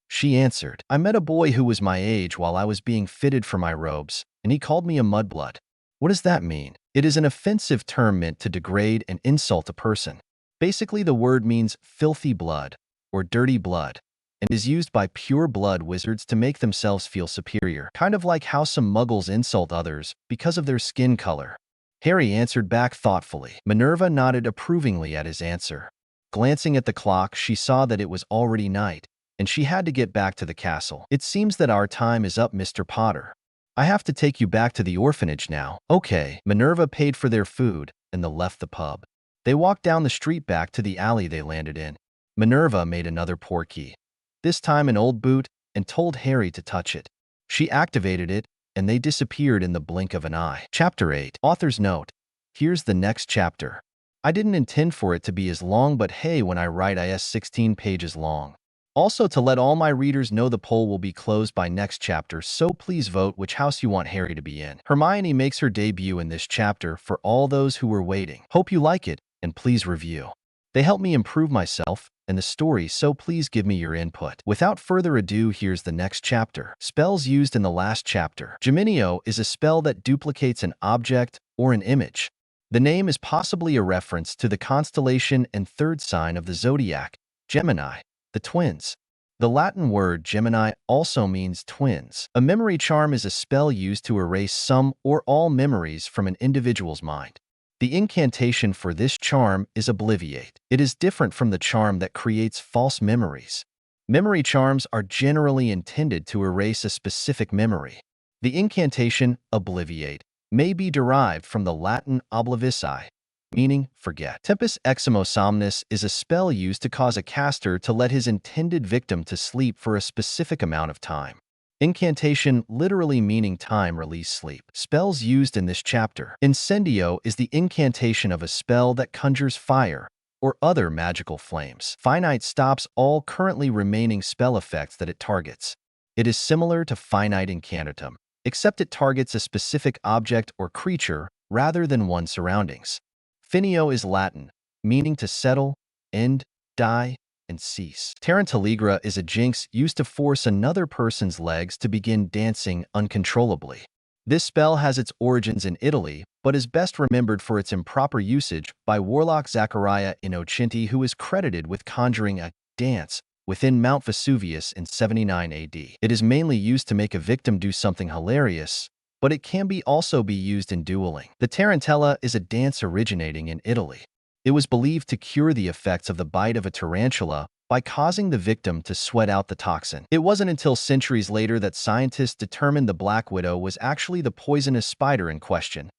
She answered, I met a boy who was my age while I was being fitted for my robes, and he called me a mudblood. What does that mean? It is an offensive term meant to degrade and insult a person. Basically, the word means filthy blood or dirty blood and is used by pure blood wizards to make themselves feel superior, kind of like how some muggles insult others because of their skin color. Harry answered back thoughtfully. Minerva nodded approvingly at his answer. Glancing at the clock, she saw that it was already night, and she had to get back to the castle. It seems that our time is up, Mr. Potter. I have to take you back to the orphanage now. Okay. Minerva paid for their food, and they left the pub. They walked down the street back to the alley they landed in. Minerva made another portkey, this time an old boot, and told Harry to touch it. She activated it, and they disappeared in the blink of an eye. Chapter 8. Author's note. Here's the next chapter. I didn't intend for it to be as long, but hey, when I write, it's 16 pages long. Also, to let all my readers know, the poll will be closed by next chapter, so please vote which house you want Harry to be in. Hermione makes her debut in this chapter for all those who were waiting. Hope you like it, and please review. They help me improve myself and the story, so please give me your input. Without further ado, here's the next chapter. Spells used in the last chapter. Geminio is a spell that duplicates an object or an image. The name is possibly a reference to the constellation and third sign of the zodiac, Gemini, the twins. The Latin word Gemini also means twins. A memory charm is a spell used to erase some or all memories from an individual's mind. The incantation for this charm is Obliviate. It is different from the charm that creates false memories. Memory charms are generally intended to erase a specific memory. The incantation Obliviate may be derived from the Latin oblivici, meaning forget. Tempus Eximosomnis is a spell used to cause a caster to let his intended victim to sleep for a specific amount of time. Incantation literally meaning time, release, sleep. Spells used in this chapter. Incendio is the incantation of a spell that conjures fire or other magical flames. Finite stops all currently remaining spell effects that it targets. It is similar to finite incantatum, except it targets a specific object or creature rather than one's surroundings. Finio is Latin, meaning to settle, end, die, and cease. Tarantaligra is a jinx used to force another person's legs to begin dancing uncontrollably. This spell has its origins in Italy, but is best remembered for its improper usage by warlock Zaccaria Innocenti, who is credited with conjuring a dance within Mount Vesuvius in 79 AD. It is mainly used to make a victim do something hilarious, but it can also be used in dueling. The tarantella is a dance originating in Italy. It was believed to cure the effects of the bite of a tarantula by causing the victim to sweat out the toxin. It wasn't until centuries later that scientists determined the black widow was actually the poisonous spider in question.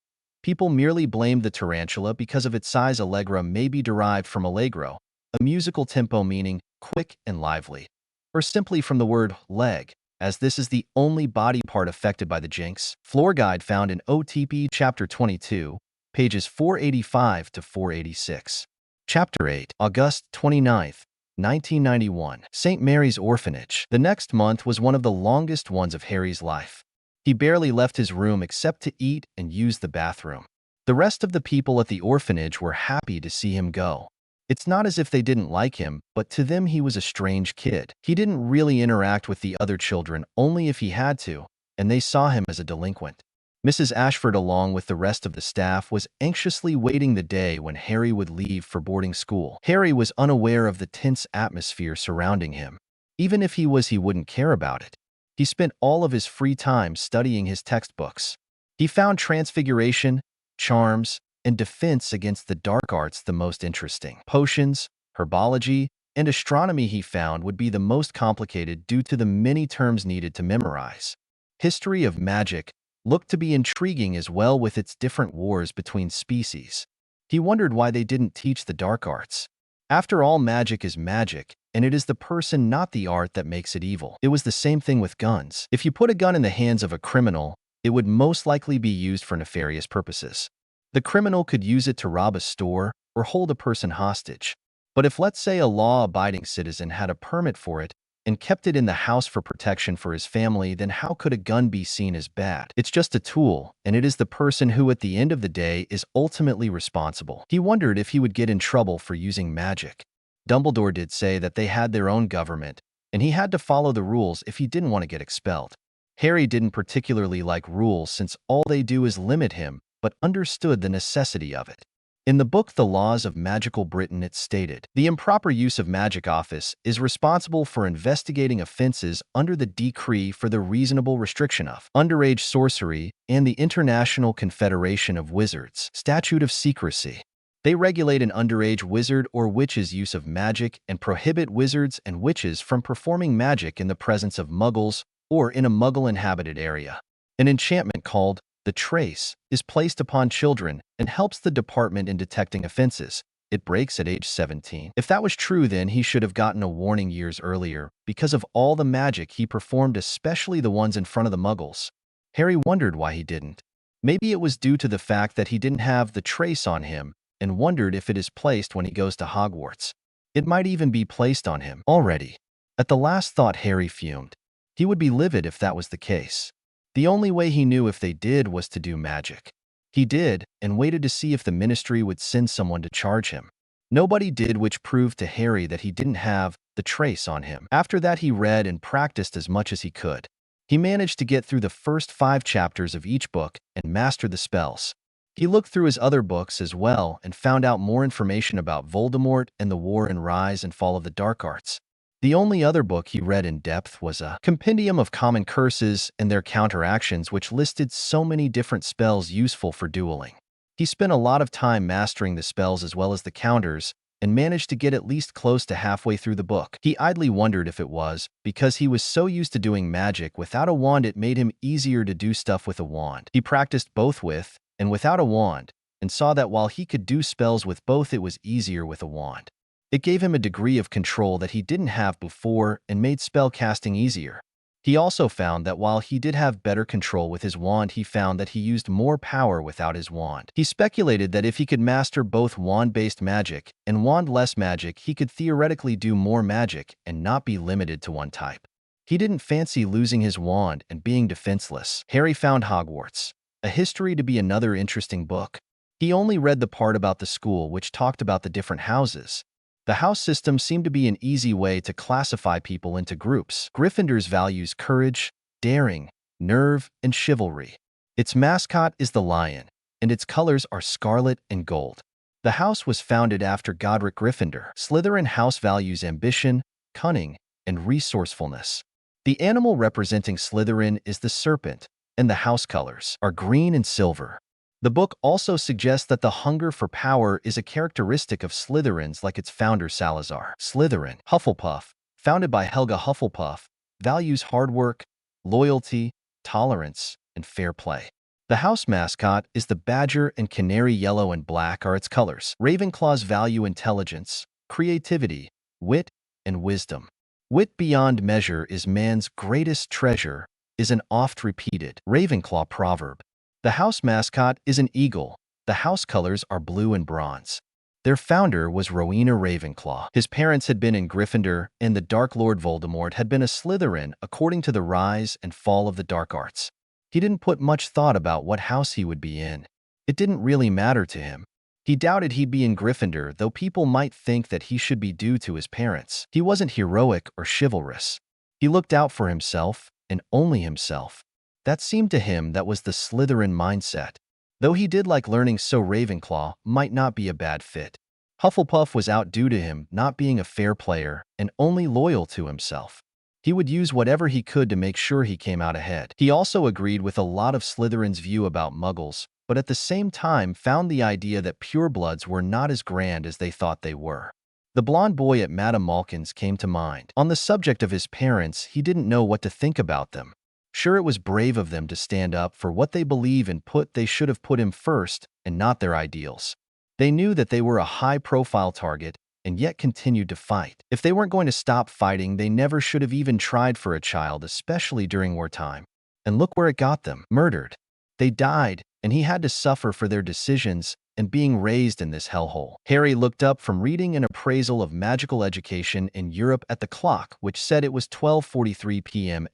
People merely blamed the tarantula because of its size. Allegra may be derived from allegro, a musical tempo meaning quick and lively, or simply from the word leg, as this is the only body part affected by the jinx. Floor guide found in OTP Chapter 22, pages 485 to 486. Chapter 8, August 29th, 1991. St. Mary's Orphanage. The next month was one of the longest ones of Harry's life. He barely left his room except to eat and use the bathroom. The rest of the people at the orphanage were happy to see him go. It's not as if they didn't like him, but to them he was a strange kid. He didn't really interact with the other children, only if he had to, and they saw him as a delinquent. Mrs. Ashford, along with the rest of the staff, was anxiously waiting the day when Harry would leave for boarding school. Harry was unaware of the tense atmosphere surrounding him. Even if he wouldn't care about it. He spent all of his free time studying his textbooks. He found transfiguration, charms, and defense against the dark arts the most interesting. Potions, herbology, and astronomy he found would be the most complicated due to the many terms needed to memorize. History of magic looked to be intriguing as well, with its different wars between species. He wondered why they didn't teach the dark arts. After all, magic is magic, and it is the person, not the art, that makes it evil. It was the same thing with guns. If you put a gun in the hands of a criminal, it would most likely be used for nefarious purposes. The criminal could use it to rob a store or hold a person hostage. But if, let's say, a law-abiding citizen had a permit for it and kept it in the house for protection for his family, then how could a gun be seen as bad? It's just a tool, and it is the person who, at the end of the day, is ultimately responsible. He wondered if he would get in trouble for using magic. Dumbledore did say that they had their own government, and he had to follow the rules if he didn't want to get expelled. Harry didn't particularly like rules, since all they do is limit him, but understood the necessity of it. In the book The Laws of Magical Britain, it stated, "The improper use of magic office is responsible for investigating offenses under the Decree for the Reasonable Restriction of Underage Sorcery and the International Confederation of Wizards Statute of Secrecy. They regulate an underage wizard or witch's use of magic and prohibit wizards and witches from performing magic in the presence of muggles or in a muggle-inhabited area. An enchantment called the Trace is placed upon children and helps the department in detecting offenses. It breaks at age 17. If that was true, then he should have gotten a warning years earlier because of all the magic he performed, especially the ones in front of the muggles. Harry wondered why he didn't. Maybe it was due to the fact that he didn't have the Trace on him, and wondered if it is placed when he goes to Hogwarts. It might even be placed on him already. At the last thought, Harry fumed. He would be livid if that was the case. The only way he knew if they did was to do magic. He did, and waited to see if the ministry would send someone to charge him. Nobody did, which proved to Harry that he didn't have the Trace on him. After that, he read and practiced as much as he could. He managed to get through the first 5 chapters of each book and mastered the spells. He looked through his other books as well and found out more information about Voldemort and the war and rise and fall of the dark arts. The only other book he read in depth was a compendium of common curses and their counteractions, which listed so many different spells useful for dueling. He spent a lot of time mastering the spells as well as the counters, and managed to get at least close to halfway through the book. He idly wondered if it was because he was so used to doing magic without a wand, it made him easier to do stuff with a wand. He practiced both with and without a wand, and saw that while he could do spells with both, it was easier with a wand. It gave him a degree of control that he didn't have before and made spell casting easier. He also found that while he did have better control with his wand, he found that he used more power without his wand. He speculated that if he could master both wand-based magic and wand-less magic, he could theoretically do more magic and not be limited to one type. He didn't fancy losing his wand and being defenseless. Harry found Hogwarts, a history to be another interesting book. He only read the part about the school which talked about the different houses. The house system seemed to be an easy way to classify people into groups. Gryffindor's values courage, daring, nerve, and chivalry. Its mascot is the lion, and its colors are scarlet and gold. The house was founded after Godric Gryffindor. Slytherin house values ambition, cunning, and resourcefulness. The animal representing Slytherin is the serpent, and the house colors are green and silver. The book also suggests that the hunger for power is a characteristic of Slytherins like its founder Salazar. Slytherin, Hufflepuff, founded by Helga Hufflepuff, values hard work, loyalty, tolerance, and fair play. The house mascot is the badger, and canary yellow and black are its colors. Ravenclaws value intelligence, creativity, wit, and wisdom. Wit beyond measure is man's greatest treasure is an oft-repeated Ravenclaw proverb. The house mascot is an eagle. The house colors are blue and bronze. Their founder was Rowena Ravenclaw. His parents had been in Gryffindor, and the Dark Lord Voldemort had been a Slytherin according to the rise and fall of the dark arts. He didn't put much thought about what house he would be in. It didn't really matter to him. He doubted he'd be in Gryffindor, though people might think that he should be due to his parents. He wasn't heroic or chivalrous. He looked out for himself, and only himself. That seemed to him that was the Slytherin mindset. Though he did like learning, so Ravenclaw might not be a bad fit. Hufflepuff was outdue to him, not being a fair player and only loyal to himself. He would use whatever he could to make sure he came out ahead. He also agreed with a lot of Slytherin's view about Muggles, but at the same time found the idea that purebloods were not as grand as they thought they were. The blonde boy at Madame Malkin's came to mind. On the subject of his parents, he didn't know what to think about them. Sure, it was brave of them to stand up for what they believe and they should have put him first and not their ideals. They knew that they were a high-profile target and yet continued to fight. If they weren't going to stop fighting, they never should have even tried for a child, especially during wartime. And look where it got them. Murdered. They died, and he had to suffer for their decisions and being raised in this hellhole. Harry looked up from reading an appraisal of magical education in Europe at the clock, which said it was 12:43 p.m.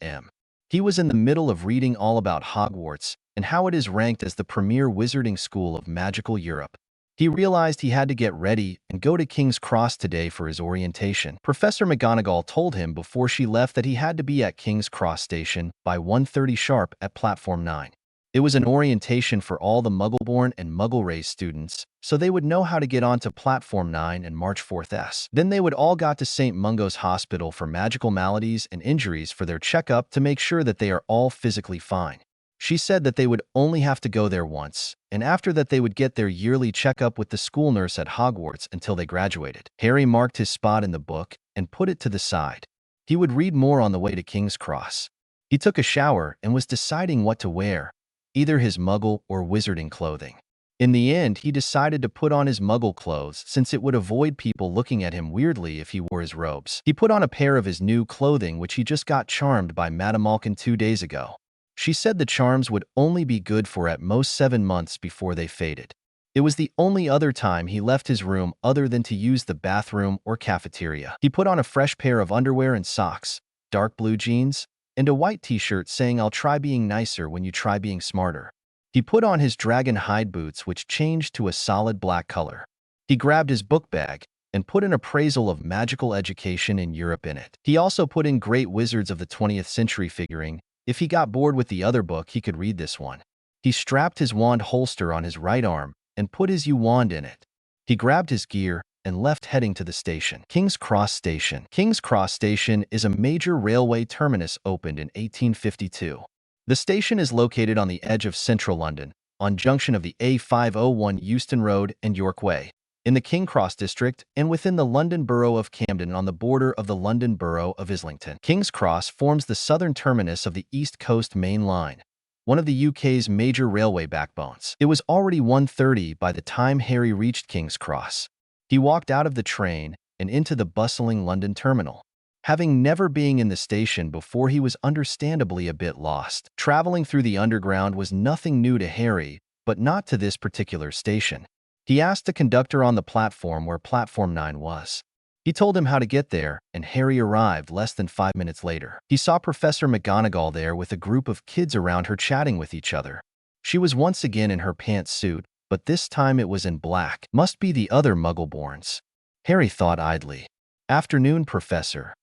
He was in the middle of reading all about Hogwarts and how it is ranked as the premier wizarding school of magical Europe. He realized he had to get ready and go to King's Cross today for his orientation. Professor McGonagall told him before she left that he had to be at King's Cross station by 1:30 sharp at Platform 9. It was an orientation for all the Muggle-born and Muggle-raised students, so they would know how to get onto Platform 9 and March 4th. Then they would all got to St. Mungo's Hospital for magical maladies and injuries for their checkup to make sure that they are all physically fine. She said that they would only have to go there once, and after that they would get their yearly checkup with the school nurse at Hogwarts until they graduated. Harry marked his spot in the book and put it to the side. He would read more on the way to King's Cross. He took a shower and was deciding what to wear, either his Muggle or wizarding clothing. In the end, he decided to put on his Muggle clothes since it would avoid people looking at him weirdly if he wore his robes. He put on a pair of his new clothing which he just got charmed by Madame Malkin 2 days ago. She said the charms would only be good for at most 7 months before they faded. It was the only other time he left his room other than to use the bathroom or cafeteria. He put on a fresh pair of underwear and socks, dark blue jeans, and a white t-shirt saying, "I'll try being nicer when you try being smarter." He put on his dragon hide boots which changed to a solid black color. He grabbed his book bag and put an appraisal of magical education in Europe in it. He also put in Great Wizards of the 20th Century, figuring if he got bored with the other book he could read this one. He strapped his wand holster on his right arm and put his wand in it. He grabbed his gear and left, heading to the station. King's Cross Station. King's Cross Station is a major railway terminus opened in 1852. The station is located on the edge of central London, on junction of the A501 Euston Road and York Way, in the King Cross district and within the London Borough of Camden on the border of the London Borough of Islington. King's Cross forms the southern terminus of the East Coast Main Line, one of the UK's major railway backbones. It was already 1:30 by the time Harry reached King's Cross. He walked out of the train and into the bustling London terminal. Having never been in the station before, he was understandably a bit lost. Traveling through the underground was nothing new to Harry, but not to this particular station. He asked the conductor on the platform where Platform 9 was. He told him how to get there, and Harry arrived less than 5 minutes later. He saw Professor McGonagall there with a group of kids around her chatting with each other. She was once again in her pantsuit, but this time it was in black. Must be the other Muggleborns, Harry thought idly. "Afternoon, Professor,"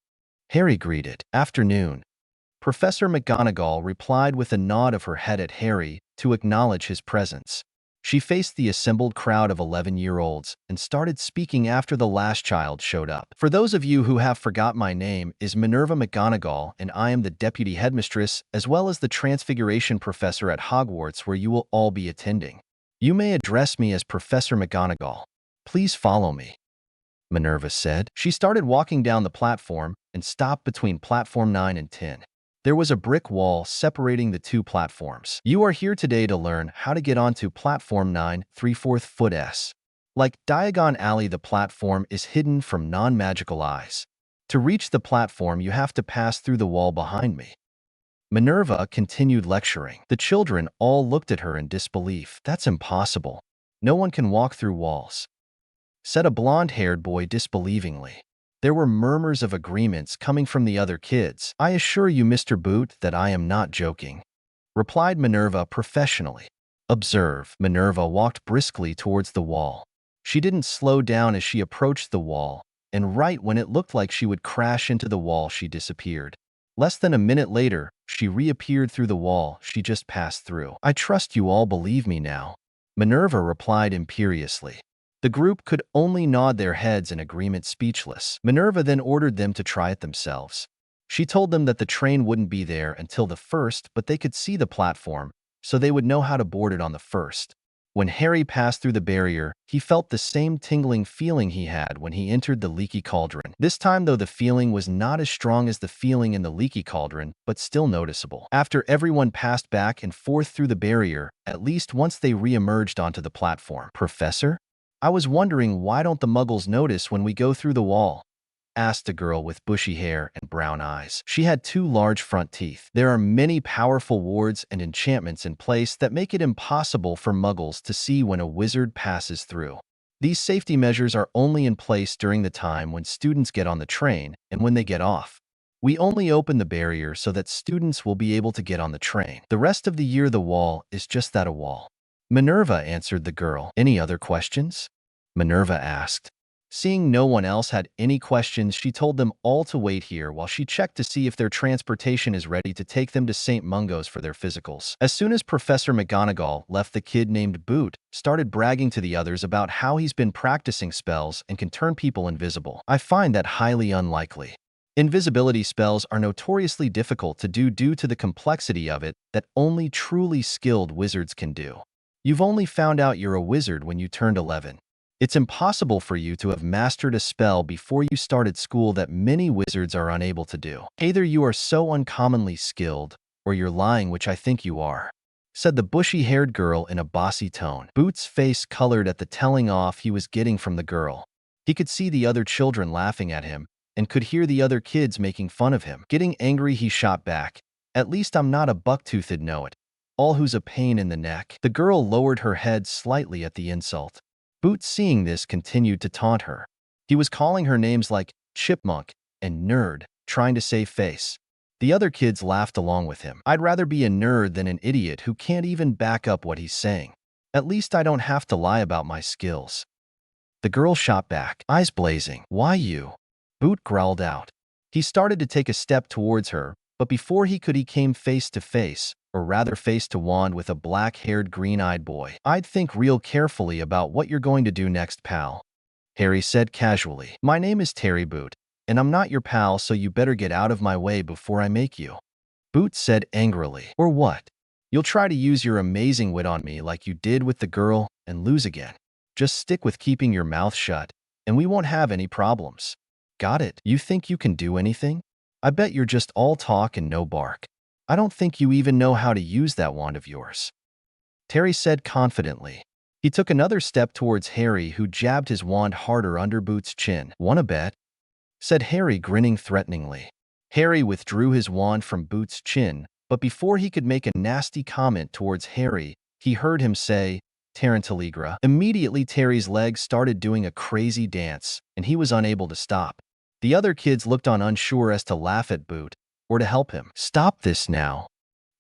Harry greeted. "Afternoon." Professor McGonagall replied with a nod of her head at Harry to acknowledge his presence. She faced the assembled crowd of 11-year-olds and started speaking after the last child showed up. "For those of you who have forgot, my name is Minerva McGonagall, and I am the deputy headmistress as well as the Transfiguration professor at Hogwarts, where you will all be attending. You may address me as Professor McGonagall. Please follow me," Minerva said. She started walking down the platform and stopped between Platform 9 and 10. There was a brick wall separating the two platforms. "You are here today to learn how to get onto Platform 9 3/4 foot S. Like Diagon Alley, the platform is hidden from non-magical eyes. To reach the platform, you have to pass through the wall behind me." Minerva continued lecturing. The children all looked at her in disbelief. "That's impossible. No one can walk through walls," said a blonde-haired boy disbelievingly. There were murmurs of agreements coming from the other kids. "I assure you, Mr. Boot, that I am not joking," replied Minerva professionally. "Observe." Minerva walked briskly towards the wall. She didn't slow down as she approached the wall, and right when it looked like she would crash into the wall, she disappeared. Less than a minute later, she reappeared through the wall she just passed through. "I trust you all believe me now," Minerva replied imperiously. The group could only nod their heads in agreement, speechless. Minerva then ordered them to try it themselves. She told them that the train wouldn't be there until the first, but they could see the platform, so they would know how to board it on the first. When Harry passed through the barrier, he felt the same tingling feeling he had when he entered the leaky cauldron. This time, though, the feeling was not as strong as the feeling in the leaky cauldron, but still noticeable. After everyone passed back and forth through the barrier, at least once they re-emerged onto the platform. "Professor? I was wondering, why don't the Muggles notice when we go through the wall?" asked a girl with bushy hair and brown eyes. She had 2 large front teeth. "There are many powerful wards and enchantments in place that make it impossible for Muggles to see when a wizard passes through. These safety measures are only in place during the time when students get on the train and when they get off. We only open the barrier so that students will be able to get on the train. The rest of the year, the wall is just that, a wall." "Minerva," answered the girl. "Any other questions?" Minerva asked. Seeing no one else had any questions, she told them all to wait here while she checked to see if their transportation is ready to take them to St. Mungo's for their physicals. As soon as Professor McGonagall left, the kid named Boot started bragging to the others about how he's been practicing spells and can turn people invisible. "I find that highly unlikely. Invisibility spells are notoriously difficult to do due to the complexity of it that only truly skilled wizards can do. You've only found out you're a wizard when you turned 11. It's impossible for you to have mastered a spell before you started school that many wizards are unable to do. Either you are so uncommonly skilled, or you're lying, which I think you are," said the bushy-haired girl in a bossy tone. Boot's face colored at the telling off he was getting from the girl. He could see the other children laughing at him, and could hear the other kids making fun of him. Getting angry, he shot back, "At least I'm not a buck-toothed, know it. All who's a pain in the neck." The girl lowered her head slightly at the insult. Boot, seeing this, continued to taunt her. He was calling her names like chipmunk and nerd, trying to save face. The other kids laughed along with him. "I'd rather be a nerd than an idiot who can't even back up what he's saying. At least I don't have to lie about my skills." The girl shot back, eyes blazing. "Why you?" Boot growled out. He started to take a step towards her, but before he could, he came face to face, or rather face to wand, with a black-haired, green-eyed boy. "I'd think real carefully about what you're going to do next, pal," Harry said casually. "My name is Terry Boot, and I'm not your pal, so you better get out of my way before I make you," Boot said angrily. "Or what? You'll try to use your amazing wit on me like you did with the girl and lose again. Just stick with keeping your mouth shut, and we won't have any problems. Got it? You think you can do anything? I bet you're just all talk and no bark. I don't think you even know how to use that wand of yours," Terry said confidently. He took another step towards Harry, who jabbed his wand harder under Boot's chin. "Wanna bet?" said Harry, grinning threateningly. Harry withdrew his wand from Boot's chin, but before he could make a nasty comment towards Harry, he heard him say, "Tarantaligra." Immediately, Terry's legs started doing a crazy dance, and he was unable to stop. The other kids looked on, unsure as to laugh at Boot or to help him. "Stop this now,"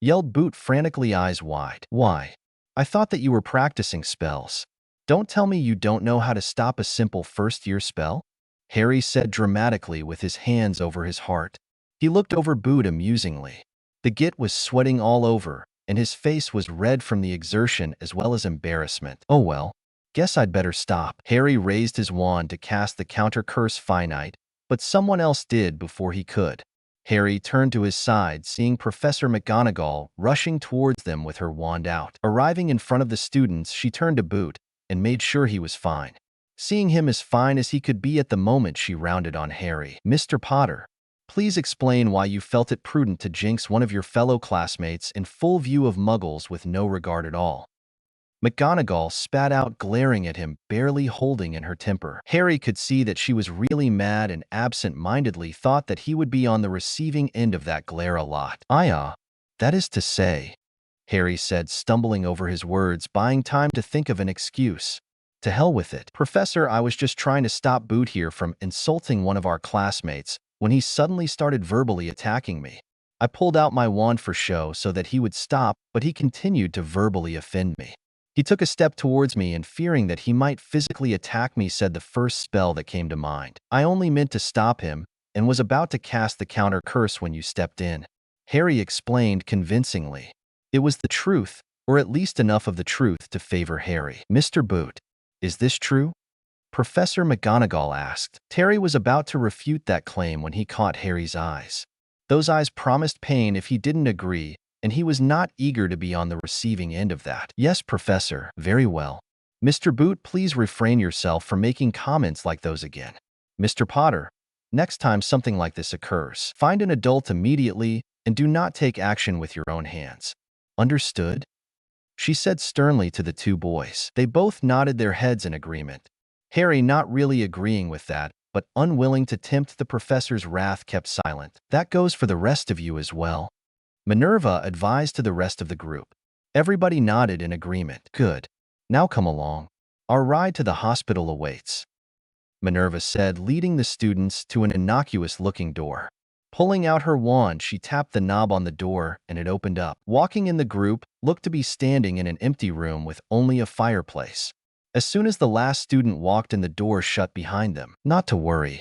yelled Boot, frantically, eyes wide. "Why? I thought that you were practicing spells. Don't tell me you don't know how to stop a simple first-year spell," Harry said dramatically with his hands over his heart. He looked over Boot amusingly. The git was sweating all over, and his face was red from the exertion as well as embarrassment. "Oh well, guess I'd better stop." Harry raised his wand to cast the counter curse finite, but someone else did before he could. Harry turned to his side, seeing Professor McGonagall rushing towards them with her wand out. Arriving in front of the students, she turned to Boot and made sure he was fine. Seeing him as fine as he could be at the moment, she rounded on Harry. "Mr. Potter, please explain why you felt it prudent to jinx one of your fellow classmates in full view of Muggles with no regard at all." McGonagall spat out, glaring at him, barely holding in her temper. Harry could see that she was really mad and absent-mindedly thought that he would be on the receiving end of that glare a lot. That is to say," Harry said, stumbling over his words, buying time to think of an excuse. "To hell with it. Professor, I was just trying to stop Boot here from insulting one of our classmates when he suddenly started verbally attacking me. I pulled out my wand for show so that he would stop, but he continued to verbally offend me. He took a step towards me and, fearing that he might physically attack me, said the first spell that came to mind. I only meant to stop him and was about to cast the counter curse when you stepped in," Harry explained convincingly. It was the truth, or at least enough of the truth to favor Harry. "Mr. Boot, is this true?" Professor McGonagall asked. Terry was about to refute that claim when he caught Harry's eyes. Those eyes promised pain if he didn't agree, and he was not eager to be on the receiving end of that. "Yes, Professor. Very well. Mr. Boot, please refrain yourself from making comments like those again. Mr. Potter, next time something like this occurs, find an adult immediately and do not take action with your own hands. Understood?" she said sternly to the two boys. They both nodded their heads in agreement. Harry, not really agreeing with that, but unwilling to tempt the professor's wrath, kept silent. "That goes for the rest of you as well," Minerva advised to the rest of the group. Everybody nodded in agreement. "Good. Now come along. Our ride to the hospital awaits," Minerva said, leading the students to an innocuous-looking door. Pulling out her wand, she tapped the knob on the door, and it opened up. Walking in, the group looked to be standing in an empty room with only a fireplace. As soon as the last student walked in, the door shut behind them. "Not to worry."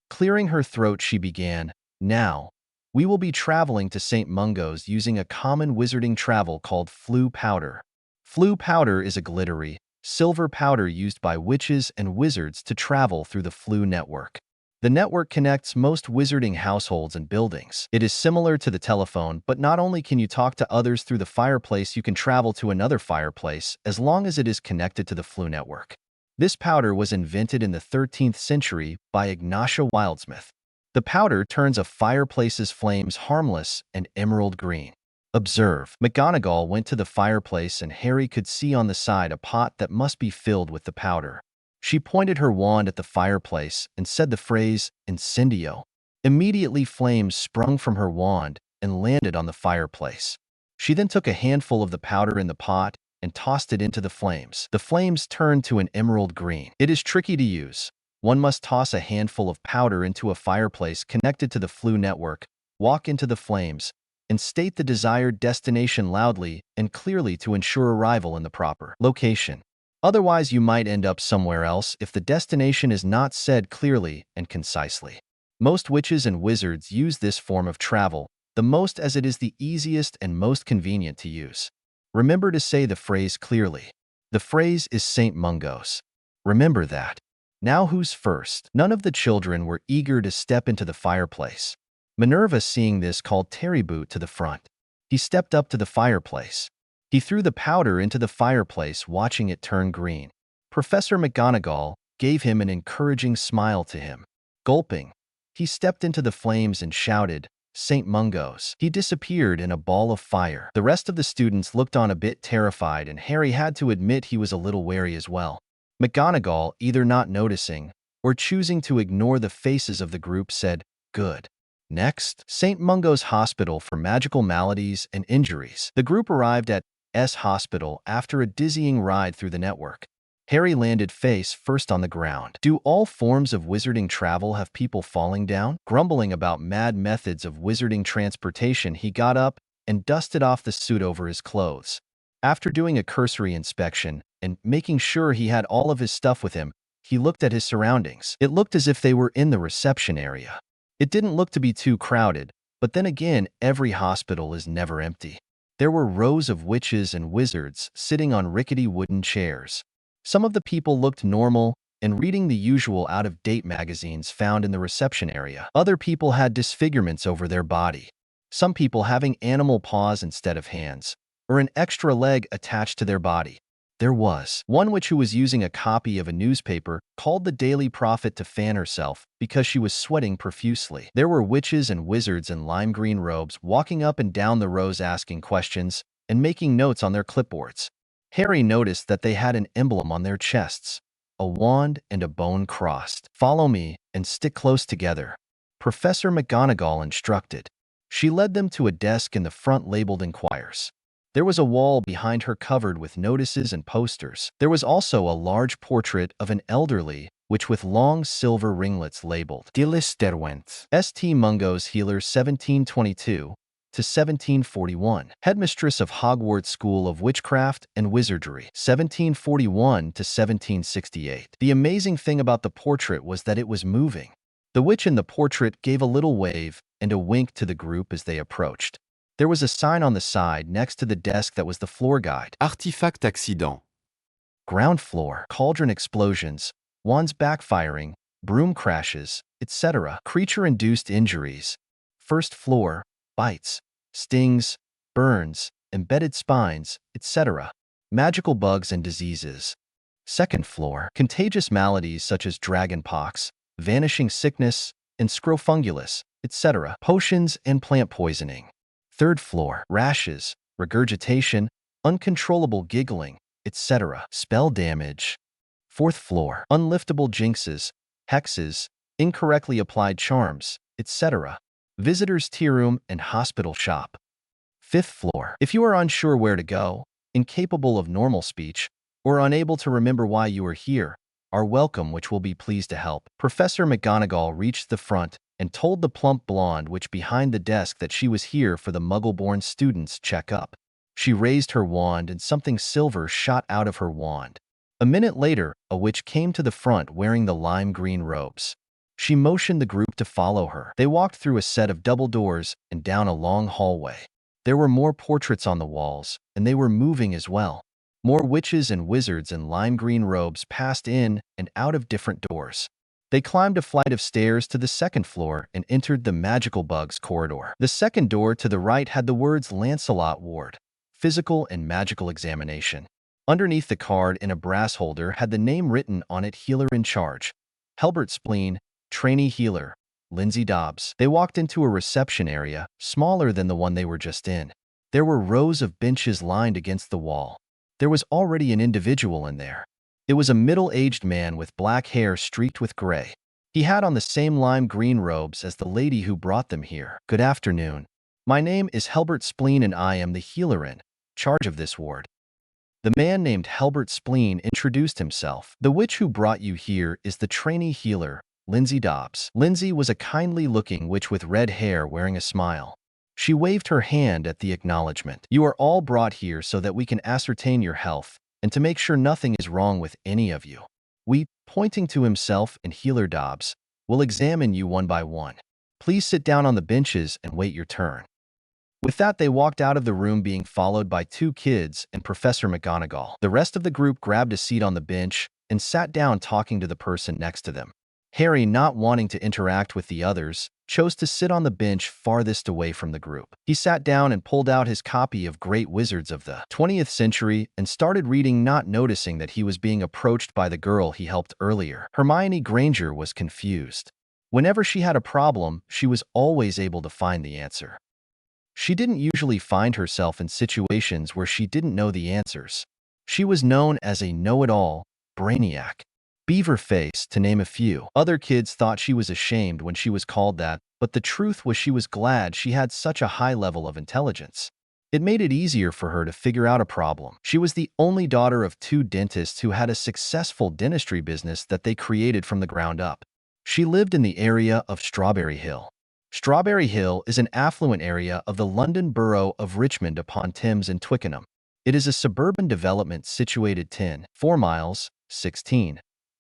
Clearing her throat, she began, "Now, we will be traveling to St. Mungo's using a common wizarding travel called Floo powder. Floo powder is a glittery, silver powder used by witches and wizards to travel through the Floo network. The network connects most wizarding households and buildings. It is similar to the telephone, but not only can you talk to others through the fireplace, you can travel to another fireplace as long as it is connected to the Floo network. This powder was invented in the 13th century by Ignatia Wildsmith. The powder turns a fireplace's flames harmless and emerald green. Observe." McGonagall went to the fireplace, and Harry could see on the side a pot that must be filled with the powder. She pointed her wand at the fireplace and said the phrase, "Incendio." Immediately, flames sprung from her wand and landed on the fireplace. She then took a handful of the powder in the pot and tossed it into the flames. The flames turned to an emerald green. It is tricky to use. One must toss a handful of powder into a fireplace connected to the Floo network, walk into the flames, and state the desired destination loudly and clearly to ensure arrival in the proper location. Otherwise, you might end up somewhere else if the destination is not said clearly and concisely. Most witches and wizards use this form of travel the most, as it is the easiest and most convenient to use. Remember to say the phrase clearly. The phrase is St. Mungo's. Remember that. Now, who's first? None of the children were eager to step into the fireplace. Minerva, seeing this, called Terry Boot to the front. He stepped up to the fireplace. He threw the powder into the fireplace, watching it turn green. Professor McGonagall gave him an encouraging smile to him. Gulping, he stepped into the flames and shouted, "St. Mungo's." He disappeared in a ball of fire. The rest of the students looked on a bit terrified, and Harry had to admit he was a little wary as well. McGonagall, either not noticing or choosing to ignore the faces of the group said, "Good." Next, St. Mungo's Hospital for Magical Maladies and Injuries. The group arrived at S Hospital after a dizzying ride through the network. Harry landed face first on the ground. Do all forms of wizarding travel have people falling down? Grumbling about mad methods of wizarding transportation, he got up and dusted off the suit over his clothes. After doing a cursory inspection and making sure he had all of his stuff with him, he looked at his surroundings. It looked as if they were in the reception area. It didn't look to be too crowded, but then again, every hospital is never empty. There were rows of witches and wizards sitting on rickety wooden chairs. Some of the people looked normal and reading the usual out-of-date magazines found in the reception area. Other people had disfigurements over their body. Some people having animal paws instead of hands, or an extra leg attached to their body. There was one witch who was using a copy of a newspaper called the Daily Prophet to fan herself because she was sweating profusely. There were witches and wizards in lime green robes walking up and down the rows asking questions and making notes on their clipboards. Harry noticed that they had an emblem on their chests, a wand and a bone crossed. "Follow me and stick close together," Professor McGonagall instructed. She led them to a desk in the front labeled Inquires. There was a wall behind her covered with notices and posters. There was also a large portrait of an elderly witch with long silver ringlets labeled Dilis Derwent, St. Mungo's Healer 1722 to 1741, Headmistress of Hogwarts School of Witchcraft and Wizardry 1741 to 1768. The amazing thing about the portrait was that it was moving. The witch in the portrait gave a little wave and a wink to the group as they approached. There was a sign on the side next to the desk that was the floor guide. Artefact accident. Ground floor, cauldron explosions, wands backfiring, broom crashes, etc. Creature-induced injuries. First floor, bites, stings, burns, embedded spines, etc. Magical bugs and diseases. Second floor, contagious maladies such as dragonpox, vanishing sickness, and scrofungulus, etc. Potions and plant poisoning. Third floor, rashes, regurgitation, uncontrollable giggling, etc. Spell damage. Fourth floor, unliftable jinxes, hexes, incorrectly applied charms, etc. Visitors' tea room and hospital shop. Fifth floor, if you are unsure where to go, incapable of normal speech, or unable to remember why you are here, are welcome, which will be pleased to help. Professor McGonagall reached the front and told the plump blonde witch behind the desk that she was here for the Muggle-born students' check-up. She raised her wand and something silver shot out of her wand. A minute later, a witch came to the front wearing the lime green robes. She motioned the group to follow her. They walked through a set of double doors and down a long hallway. There were more portraits on the walls, and they were moving as well. More witches and wizards in lime green robes passed in and out of different doors. They climbed a flight of stairs to the second floor and entered the Magical Bugs corridor. The second door to the right had the words Lancelot Ward, Physical and Magical Examination. Underneath the card in a brass holder had the name written on it, Healer in Charge, Helbert Spleen, Trainee Healer, Lindsay Dobbs. They walked into a reception area, smaller than the one they were just in. There were rows of benches lined against the wall. There was already an individual in there. It was a middle-aged man with black hair streaked with gray. He had on the same lime green robes as the lady who brought them here. "Good afternoon. My name is Helbert Spleen and I am the healer in charge of this ward." The man named Helbert Spleen introduced himself. "The witch who brought you here is the trainee healer, Lindsay Dobbs." Lindsay was a kindly-looking witch with red hair wearing a smile. She waved her hand at the acknowledgement. "You are all brought here so that we can ascertain your health and to make sure nothing is wrong with any of you. We," pointing to himself and Healer Dobbs, "will examine you one by one. Please sit down on the benches and wait your turn." With that, they walked out of the room being followed by two kids and Professor McGonagall. The rest of the group grabbed a seat on the bench and sat down talking to the person next to them. Harry, not wanting to interact with the others, chose to sit on the bench farthest away from the group. He sat down and pulled out his copy of Great Wizards of the 20th Century and started reading, not noticing that he was being approached by the girl he helped earlier. Hermione Granger was confused. Whenever she had a problem, she was always able to find the answer. She didn't usually find herself in situations where she didn't know the answers. She was known as a know-it-all, brainiac. beaver face, to name a few. Other kids thought she was ashamed when she was called that, but the truth was she was glad she had such a high level of intelligence. It made it easier for her to figure out a problem. She was the only daughter of two dentists who had a successful dentistry business that they created from the ground up. She lived in the area of Strawberry Hill. Strawberry Hill is an affluent area of the London borough of Richmond upon Thames in Twickenham. It is a suburban development situated 4 miles,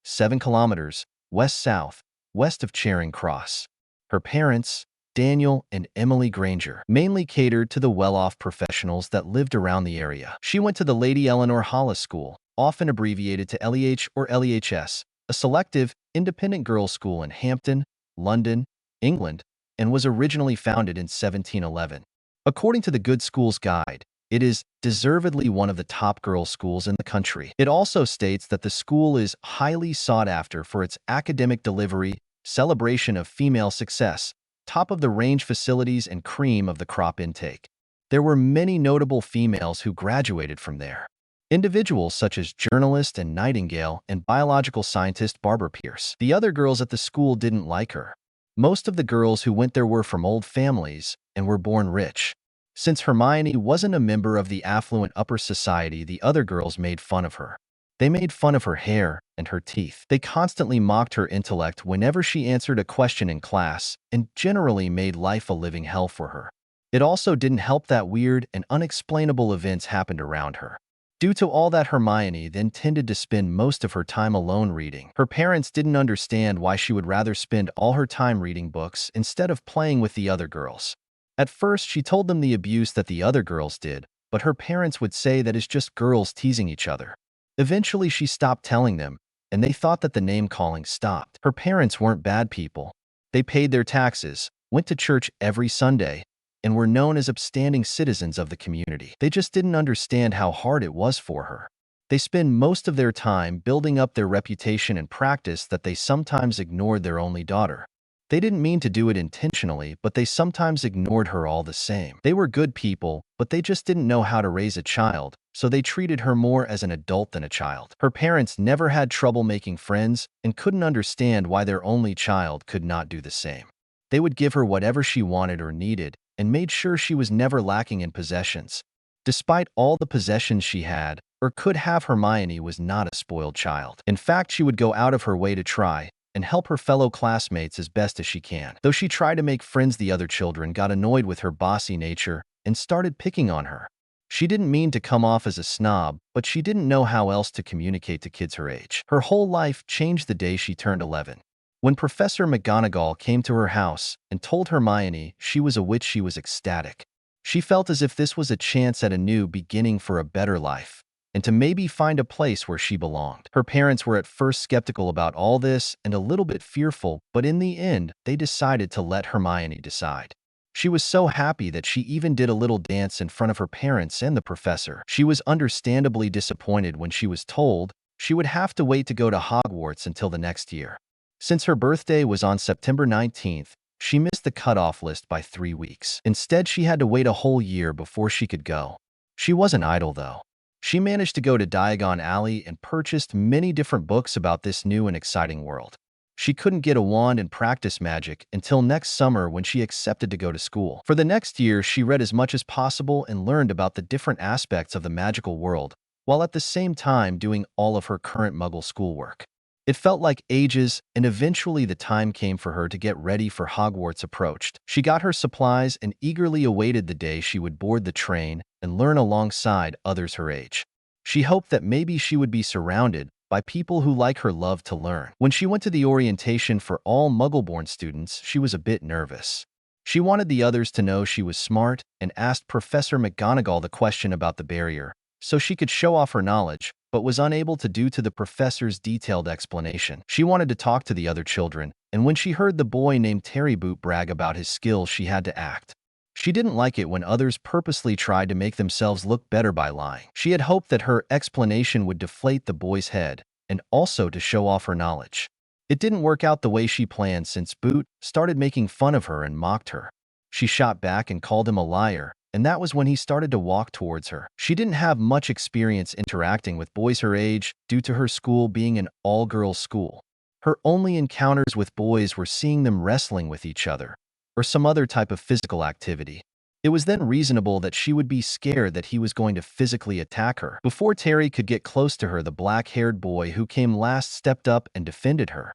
7 kilometers, west-south, west of Charing Cross. Her parents, Daniel and Emily Granger, mainly catered to the well-off professionals that lived around the area. She went to the Lady Eleanor Hollis School, often abbreviated to LEH or LEHS, a selective, independent girls' school in Hampton, London, England, and was originally founded in 1711. According to the Good Schools Guide, it is deservedly one of the top girls' schools in the country. It also states that the school is highly sought after for its academic delivery, celebration of female success, top-of-the-range facilities, and cream of the crop intake. There were many notable females who graduated from there. Individuals such as journalist and Nightingale and biological scientist Barbara Pierce. The other girls at the school didn't like her. Most of the girls who went there were from old families and were born rich. Since Hermione wasn't a member of the affluent upper society, the other girls made fun of her. They made fun of her hair and her teeth. They constantly mocked her intellect whenever she answered a question in class and generally made life a living hell for her. It also didn't help that weird and unexplainable events happened around her. Due to all that, Hermione then tended to spend most of her time alone reading. Her parents didn't understand why she would rather spend all her time reading books instead of playing with the other girls. At first, she told them the abuse that the other girls did, but her parents would say that it's just girls teasing each other. Eventually, she stopped telling them, and they thought that the name-calling stopped. Her parents weren't bad people. They paid their taxes, went to church every Sunday, and were known as upstanding citizens of the community. They just didn't understand how hard it was for her. They spend most of their time building up their reputation and practice that they sometimes ignored their only daughter. They didn't mean to do it intentionally, but they sometimes ignored her all the same. They were good people, but they just didn't know how to raise a child, so they treated her more as an adult than a child. Her parents never had trouble making friends and couldn't understand why their only child could not do the same. They would give her whatever she wanted or needed and made sure she was never lacking in possessions. Despite all the possessions she had, or could have, Hermione was not a spoiled child. In fact, she would go out of her way to try and help her fellow classmates as best as she can. Though she tried to make friends, the other children got annoyed with her bossy nature and started picking on her. She didn't mean to come off as a snob, but she didn't know how else to communicate to kids her age. Her whole life changed the day she turned 11. When Professor McGonagall came to her house and told Hermione she was a witch, she was ecstatic. She felt as if this was a chance at a new beginning for a better life, and to maybe find a place where she belonged. Her parents were at first skeptical about all this and a little bit fearful, but in the end, they decided to let Hermione decide. She was so happy that she even did a little dance in front of her parents and the professor. She was understandably disappointed when she was told she would have to wait to go to Hogwarts until the next year. Since her birthday was on September 19th, she missed the cutoff list by 3 weeks. Instead, she had to wait a whole year before she could go. She wasn't idle, though. She managed to go to Diagon Alley and purchased many different books about this new and exciting world. She couldn't get a wand and practice magic until next summer when she accepted to go to school. For the next year, she read as much as possible and learned about the different aspects of the magical world, while at the same time doing all of her current Muggle schoolwork. It felt like ages, and eventually the time came for her to get ready for Hogwarts approached. She got her supplies and eagerly awaited the day she would board the train and learn alongside others her age. She hoped that maybe she would be surrounded by people who like her loved to learn. When she went to the orientation for all Muggle-born students, she was a bit nervous. She wanted the others to know she was smart and asked Professor McGonagall the question about the barrier, so she could show off her knowledge, but was unable to due to the professor's detailed explanation. She wanted to talk to the other children, and when she heard the boy named Terry Boot brag about his skills, she had to act. She didn't like it when others purposely tried to make themselves look better by lying. She had hoped that her explanation would deflate the boy's head, and also to show off her knowledge. It didn't work out the way she planned, since Boot started making fun of her and mocked her. She shot back and called him a liar, and that was when he started to walk towards her. She didn't have much experience interacting with boys her age due to her school being an all-girls school. Her only encounters with boys were seeing them wrestling with each other, or some other type of physical activity. It was then reasonable that she would be scared that he was going to physically attack her. Before Terry could get close to her, the black-haired boy who came last stepped up and defended her.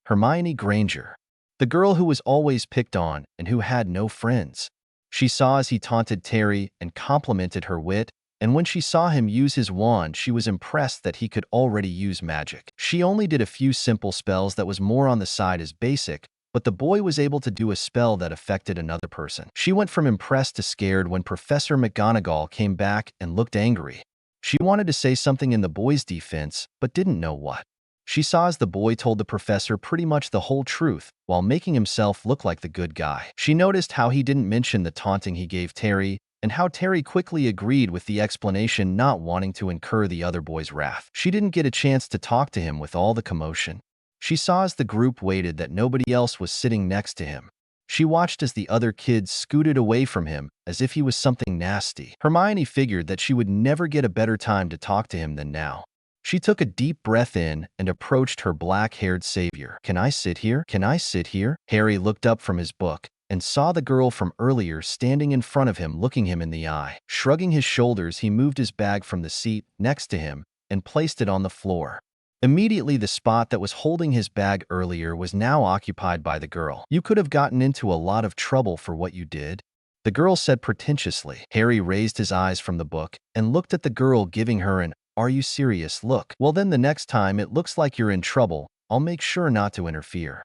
Hermione Granger. The girl who was always picked on and who had no friends. She saw as he taunted Terry and complimented her wit, and when she saw him use his wand, she was impressed that he could already use magic. She only did a few simple spells that was more on the side as basic, but the boy was able to do a spell that affected another person. She went from impressed to scared when Professor McGonagall came back and looked angry. She wanted to say something in the boy's defense, but didn't know what. She saw as the boy told the professor pretty much the whole truth, while making himself look like the good guy. She noticed how he didn't mention the taunting he gave Terry, and how Terry quickly agreed with the explanation, not wanting to incur the other boy's wrath. She didn't get a chance to talk to him with all the commotion. She saw as the group waited that nobody else was sitting next to him. She watched as the other kids scooted away from him as if he was something nasty. Hermione figured that she would never get a better time to talk to him than now. She took a deep breath in and approached her black-haired savior. "Can I sit here? Can I sit here?" Harry looked up from his book and saw the girl from earlier standing in front of him, looking him in the eye. Shrugging his shoulders, he moved his bag from the seat next to him and placed it on the floor. Immediately, the spot that was holding his bag earlier was now occupied by the girl. "You could have gotten into a lot of trouble for what you did," the girl said pretentiously. Harry raised his eyes from the book and looked at the girl, giving her an "Are you serious?" look. "Well then, the next time it looks like you're in trouble, I'll make sure not to interfere,"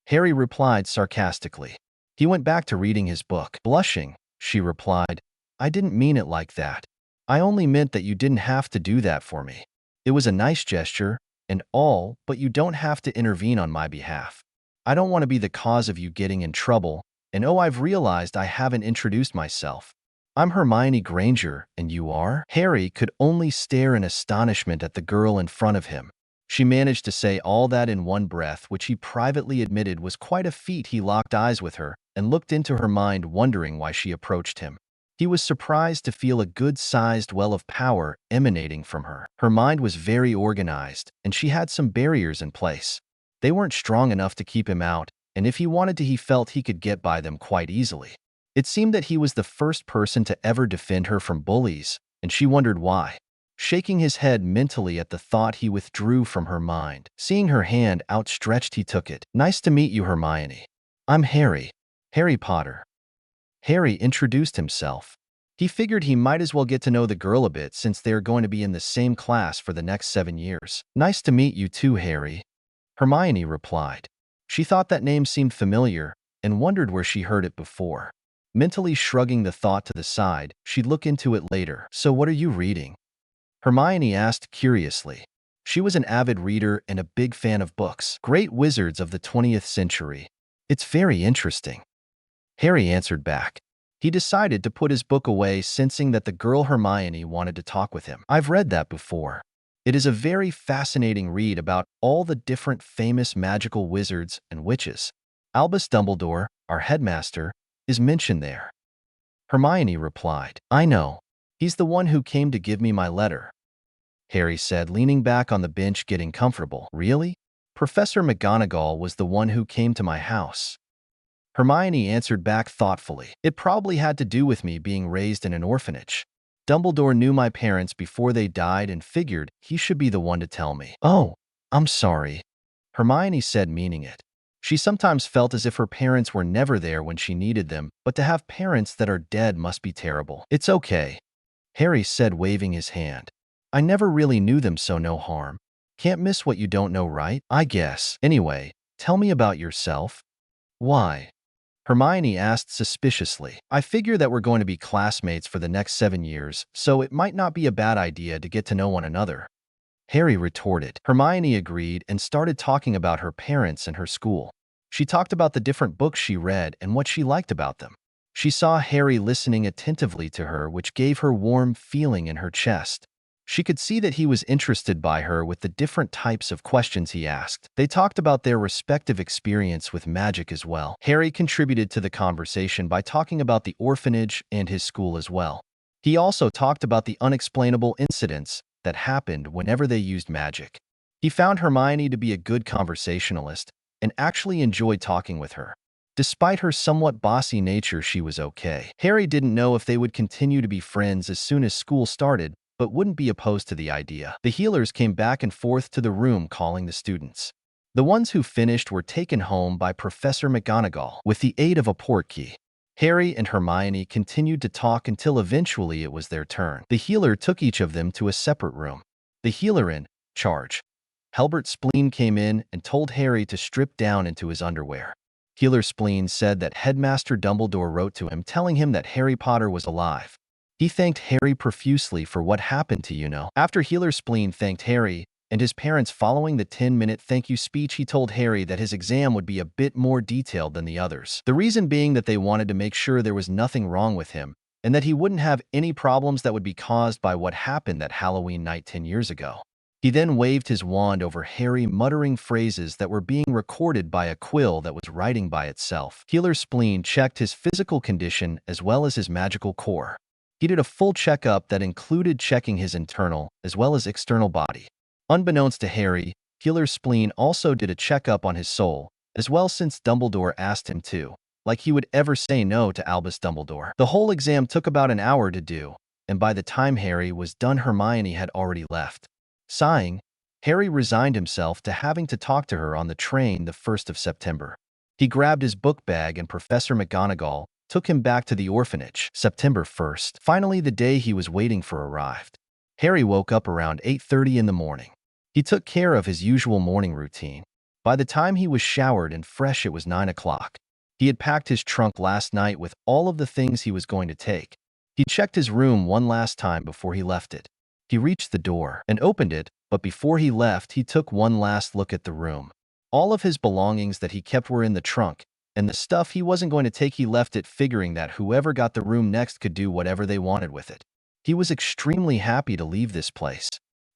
Harry replied sarcastically. He went back to reading his book. Blushing, she replied, "I didn't mean it like that. I only meant that you didn't have to do that for me. It was a nice gesture and all, but you don't have to intervene on my behalf. I don't want to be the cause of you getting in trouble, and oh, I've realized I haven't introduced myself. I'm Hermione Granger, and you are?" Harry could only stare in astonishment at the girl in front of him. She managed to say all that in one breath, which he privately admitted was quite a feat. He locked eyes with her and looked into her mind, wondering why she approached him. He was surprised to feel a good-sized well of power emanating from her. Her mind was very organized, and she had some barriers in place. They weren't strong enough to keep him out, and if he wanted to, he felt he could get by them quite easily. It seemed that he was the first person to ever defend her from bullies, and she wondered why. Shaking his head mentally at the thought, he withdrew from her mind. Seeing her hand outstretched, he took it. "Nice to meet you, Hermione. I'm Harry Potter." Harry introduced himself. He figured he might as well get to know the girl a bit since they are going to be in the same class for the next 7 years. "Nice to meet you too, Harry," Hermione replied. She thought that name seemed familiar and wondered where she heard it before. Mentally shrugging the thought to the side, she'd look into it later. "So what are you reading?" Hermione asked curiously. She was an avid reader and a big fan of books. "Great wizards of the 20th century. It's very interesting," Harry answered back. He decided to put his book away, sensing that the girl Hermione wanted to talk with him. "I've read that before. It is a very fascinating read about all the different famous magical wizards and witches. Albus Dumbledore, our headmaster, is mentioned there," Hermione replied. "I know. He's the one who came to give me my letter," Harry said, leaning back on the bench, getting comfortable. "Really? Professor McGonagall was the one who came to my house," Hermione answered back thoughtfully. "It probably had to do with me being raised in an orphanage. Dumbledore knew my parents before they died and figured he should be the one to tell me." "Oh, I'm sorry," Hermione said, meaning it. She sometimes felt as if her parents were never there when she needed them, but to have parents that are dead must be terrible. "It's okay," Harry said, waving his hand. "I never really knew them, so no harm. Can't miss what you don't know, right? I guess. Anyway, tell me about yourself." "Why?" Hermione asked suspiciously. "I figure that we're going to be classmates for the next 7 years, so it might not be a bad idea to get to know one another," Harry retorted. Hermione agreed and started talking about her parents and her school. She talked about the different books she read and what she liked about them. She saw Harry listening attentively to her, which gave her warm feeling in her chest. She could see that he was interested by her with the different types of questions he asked. They talked about their respective experience with magic as well. Harry contributed to the conversation by talking about the orphanage and his school as well. He also talked about the unexplainable incidents that happened whenever they used magic. He found Hermione to be a good conversationalist and actually enjoyed talking with her. Despite her somewhat bossy nature, she was okay. Harry didn't know if they would continue to be friends as soon as school started, but wouldn't be opposed to the idea. The healers came back and forth to the room calling the students. The ones who finished were taken home by Professor McGonagall with the aid of a portkey. Harry and Hermione continued to talk until eventually it was their turn. The healer took each of them to a separate room. The healer in charge, Helbert Spleen, came in and told Harry to strip down into his underwear. Healer Spleen said that Headmaster Dumbledore wrote to him telling him that Harry Potter was alive. He thanked Harry profusely for what happened to you know. After Healer Spleen thanked Harry and his parents following the 10-minute thank you speech, he told Harry that his exam would be a bit more detailed than the others. The reason being that they wanted to make sure there was nothing wrong with him and that he wouldn't have any problems that would be caused by what happened that Halloween night 10 years ago. He then waved his wand over Harry, muttering phrases that were being recorded by a quill that was writing by itself. Healer Spleen checked his physical condition as well as his magical core. He did a full checkup that included checking his internal as well as external body. Unbeknownst to Harry, Healer Spleen also did a checkup on his soul as well, since Dumbledore asked him to, like he would ever say no to Albus Dumbledore. The whole exam took about an hour to do, and by the time Harry was done, Hermione had already left. Sighing, Harry resigned himself to having to talk to her on the train the 1st of September. He grabbed his book bag and Professor McGonagall took him back to the orphanage. September 1st. Finally, the day he was waiting for arrived. Harry woke up around 8:30 in the morning. He took care of his usual morning routine. By the time he was showered and fresh, it was 9 o'clock. He had packed his trunk last night with all of the things he was going to take. He checked his room one last time before he left it. He reached the door and opened it, but before he left, he took one last look at the room. All of his belongings that he kept were in the trunk, and the stuff he wasn't going to take, he left it, figuring that whoever got the room next could do whatever they wanted with it. He was extremely happy to leave this place.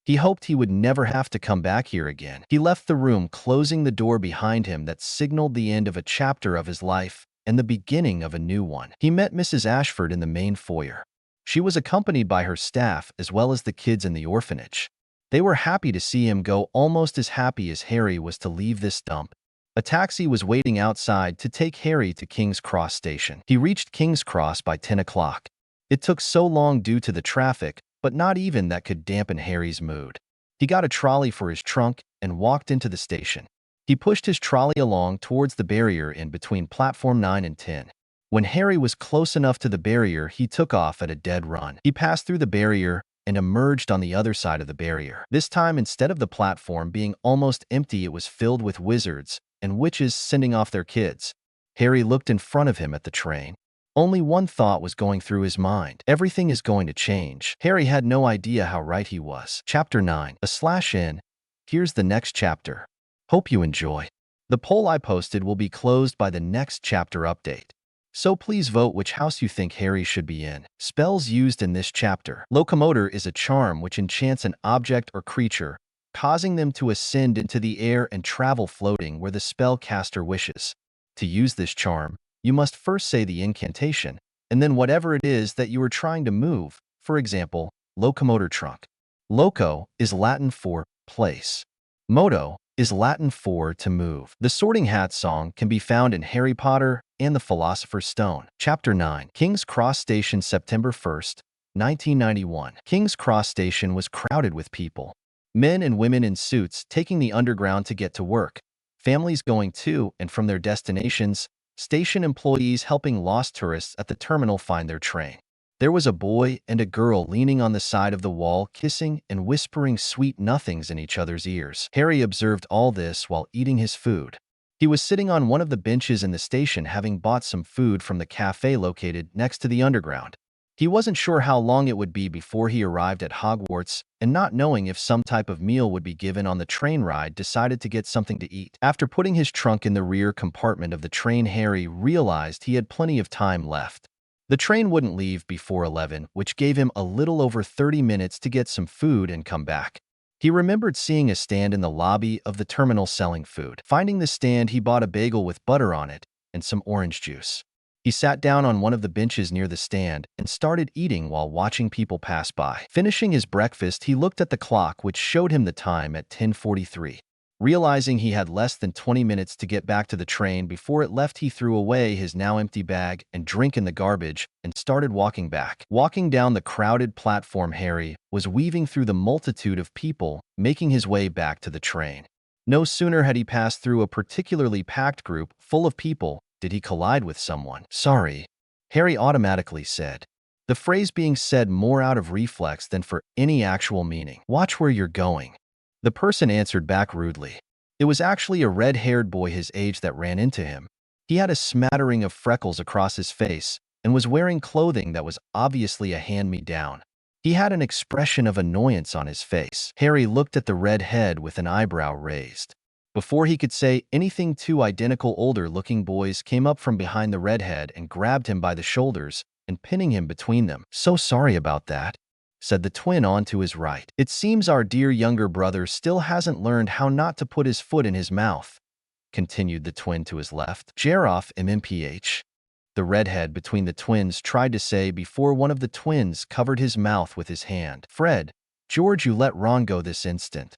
He hoped he would never have to come back here again. He left the room, closing the door behind him that signaled the end of a chapter of his life and the beginning of a new one. He met Mrs. Ashford in the main foyer. She was accompanied by her staff as well as the kids in the orphanage. They were happy to see him go, almost as happy as Harry was to leave this dump. A taxi was waiting outside to take Harry to King's Cross Station. He reached King's Cross by 10 o'clock. It took so long due to the traffic, but not even that could dampen Harry's mood. He got a trolley for his trunk and walked into the station. He pushed his trolley along towards the barrier in between platform 9 and 10. When Harry was close enough to the barrier, he took off at a dead run. He passed through the barrier and emerged on the other side of the barrier. This time, instead of the platform being almost empty, it was filled with wizards and witches sending off their kids. Harry looked in front of him at the train. Only one thought was going through his mind. Everything is going to change. Harry had no idea how right he was. Chapter 9. /N. Here's the next chapter. Hope you enjoy. The poll I posted will be closed by the next chapter update. So please vote which house you think Harry should be in. Spells used in this chapter. Locomotor is a charm which enchants an object or creature, causing them to ascend into the air and travel floating where the spellcaster wishes. To use this charm, you must first say the incantation, and then whatever it is that you are trying to move, for example, locomotor trunk. Loco is Latin for place. Moto is Latin for to move. The Sorting Hat song can be found in Harry Potter and the Philosopher's Stone. Chapter 9. King's Cross Station, September 1st, 1991. King's Cross Station was crowded with people. Men and women in suits taking the underground to get to work. Families going to and from their destinations. Station employees helping lost tourists at the terminal find their train. There was a boy and a girl leaning on the side of the wall, kissing and whispering sweet nothings in each other's ears. Harry observed all this while eating his food. He was sitting on one of the benches in the station, having bought some food from the cafe located next to the underground. He wasn't sure how long it would be before he arrived at Hogwarts, and not knowing if some type of meal would be given on the train ride, decided to get something to eat. After putting his trunk in the rear compartment of the train, Harry realized he had plenty of time left. The train wouldn't leave before 11, which gave him a little over 30 minutes to get some food and come back. He remembered seeing a stand in the lobby of the terminal selling food. Finding the stand, he bought a bagel with butter on it and some orange juice. He sat down on one of the benches near the stand and started eating while watching people pass by. Finishing his breakfast, he looked at the clock, which showed him the time at 10:43. Realizing he had less than 20 minutes to get back to the train before it left, he threw away his now empty bag and drink in the garbage and started walking back. Walking down the crowded platform, Harry was weaving through the multitude of people, making his way back to the train. No sooner had he passed through a particularly packed group full of people did he collide with someone. "Sorry," Harry automatically said, the phrase being said more out of reflex than for any actual meaning. "Watch where you're going," the person answered back rudely. It was actually a red-haired boy his age that ran into him. He had a smattering of freckles across his face and was wearing clothing that was obviously a hand-me-down. He had an expression of annoyance on his face. Harry looked at the redhead with an eyebrow raised. Before he could say anything, two identical older-looking boys came up from behind the redhead and grabbed him by the shoulders and pinning him between them. "So sorry about that," said the twin on to his right. "It seems our dear younger brother still hasn't learned how not to put his foot in his mouth," continued the twin to his left. "Jeroff MMPH," the redhead between the twins tried to say before one of the twins covered his mouth with his hand. "Fred, George, you let Ron go this instant,"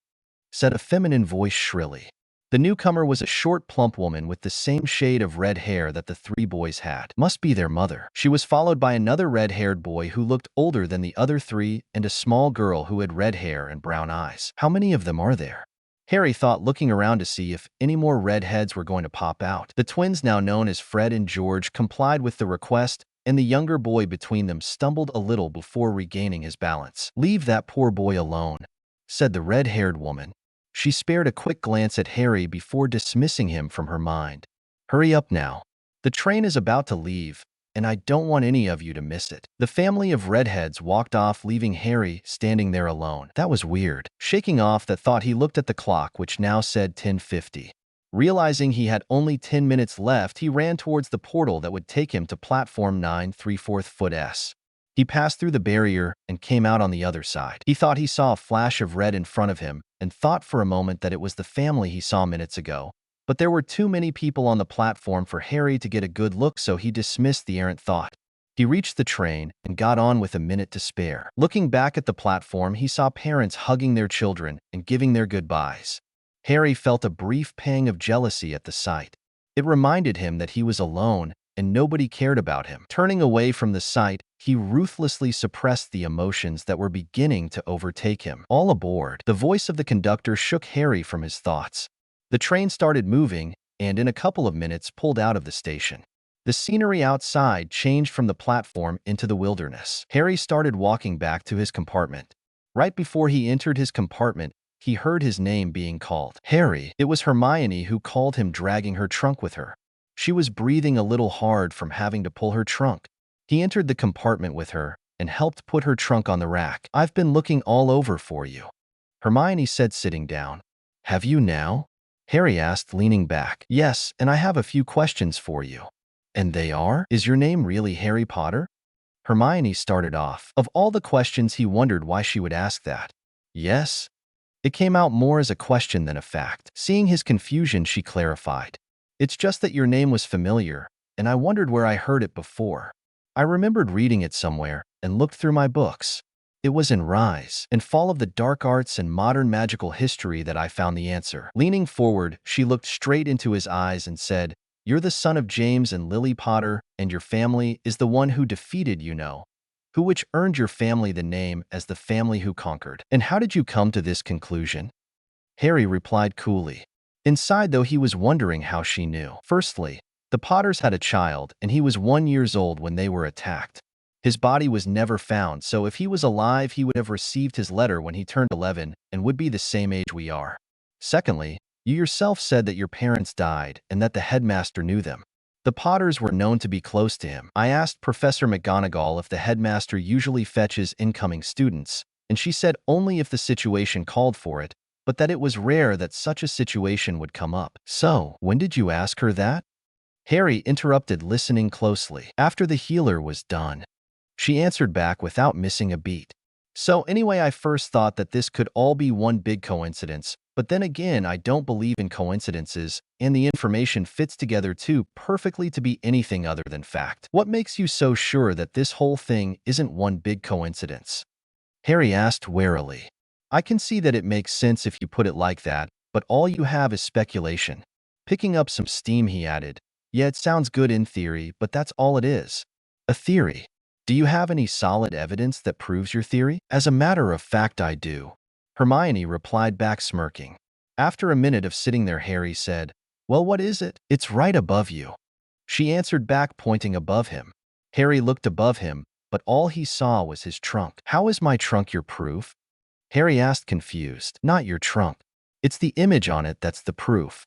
said a feminine voice shrilly. The newcomer was a short, plump woman with the same shade of red hair that the three boys had. Must be their mother. She was followed by another red-haired boy who looked older than the other three and a small girl who had red hair and brown eyes. "How many of them are there?" Harry thought, looking around to see if any more redheads were going to pop out. The twins, now known as Fred and George, complied with the request, and the younger boy between them stumbled a little before regaining his balance. "Leave that poor boy alone," said the red-haired woman. She spared a quick glance at Harry before dismissing him from her mind. "Hurry up now. The train is about to leave, and I don't want any of you to miss it." The family of redheads walked off, leaving Harry standing there alone. That was weird. Shaking off that thought, he looked at the clock, which now said 10:50. Realizing he had only 10 minutes left, he ran towards the portal that would take him to platform 9 3/4 foot S. He passed through the barrier and came out on the other side. He thought he saw a flash of red in front of him and thought for a moment that it was the family he saw minutes ago. But there were too many people on the platform for Harry to get a good look, so he dismissed the errant thought. He reached the train and got on with a minute to spare. Looking back at the platform, he saw parents hugging their children and giving their goodbyes. Harry felt a brief pang of jealousy at the sight. It reminded him that he was alone and nobody cared about him. Turning away from the sight, he ruthlessly suppressed the emotions that were beginning to overtake him. "All aboard." The voice of the conductor shook Harry from his thoughts. The train started moving and in a couple of minutes pulled out of the station. The scenery outside changed from the platform into the wilderness. Harry started walking back to his compartment. Right before he entered his compartment, he heard his name being called. "Harry." It was Hermione who called him, dragging her trunk with her. She was breathing a little hard from having to pull her trunk. He entered the compartment with her and helped put her trunk on the rack. "I've been looking all over for you," Hermione said, sitting down. "Have you now?" Harry asked, leaning back. "Yes, and I have a few questions for you." "And they are? Is your name really Harry Potter?" Hermione started off. Of all the questions, he wondered why she would ask that. "Yes." It came out more as a question than a fact. Seeing his confusion, she clarified. "It's just that your name was familiar, and I wondered where I heard it before. I remembered reading it somewhere and looked through my books. It was in Rise and Fall of the Dark Arts and Modern Magical History that I found the answer." Leaning forward, she looked straight into his eyes and said, "You're the son of James and Lily Potter, and your family is the one who defeated, who which earned your family the name as the family who conquered. And how did you come to this conclusion?" Harry replied coolly. Inside, though, he was wondering how she knew. Firstly, the Potters had a child, and he was 1 year old when they were attacked. His body was never found, so if he was alive, he would have received his letter when he turned 11 and would be the same age we are. Secondly, you yourself said that your parents died and that the headmaster knew them. The Potters were known to be close to him. I asked Professor McGonagall if the headmaster usually fetches incoming students, and she said only if the situation called for it, but that it was rare that such a situation would come up. So, when did you ask her that? Harry interrupted, listening closely. After the healer was done, she answered back without missing a beat. So anyway, I first thought that this could all be one big coincidence, but then again, I don't believe in coincidences, and the information fits together too perfectly to be anything other than fact. What makes you so sure that this whole thing isn't one big coincidence? Harry asked warily. I can see that it makes sense if you put it like that, but all you have is speculation. Picking up some steam, he added. Yeah, it sounds good in theory, but that's all it is. A theory. Do you have any solid evidence that proves your theory? As a matter of fact, I do. Hermione replied back, smirking. After a minute of sitting there, Harry said, Well, what is it? It's right above you. She answered back, pointing above him. Harry looked above him, but all he saw was his trunk. How is my trunk your proof? Harry asked, confused. Not your trunk. It's the image on it that's the proof,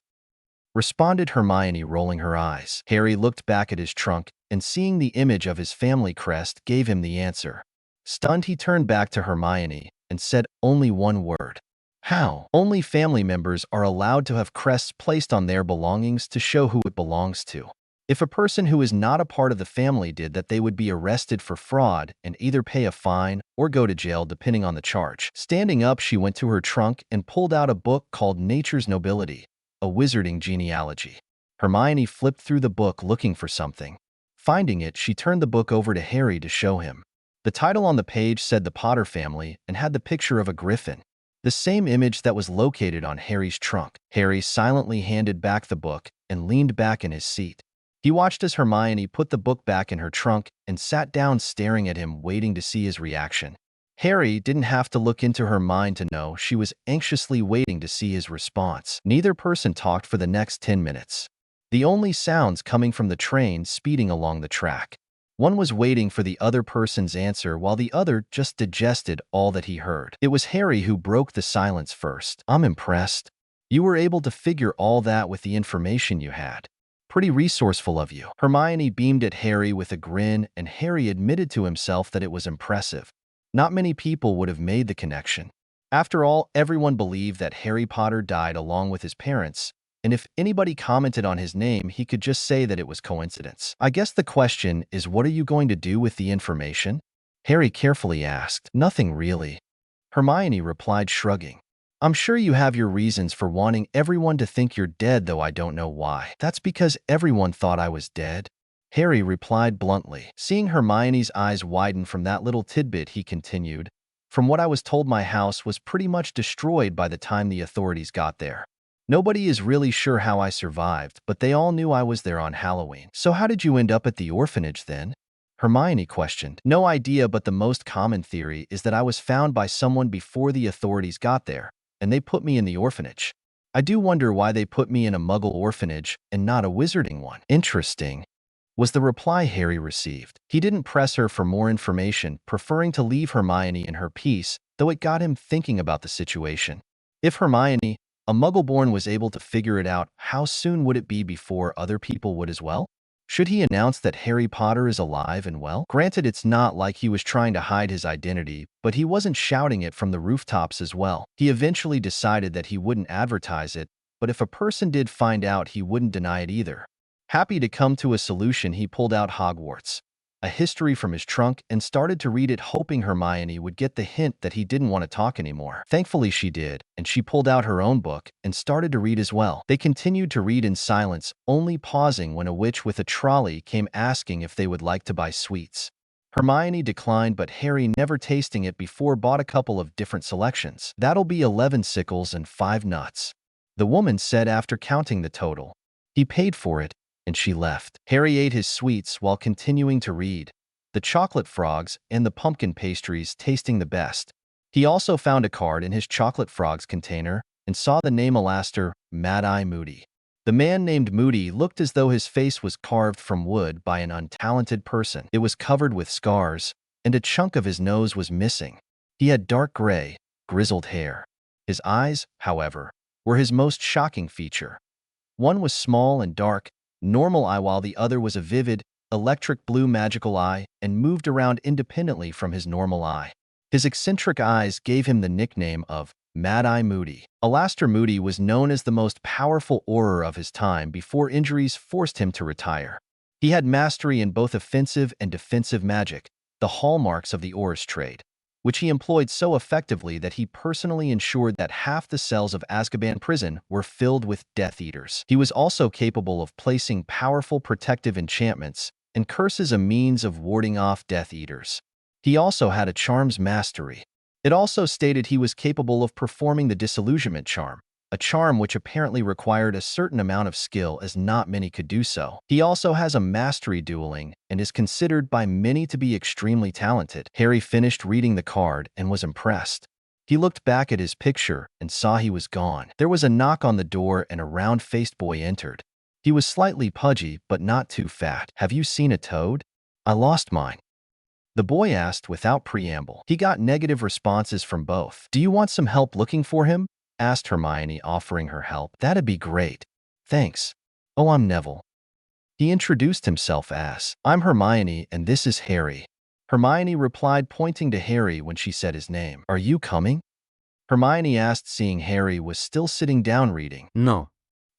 responded Hermione, rolling her eyes. Harry looked back at his trunk, and seeing the image of his family crest gave him the answer. Stunned, he turned back to Hermione and said only one word. How? Only family members are allowed to have crests placed on their belongings to show who it belongs to. If a person who is not a part of the family did that, they would be arrested for fraud and either pay a fine or go to jail depending on the charge. Standing up, she went to her trunk and pulled out a book called Nature's Nobility, a wizarding genealogy. Hermione flipped through the book looking for something. Finding it, she turned the book over to Harry to show him. The title on the page said The Potter Family and had the picture of a griffin, the same image that was located on Harry's trunk. Harry silently handed back the book and leaned back in his seat. He watched as Hermione put the book back in her trunk and sat down, staring at him, waiting to see his reaction. Harry didn't have to look into her mind to know she was anxiously waiting to see his response. Neither person talked for the next 10 minutes. The only sounds coming from the train speeding along the track. One was waiting for the other person's answer while the other just digested all that he heard. It was Harry who broke the silence first. I'm impressed. You were able to figure all that with the information you had. Pretty resourceful of you. Hermione beamed at Harry with a grin, and Harry admitted to himself that it was impressive. Not many people would have made the connection. After all, everyone believed that Harry Potter died along with his parents, and if anybody commented on his name, he could just say that it was coincidence. I guess the question is, what are you going to do with the information? Harry carefully asked. Nothing really. Hermione replied, shrugging. I'm sure you have your reasons for wanting everyone to think you're dead, though I don't know why. That's because everyone thought I was dead, Harry replied bluntly. Seeing Hermione's eyes widen from that little tidbit, he continued, From what I was told, my house was pretty much destroyed by the time the authorities got there. Nobody is really sure how I survived, but they all knew I was there on Halloween. So how did you end up at the orphanage then? Hermione questioned. No idea, but the most common theory is that I was found by someone before the authorities got there, and they put me in the orphanage. I do wonder why they put me in a Muggle orphanage and not a wizarding one. Interesting, was the reply Harry received. He didn't press her for more information, preferring to leave Hermione in her peace, though it got him thinking about the situation. If Hermione, a Muggle-born, was able to figure it out, how soon would it be before other people would as well? Should he announce that Harry Potter is alive and well? Granted, it's not like he was trying to hide his identity, but he wasn't shouting it from the rooftops as well. He eventually decided that he wouldn't advertise it, but if a person did find out, he wouldn't deny it either. Happy to come to a solution, he pulled out Hogwarts, a history from his trunk, and started to read it, hoping Hermione would get the hint that he didn't want to talk anymore. Thankfully, she did, and she pulled out her own book and started to read as well. They continued to read in silence, only pausing when a witch with a trolley came asking if they would like to buy sweets. Hermione declined, but Harry, never tasting it before, bought a couple of different selections. That'll be 11 sickles and 5 nuts, the woman said after counting the total. He paid for it, and she left. Harry ate his sweets while continuing to read, the chocolate frogs and the pumpkin pastries tasting the best. He also found a card in his chocolate frogs container and saw the name Alastair, Mad-Eye Moody. The man named Moody looked as though his face was carved from wood by an untalented person. It was covered with scars, and a chunk of his nose was missing. He had dark gray, grizzled hair. His eyes, however, were his most shocking feature. One was small and dark, normal eye, while the other was a vivid, electric blue magical eye and moved around independently from his normal eye. His eccentric eyes gave him the nickname of Mad-Eye Moody. Alastor Moody was known as the most powerful Auror of his time before injuries forced him to retire. He had mastery in both offensive and defensive magic, the hallmarks of the Auror's trade, which he employed so effectively that he personally ensured that half the cells of Azkaban prison were filled with Death Eaters. He was also capable of placing powerful protective enchantments and curses, a means of warding off Death Eaters. He also had a charms mastery. It also stated he was capable of performing the disillusionment charm, a charm which apparently required a certain amount of skill as not many could do so. He also has a mastery dueling and is considered by many to be extremely talented. Harry finished reading the card and was impressed. He looked back at his picture and saw he was gone. There was a knock on the door and a round-faced boy entered. He was slightly pudgy but not too fat. "Have you seen a toad?" "I lost mine," the boy asked without preamble. He got negative responses from both. "Do you want some help looking for him?" asked Hermione, offering her help. "That'd be great. Thanks. Oh, I'm Neville." He introduced himself as, "I'm Hermione and this is Harry." Hermione replied, pointing to Harry when she said his name. "Are you coming?" Hermione asked, seeing Harry was still sitting down reading. "No,"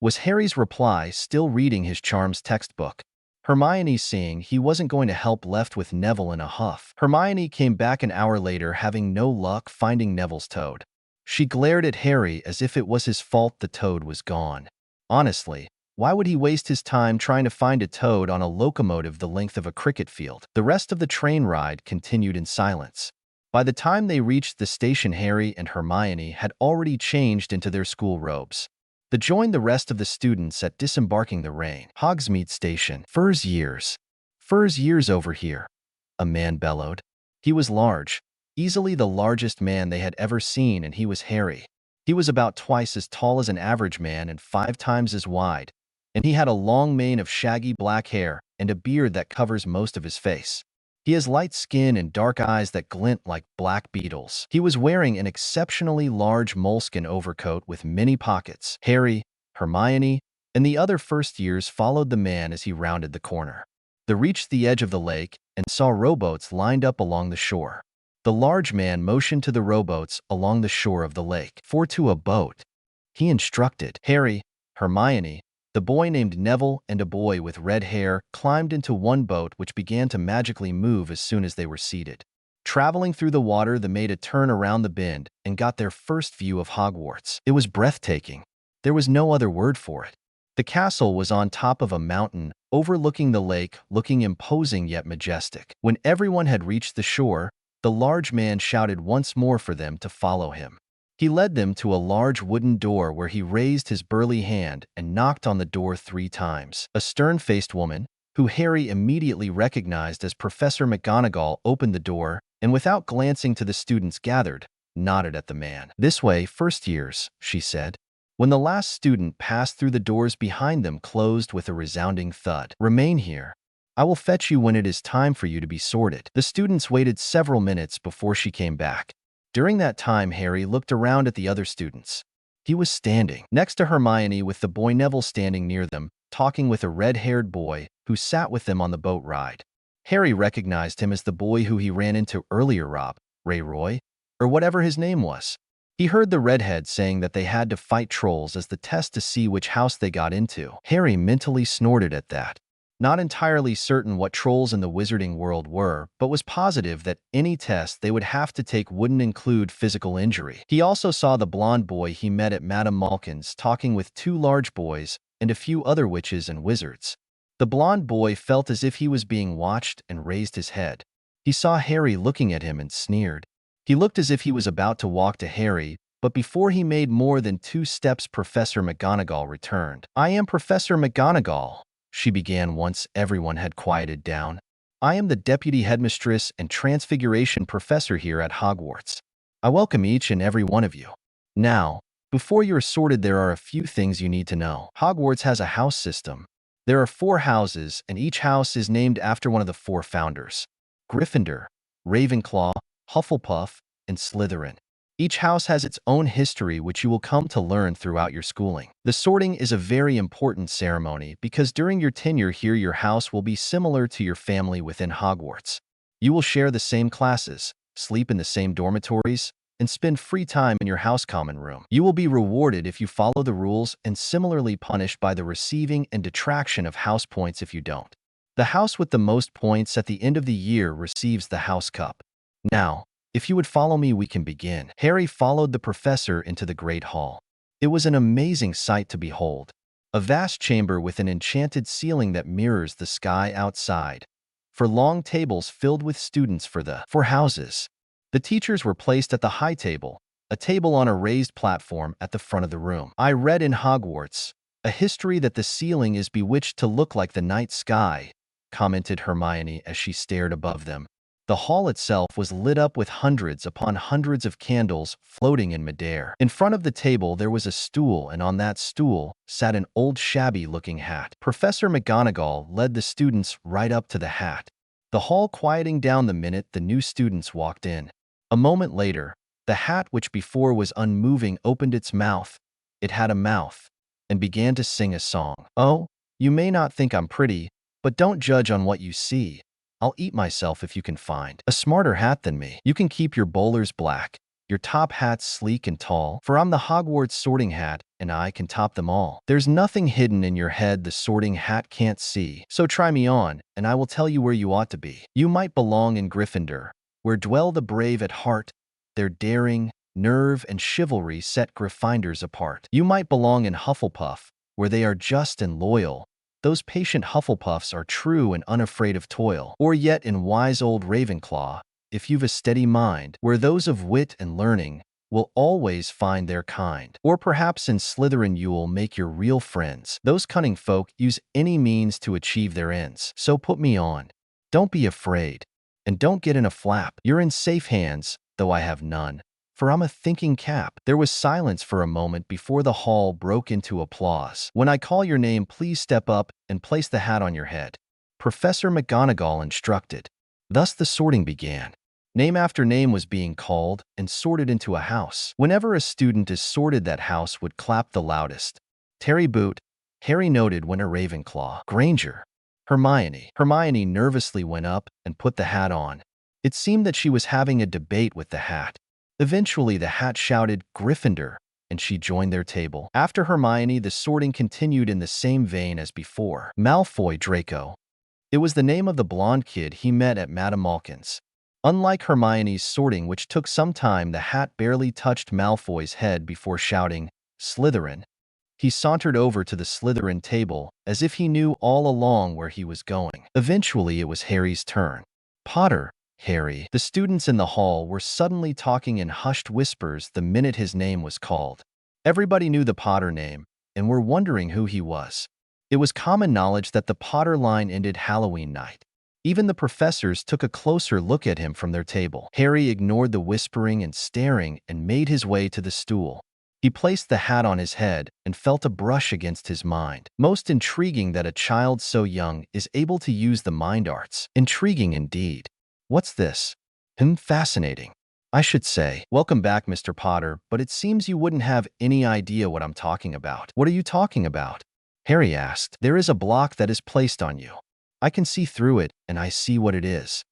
was Harry's reply, still reading his charms textbook. Hermione, seeing he wasn't going to help, left with Neville in a huff. Hermione came back an hour later, having no luck finding Neville's toad. She glared at Harry as if it was his fault the toad was gone. Honestly, why would he waste his time trying to find a toad on a locomotive the length of a cricket field? The rest of the train ride continued in silence. By the time they reached the station, Harry and Hermione had already changed into their school robes. They joined the rest of the students at disembarking the rain. Hogsmeade Station. "Furs years. Furs years over here," a man bellowed. He was large, easily the largest man they had ever seen, and he was Harry. He was about twice as tall as an average man and 5 times as wide, and he had a long mane of shaggy black hair and a beard that covers most of his face. He has light skin and dark eyes that glint like black beetles. He was wearing an exceptionally large moleskin overcoat with many pockets. Harry, Hermione, and the other first years followed the man as he rounded the corner. They reached the edge of the lake and saw rowboats lined up along the shore. The large man motioned to the rowboats along the shore of the lake. "For to a boat," he instructed. Harry, Hermione, the boy named Neville, and a boy with red hair climbed into one boat, which began to magically move as soon as they were seated. Traveling through the water, they made a turn around the bend and got their first view of Hogwarts. It was breathtaking. There was no other word for it. The castle was on top of a mountain, overlooking the lake, looking imposing yet majestic. When everyone had reached the shore, the large man shouted once more for them to follow him. He led them to a large wooden door where he raised his burly hand and knocked on the door 3 times. A stern-faced woman, who Harry immediately recognized as Professor McGonagall, opened the door and, without glancing to the students gathered, nodded at the man. "This way, first years," she said. When the last student passed through, the doors behind them closed with a resounding thud. "Remain here. I will fetch you when it is time for you to be sorted." The students waited several minutes before she came back. During that time, Harry looked around at the other students. He was standing next to Hermione, with the boy Neville standing near them, talking with a red-haired boy who sat with them on the boat ride. Harry recognized him as the boy who he ran into earlier, Ray Roy, or whatever his name was. He heard the redhead saying that they had to fight trolls as the test to see which house they got into. Harry mentally snorted at that. Not entirely certain what trolls in the wizarding world were, but was positive that any test they would have to take wouldn't include physical injury. He also saw the blonde boy he met at Madame Malkin's talking with 2 large boys and a few other witches and wizards. The blonde boy felt as if he was being watched and raised his head. He saw Harry looking at him and sneered. He looked as if he was about to walk to Harry, but before he made more than 2 steps, Professor McGonagall returned. "I am Professor McGonagall," she began once everyone had quieted down. "I am the Deputy Headmistress and Transfiguration Professor here at Hogwarts. I welcome each and every one of you. Now, before you're sorted, there are a few things you need to know. Hogwarts has a house system. There are 4 houses, and each house is named after one of the 4 founders: Gryffindor, Ravenclaw, Hufflepuff, and Slytherin. Each house has its own history, which you will come to learn throughout your schooling. The sorting is a very important ceremony because during your tenure here, your house will be similar to your family within Hogwarts. You will share the same classes, sleep in the same dormitories, and spend free time in your house common room. You will be rewarded if you follow the rules and similarly punished by the receiving and detraction of house points if you don't. The house with the most points at the end of the year receives the house cup. Now, if you would follow me, we can begin. Harry followed the professor into the great hall. It was an amazing sight to behold. A vast chamber with an enchanted ceiling that mirrors the sky outside. For long tables filled with students for houses. The teachers were placed at the high table, a table on a raised platform at the front of the room. I read in Hogwarts, a history that the ceiling is bewitched to look like the night sky, commented Hermione as she stared above them. The hall itself was lit up with hundreds upon hundreds of candles floating in midair. In front of the table there was a stool, and on that stool sat an old shabby-looking hat. Professor McGonagall led the students right up to the hat, the hall quieting down the minute the new students walked in. A moment later, the hat, which before was unmoving, opened its mouth. It had a mouth, and began to sing a song. "Oh, you may not think I'm pretty, but don't judge on what you see. I'll eat myself if you can find a smarter hat than me. You can keep your bowlers black, your top hats sleek and tall, for I'm the Hogwarts sorting hat, and I can top them all. There's nothing hidden in your head the sorting hat can't see. So try me on, and I will tell you where you ought to be. You might belong in Gryffindor, where dwell the brave at heart. Their daring, nerve, and chivalry set Gryffindors apart. You might belong in Hufflepuff, where they are just and loyal. Those patient Hufflepuffs are true and unafraid of toil. Or yet in wise old Ravenclaw, if you've a steady mind, where those of wit and learning will always find their kind. Or perhaps in Slytherin you'll make your real friends. Those cunning folk use any means to achieve their ends. So put me on. Don't be afraid. And don't get in a flap. You're in safe hands, though I have none, for I'm a thinking cap." There was silence for a moment before the hall broke into applause. "When I call your name, please step up and place the hat on your head," Professor McGonagall instructed. Thus the sorting began. Name after name was being called and sorted into a house. Whenever a student is sorted, that house would clap the loudest. Terry Boot, Harry noted when a Ravenclaw. Granger. Hermione. Hermione nervously went up and put the hat on. It seemed that she was having a debate with the hat. Eventually, the hat shouted, "Gryffindor," and she joined their table. After Hermione, the sorting continued in the same vein as before. Malfoy Draco. It was the name of the blonde kid he met at Madame Malkin's. Unlike Hermione's sorting, which took some time, the hat barely touched Malfoy's head before shouting, "Slytherin." He sauntered over to the Slytherin table, as if he knew all along where he was going. Eventually, it was Harry's turn. "Potter, Harry." The students in the hall were suddenly talking in hushed whispers the minute his name was called. Everybody knew the Potter name, and were wondering who he was. It was common knowledge that the Potter line ended Halloween night. Even the professors took a closer look at him from their table. Harry ignored the whispering and staring and made his way to the stool. He placed the hat on his head and felt a brush against his mind. Most intriguing that a child so young is able to use the mind arts. Intriguing indeed. What's this? Fascinating. I should say. "Welcome back, Mr. Potter, but it seems you wouldn't have any idea what I'm talking about." "What are you talking about?" Harry asked. "There is a block that is placed on you. I can see through it, and I see what it is.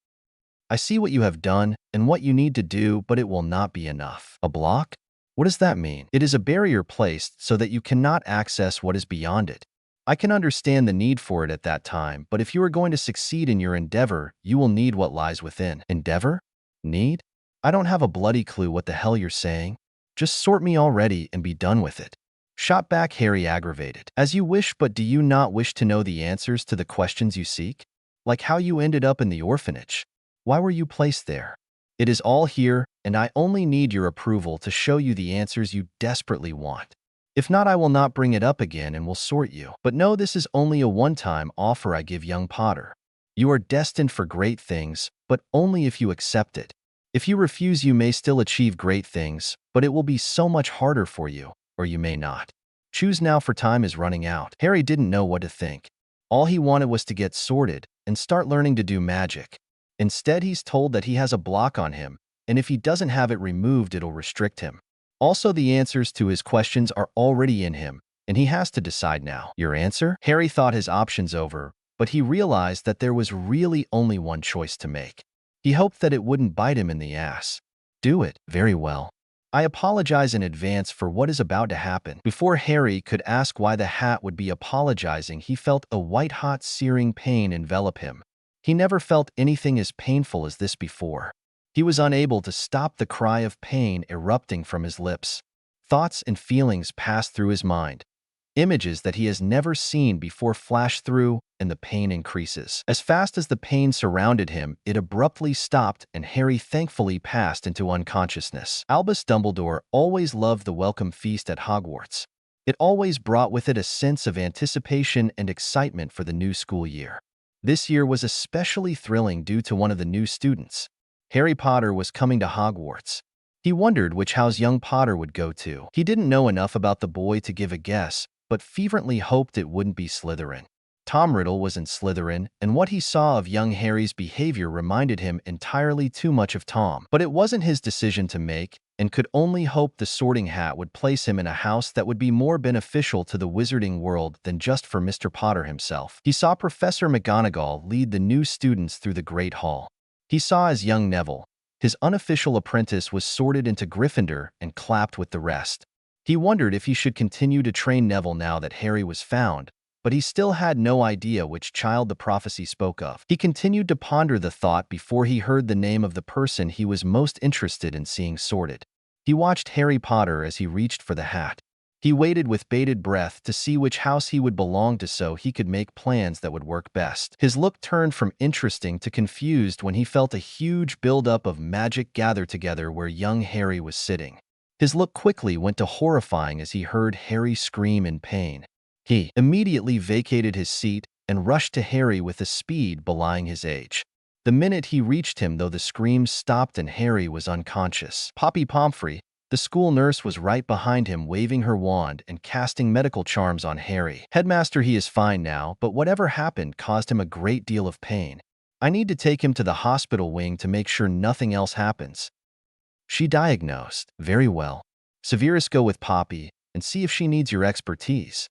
I see what you have done and what you need to do, but it will not be enough." "A block? What does that mean?" "It is a barrier placed so that you cannot access what is beyond it. I can understand the need for it at that time, but if you are going to succeed in your endeavor, you will need what lies within." "Endeavor? Need? I don't have a bloody clue what the hell you're saying. Just sort me already and be done with it." Shot back Harry, aggravated. "As you wish, but do you not wish to know the answers to the questions you seek? Like how you ended up in the orphanage. Why were you placed there? It is all here, and I only need your approval to show you the answers you desperately want. If not, I will not bring it up again and will sort you. But no, this is only a one-time offer I give young Potter. You are destined for great things, but only if you accept it. If you refuse, you may still achieve great things, but it will be so much harder for you, or you may not. Choose now, for time is running out." Harry didn't know what to think. All he wanted was to get sorted and start learning to do magic. Instead, he's told that he has a block on him, and if he doesn't have it removed, it'll restrict him. Also, the answers to his questions are already in him, and he has to decide now. Your answer? Harry thought his options over, but he realized that there was really only one choice to make. He hoped that it wouldn't bite him in the ass. Do it. Very well. I apologize in advance for what is about to happen. Before Harry could ask why the hat would be apologizing, he felt a white-hot searing pain envelop him. He never felt anything as painful as this before. He was unable to stop the cry of pain erupting from his lips. Thoughts and feelings passed through his mind. Images that he has never seen before flash through, and the pain increases. As fast as the pain surrounded him, it abruptly stopped, and Harry thankfully passed into unconsciousness. Albus Dumbledore always loved the welcome feast at Hogwarts. It always brought with it a sense of anticipation and excitement for the new school year. This year was especially thrilling due to one of the new students. Harry Potter was coming to Hogwarts. He wondered which house young Potter would go to. He didn't know enough about the boy to give a guess, but fervently hoped it wouldn't be Slytherin. Tom Riddle was in Slytherin, and what he saw of young Harry's behavior reminded him entirely too much of Tom. But it wasn't his decision to make, and could only hope the Sorting Hat would place him in a house that would be more beneficial to the wizarding world than just for Mr. Potter himself. He saw Professor McGonagall lead the new students through the Great Hall. He saw as young Neville, his unofficial apprentice, was sorted into Gryffindor and clapped with the rest. He wondered if he should continue to train Neville now that Harry was found, but he still had no idea which child the prophecy spoke of. He continued to ponder the thought before he heard the name of the person he was most interested in seeing sorted. He watched Harry Potter as he reached for the hat. He waited with bated breath to see which house he would belong to so he could make plans that would work best. His look turned from interesting to confused when he felt a huge buildup of magic gather together where young Harry was sitting. His look quickly went to horrifying as he heard Harry scream in pain. He immediately vacated his seat and rushed to Harry with a speed belying his age. The minute he reached him, though, the screams stopped and Harry was unconscious. Poppy Pomfrey, the school nurse, was right behind him, waving her wand and casting medical charms on Harry. Headmaster, he is fine now, but whatever happened caused him a great deal of pain. I need to take him to the hospital wing to make sure nothing else happens. She diagnosed. Very well. Severus, go with Poppy and see if she needs your expertise.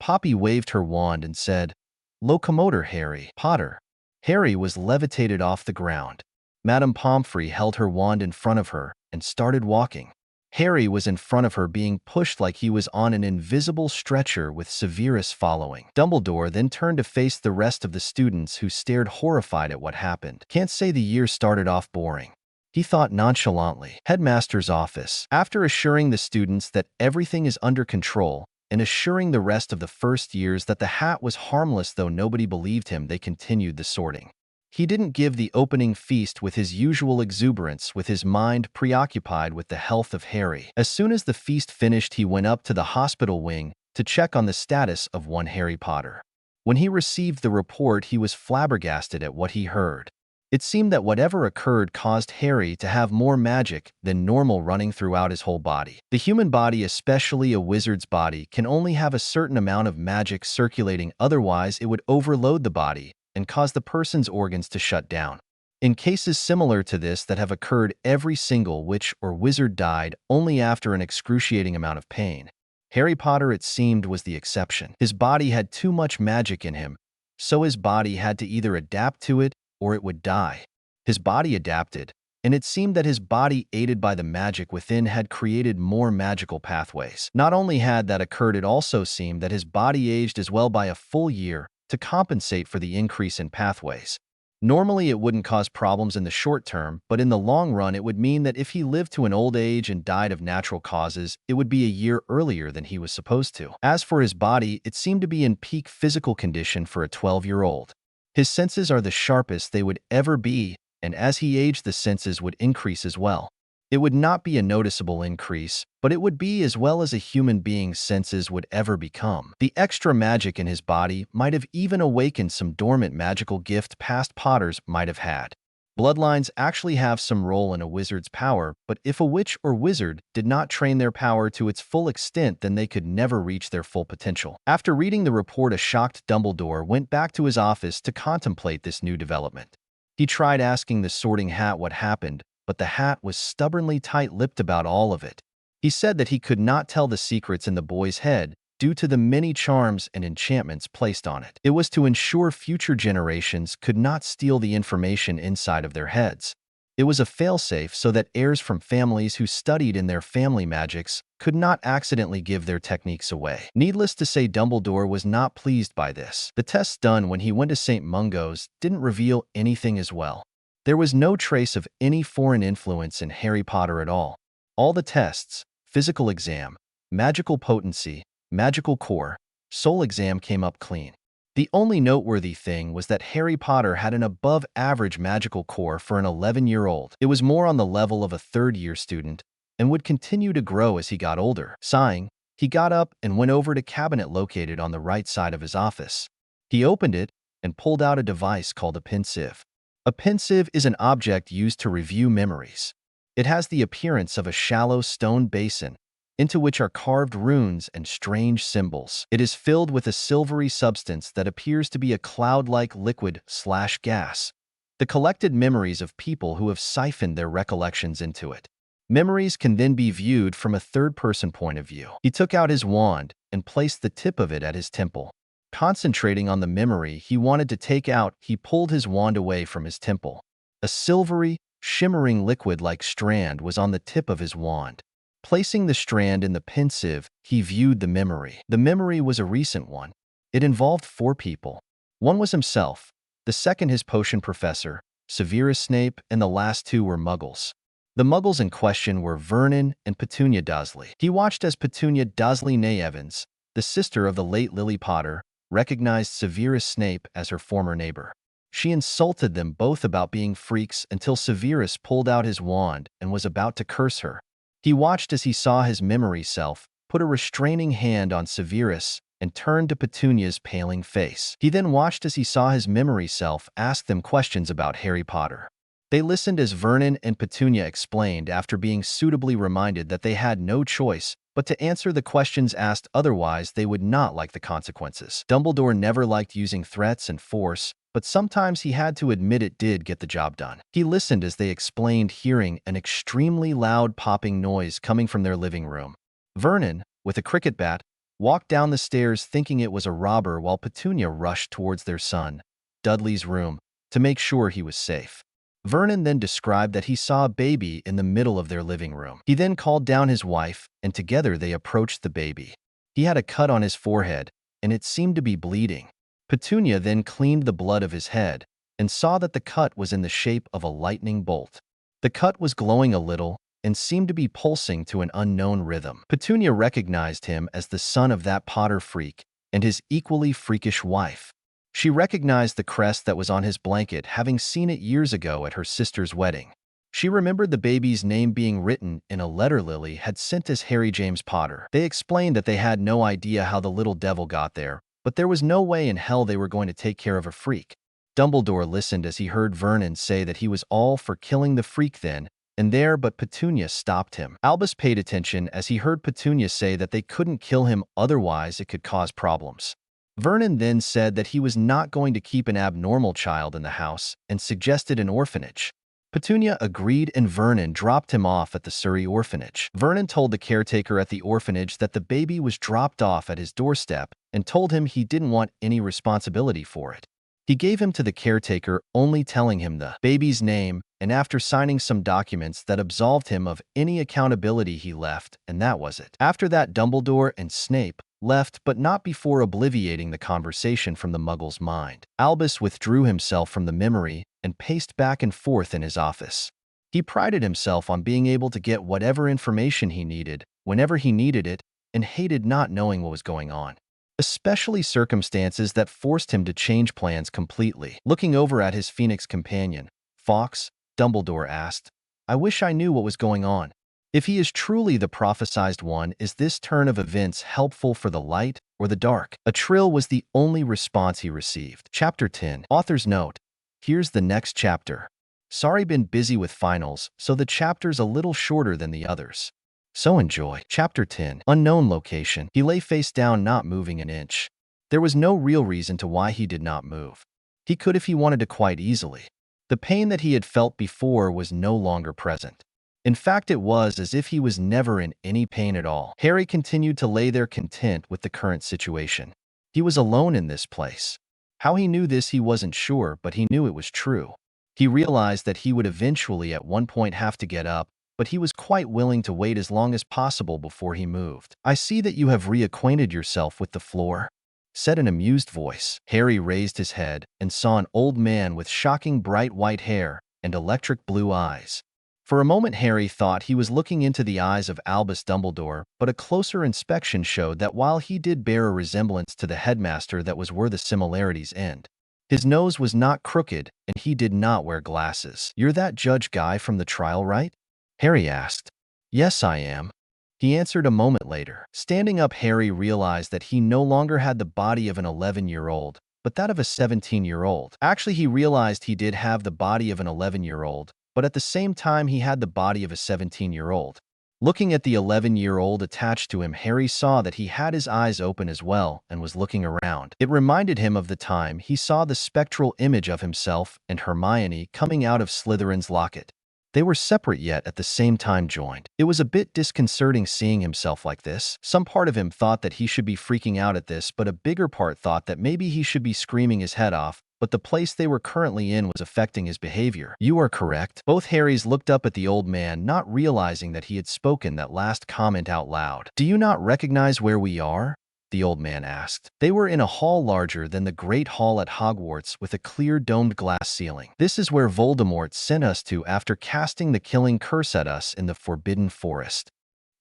Poppy waved her wand and said, Locomotor Harry Potter. Harry was levitated off the ground. Madame Pomfrey held her wand in front of her and started walking. Harry was in front of her, being pushed like he was on an invisible stretcher, with Severus following. Dumbledore then turned to face the rest of the students, who stared horrified at what happened. Can't say the year started off boring, he thought nonchalantly. Headmaster's office. After assuring the students that everything is under control and assuring the rest of the first years that the hat was harmless though nobody believed him, they continued the sorting. He didn't give the opening feast with his usual exuberance, with his mind preoccupied with the health of Harry. As soon as the feast finished, he went up to the hospital wing to check on the status of one Harry Potter. When he received the report, he was flabbergasted at what he heard. It seemed that whatever occurred caused Harry to have more magic than normal running throughout his whole body. The human body, especially a wizard's body, can only have a certain amount of magic circulating, otherwise it would overload the body and cause the person's organs to shut down. In cases similar to this that have occurred, every single witch or wizard died only after an excruciating amount of pain. Harry Potter, it seemed, was the exception. His body had too much magic in him, so his body had to either adapt to it or it would die. His body adapted, and it seemed that his body, aided by the magic within, had created more magical pathways. Not only had that occurred, it also seemed that his body aged as well by a full year to compensate for the increase in pathways. Normally, it wouldn't cause problems in the short term, but in the long run, it would mean that if he lived to an old age and died of natural causes, it would be a year earlier than he was supposed to. As for his body, it seemed to be in peak physical condition for a 12-year-old. His senses are the sharpest they would ever be, and as he aged, the senses would increase as well. It would not be a noticeable increase, but it would be as well as a human being's senses would ever become. The extra magic in his body might have even awakened some dormant magical gift past Potters might have had. Bloodlines actually have some role in a wizard's power, but if a witch or wizard did not train their power to its full extent, then they could never reach their full potential. After reading the report, a shocked Dumbledore went back to his office to contemplate this new development. He tried asking the Sorting Hat what happened, but the hat was stubbornly tight-lipped about all of it. He said that he could not tell the secrets in the boy's head due to the many charms and enchantments placed on it. It was to ensure future generations could not steal the information inside of their heads. It was a failsafe so that heirs from families who studied in their family magics could not accidentally give their techniques away. Needless to say, Dumbledore was not pleased by this. The tests done when he went to St. Mungo's didn't reveal anything as well. There was no trace of any foreign influence in Harry Potter at all. All the tests, physical exam, magical potency, magical core, soul exam came up clean. The only noteworthy thing was that Harry Potter had an above-average magical core for an 11-year-old. It was more on the level of a third-year student and would continue to grow as he got older. Sighing, he got up and went over to a cabinet located on the right side of his office. He opened it and pulled out a device called a pensieve. A pensieve is an object used to review memories. It has the appearance of a shallow stone basin into which are carved runes and strange symbols. It is filled with a silvery substance that appears to be a cloud-like liquid/gas. The collected memories of people who have siphoned their recollections into it. Memories can then be viewed from a third-person point of view. He took out his wand and placed the tip of it at his temple. Concentrating on the memory he wanted to take out, he pulled his wand away from his temple. A silvery, shimmering liquid-like strand was on the tip of his wand. Placing the strand in the pensieve, he viewed the memory. The memory was a recent one. It involved 4 people. One was himself, the second his potion professor, Severus Snape, and the last 2 were Muggles. The Muggles in question were Vernon and Petunia Dursley. He watched as Petunia Dursley Nay Evans, the sister of the late Lily Potter, recognized Severus Snape as her former neighbor. She insulted them both about being freaks until Severus pulled out his wand and was about to curse her. He watched as he saw his memory self put a restraining hand on Severus and turned to Petunia's paling face. He then watched as he saw his memory self ask them questions about Harry Potter. They listened as Vernon and Petunia explained after being suitably reminded that they had no choice but to answer the questions asked, otherwise they would not like the consequences. Dumbledore never liked using threats and force, but sometimes he had to admit it did get the job done. He listened as they explained, hearing an extremely loud popping noise coming from their living room. Vernon, with a cricket bat, walked down the stairs thinking it was a robber, while Petunia rushed towards their son, Dudley's room, to make sure he was safe. Vernon then described that he saw a baby in the middle of their living room. He then called down his wife, and together they approached the baby. He had a cut on his forehead, and it seemed to be bleeding. Petunia then cleaned the blood of his head and saw that the cut was in the shape of a lightning bolt. The cut was glowing a little and seemed to be pulsing to an unknown rhythm. Petunia recognized him as the son of that Potter freak and his equally freakish wife. She recognized the crest that was on his blanket, having seen it years ago at her sister's wedding. She remembered the baby's name being written in a letter Lily had sent as Harry James Potter. They explained that they had no idea how the little devil got there, but there was no way in hell they were going to take care of a freak. Dumbledore listened as he heard Vernon say that he was all for killing the freak then and there, but Petunia stopped him. Albus paid attention as he heard Petunia say that they couldn't kill him, otherwise it could cause problems. Vernon then said that he was not going to keep an abnormal child in the house and suggested an orphanage. Petunia agreed and Vernon dropped him off at the Surrey orphanage. Vernon told the caretaker at the orphanage that the baby was dropped off at his doorstep and told him he didn't want any responsibility for it. He gave him to the caretaker, only telling him the baby's name, and after signing some documents that absolved him of any accountability he left, and that was it. After that, Dumbledore and Snape left, but not before obliterating the conversation from the Muggle's mind. Albus withdrew himself from the memory and paced back and forth in his office. He prided himself on being able to get whatever information he needed, whenever he needed it, and hated not knowing what was going on, especially circumstances that forced him to change plans completely. Looking over at his Phoenix companion, Fawkes, Dumbledore asked, "I wish I knew what was going on. If he is truly the prophesized one, is this turn of events helpful for the light or the dark?" A trill was the only response he received. Chapter 10. Author's note: here's the next chapter. Sorry, been busy with finals, so the chapter's a little shorter than the others. So enjoy. Chapter 10. Unknown location. He lay face down, not moving an inch. There was no real reason to why he did not move. He could if he wanted to quite easily. The pain that he had felt before was no longer present. In fact, it was as if he was never in any pain at all. Harry continued to lay there content with the current situation. He was alone in this place. How he knew this he wasn't sure, but he knew it was true. He realized that he would eventually at one point have to get up, but he was quite willing to wait as long as possible before he moved. "I see that you have reacquainted yourself with the floor," said an amused voice. Harry raised his head and saw an old man with shocking bright white hair and electric blue eyes. For a moment Harry thought he was looking into the eyes of Albus Dumbledore, but a closer inspection showed that while he did bear a resemblance to the headmaster, that was where the similarities end. His nose was not crooked, and he did not wear glasses. "You're that judge guy from the trial, right?" Harry asked. "Yes, I am," he answered a moment later. Standing up, Harry realized that he no longer had the body of an 11-year-old, but that of a 17-year-old. Actually, he realized he did have the body of an 11-year-old, but at the same time he had the body of a 17-year-old. Looking at the 11-year-old attached to him, Harry saw that he had his eyes open as well and was looking around. It reminded him of the time he saw the spectral image of himself and Hermione coming out of Slytherin's locket. They were separate yet at the same time joined. It was a bit disconcerting seeing himself like this. Some part of him thought that he should be freaking out at this, but a bigger part thought that maybe he should be screaming his head off, but the place they were currently in was affecting his behavior. "You are correct." Both Harrys looked up at the old man, not realizing that he had spoken that last comment out loud. "Do you not recognize where we are?" the old man asked. They were in a hall larger than the Great Hall at Hogwarts with a clear domed glass ceiling. "This is where Voldemort sent us to after casting the killing curse at us in the Forbidden Forest,"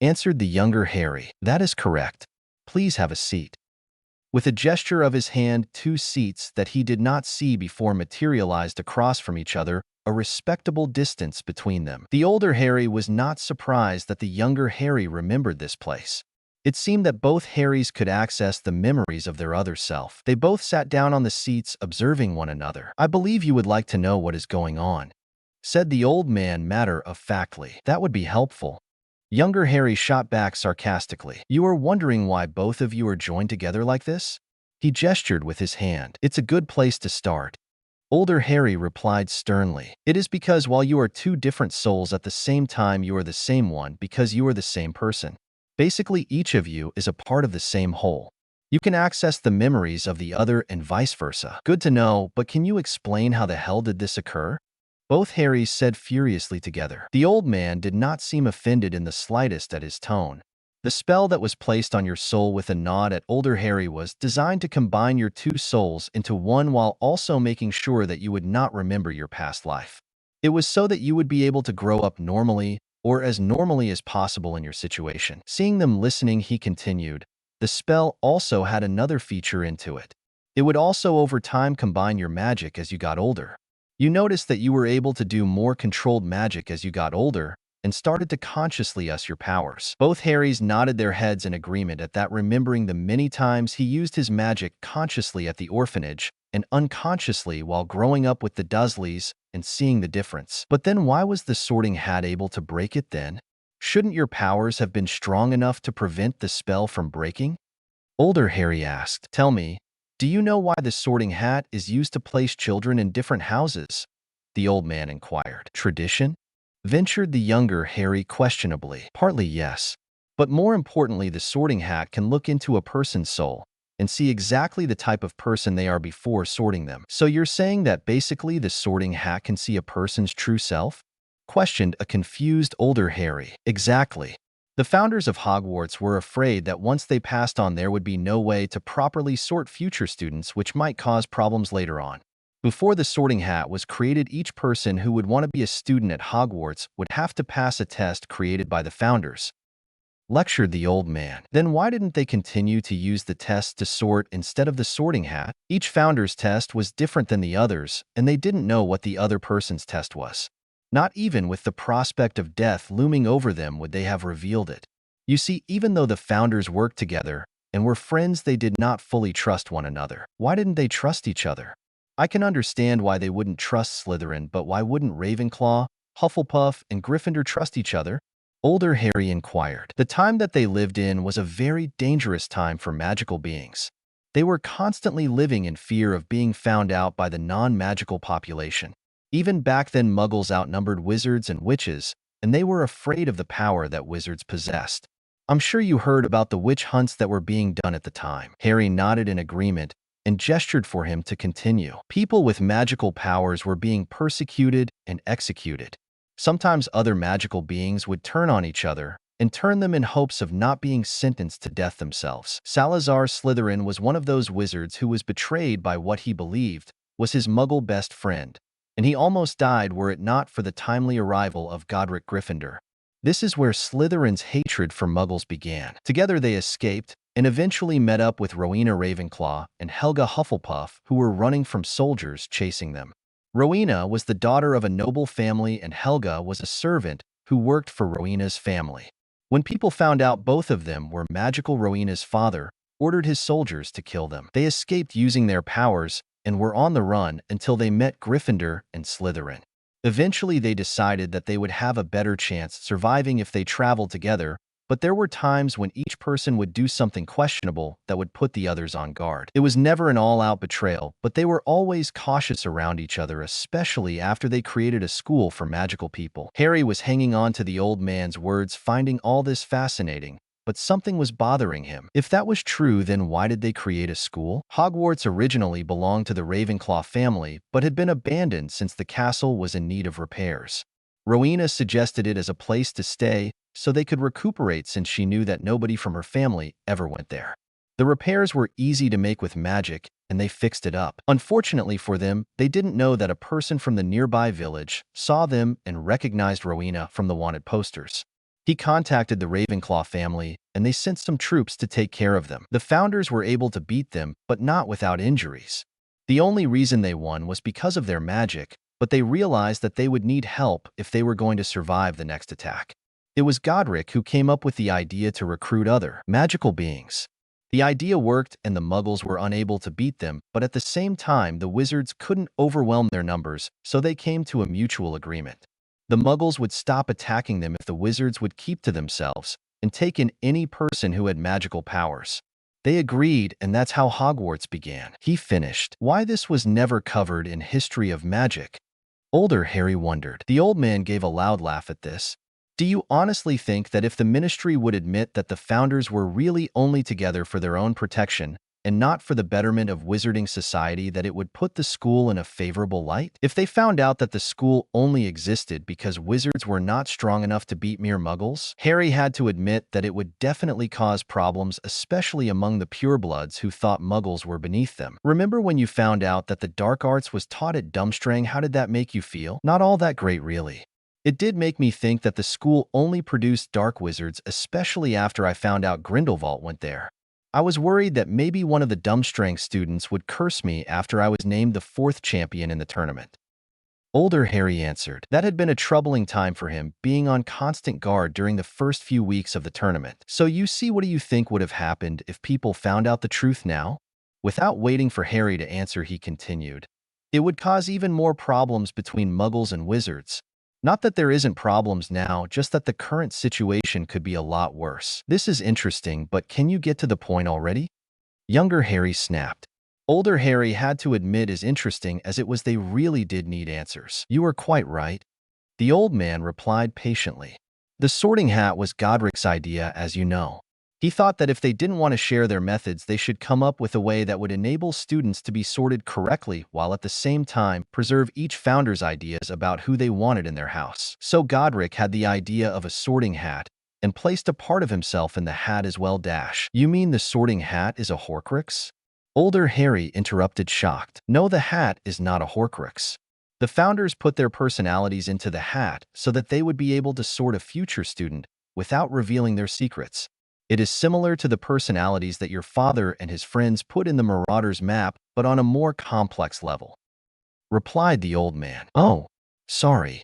answered the younger Harry. "That is correct. Please have a seat." With a gesture of his hand, two seats that he did not see before materialized across from each other, a respectable distance between them. The older Harry was not surprised that the younger Harry remembered this place. It seemed that both Harrys could access the memories of their other self. They both sat down on the seats, observing one another. "I believe you would like to know what is going on," said the old man matter-of-factly. "That would be helpful." Younger Harry shot back sarcastically. "You are wondering why both of you are joined together like this?" He gestured with his hand. "It's a good place to start." Older Harry replied sternly. "It is because while you are two different souls at the same time, you are the same one because you are the same person. Basically, each of you is a part of the same whole. You can access the memories of the other and vice versa." "Good to know, but can you explain how the hell did this occur?" Both Harrys said furiously together. The old man did not seem offended in the slightest at his tone. "The spell that was placed on your soul," with a nod at older Harry, "was designed to combine your two souls into one while also making sure that you would not remember your past life. It was so that you would be able to grow up normally, or as normally as possible in your situation." Seeing them listening, he continued, "The spell also had another feature into it. It would also over time combine your magic as you got older. You noticed that you were able to do more controlled magic as you got older and started to consciously use your powers." Both Harrys nodded their heads in agreement at that, remembering the many times he used his magic consciously at the orphanage and unconsciously while growing up with the Dursleys and seeing the difference. "But then why was the Sorting Hat able to break it then? Shouldn't your powers have been strong enough to prevent the spell from breaking?" Older Harry asked. "Tell me, do you know why the Sorting Hat is used to place children in different houses?" the old man inquired. "Tradition?" ventured the younger Harry questionably. "Partly, yes. But more importantly, the Sorting Hat can look into a person's soul and see exactly the type of person they are before sorting them." "So you're saying that basically the Sorting Hat can see a person's true self?" questioned a confused older Harry. "Exactly. The founders of Hogwarts were afraid that once they passed on, there would be no way to properly sort future students, which might cause problems later on. Before the Sorting Hat was created, each person who would want to be a student at Hogwarts would have to pass a test created by the founders," lectured the old man. "Then why didn't they continue to use the test to sort instead of the Sorting Hat? Each founder's test was different than the others, and they didn't know what the other person's test was. Not even with the prospect of death looming over them would they have revealed it. You see, even though the founders worked together and were friends, they did not fully trust one another." "Why didn't they trust each other?" "I can understand why they wouldn't trust Slytherin, but why wouldn't Ravenclaw, Hufflepuff, and Gryffindor trust each other?" older Harry inquired. "The time that they lived in was a very dangerous time for magical beings. They were constantly living in fear of being found out by the non-magical population. Even back then, Muggles outnumbered wizards and witches, and they were afraid of the power that wizards possessed. I'm sure you heard about the witch hunts that were being done at the time." Harry nodded in agreement, and gestured for him to continue. People with magical powers were being persecuted and executed. Sometimes other magical beings would turn on each other and turn them in hopes of not being sentenced to death themselves. Salazar Slytherin was one of those wizards who was betrayed by what he believed was his Muggle best friend, and he almost died were it not for the timely arrival of Godric Gryffindor. This is where Slytherin's hatred for Muggles began. Together they escaped and eventually met up with Rowena Ravenclaw and Helga Hufflepuff, who were running from soldiers chasing them. Rowena was the daughter of a noble family and Helga was a servant who worked for Rowena's family. When people found out both of them were magical, Rowena's father ordered his soldiers to kill them. They escaped using their powers and were on the run until they met Gryffindor and Slytherin. Eventually, they decided that they would have a better chance surviving if they traveled together, but there were times when each person would do something questionable that would put the others on guard. It was never an all-out betrayal, but they were always cautious around each other, especially after they created a school for magical people. Harry was hanging on to the old man's words, finding all this fascinating, but something was bothering him. If that was true, then why did they create a school? Hogwarts originally belonged to the Ravenclaw family, but had been abandoned since the castle was in need of repairs. Rowena suggested it as a place to stay so they could recuperate since she knew that nobody from her family ever went there. The repairs were easy to make with magic, and they fixed it up. Unfortunately for them, they didn't know that a person from the nearby village saw them and recognized Rowena from the wanted posters. He contacted the Ravenclaw family, and they sent some troops to take care of them. The founders were able to beat them, but not without injuries. The only reason they won was because of their magic, but they realized that they would need help if they were going to survive the next attack. It was Godric who came up with the idea to recruit other magical beings. The idea worked and the Muggles were unable to beat them, but at the same time the wizards couldn't overwhelm their numbers, so they came to a mutual agreement. The Muggles would stop attacking them if the wizards would keep to themselves and take in any person who had magical powers. They agreed, and that's how Hogwarts began. He finished. Why this was never covered in History of Magic? Older Harry wondered. The old man gave a loud laugh at this. Do you honestly think that if the Ministry would admit that the founders were really only together for their own protection and not for the betterment of wizarding society, that it would put the school in a favorable light? If they found out that the school only existed because wizards were not strong enough to beat mere muggles, Harry had to admit that it would definitely cause problems, especially among the purebloods who thought muggles were beneath them. Remember when you found out that the dark arts was taught at Durmstrang? How did that make you feel? Not all that great, really. It did make me think that the school only produced dark wizards, especially after I found out Grindelwald went there. I was worried that maybe one of the Durmstrang students would curse me after I was named the 4th champion in the tournament. Older Harry answered. That had been a troubling time for him, being on constant guard during the first few weeks of the tournament. So you see, what do you think would have happened if people found out the truth now? Without waiting for Harry to answer, he continued. It would cause even more problems between muggles and wizards. Not that there isn't problems now, just that the current situation could be a lot worse. This is interesting, but can you get to the point already? Younger Harry snapped. Older Harry had to admit as interesting as it was, they really did need answers. You are quite right. The old man replied patiently. The sorting hat was Godric's idea, as you know. He thought that if they didn't want to share their methods, they should come up with a way that would enable students to be sorted correctly while at the same time preserve each founder's ideas about who they wanted in their house. So Godric had the idea of a sorting hat and placed a part of himself in the hat as well. You mean the sorting hat is a Horcrux? Older Harry interrupted, shocked. No, the hat is not a Horcrux. The founders put their personalities into the hat so that they would be able to sort a future student without revealing their secrets. It is similar to the personalities that your father and his friends put in the Marauder's map, but on a more complex level, replied the old man. Oh, sorry,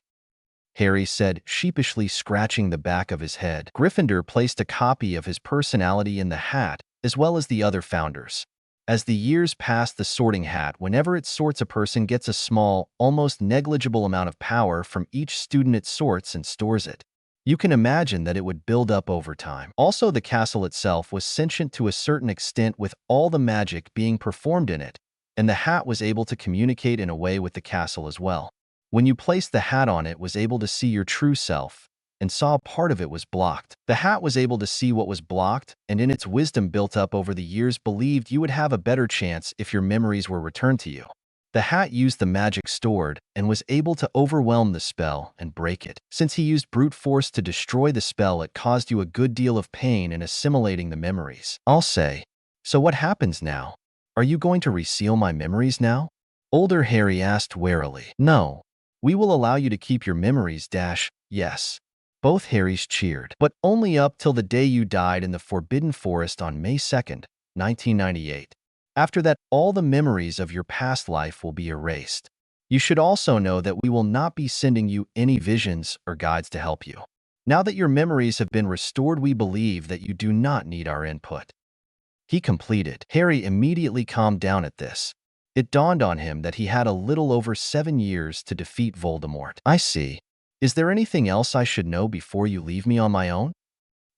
Harry said, sheepishly scratching the back of his head. Gryffindor placed a copy of his personality in the hat, as well as the other founders. As the years passed, the sorting hat, whenever it sorts a person, gets a small, almost negligible amount of power from each student it sorts and stores it. You can imagine that it would build up over time. Also, the castle itself was sentient to a certain extent, with all the magic being performed in it, and the hat was able to communicate in a way with the castle as well. When you placed the hat on, it was able to see your true self, and saw part of it was blocked. The hat was able to see what was blocked, and in its wisdom built up over the years believed you would have a better chance if your memories were returned to you. The hat used the magic stored and was able to overwhelm the spell and break it. Since he used brute force to destroy the spell, it caused you a good deal of pain in assimilating the memories. I'll say, so what happens now? Are you going to reseal my memories now? Older Harry asked warily. No. We will allow you to keep your memories, yes. Both Harrys cheered, but only up till the day you died in the Forbidden Forest on May 2nd, 1998. After that, all the memories of your past life will be erased. You should also know that we will not be sending you any visions or guides to help you. Now that your memories have been restored, we believe that you do not need our input. He completed. Harry immediately calmed down at this. It dawned on him that he had a little over 7 years to defeat Voldemort. I see. Is there anything else I should know before you leave me on my own?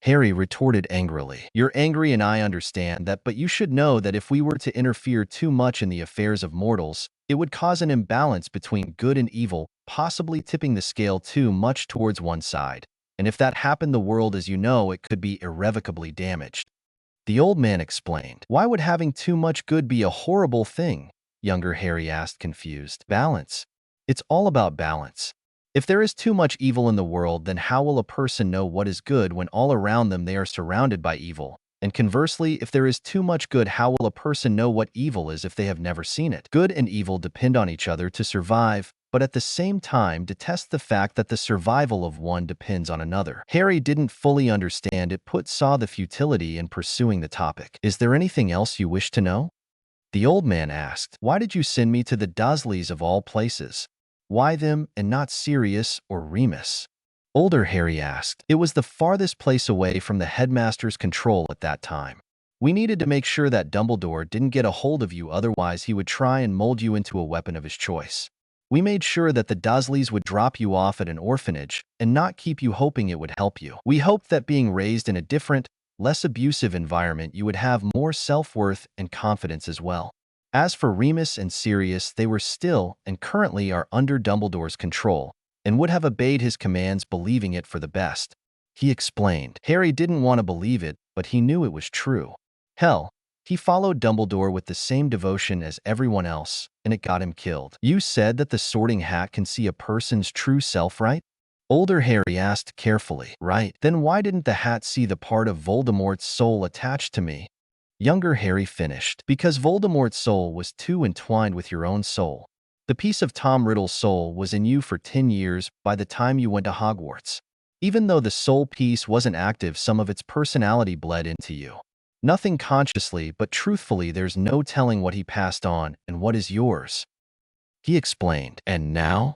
Harry retorted angrily. You're angry and I understand that, but you should know that if we were to interfere too much in the affairs of mortals, it would cause an imbalance between good and evil, possibly tipping the scale too much towards one side. And if that happened, the world as you know it could be irrevocably damaged. The old man explained. Why would having too much good be a horrible thing? Younger Harry asked, confused. Balance. It's all about balance. If there is too much evil in the world, then how will a person know what is good when all around them they are surrounded by evil? And conversely, if there is too much good, how will a person know what evil is if they have never seen it? Good and evil depend on each other to survive, but at the same time detest the fact that the survival of one depends on another. Harry didn't fully understand it, saw the futility in pursuing the topic. Is there anything else you wish to know? The old man asked. Why did you send me to the Dursleys of all places? Why them and not Sirius or Remus? Older Harry asked. It was the farthest place away from the headmaster's control at that time. We needed to make sure that Dumbledore didn't get a hold of you, otherwise he would try and mold you into a weapon of his choice. We made sure that the Dursleys would drop you off at an orphanage and not keep you hoping it would help you. We hoped that being raised in a different, less abusive environment, you would have more self-worth and confidence as well. As for Remus and Sirius, they were still and currently are under Dumbledore's control and would have obeyed his commands, believing it for the best. He explained. Harry didn't want to believe it, but he knew it was true. Hell, he followed Dumbledore with the same devotion as everyone else, and it got him killed. You said that the Sorting Hat can see a person's true self, right? Older Harry asked carefully. Right. Then why didn't the hat see the part of Voldemort's soul attached to me? Younger Harry finished. Because Voldemort's soul was too entwined with your own soul. The piece of Tom Riddle's soul was in you for 10 years by the time you went to Hogwarts. Even though the soul piece wasn't active, some of its personality bled into you. Nothing consciously, but truthfully, there's no telling what he passed on and what is yours. He explained. And now?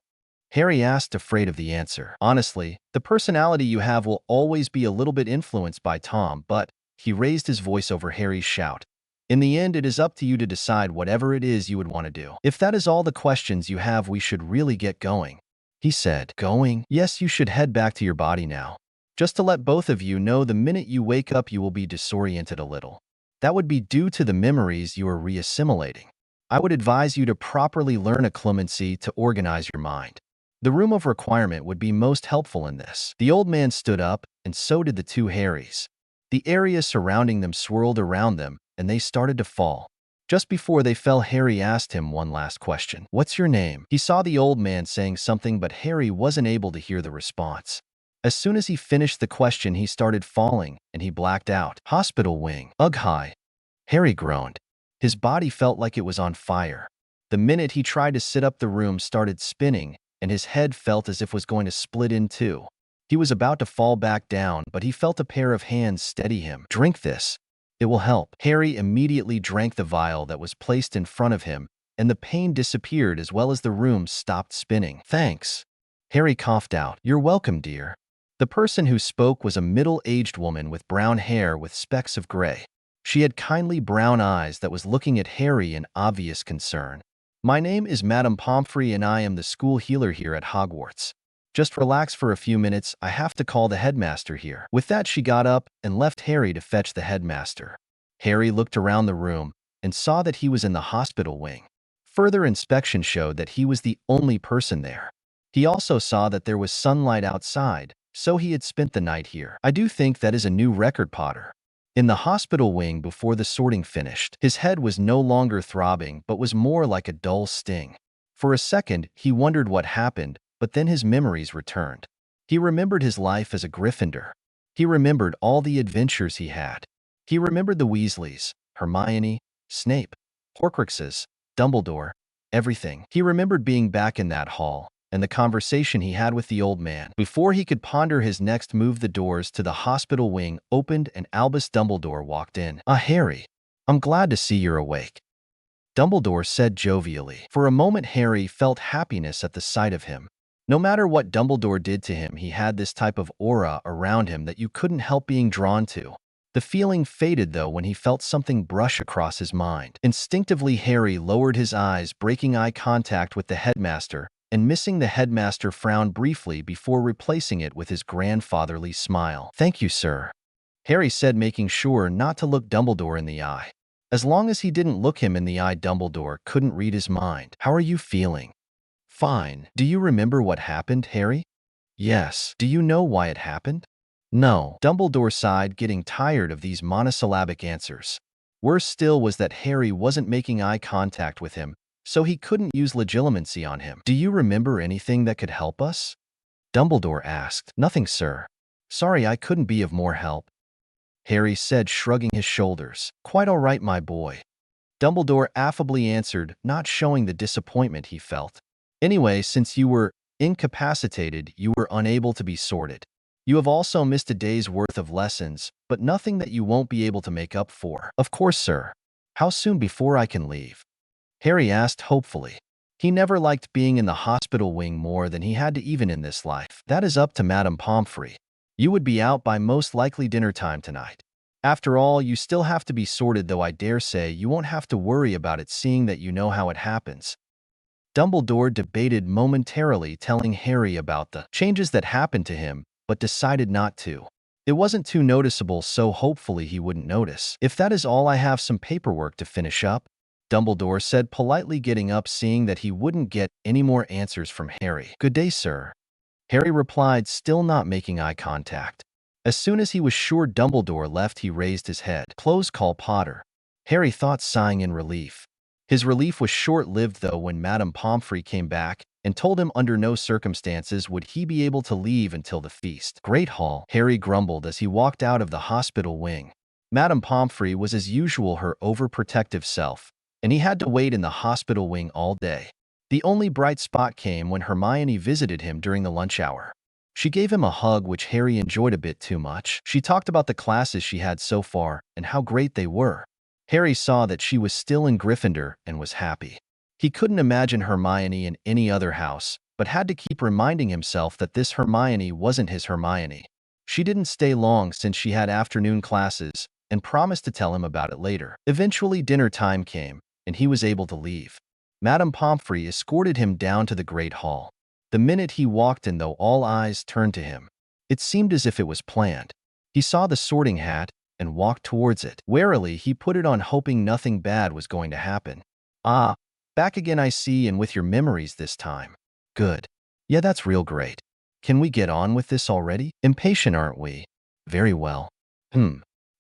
Harry asked, afraid of the answer. Honestly, the personality you have will always be a little bit influenced by Tom, but he raised his voice over Harry's shout. In the end, it is up to you to decide whatever it is you would want to do. If that is all the questions you have, we should really get going. He said. Going? Yes, you should head back to your body now. Just to let both of you know, the minute you wake up, you will be disoriented a little. That would be due to the memories you are reassimilating. I would advise you to properly learn a clemency to organize your mind. The room of requirement would be most helpful in this. The old man stood up, and so did the two Harrys. The area surrounding them swirled around them, and they started to fall. Just before they fell, Harry asked him one last question. What's your name? He saw the old man saying something, but Harry wasn't able to hear the response. As soon as he finished the question, he started falling, and he blacked out. Hospital wing. Ugh, hi. Harry groaned. His body felt like it was on fire. The minute he tried to sit up, the room started spinning, and his head felt as if it was going to split in two. He was about to fall back down, but he felt a pair of hands steady him. Drink this. It will help. Harry immediately drank the vial that was placed in front of him, and the pain disappeared as well as the room stopped spinning. Thanks. Harry coughed out. You're welcome, dear. The person who spoke was a middle-aged woman with brown hair with specks of gray. She had kindly brown eyes that was looking at Harry in obvious concern. My name is Madame Pomfrey, and I am the school healer here at Hogwarts. Just relax for a few minutes, I have to call the headmaster here. With that, she got up and left Harry to fetch the headmaster. Harry looked around the room and saw that he was in the hospital wing. Further inspection showed that he was the only person there. He also saw that there was sunlight outside, So he had spent the night here. I do think that is a new record, Potter. In the hospital wing before the sorting finished, his head was no longer throbbing but was more like a dull sting. For a second, he wondered what happened, but then his memories returned. He remembered his life as a Gryffindor. He remembered all the adventures he had. He remembered the Weasleys, Hermione, Snape, Horcruxes, Dumbledore, everything. He remembered being back in that hall, and the conversation he had with the old man. Before he could ponder his next move, the doors to the hospital wing opened and Albus Dumbledore walked in. "Ah, Harry, I'm glad to see you're awake," Dumbledore said jovially. For a moment, Harry felt happiness at the sight of him. No matter what Dumbledore did to him, he had this type of aura around him that you couldn't help being drawn to. The feeling faded, though, when he felt something brush across his mind. Instinctively, Harry lowered his eyes, breaking eye contact with the headmaster, and missing the headmaster frowned briefly before replacing it with his grandfatherly smile. "Thank you, sir," Harry said, making sure not to look Dumbledore in the eye. As long as he didn't look him in the eye, Dumbledore couldn't read his mind. "How are you feeling?" "Fine. Do you remember what happened, Harry?" "Yes." "Do you know why it happened?" "No." Dumbledore sighed, getting tired of these monosyllabic answers. Worse still was that Harry wasn't making eye contact with him, so he couldn't use legitimacy on him. "Do you remember anything that could help us?" Dumbledore asked. "Nothing, sir. Sorry I couldn't be of more help," Harry said, shrugging his shoulders. "Quite all right, my boy," Dumbledore affably answered, not showing the disappointment he felt. "Anyway, since you were incapacitated, you were unable to be sorted. You have also missed a day's worth of lessons, but nothing that you won't be able to make up for." "Of course, sir. How soon before I can leave?" Harry asked hopefully. He never liked being in the hospital wing more than he had to even in this life. "That is up to Madame Pomfrey. You would be out by most likely dinner time tonight. After all, you still have to be sorted, though I dare say you won't have to worry about it seeing that you know how it happens." Dumbledore debated momentarily, telling Harry about the changes that happened to him, but decided not to. It wasn't too noticeable, so hopefully he wouldn't notice. "If that is all, I have some paperwork to finish up," Dumbledore said politely, getting up, seeing that he wouldn't get any more answers from Harry. "Good day, sir," Harry replied, still not making eye contact. As soon as he was sure Dumbledore left, he raised his head. "Close call, Potter," Harry thought, sighing in relief. His relief was short-lived, though, when Madame Pomfrey came back and told him under no circumstances would he be able to leave until the feast. "Great Hall," Harry grumbled as he walked out of the hospital wing. Madame Pomfrey was as usual her overprotective self, and he had to wait in the hospital wing all day. The only bright spot came when Hermione visited him during the lunch hour. She gave him a hug, which Harry enjoyed a bit too much. She talked about the classes she had so far and how great they were. Harry saw that she was still in Gryffindor and was happy. He couldn't imagine Hermione in any other house, but had to keep reminding himself that this Hermione wasn't his Hermione. She didn't stay long since she had afternoon classes and promised to tell him about it later. Eventually, dinner time came, and he was able to leave. Madame Pomfrey escorted him down to the Great Hall. The minute he walked in, though, all eyes turned to him. It seemed as if it was planned. He saw the sorting hat and walked towards it. Warily, he put it on, hoping nothing bad was going to happen. "Ah, back again, I see, and with your memories this time. Good. Yeah, that's real great. Can we get on with this already? Impatient, aren't we?" "Very well."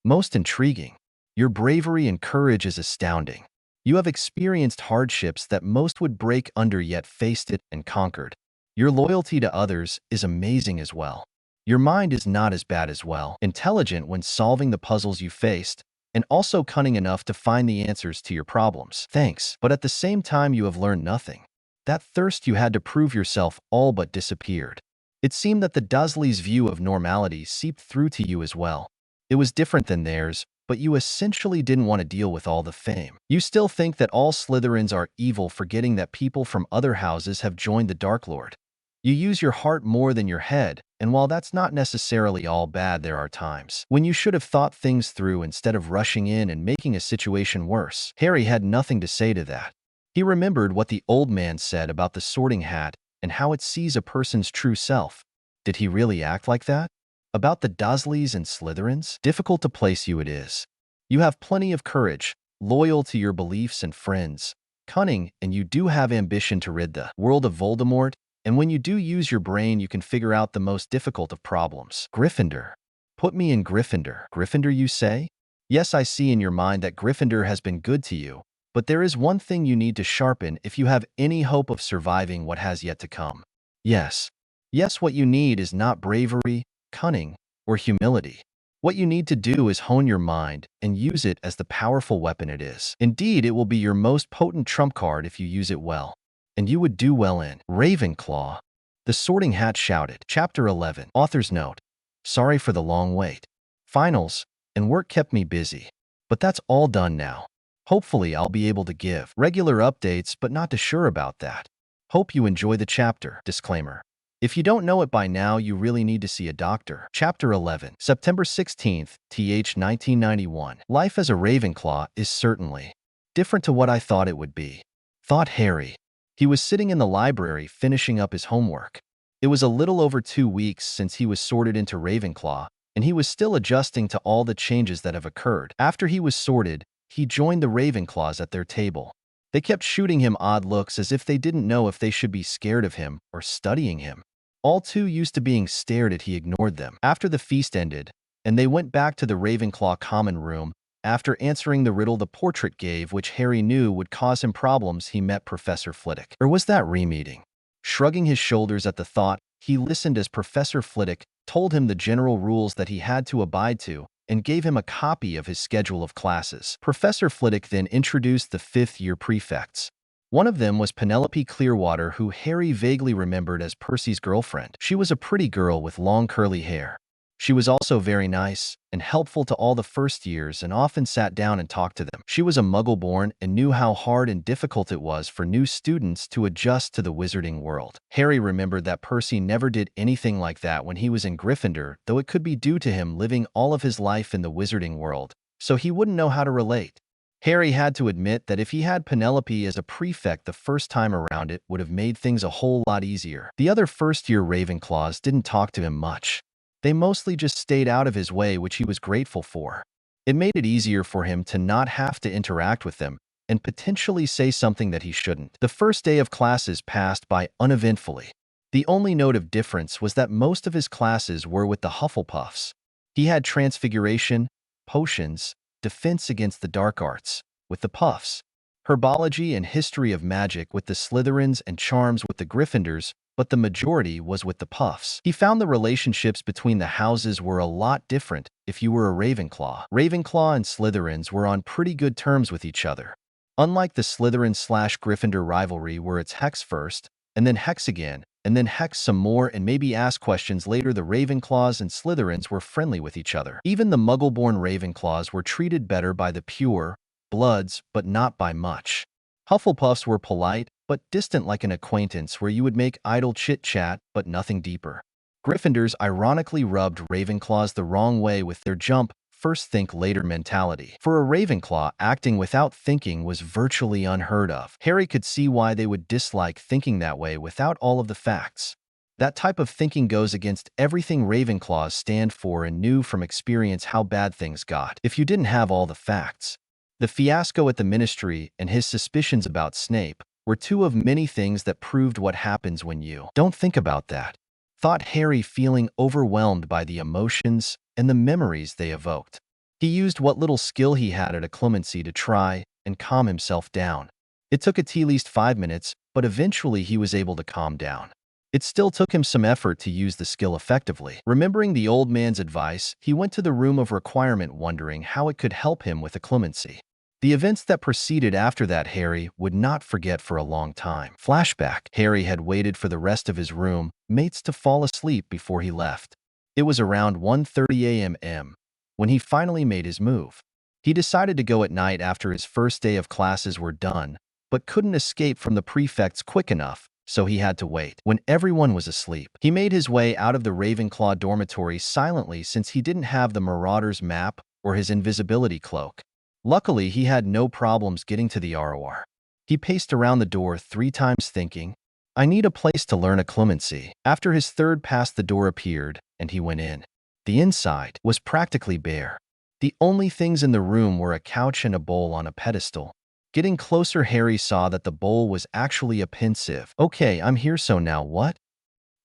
Most intriguing. Your bravery and courage is astounding. You have experienced hardships that most would break under, yet faced it and conquered. Your loyalty to others is amazing as well. Your mind is not as bad as well. Intelligent when solving the puzzles you faced, and also cunning enough to find the answers to your problems. Thanks. But at the same time, you have learned nothing. That thirst you had to prove yourself all but disappeared. It seemed that the Dursleys' view of normality seeped through to you as well. It was different than theirs, but you essentially didn't want to deal with all the fame. You still think that all Slytherins are evil, forgetting that people from other houses have joined the Dark Lord. You use your heart more than your head, and while that's not necessarily all bad, there are times when you should have thought things through instead of rushing in and making a situation worse. Harry had nothing to say to that. He remembered what the old man said about the sorting hat and how it sees a person's true self. Did he really act like that? About the Dursleys and Slytherins? Difficult to place you it is. You have plenty of courage, loyal to your beliefs and friends, cunning, and you do have ambition to rid the world of Voldemort And when you do use your brain, you can figure out the most difficult of problems. Gryffindor. Put me in Gryffindor. Gryffindor, you say? Yes, I see in your mind that Gryffindor has been good to you, but there is one thing you need to sharpen if you have any hope of surviving what has yet to come. Yes. Yes, what you need is not bravery, cunning, or humility. What you need to do is hone your mind and use it as the powerful weapon it is. Indeed, it will be your most potent trump card if you use it well. And you would do well in Ravenclaw. The Sorting Hat shouted. Chapter 11. Author's note. Sorry for the long wait. Finals and work kept me busy. But that's all done now. Hopefully, I'll be able to give regular updates, but not too sure about that. Hope you enjoy the chapter. Disclaimer. If you don't know it by now, you really need to see a doctor. Chapter 11. September 16th, 1991. Life as a Ravenclaw is certainly different to what I thought it would be. Thought Harry. He was sitting in the library finishing up his homework. It was a little over 2 weeks since he was sorted into Ravenclaw, and he was still adjusting to all the changes that have occurred. After he was sorted, he joined the Ravenclaws at their table. They kept shooting him odd looks as if they didn't know if they should be scared of him or studying him. All too used to being stared at, he ignored them. After the feast ended, and they went back to the Ravenclaw common room, after answering the riddle the portrait gave, which Harry knew would cause him problems, he met Professor Flitwick. Or was that re-meeting? Shrugging his shoulders at the thought, he listened as Professor Flitwick told him the general rules that he had to abide to, and gave him a copy of his schedule of classes. Professor Flitwick then introduced the fifth-year prefects. One of them was Penelope Clearwater, who Harry vaguely remembered as Percy's girlfriend. She was a pretty girl with long curly hair. She was also very nice and helpful to all the first years and often sat down and talked to them. She was a Muggle-born and knew how hard and difficult it was for new students to adjust to the wizarding world. Harry remembered that Percy never did anything like that when he was in Gryffindor, though it could be due to him living all of his life in the wizarding world, so he wouldn't know how to relate. Harry had to admit that if he had Penelope as a prefect the first time around, it would have made things a whole lot easier. The other first-year Ravenclaws didn't talk to him much. They mostly just stayed out of his way, which he was grateful for. It made it easier for him to not have to interact with them and potentially say something that he shouldn't. The first day of classes passed by uneventfully. The only note of difference was that most of his classes were with the Hufflepuffs. He had Transfiguration, Potions, Defense against the Dark Arts with the Puffs, Herbology and History of Magic with the Slytherins, and Charms with the Gryffindors, but the majority was with the Puffs. He found the relationships between the houses were a lot different if you were a Ravenclaw. Ravenclaw and Slytherins were on pretty good terms with each other. Unlike the Slytherin/Gryffindor rivalry where it's Hex first, and then Hex again, and then Hex some more and maybe ask questions later, the Ravenclaws and Slytherins were friendly with each other. Even the Muggle-born Ravenclaws were treated better by the pure bloods, but not by much. Hufflepuffs were polite, but distant, like an acquaintance where you would make idle chit-chat, but nothing deeper. Gryffindors ironically rubbed Ravenclaws the wrong way with their jump, first think later mentality. For a Ravenclaw, acting without thinking was virtually unheard of. Harry could see why they would dislike thinking that way without all of the facts. That type of thinking goes against everything Ravenclaws stand for and knew from experience how bad things got if you didn't have all the facts. The fiasco at the Ministry and his suspicions about Snape were two of many things that proved what happens when you don't think about that, thought Harry, feeling overwhelmed by the emotions and the memories they evoked. He used what little skill he had at occlumency to try and calm himself down. It took at least 5 minutes, but eventually he was able to calm down. It still took him some effort to use the skill effectively. Remembering the old man's advice, he went to the Room of Requirement, wondering how it could help him with occlumency. The events that proceeded after that Harry would not forget for a long time. Flashback. Harry had waited for the rest of his room mates to fall asleep before he left. It was around 1:30 a.m. when he finally made his move. He decided to go at night after his first day of classes were done, but couldn't escape from the prefects quick enough, so he had to wait. When everyone was asleep, he made his way out of the Ravenclaw dormitory silently, since he didn't have the Marauder's map or his invisibility cloak. Luckily, he had no problems getting to the ROR. He paced around the door 3 times thinking, I need a place to learn occlumency. After his third pass, the door appeared, and he went in. The inside was practically bare. The only things in the room were a couch and a bowl on a pedestal. Getting closer, Harry saw that the bowl was actually a pensive. "Okay, I'm here, so now what?"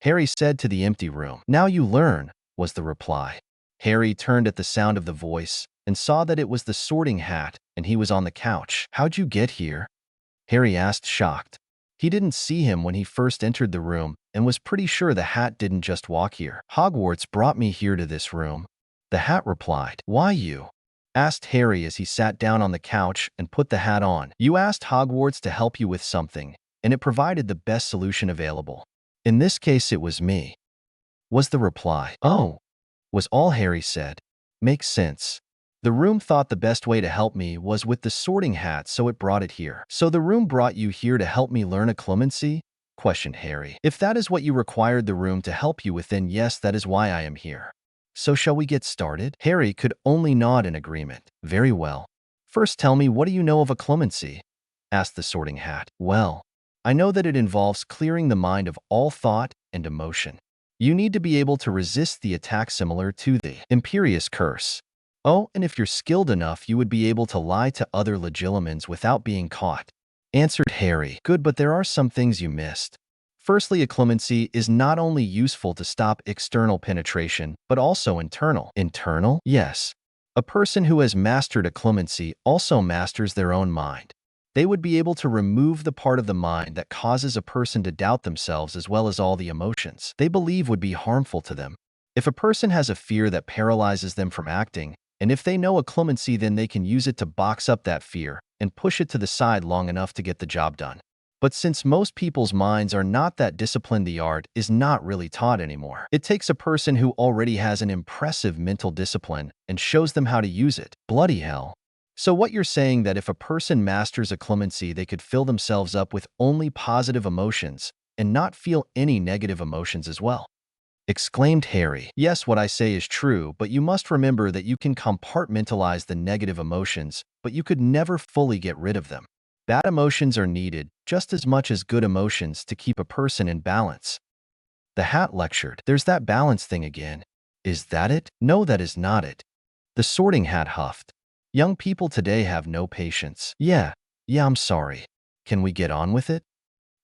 Harry said to the empty room. "Now you learn," was the reply. Harry turned at the sound of the voice and saw that it was the Sorting Hat, and he was on the couch. "How'd you get here?" Harry asked, shocked. He didn't see him when he first entered the room and was pretty sure the Hat didn't just walk here. "Hogwarts brought me here to this room," the Hat replied. "Why you?" asked Harry as he sat down on the couch and put the hat on. "You asked Hogwarts to help you with something, and it provided the best solution available. In this case, it was me," was the reply. "Oh," was all Harry said. "Makes sense. The room thought the best way to help me was with the Sorting Hat, so it brought it here." "So the room brought you here to help me learn occlumency?" questioned Harry. "If that is what you required the room to help you with, then yes, that is why I am here. So shall we get started?" Harry could only nod in agreement. "Very well. First tell me, what do you know of occlumency?" asked the Sorting Hat. "Well, I know that it involves clearing the mind of all thought and emotion. You need to be able to resist the attack similar to the Imperious Curse. Oh, and if you're skilled enough, you would be able to lie to other Legilimens without being caught," answered Harry. "Good, but there are some things you missed. Firstly, occlumency is not only useful to stop external penetration, but also internal." "Internal?" "Yes. A person who has mastered occlumency also masters their own mind. They would be able to remove the part of the mind that causes a person to doubt themselves, as well as all the emotions they believe would be harmful to them. If a person has a fear that paralyzes them from acting, and if they know occlumency, then they can use it to box up that fear and push it to the side long enough to get the job done. But since most people's minds are not that disciplined, the art is not really taught anymore. It takes a person who already has an impressive mental discipline and shows them how to use it." "Bloody hell. So what you're saying, that if a person masters occlumency, they could fill themselves up with only positive emotions and not feel any negative emotions as well?" exclaimed Harry. "Yes, what I say is true, but you must remember that you can compartmentalize the negative emotions, but you could never fully get rid of them. Bad emotions are needed just as much as good emotions to keep a person in balance," the Hat lectured. "There's that balance thing again. Is that it?" "No, that is not it," the Sorting Hat huffed. "Young people today have no patience." Yeah, I'm sorry. Can we get on with it?"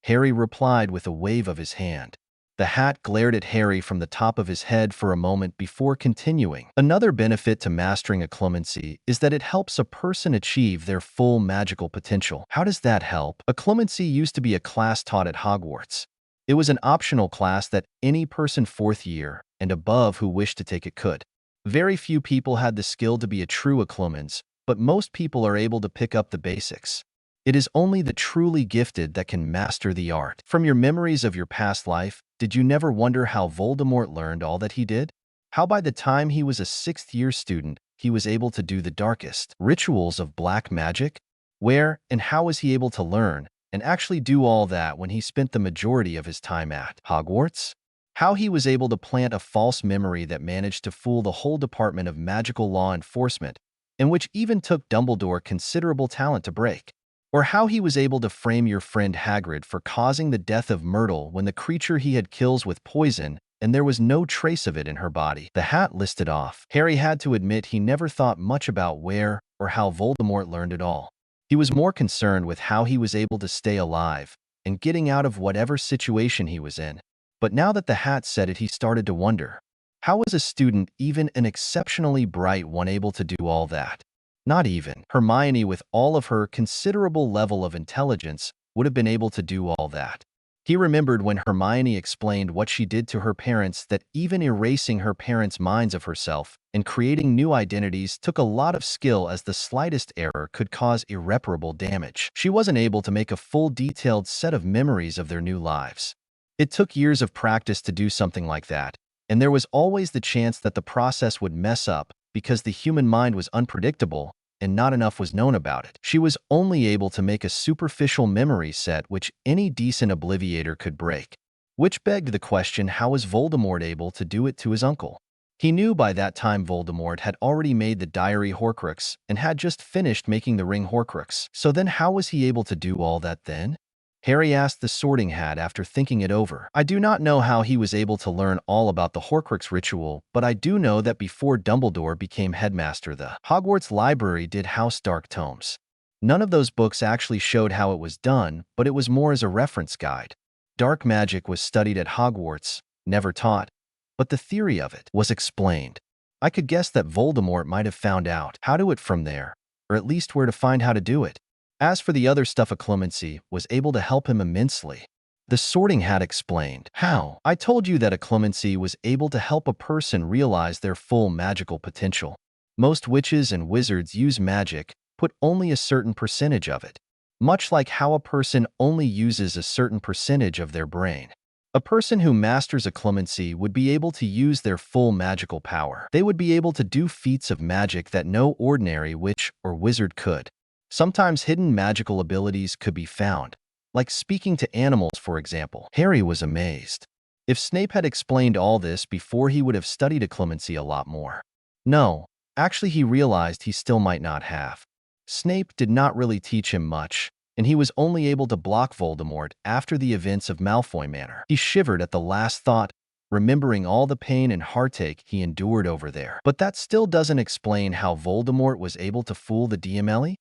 Harry replied with a wave of his hand. The Hat glared at Harry from the top of his head for a moment before continuing. "Another benefit to mastering occlumency is that it helps a person achieve their full magical potential." "How does that help?" "Occlumency used to be a class taught at Hogwarts. It was an optional class that any person 4th year and above who wished to take it could. Very few people had the skill to be a true occlumens, but most people are able to pick up the basics. It is only the truly gifted that can master the art. From your memories of your past life, did you never wonder how Voldemort learned all that he did? How by the time he was a 6th-year student, he was able to do the darkest rituals of black magic? Where and how was he able to learn and actually do all that when he spent the majority of his time at Hogwarts? How he was able to plant a false memory that managed to fool the whole Department of Magical Law Enforcement, and which even took Dumbledore considerable talent to break? Or how he was able to frame your friend Hagrid for causing the death of Myrtle when the creature he had kills with poison and there was no trace of it in her body?" The Hat listed off. Harry had to admit he never thought much about where or how Voldemort learned it all. He was more concerned with how he was able to stay alive and getting out of whatever situation he was in. But now that the Hat said it, he started to wonder, how was a student, even an exceptionally bright one, able to do all that? Not even Hermione, with all of her considerable level of intelligence, would have been able to do all that. He remembered when Hermione explained what she did to her parents, that even erasing her parents' minds of herself and creating new identities took a lot of skill, as the slightest error could cause irreparable damage. She wasn't able to make a full detailed set of memories of their new lives. It took years of practice to do something like that, and there was always the chance that the process would mess up because the human mind was unpredictable and not enough was known about it. She was only able to make a superficial memory set which any decent obliviator could break. Which begged the question, how was Voldemort able to do it to his uncle? He knew by that time Voldemort had already made the diary Horcrux and had just finished making the ring Horcrux. So then how was he able to do all that then? Harry asked the Sorting Hat after thinking it over. "I do not know how he was able to learn all about the Horcrux ritual, but I do know that before Dumbledore became headmaster, the Hogwarts library did house dark tomes. None of those books actually showed how it was done, but it was more as a reference guide. Dark magic was studied at Hogwarts, never taught, but the theory of it was explained. I could guess that Voldemort might have found out how to do it from there, or at least where to find how to do it. As for the other stuff, Occlumency was able to help him immensely. The Sorting Hat explained. How? I told you that Occlumency was able to help a person realize their full magical potential. Most witches and wizards use magic, but only a certain percentage of it. Much like how a person only uses a certain percentage of their brain. A person who masters Occlumency would be able to use their full magical power. They would be able to do feats of magic that no ordinary witch or wizard could. Sometimes hidden magical abilities could be found, like speaking to animals, for example. Harry was amazed. If Snape had explained all this before, he would have studied Occlumency a lot more. No, actually he realized he still might not have. Snape did not really teach him much, and he was only able to block Voldemort after the events of Malfoy Manor. He shivered at the last thought, remembering all the pain and heartache he endured over there. But that still doesn't explain how Voldemort was able to fool the DMLE?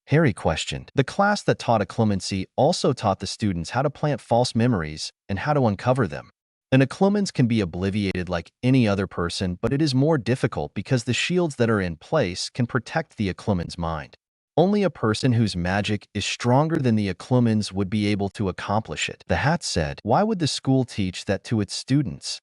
Harry questioned. The class that taught Occlumency also taught the students how to plant false memories and how to uncover them. An Occlumens can be obliviated like any other person, but it is more difficult because the shields that are in place can protect the Occlumen's mind. Only a person whose magic is stronger than the Occlumens would be able to accomplish it. The Hat said, why would the school teach that to its students?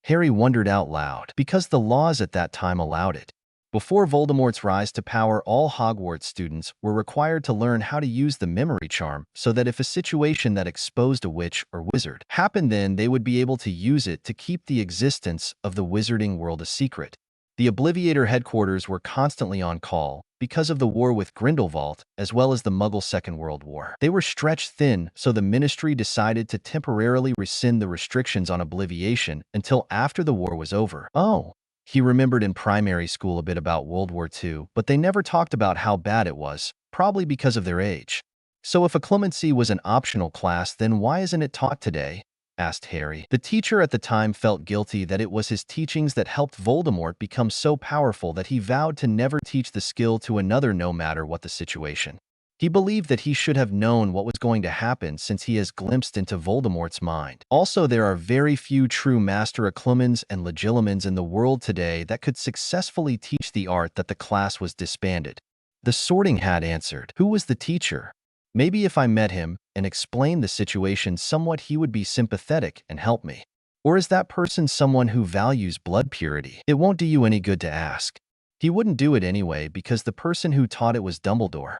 Harry wondered out loud. Because the laws at that time allowed it. Before Voldemort's rise to power, all Hogwarts students were required to learn how to use the memory charm so that if a situation that exposed a witch or wizard happened, then they would be able to use it to keep the existence of the wizarding world a secret. The Obliviator headquarters were constantly on call because of the war with Grindelwald as well as the Muggle Second World War. They were stretched thin, so the Ministry decided to temporarily rescind the restrictions on obliviation until after the war was over. Oh. He remembered in primary school a bit about World War II, but they never talked about how bad it was, probably because of their age. So if Occlumency was an optional class, then why isn't it taught today? Asked Harry. The teacher at the time felt guilty that it was his teachings that helped Voldemort become so powerful that he vowed to never teach the skill to another no matter what the situation. He believed that he should have known what was going to happen since he has glimpsed into Voldemort's mind. Also, there are very few true Master Occlumens and Legilimens in the world today that could successfully teach the art that the class was disbanded. The Sorting Hat answered. Who was the teacher? Maybe if I met him and explained the situation somewhat, he would be sympathetic and help me. Or is that person someone who values blood purity? It won't do you any good to ask. He wouldn't do it anyway because the person who taught it was Dumbledore.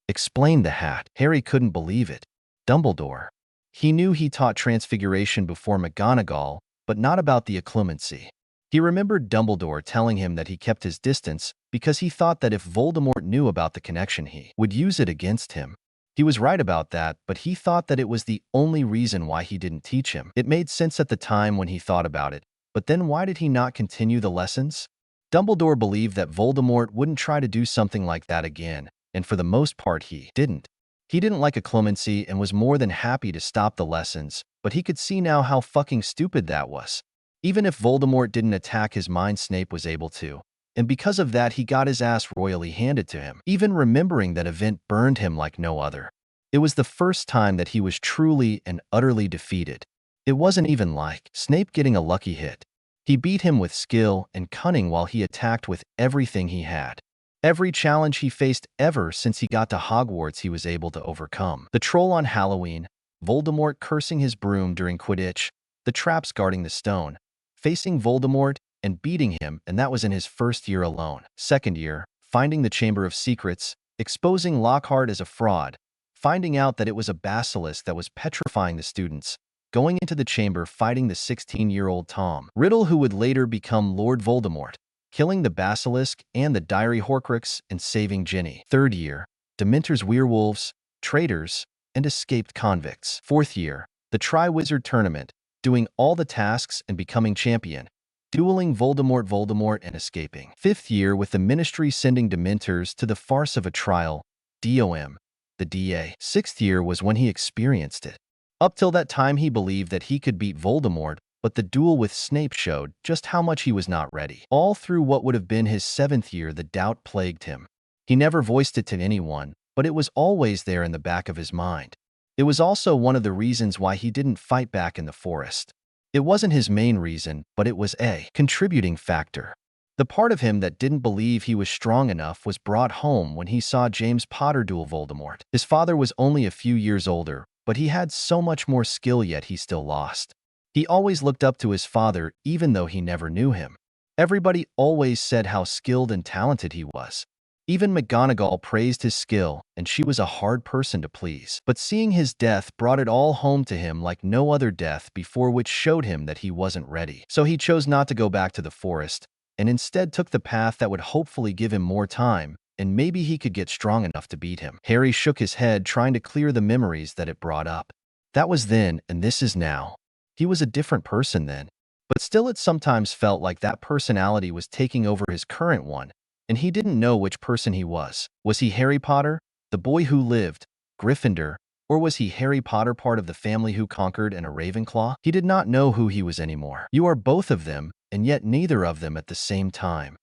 Explained the Hat. Harry couldn't believe it. Dumbledore. He knew he taught Transfiguration before McGonagall, but not about the Occlumency. He remembered Dumbledore telling him that he kept his distance because he thought that if Voldemort knew about the connection, he would use it against him. He was right about that, but he thought that it was the only reason why he didn't teach him. It made sense at the time when he thought about it, but then why did he not continue the lessons? Dumbledore believed that Voldemort wouldn't try to do something like that again, and for the most part he didn't. He didn't like Occlumency and was more than happy to stop the lessons, but he could see now how fucking stupid that was. Even if Voldemort didn't attack his mind, Snape was able to. And because of that, he got his ass royally handed to him. Even remembering that event burned him like no other. It was the first time that he was truly and utterly defeated. It wasn't even like Snape getting a lucky hit. He beat him with skill and cunning while he attacked with everything he had. Every challenge he faced ever since he got to Hogwarts he was able to overcome. The troll on Halloween, Voldemort cursing his broom during Quidditch, the traps guarding the stone, facing Voldemort and beating him, and that was in his first year alone. Second year, finding the Chamber of Secrets, exposing Lockhart as a fraud, finding out that it was a basilisk that was petrifying the students, going into the chamber fighting the 16-year-old Tom Riddle who would later become Lord Voldemort, killing the basilisk and the Diary Horcrux, and saving Ginny. Third year, Dementors, werewolves, traitors, and escaped convicts. Fourth year, the Triwizard Tournament, doing all the tasks and becoming champion, dueling Voldemort and escaping. Fifth year, with the Ministry sending Dementors to the farce of a trial, DOM, the DA. Sixth year was when he experienced it. Up till that time he believed that he could beat Voldemort, but the duel with Snape showed just how much he was not ready. All through what would have been his 7th year, the doubt plagued him. He never voiced it to anyone, but it was always there in the back of his mind. It was also one of the reasons why he didn't fight back in the forest. It wasn't his main reason, but it was a contributing factor. The part of him that didn't believe he was strong enough was brought home when he saw James Potter duel Voldemort. His father was only a few years older, but he had so much more skill, yet he still lost. He always looked up to his father even though he never knew him. Everybody always said how skilled and talented he was. Even McGonagall praised his skill, and she was a hard person to please. But seeing his death brought it all home to him like no other death before, which showed him that he wasn't ready. So he chose not to go back to the forest, and instead took the path that would hopefully give him more time, and maybe he could get strong enough to beat him. Harry shook his head, trying to clear the memories that it brought up. That was then, and this is now. He was a different person then. But still, it sometimes felt like that personality was taking over his current one, and he didn't know which person he was. Was he Harry Potter, the boy who lived, Gryffindor, or was he Harry Potter, part of the family who conquered and a Ravenclaw? He did not know who he was anymore. You are both of them, and yet neither of them at the same time.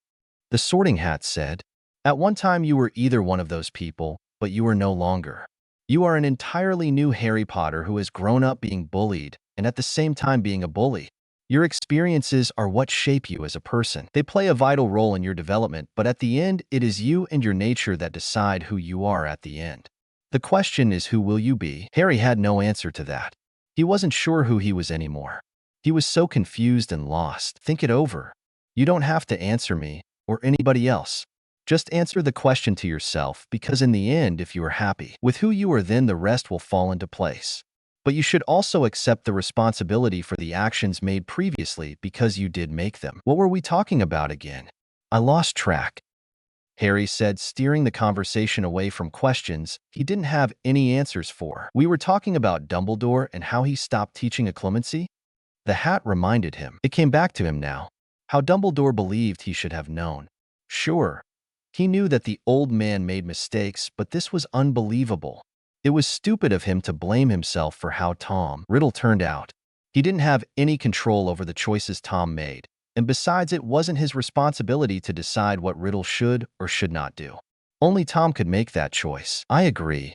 The Sorting Hat said, at one time you were either one of those people, but you are no longer. You are an entirely new Harry Potter who has grown up being bullied, and at the same time being a bully. Your experiences are what shape you as a person. They play a vital role in your development, but at the end, it is you and your nature that decide who you are at the end. The question is, who will you be? Harry had no answer to that. He wasn't sure who he was anymore. He was so confused and lost. Think it over. You don't have to answer me or anybody else. Just answer the question to yourself, because in the end, if you are happy with who you are, then the rest will fall into place. But you should also accept the responsibility for the actions made previously, because you did make them. What were we talking about again? I lost track, Harry said, steering the conversation away from questions he didn't have any answers for. We were talking about Dumbledore and how he stopped teaching occlumency? The hat reminded him. It came back to him now. How Dumbledore believed he should have known. Sure, he knew that the old man made mistakes, but this was unbelievable. It was stupid of him to blame himself for how Tom Riddle turned out. He didn't have any control over the choices Tom made, and besides, it wasn't his responsibility to decide what Riddle should or should not do. Only Tom could make that choice. I agree,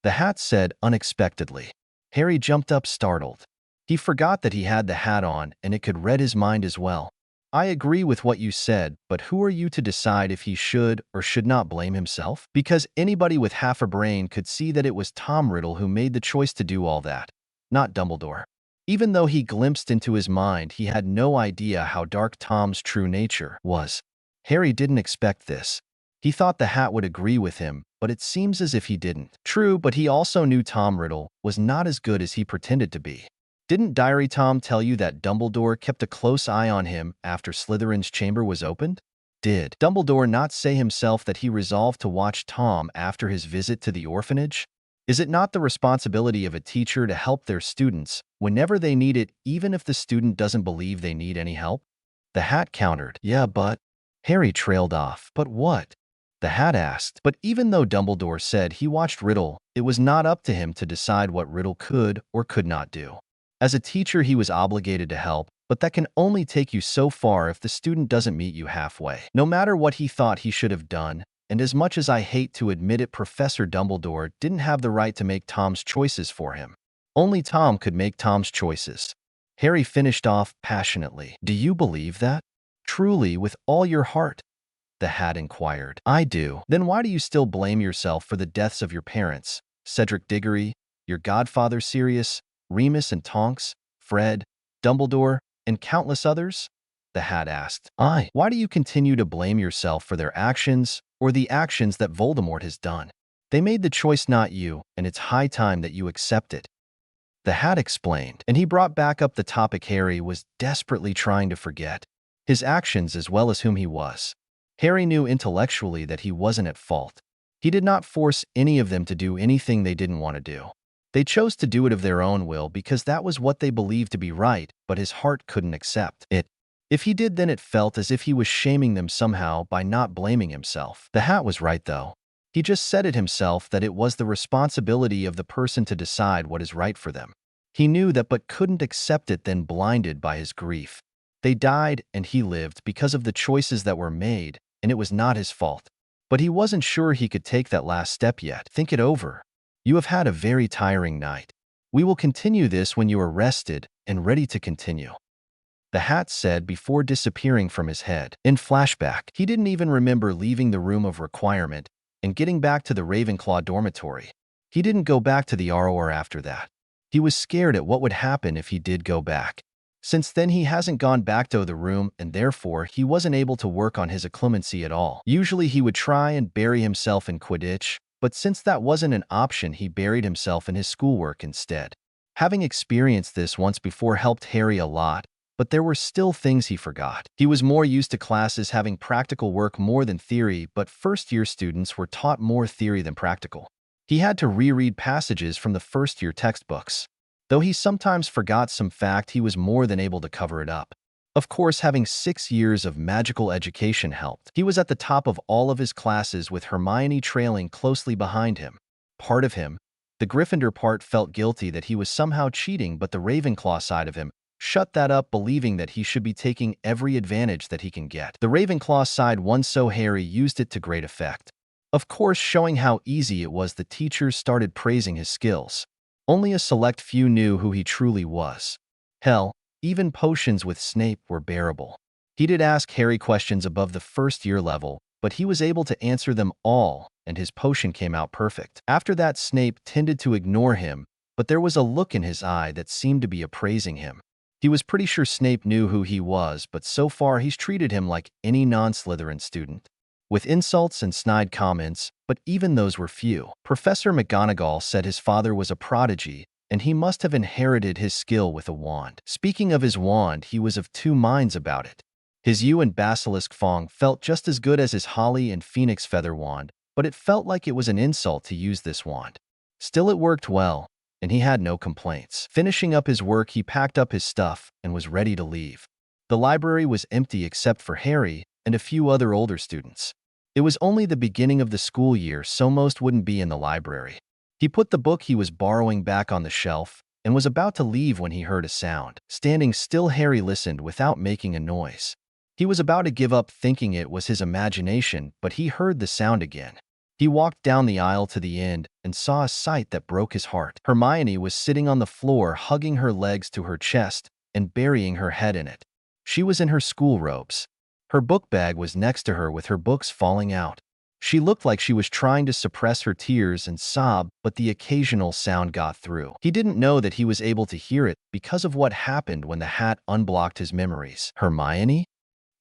the hat said unexpectedly. Harry jumped up, startled. He forgot that he had the hat on, and it could read his mind as well. I agree with what you said, but who are you to decide if he should or should not blame himself? Because anybody with half a brain could see that it was Tom Riddle who made the choice to do all that, not Dumbledore. Even though he glimpsed into his mind, he had no idea how dark Tom's true nature was. Harry didn't expect this. He thought the hat would agree with him, but it seems as if he didn't. True, but he also knew Tom Riddle was not as good as he pretended to be. Didn't Diary Tom tell you that Dumbledore kept a close eye on him after Slytherin's chamber was opened? Did Dumbledore not say himself that he resolved to watch Tom after his visit to the orphanage? Is it not the responsibility of a teacher to help their students whenever they need it, even if the student doesn't believe they need any help? The hat countered. Yeah, but... Harry trailed off. But what? The hat asked. But even though Dumbledore said he watched Riddle, it was not up to him to decide what Riddle could or could not do. As a teacher, he was obligated to help, but that can only take you so far if the student doesn't meet you halfway. No matter what he thought he should have done, and as much as I hate to admit it, Professor Dumbledore didn't have the right to make Tom's choices for him. Only Tom could make Tom's choices. Harry finished off passionately. Do you believe that? Truly, with all your heart? The hat inquired. I do. Then why do you still blame yourself for the deaths of your parents, Cedric Diggory, your godfather Sirius, Remus and Tonks, Fred, Dumbledore, and countless others? The hat asked. Why do you continue to blame yourself for their actions or the actions that Voldemort has done? They made the choice, not you, and it's high time that you accept it. The hat explained, and he brought back up the topic Harry was desperately trying to forget. His actions as well as whom he was. Harry knew intellectually that he wasn't at fault. He did not force any of them to do anything they didn't want to do. They chose to do it of their own will because that was what they believed to be right, but his heart couldn't accept it. If he did, then it felt as if he was shaming them somehow by not blaming himself. The hat was right, though. He just said it himself that it was the responsibility of the person to decide what is right for them. He knew that but couldn't accept it, then blinded by his grief. They died and he lived because of the choices that were made, and it was not his fault. But he wasn't sure he could take that last step yet. Think it over. You have had a very tiring night. We will continue this when you are rested and ready to continue, the hat said before disappearing from his head. In flashback, he didn't even remember leaving the room of requirement and getting back to the Ravenclaw dormitory. He didn't go back to the ROR after that. He was scared at what would happen if he did go back. Since then, he hasn't gone back to the room, and therefore, he wasn't able to work on his acclimacy at all. Usually, he would try and bury himself in Quidditch, but since that wasn't an option, he buried himself in his schoolwork instead. Having experienced this once before helped Harry a lot, but there were still things he forgot. He was more used to classes having practical work more than theory, but first-year students were taught more theory than practical. He had to reread passages from the first-year textbooks. Though he sometimes forgot some fact, he was more than able to cover it up. Of course, having 6 years of magical education helped. He was at the top of all of his classes with Hermione trailing closely behind him. Part of him, the Gryffindor part, felt guilty that he was somehow cheating, but the Ravenclaw side of him shut that up, believing that he should be taking every advantage that he can get. The Ravenclaw side won, so Harry used it to great effect. Of course, showing how easy it was, the teachers started praising his skills. Only a select few knew who he truly was. Hell, even potions with Snape were bearable. He did ask Harry questions above the first-year level, but he was able to answer them all, and his potion came out perfect. After that, Snape tended to ignore him, but there was a look in his eye that seemed to be appraising him. He was pretty sure Snape knew who he was, but so far he's treated him like any non-Slytherin student, with insults and snide comments, but even those were few. Professor McGonagall said his father was a prodigy, and he must have inherited his skill with a wand. Speaking of his wand, he was of two minds about it. His yew and basilisk fong felt just as good as his holly and phoenix feather wand, but it felt like it was an insult to use this wand. Still, it worked well, and he had no complaints. Finishing up his work, he packed up his stuff and was ready to leave. The library was empty except for Harry and a few other older students. It was only the beginning of the school year, so most wouldn't be in the library. He put the book he was borrowing back on the shelf and was about to leave when he heard a sound. Standing still, Harry listened without making a noise. He was about to give up, thinking it was his imagination, but he heard the sound again. He walked down the aisle to the end and saw a sight that broke his heart. Hermione was sitting on the floor, hugging her legs to her chest and burying her head in it. She was in her school robes. Her book bag was next to her with her books falling out. She looked like she was trying to suppress her tears and sob, but the occasional sound got through. He didn't know that he was able to hear it because of what happened when the hat unblocked his memories. "Hermione?"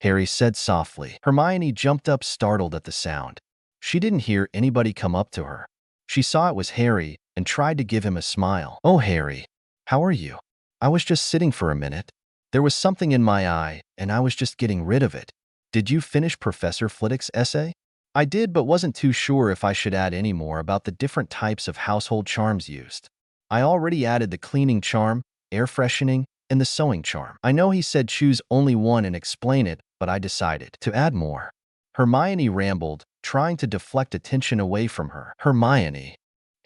Harry said softly. Hermione jumped up, startled at the sound. She didn't hear anybody come up to her. She saw it was Harry and tried to give him a smile. "Oh, Harry, how are you? I was just sitting for a minute. There was something in my eye, and I was just getting rid of it. Did you finish Professor Flitwick's essay?" "I did, but wasn't too sure if I should add any more about the different types of household charms used. I already added the cleaning charm, air freshening, and the sewing charm. I know he said choose only one and explain it, but I decided to add more." Hermione rambled, trying to deflect attention away from her. "Hermione,"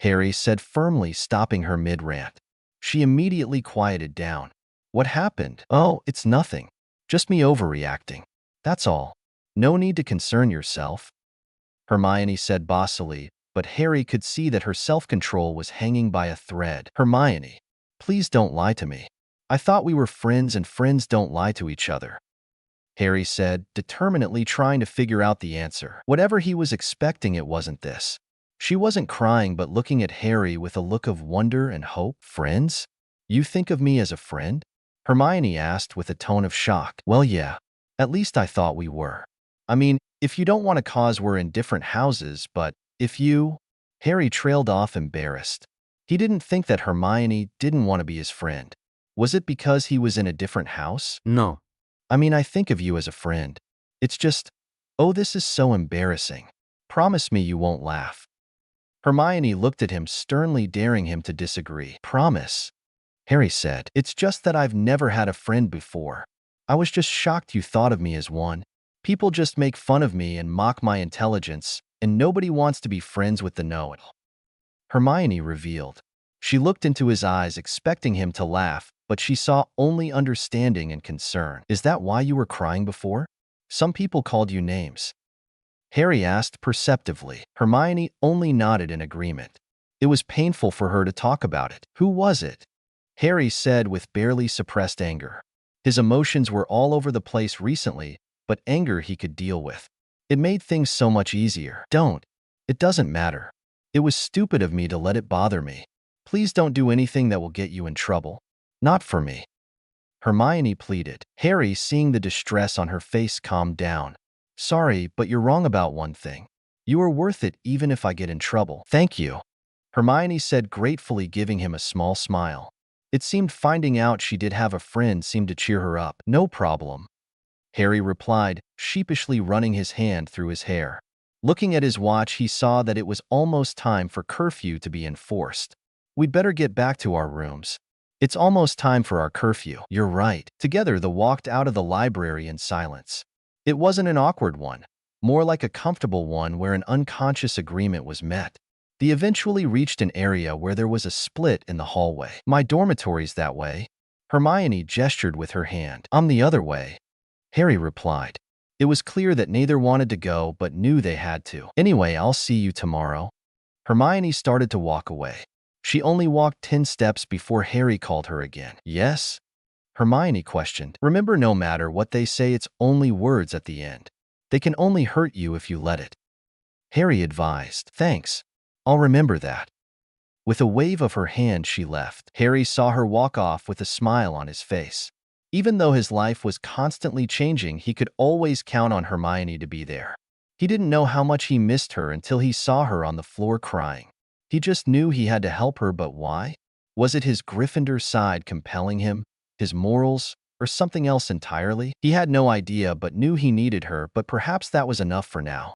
Harry said firmly, stopping her mid-rant. She immediately quieted down. "What happened?" "Oh, it's nothing. Just me overreacting. That's all. No need to concern yourself," Hermione said bossily, but Harry could see that her self-control was hanging by a thread. "Hermione, please don't lie to me. I thought we were friends, and friends don't lie to each other," Harry said, determinedly trying to figure out the answer. Whatever he was expecting, it wasn't this. She wasn't crying, but looking at Harry with a look of wonder and hope. "Friends? You think of me as a friend?" Hermione asked with a tone of shock. "Well, yeah. At least I thought we were. I mean, if you don't want to cause we're in different houses, but if you—" Harry trailed off, embarrassed. He didn't think that Hermione didn't want to be his friend. Was it because he was in a different house? No. "I mean, I think of you as a friend. It's just, oh, this is so embarrassing. Promise me you won't laugh." Hermione looked at him sternly, daring him to disagree. "Promise," Harry said. "It's just that I've never had a friend before. I was just shocked you thought of me as one. People just make fun of me and mock my intelligence, and nobody wants to be friends with the know-it-all," Hermione revealed. She looked into his eyes, expecting him to laugh, but she saw only understanding and concern. "Is that why you were crying before? Some people called you names." Harry asked perceptively. Hermione only nodded in agreement. It was painful for her to talk about it. Who was it? Harry said with barely suppressed anger. His emotions were all over the place recently, but anger he could deal with. It made things so much easier. Don't. It doesn't matter. It was stupid of me to let it bother me. Please don't do anything that will get you in trouble. Not for me. Hermione pleaded. Harry, seeing the distress on her face, calmed down. Sorry, but you're wrong about one thing. You are worth it even if I get in trouble. Thank you. Hermione said gratefully, giving him a small smile. It seemed finding out she did have a friend seemed to cheer her up. No problem. Harry replied, sheepishly running his hand through his hair. Looking at his watch, he saw that it was almost time for curfew to be enforced. We'd better get back to our rooms. It's almost time for our curfew. You're right. Together, they walked out of the library in silence. It wasn't an awkward one, more like a comfortable one where an unconscious agreement was met. They eventually reached an area where there was a split in the hallway. My dormitory's that way. Hermione gestured with her hand. I'm the other way. Harry replied. It was clear that neither wanted to go but knew they had to. Anyway, I'll see you tomorrow. Hermione started to walk away. She only walked 10 steps before Harry called her again. Yes? Hermione questioned. Remember, no matter what they say, it's only words at the end. They can only hurt you if you let it. Harry advised. Thanks. I'll remember that. With a wave of her hand, she left. Harry saw her walk off with a smile on his face. Even though his life was constantly changing, he could always count on Hermione to be there. He didn't know how much he missed her until he saw her on the floor crying. He just knew he had to help her, but why? Was it his Gryffindor side compelling him, his morals, or something else entirely? He had no idea but knew he needed her, but perhaps that was enough for now.